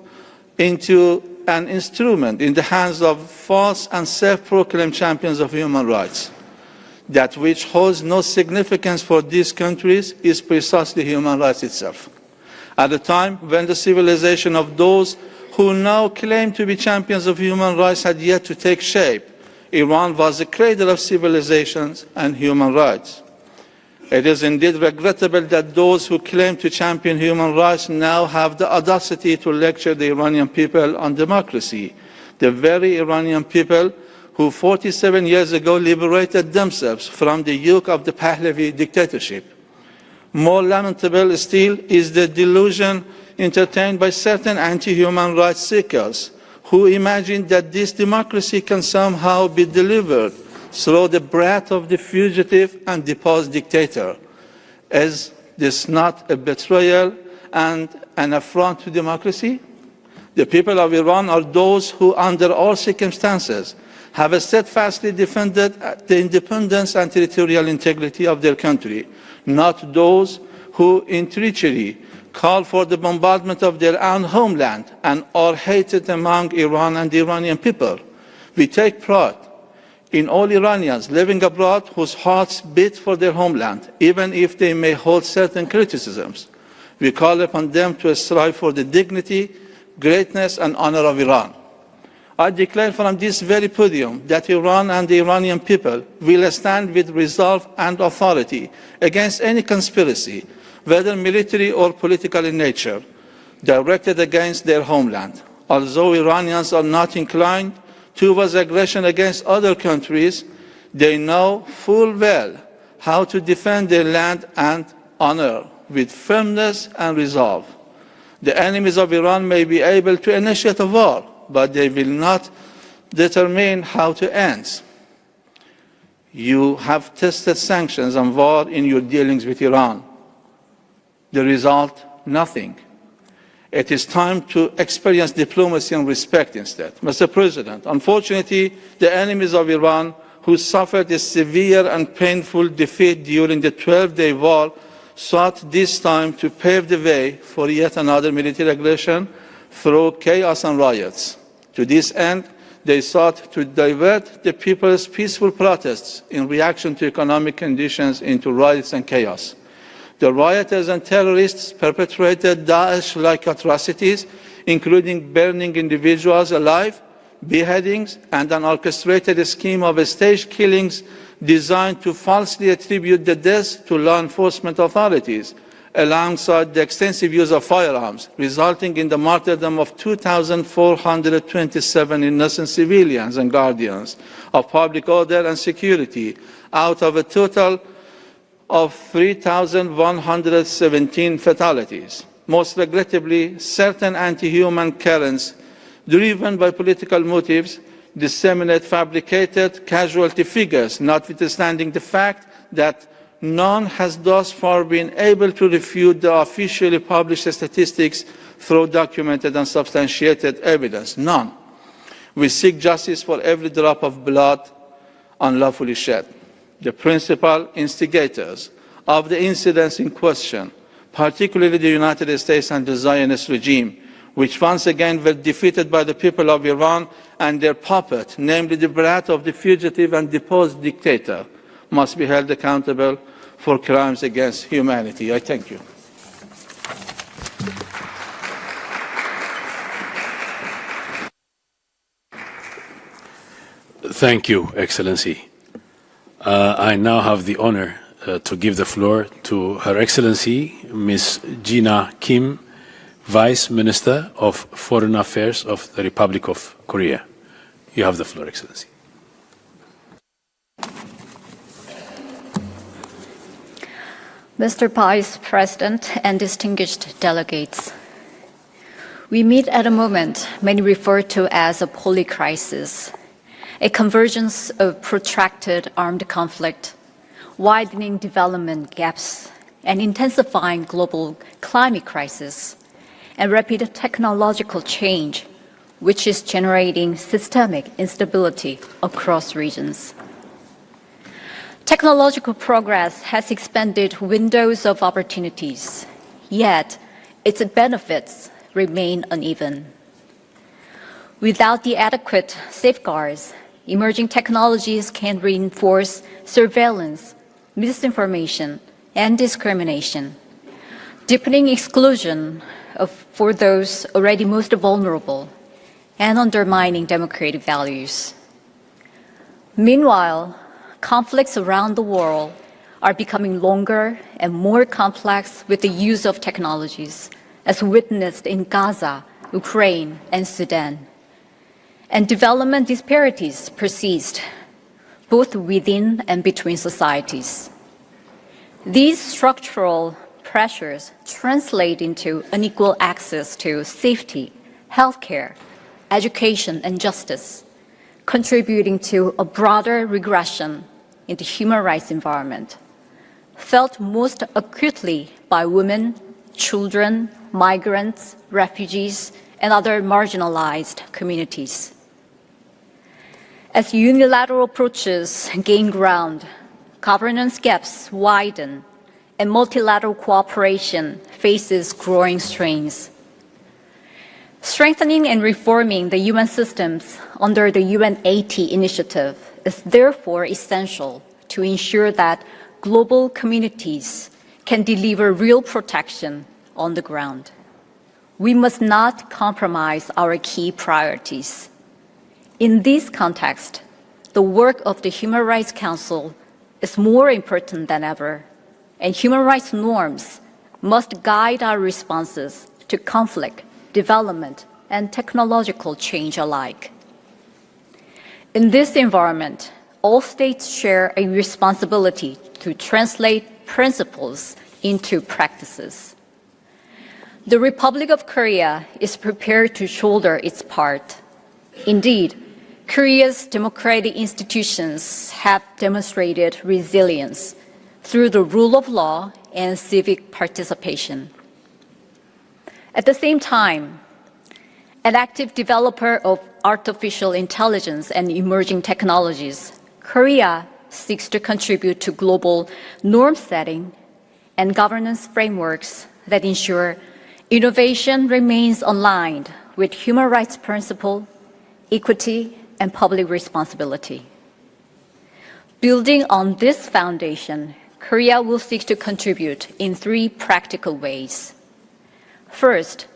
Speaker 10: into an instrument in the hands of false and self-proclaimed champions of human rights. That which holds no significance for these countries is precisely human rights itself. At a time when the civilization of those who now claim to be champions of human rights had yet to take shape, Iran was the cradle of civilizations and human rights. It is indeed regrettable that those who claim to champion human rights now have the audacity to lecture the Iranian people on democracy, the very Iranian people who 47 years ago liberated themselves from the yoke of the Pahlavi dictatorship. More lamentable still is the delusion entertained by certain anti-human rights seekers who imagine that this democracy can somehow be delivered through the breath of the fugitive and deposed dictator. Is this not a betrayal and an affront to democracy? The people of Iran are those who, under all circumstances, have steadfastly defended the independence and territorial integrity of their country, not those who, in treachery, call for the bombardment of their own homeland and are hated among Iran and the Iranian people. We take pride in all Iranians living abroad whose hearts beat for their homeland, even if they may hold certain criticisms. We call upon them to strive for the dignity, greatness, and honor of Iran. I declare from this very podium that Iran and the Iranian people will stand with resolve and authority against any conspiracy, whether military or political in nature, directed against their homeland. Although Iranians are not inclined towards aggression against other countries, they know full well how to defend their land and honor with firmness and resolve. The enemies of Iran may be able to initiate a war, but they will not determine how to end. You have tested sanctions and war in your dealings with Iran. The result, nothing. It is time to experience diplomacy and respect instead. Mr. President, unfortunately, the enemies of Iran who suffered a severe and painful defeat during the 12-day war sought this time to pave the way for yet another military aggression through chaos and riots. To this end, they sought to divert the people's peaceful protests in reaction to economic conditions into riots and chaos. The rioters and terrorists perpetrated Daesh-like atrocities, including burning individuals alive, beheadings, and an orchestrated scheme of staged killings designed to falsely attribute the deaths to law enforcement authorities, alongside the extensive use of firearms, resulting in the martyrdom of 2,427 innocent civilians and guardians of public order and security, out of a total of 3,117 fatalities. Most regrettably, certain anti-human currents, driven by political motives, disseminate fabricated casualty figures, notwithstanding the fact that none has thus far been able to refute the officially published statistics through documented and substantiated evidence. None. We seek justice for every drop of blood unlawfully shed. The principal instigators of the incidents in question, particularly the United States and the Zionist regime, which once again were defeated by the people of Iran and their puppet, namely the brat of the fugitive and deposed dictator, must be held accountable for crimes against humanity. I thank you.
Speaker 6: Thank you, Excellency. I now have the honor to give the floor to Her Excellency, Ms. Gina Kim, Vice Minister of Foreign Affairs of the Republic of Korea. You have the floor, Excellency.
Speaker 11: Mr. Vice President and distinguished delegates, we meet at a moment many refer to as a polycrisis, a convergence of protracted armed conflict, widening development gaps, and intensifying global climate crisis, and rapid technological change, which is generating systemic instability across regions. Technological progress has expanded windows of opportunities, yet its benefits remain uneven. Without the adequate safeguards, emerging technologies can reinforce surveillance, misinformation, and discrimination, deepening exclusion for those already most vulnerable and undermining democratic values. Meanwhile, conflicts around the world are becoming longer and more complex with the use of technologies, as witnessed in Gaza, Ukraine, and Sudan. And development disparities persist, both within and between societies. These structural pressures translate into unequal access to safety, healthcare, education, and justice, contributing to a broader regression in the human rights environment, felt most acutely by women, children, migrants, refugees, and other marginalized communities. As unilateral approaches gain ground, governance gaps widen, and multilateral cooperation faces growing strains. Strengthening and reforming the UN systems under the UN80 initiative is therefore essential to ensure that global communities can deliver real protection on the ground. We must not compromise our key priorities. In this context, the work of the Human Rights Council is more important than ever, and human rights norms must guide our responses to conflict, development, and technological change alike. In this environment, all states share a responsibility to translate principles into practices. The Republic of Korea is prepared to shoulder its part. Indeed, Korea's democratic institutions have demonstrated resilience through the rule of law and civic participation. At the same time, an active developer of artificial intelligence and emerging technologies, Korea seeks to contribute to global norm setting and governance frameworks that ensure innovation remains aligned with human rights principles, equity, and public responsibility. Building on this foundation, Korea will seek to contribute in 3 practical ways. First,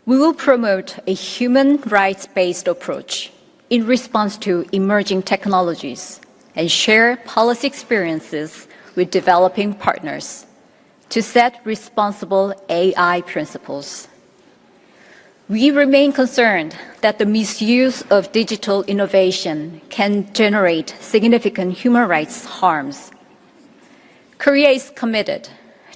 Speaker 11: we will promote a human rights-based approach in response to emerging technologies and share policy experiences with developing partners to set responsible AI principles. We remain concerned that the misuse of digital innovation can generate significant human rights harms. Korea is committed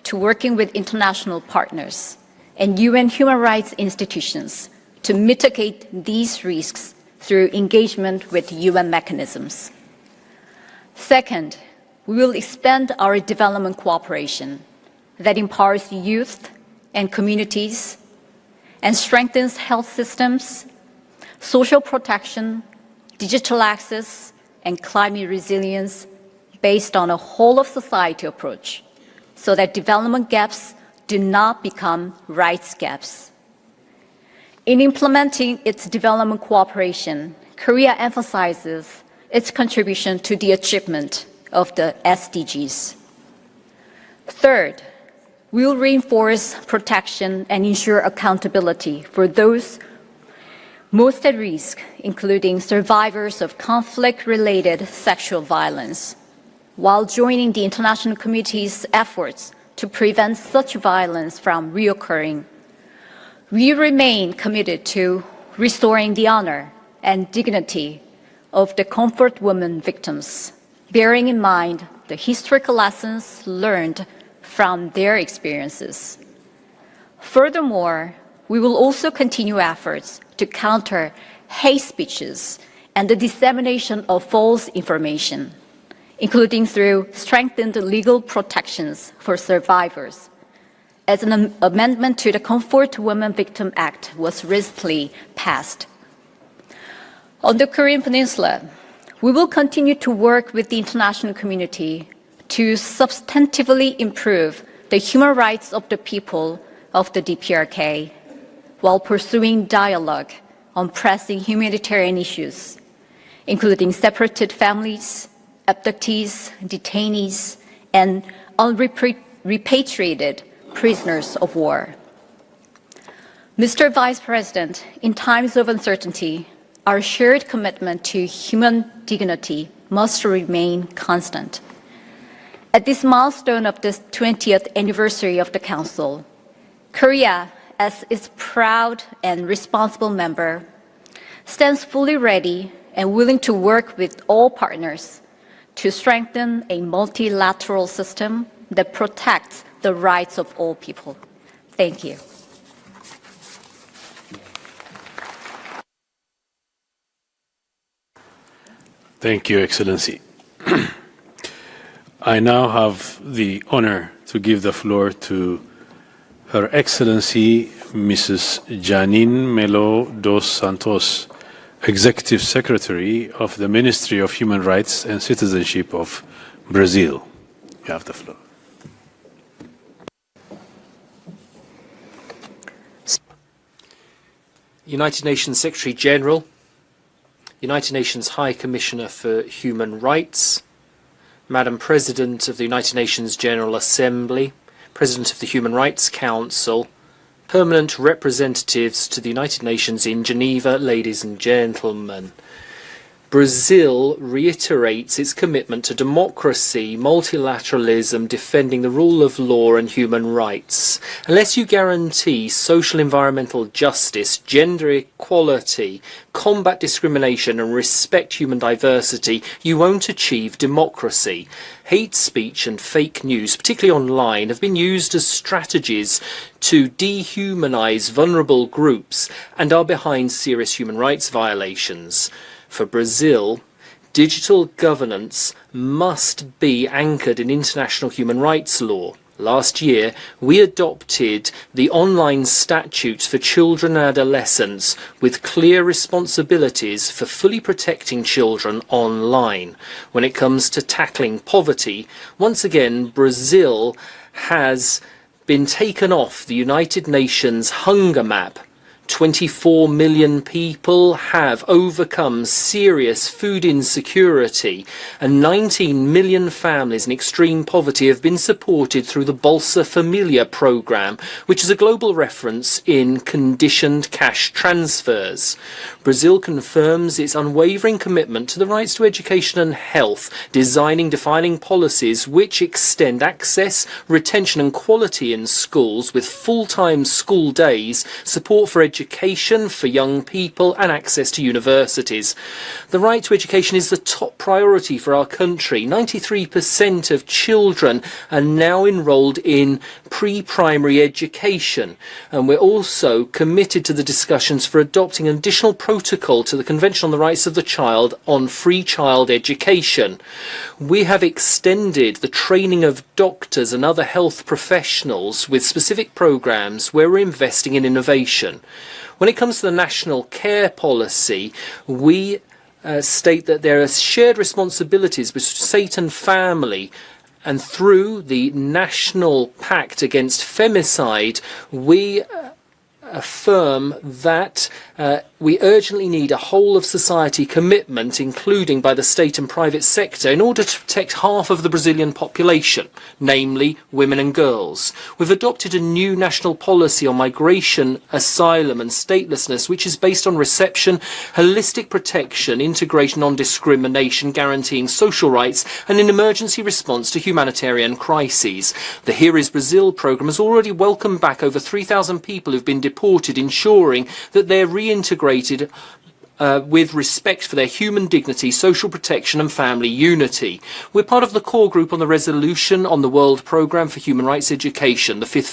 Speaker 11: to working with international partners and UN human rights institutions to mitigate these risks through engagement with UN mechanisms. Second, we will expand our development cooperation that empowers youth and communities and strengthens health systems, social protection, digital access, and climate resilience based on a whole-of-society approach so that development gaps do not become rights gaps. In implementing its development cooperation, Korea emphasizes its contribution to the achievement of the SDGs. Third, we will reinforce protection and ensure accountability for those most at risk, including survivors of conflict-related sexual violence, while joining the international community's efforts to prevent such violence from reoccurring. We remain committed to restoring the honor and dignity of the comfort women victims, bearing in mind the historical lessons learned from their experiences. Furthermore, we will also continue efforts to counter hate speeches and the dissemination of false information, including through strengthened legal protections for survivors, as an amendment to the Comfort Women Victim Act was recently passed. On the Korean Peninsula, we will continue to work with the international community to substantively improve the human rights of the people of the DPRK, while pursuing dialogue on pressing humanitarian issues, including separated families, abductees, detainees, and unrepatriated prisoners of war. Mr. Vice President, in times of uncertainty, our shared commitment to human dignity must remain constant. At this milestone of the 20th anniversary of the Council, Korea, as its proud and responsible member, stands fully ready and willing to work with all partners to strengthen a multilateral system that protects the rights of all people. Thank you.
Speaker 6: Thank you, Excellency. I now have the honor to give the floor to Her Excellency Mrs. Janine Melo dos Santos, Executive Secretary of the Ministry of Human Rights and Citizenship of Brazil. You have the floor.
Speaker 3: United Nations Secretary General, United Nations High Commissioner for Human Rights, Madam President of the United Nations General Assembly, President of the Human Rights Council, permanent representatives to the United Nations in Geneva, ladies and gentlemen. Brazil reiterates its commitment to democracy, multilateralism, defending the rule of law and human rights. Unless you guarantee social environmental justice, gender equality, combat discrimination and respect human diversity, you won't achieve democracy. Hate speech and fake news, particularly online, have been used as strategies to dehumanize vulnerable groups and are behind serious human rights violations. For Brazil, digital governance must be anchored in international human rights law. Last year, we adopted the online statutes for children and adolescents with clear responsibilities for fully protecting children online. When it comes to tackling poverty, once again, Brazil has been taken off the United Nations hunger map. 24 million people have overcome serious food insecurity, and 19 million families in extreme poverty have been supported through the Bolsa Familia program, which is a global reference in conditioned cash transfers. Brazil confirms its unwavering commitment to the rights to education and health, defining policies which extend access, retention and quality in schools with full-time school days, support for education for young people and access to universities. The right to education is the top priority for our country. 93% of children are now enrolled in pre-primary education, and we're also committed to the discussions for adopting an additional protocol to the Convention on the Rights of the Child on free child education. We have extended the training of doctors and other health professionals with specific programs where we're investing in innovation. When it comes to the national care policy, we state that there are shared responsibilities with state and family, and through the National Pact Against Femicide, we affirm that we urgently need a whole-of-society commitment, including by the state and private sector, in order to protect half of the Brazilian population, namely women and girls. We've adopted a new national policy on migration, asylum and statelessness, which is based on reception, holistic protection, integration, non-discrimination, guaranteeing social rights, and an emergency response to humanitarian crises. The Here is Brazil programme has already welcomed back over 3,000 people who've been deported, ensuring that they're reintegrated with respect for their human dignity, social protection and family unity. We're part of the core group on the resolution on the World Programme for Human Rights Education, the fifth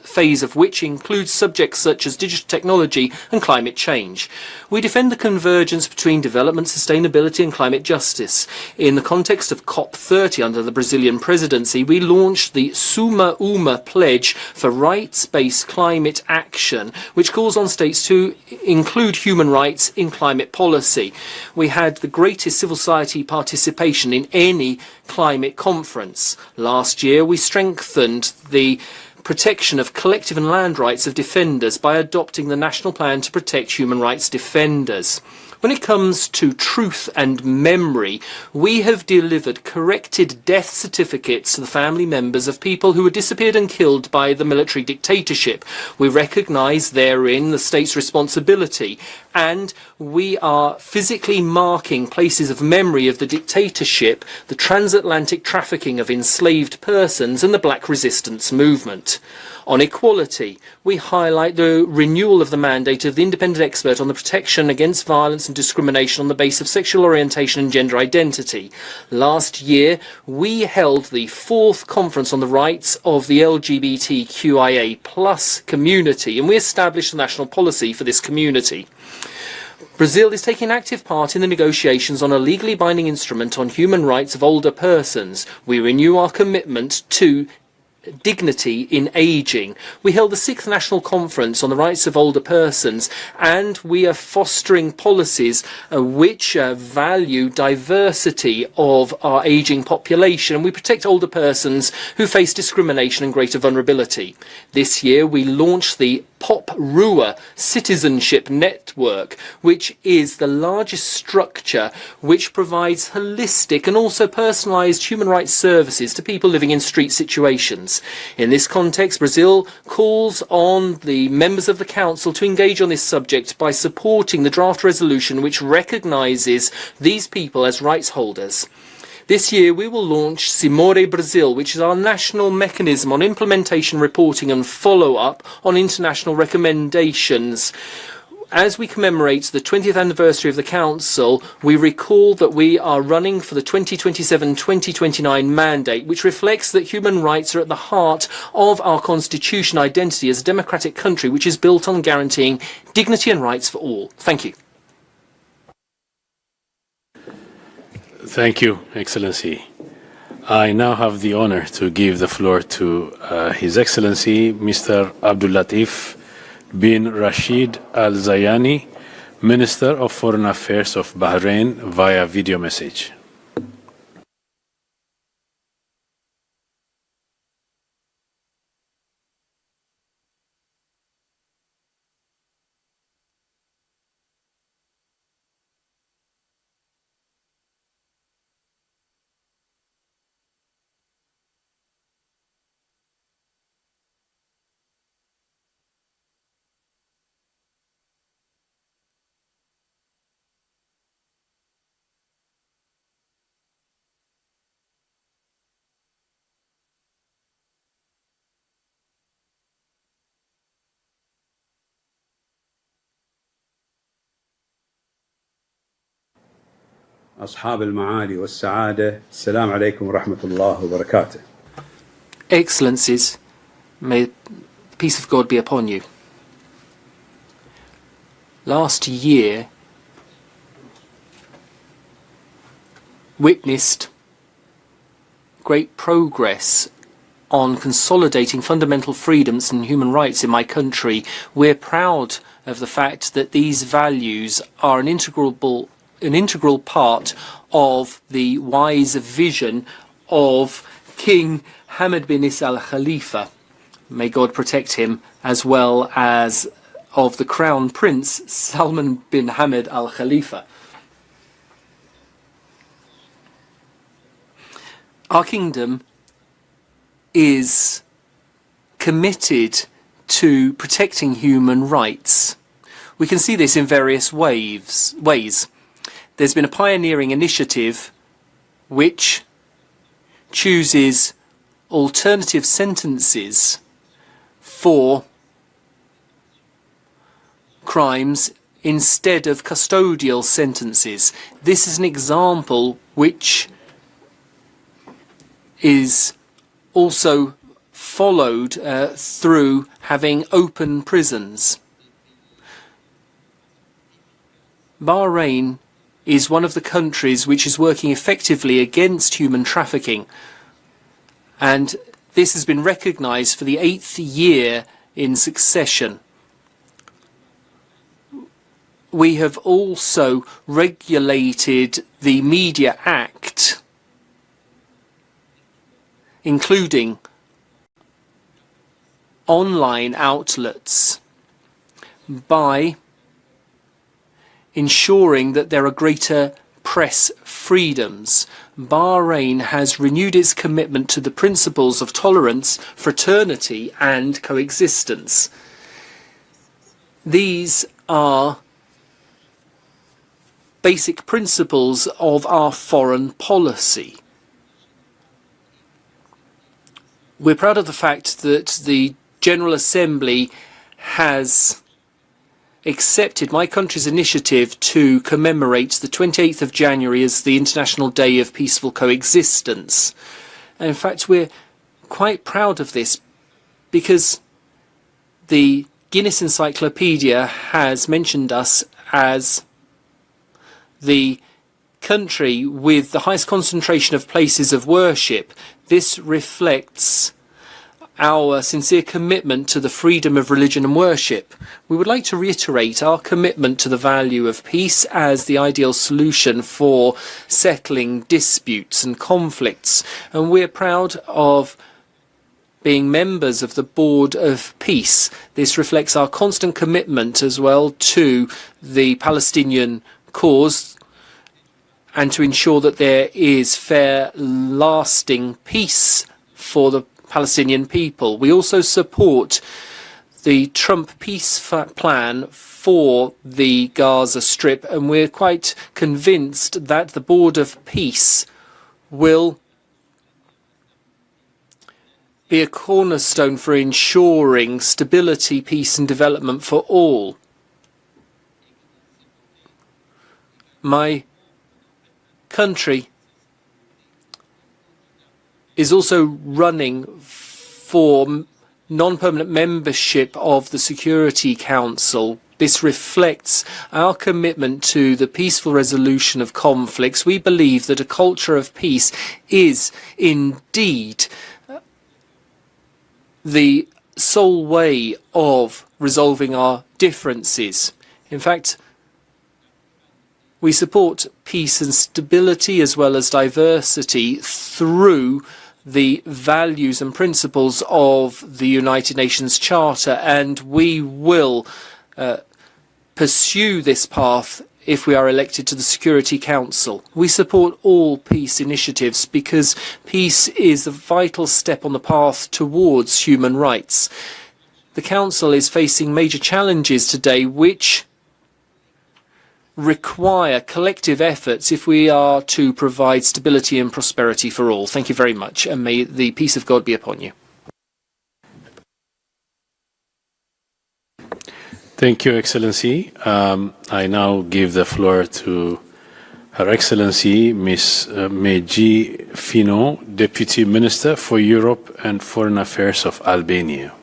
Speaker 3: phase of which includes subjects such as digital technology and climate change. We defend the convergence between development, sustainability and climate justice. In the context of COP30 under the Brazilian presidency, we launched the Suma Uma Pledge for Rights-Based Climate Action, which calls on states to include human rights in climate policy. We had the greatest civil society participation in any climate conference. Last year, we strengthened the protection of collective and land rights of defenders by adopting the National Plan to Protect Human Rights Defenders. When it comes to truth and memory, we have delivered corrected death certificates to the family members of people who were disappeared and killed by the military dictatorship. We recognise therein the state's responsibility, and we are physically marking places of memory of the dictatorship, the transatlantic trafficking of enslaved persons, and the Black Resistance movement. On equality, we highlight the renewal of the mandate of the independent expert on the protection against violence and discrimination on the basis of sexual orientation and gender identity. Last year, we held the fourth conference on the rights of the LGBTQIA+ community, and we established a national policy for this community. Brazil is taking active part in the negotiations on a legally binding instrument on human rights of older persons. We renew our commitment to dignity in ageing. We held the 6th National Conference on the Rights of Older Persons, and we are fostering policies which value diversity of our ageing population, and we protect older persons who face discrimination and greater vulnerability. This year we launched the Pop Rua Citizenship Network, which is the largest structure which provides holistic and also personalised human rights services to people living in street situations. In this context, Brazil calls on the members of the Council to engage on this subject by supporting the draft resolution which recognises these people as rights holders. This year we will launch Simore Brazil, which is our national mechanism on implementation, reporting and follow-up on international recommendations. As we commemorate the 20th anniversary of the Council, we recall that we are running for the 2027-2029 mandate, which reflects that human rights are at the heart of our constitution identity as a democratic country which is built on guaranteeing dignity and rights for all. Thank you.
Speaker 6: Thank you, Excellency. I now have the honor to give the floor to His Excellency Mr. Abdul Latif bin Rashid Al Zayani, Minister of Foreign Affairs of Bahrain, via video message.
Speaker 16: أصحاب المعالي والسعادة السلام عليكم ورحمة الله وبركاته.
Speaker 3: Excellencies, may the peace of God be upon you. Last year witnessed great progress on consolidating fundamental freedoms and human rights in my country. We're proud of the fact that these values are an integral part of the wise vision of King Hamad bin Isa al Khalifa. May God protect him, as well as of the Crown Prince Salman bin Hamad al Khalifa. Our kingdom is committed to protecting human rights. We can see this in various ways. There's been a pioneering initiative which chooses alternative sentences for crimes instead of custodial sentences. This is an example which is also followed through having open prisons. Bahrain is one of the countries which is working effectively against human trafficking, and this has been recognized for the 8th year in succession. We have also regulated the Media Act, including online outlets, by ensuring that there are greater press freedoms. Bahrain has renewed its commitment to the principles of tolerance, fraternity and coexistence. These are basic principles of our foreign policy. We're proud of the fact that the General Assembly has accepted my country's initiative to commemorate the 28th of January as the International Day of Peaceful Coexistence. And in fact, we're quite proud of this because the Guinness Encyclopedia has mentioned us as the country with the highest concentration of places of worship. This reflects our sincere commitment to the freedom of religion and worship. We would like to reiterate our commitment to the value of peace as the ideal solution for settling disputes and conflicts, and we're proud of being members of the Board of Peace. This reflects our constant commitment as well to the Palestinian cause and to ensure that there is fair, lasting peace for the Palestinian people. We also support the Trump peace plan for the Gaza Strip, and we're quite convinced that the Board of Peace will be a cornerstone for ensuring stability, peace and development for all. My country is also running for non-permanent membership of the Security Council. This reflects our commitment to the peaceful resolution of conflicts. We believe that a culture of peace is indeed the sole way of resolving our differences. In fact, we support peace and stability as well as diversity through the values and principles of the United Nations Charter, and we will pursue this path if we are elected to the Security Council. We support all peace initiatives because peace is a vital step on the path towards human rights. The Council is facing major challenges today which require collective efforts if we are to provide stability and prosperity for all. Thank you very much, and may the peace of God be upon you.
Speaker 6: Thank you, Excellency. I now give the floor to Her Excellency Ms. Meji Fino, Deputy Minister for Europe and Foreign Affairs of Albania.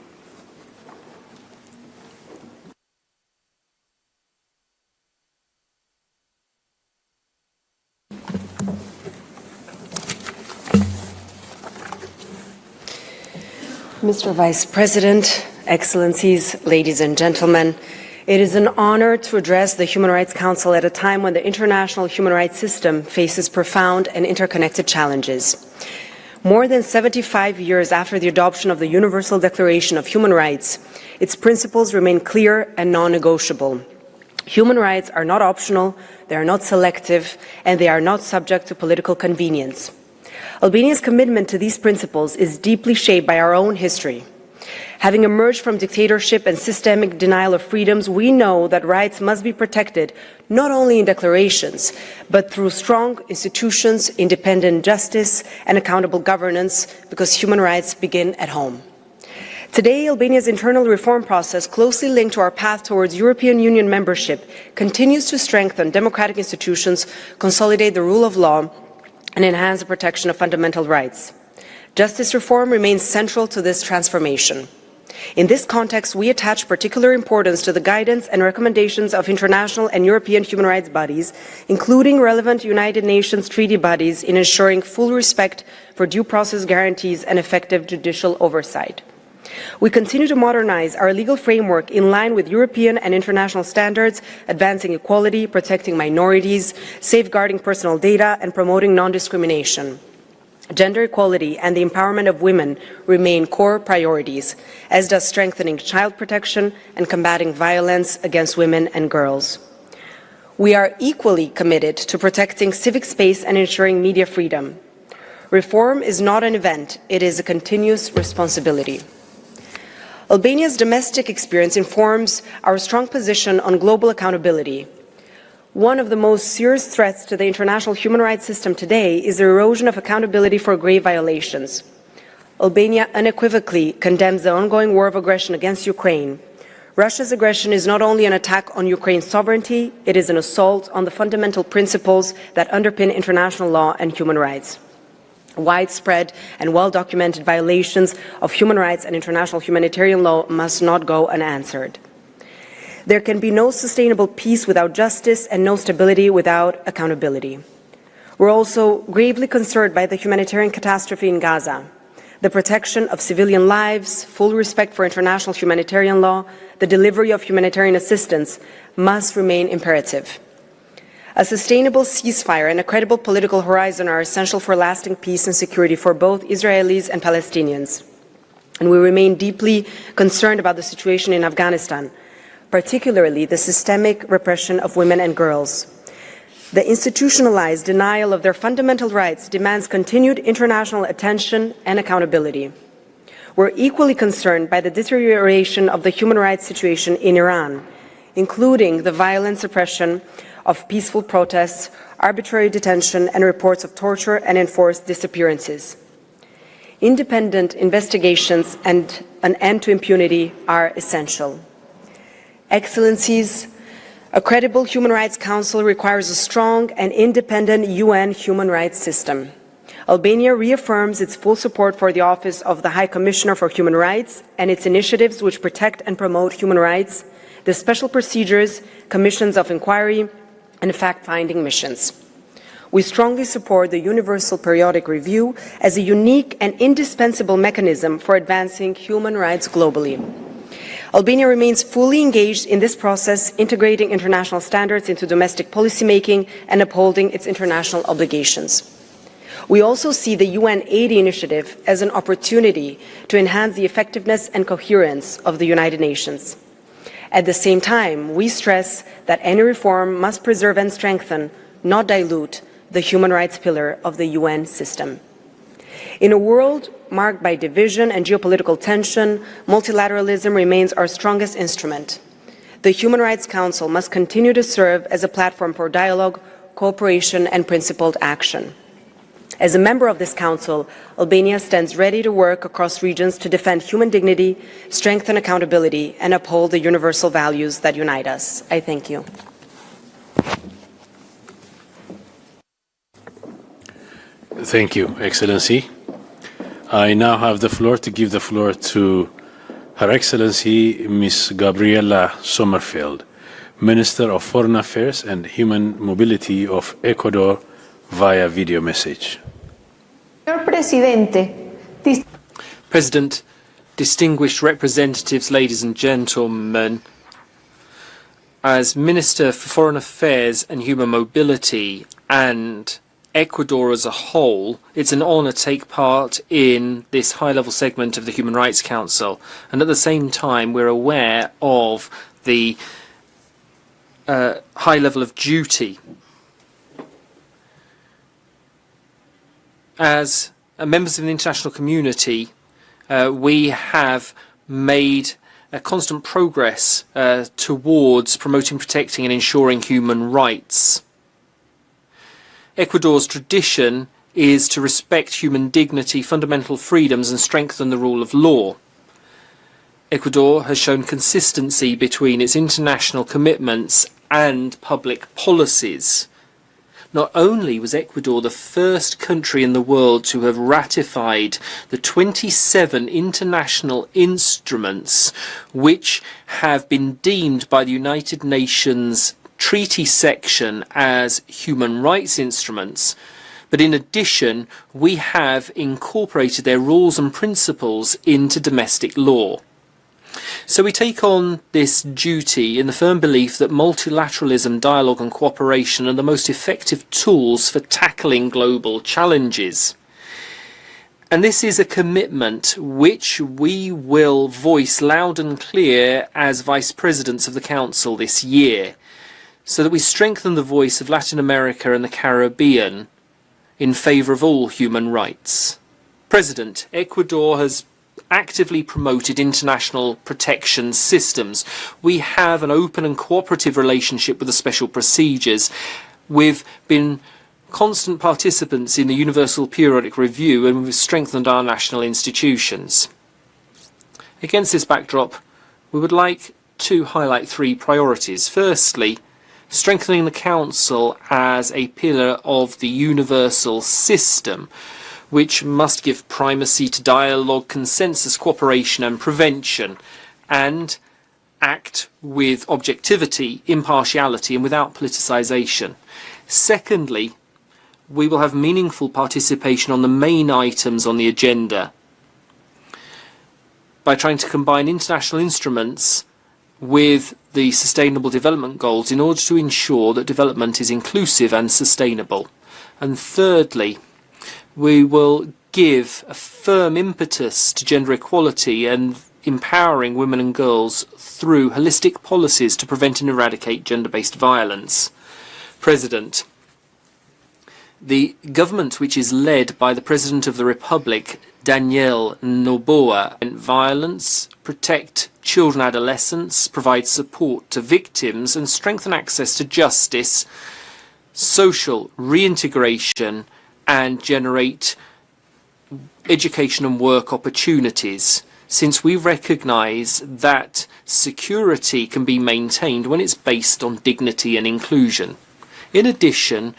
Speaker 1: Mr. Vice President, Excellencies, ladies and gentlemen, it is an honor to address the Human Rights Council at a time when the international human rights system faces profound and interconnected challenges. More than 75 years after the adoption of the Universal Declaration of Human Rights, its principles remain clear and non-negotiable. Human rights are not optional, they are not selective, and they are not subject to political convenience. Albania's commitment to these principles is deeply shaped by our own history. Having emerged from dictatorship and systemic denial of freedoms, we know that rights must be protected not only in declarations, but through strong institutions, independent justice, and accountable governance, because human rights begin at home. Today, Albania's internal reform process, closely linked to our path towards European Union membership, continues to strengthen democratic institutions, consolidate the rule of law, and enhance the protection of fundamental rights. Justice reform remains central to this transformation. In this context, we attach particular importance to the guidance and recommendations of international and European human rights bodies, including relevant United Nations treaty bodies, in ensuring full respect for due process guarantees and effective judicial oversight. We continue to modernize our legal framework in line with European and international standards, advancing equality, protecting minorities, safeguarding personal data, and promoting non-discrimination. Gender equality and the empowerment of women remain core priorities, as does strengthening child protection and combating violence against women and girls. We are equally committed to protecting civic space and ensuring media freedom. Reform is not an event, it is a continuous responsibility. Albania's domestic experience informs our strong position on global accountability. One of the most serious threats to the international human rights system today is the erosion of accountability for grave violations. Albania unequivocally condemns the ongoing war of aggression against Ukraine. Russia's aggression is not only an attack on Ukraine's sovereignty, it is an assault on the fundamental principles that underpin international law and human rights. Widespread and well-documented violations of human rights and international humanitarian law must not go unanswered. There can be no sustainable peace without justice and no stability without accountability. We're also gravely concerned by the humanitarian catastrophe in Gaza. The protection of civilian lives, full respect for international humanitarian law, the delivery of humanitarian assistance must remain imperative. A sustainable ceasefire and a credible political horizon are essential for lasting peace and security for both Israelis and Palestinians. And we remain deeply concerned about the situation in Afghanistan, particularly the systemic repression of women and girls. The institutionalized denial of their fundamental rights demands continued international attention and accountability. We're equally concerned by the deterioration of the human rights situation in Iran, including the violent suppression of peaceful protests, arbitrary detention, and reports of torture and enforced disappearances. Independent investigations and an end to impunity are essential. Excellencies, a credible Human Rights Council requires a strong and independent UN human rights system. Albania reaffirms its full support for the Office of the High Commissioner for Human Rights and its initiatives which protect and promote human rights, the special procedures, commissions of inquiry, and fact-finding missions. We strongly support the Universal Periodic Review as a unique and indispensable mechanism for advancing human rights globally. Albania remains fully engaged in this process, integrating international standards into domestic policymaking and upholding its international obligations. We also see the UN 80 initiative as an opportunity to enhance the effectiveness and coherence of the United Nations. At the same time, we stress that any reform must preserve and strengthen, not dilute, the human rights pillar of the UN system. In a world marked by division and geopolitical tension, multilateralism remains our strongest instrument. The Human Rights Council must continue to serve as a platform for dialogue, cooperation, and principled action. As a member of this Council, Albania stands ready to work across regions to defend human dignity, strengthen accountability, and uphold the universal values that unite us. I thank you.
Speaker 6: Thank you, Excellency. I now have the floor to give the floor to Her Excellency Ms. Gabriela Sommerfeld, Minister of Foreign Affairs and Human Mobility of Ecuador, via video message.
Speaker 3: President, distinguished representatives, ladies and gentlemen, as Minister for Foreign Affairs and Human Mobility and Ecuador as a whole, it's an honour to take part in this high-level segment of the Human Rights Council. And at the same time, we're aware of the high level of duty. As members of the international community, we have made constant progress towards promoting, protecting and ensuring human rights. Ecuador's tradition is to respect human dignity, fundamental freedoms and strengthen the rule of law. Ecuador has shown consistency between its international commitments and public policies. Not only was Ecuador the first country in the world to have ratified the 27 international instruments which have been deemed by the United Nations Treaty section as human rights instruments, but in addition we have incorporated their rules and principles into domestic law. So we take on this duty in the firm belief that multilateralism, dialogue and cooperation are the most effective tools for tackling global challenges. And this is a commitment which we will voice loud and clear as Vice Presidents of the Council this year, so that we strengthen the voice of Latin America and the Caribbean in favour of all human rights. President, Ecuador has actively promoted international protection systems. We have an open and cooperative relationship with the special procedures. We've been constant participants in the Universal Periodic Review, and we've strengthened our national institutions. Against this backdrop, we would like to highlight three priorities. Firstly, strengthening the Council as a pillar of the universal system, which must give primacy to dialogue, consensus, cooperation and prevention, and act with objectivity, impartiality and without politicisation. Secondly, we will have meaningful participation on the main items on the agenda by trying to combine international instruments with the Sustainable Development Goals in order to ensure that development is inclusive and sustainable. And thirdly, we will give a firm impetus to gender equality and empowering women and girls through holistic policies to prevent and eradicate gender-based violence. President, the government which is led by the President of the Republic, Daniel Noboa, and violence, protect children and adolescents, provide support to victims and strengthen access to justice, social reintegration and generate education and work opportunities, since we recognise that security can be maintained when it's based on dignity and inclusion. In addition,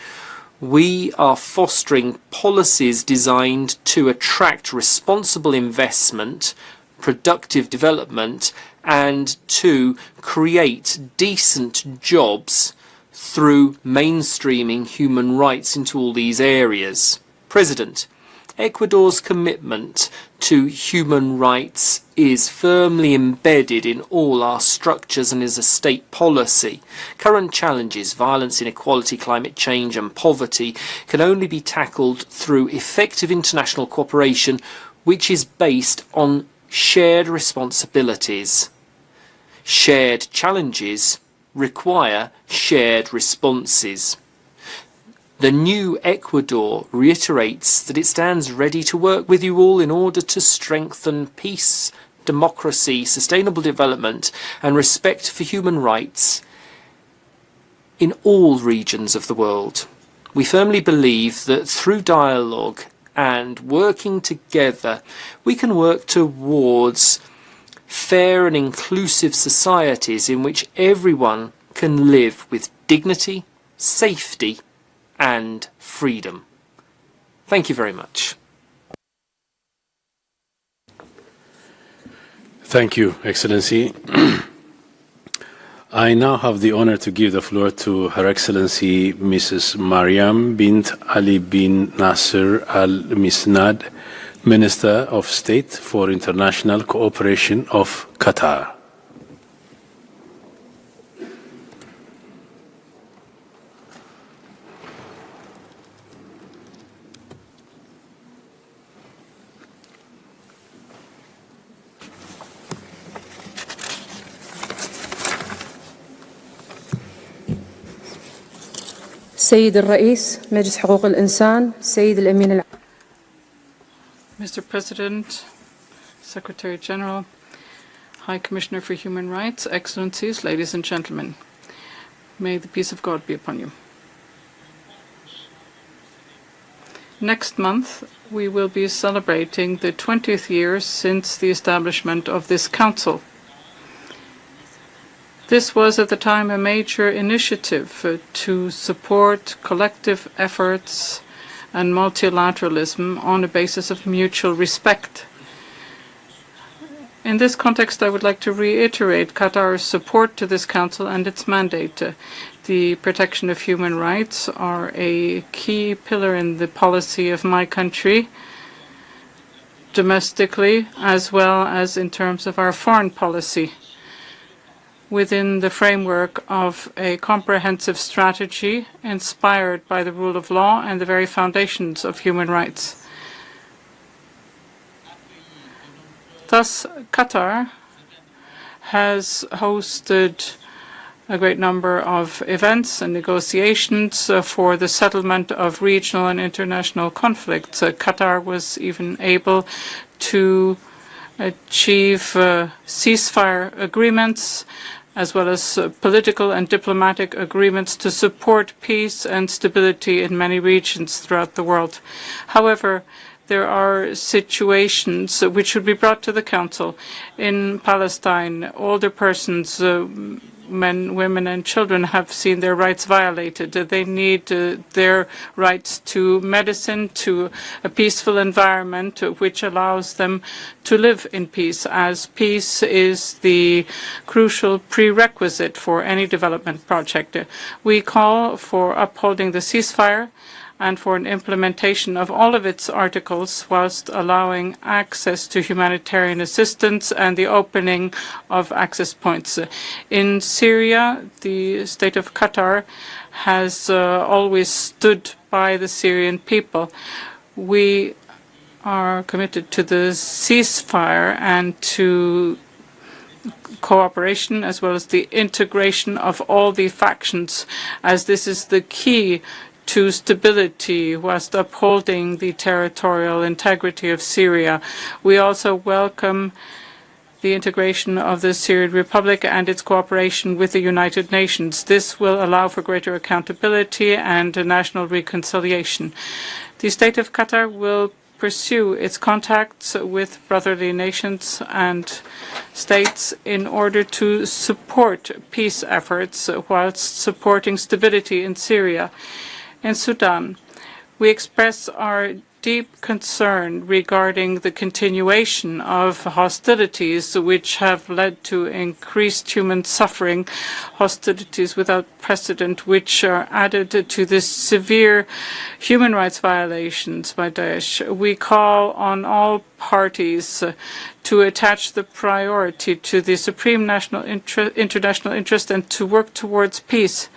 Speaker 3: we are fostering policies designed to attract responsible investment, productive development, and to create decent jobs through mainstreaming human rights into all these areas. President, Ecuador's commitment to human rights is firmly embedded in all our structures and is a state policy. Current challenges, violence, inequality, climate change and poverty can only be tackled through effective international cooperation which is based on shared responsibilities. Shared challenges require shared responses. The new Ecuador reiterates that it stands ready to work with you all in order to strengthen peace, democracy, sustainable development and respect for human rights in all regions of the world. We firmly believe that through dialogue and working together, we can work towards fair and inclusive societies in which everyone can live with dignity, safety and freedom. Thank you very much.
Speaker 6: Thank you, Excellency. I now have the honor to give the floor to Her Excellency Mrs. Mariam bint Ali bin Nasser Al Misnad, Minister of State for International Cooperation of Qatar.
Speaker 12: سيد الرئيس مجلس حقوق الإنسان سيد الأمين العام.
Speaker 7: Mr. President, Secretary General, High Commissioner for Human Rights, Excellencies, ladies and gentlemen, may the peace of God be upon you. Next month, we will be celebrating the 20th year since the establishment of this council. This was at the time a major initiative to support collective efforts and multilateralism on a basis of mutual respect. In this context, I would like to reiterate Qatar's support to this council and its mandate. The protection of human rights are a key pillar in the policy of my country, domestically as well as in terms of our foreign policy, within the framework of a comprehensive strategy inspired by the rule of law and the very foundations of human rights. Thus, Qatar has hosted a great number of events and negotiations for the settlement of regional and international conflicts. Qatar was even able to achieve ceasefire agreements as well as political and diplomatic agreements to support peace and stability in many regions throughout the world. However, there are situations which should be brought to the Council. In Palestine, older persons, men, women and children have seen their rights violated. They need their rights to medicine, to a peaceful environment which allows them to live in peace, as peace is the crucial prerequisite for any development project. We call for upholding the ceasefire and for an implementation of all of its articles whilst allowing access to humanitarian assistance and the opening of access points. In Syria, the state of Qatar has always stood by the Syrian people. We are committed to the ceasefire and to cooperation as well as the integration of all the factions, as this is the key to stability whilst upholding the territorial integrity of Syria. We also welcome the integration of the Syrian Republic and its cooperation with the United Nations. This will allow for greater accountability and national reconciliation. The state of Qatar will pursue its contacts with brotherly nations and states in order to support peace efforts whilst supporting stability in Syria. In Sudan, we express our deep concern regarding the continuation of hostilities which have led to increased human suffering, hostilities without precedent which are added to the severe human rights violations by Daesh. We call on all parties to attach the priority to the supreme international interest and to work towards peace,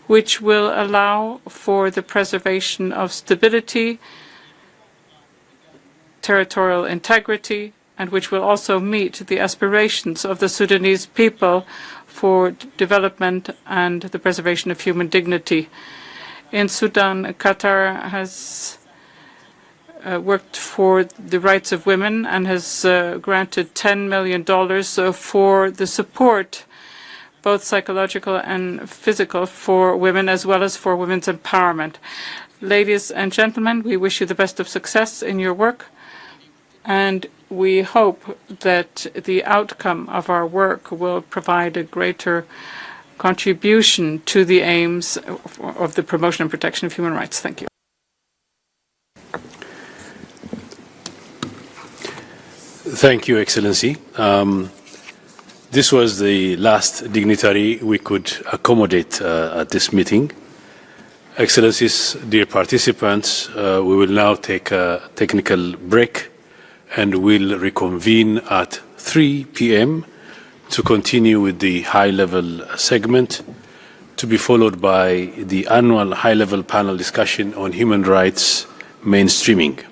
Speaker 7: which will allow for the preservation of stability, territorial integrity, and which will also meet the aspirations of the Sudanese people for development and the preservation of human dignity. In Sudan, Qatar has worked for the rights of women and has granted $10 million for the support, both psychological and physical, for women as well as for women's empowerment. Ladies and gentlemen, we wish you the best of success in your work, and we hope that the outcome of our work will provide a greater contribution to the aims of the promotion and protection of human rights. Thank you.
Speaker 6: Thank you, Excellency. This was the last dignitary we could accommodate at this meeting. Excellencies, dear participants, we will now take a technical break and we'll reconvene at 3 p.m. to continue with the high-level segment, to be followed by the annual high-level panel discussion on human rights mainstreaming.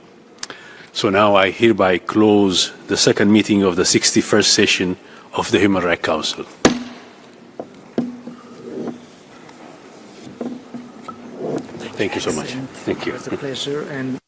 Speaker 6: So now I hereby close the second meeting of the 61st session of the Human Rights Council. Thank you so much. Thank you.
Speaker 3: It was a pleasure. And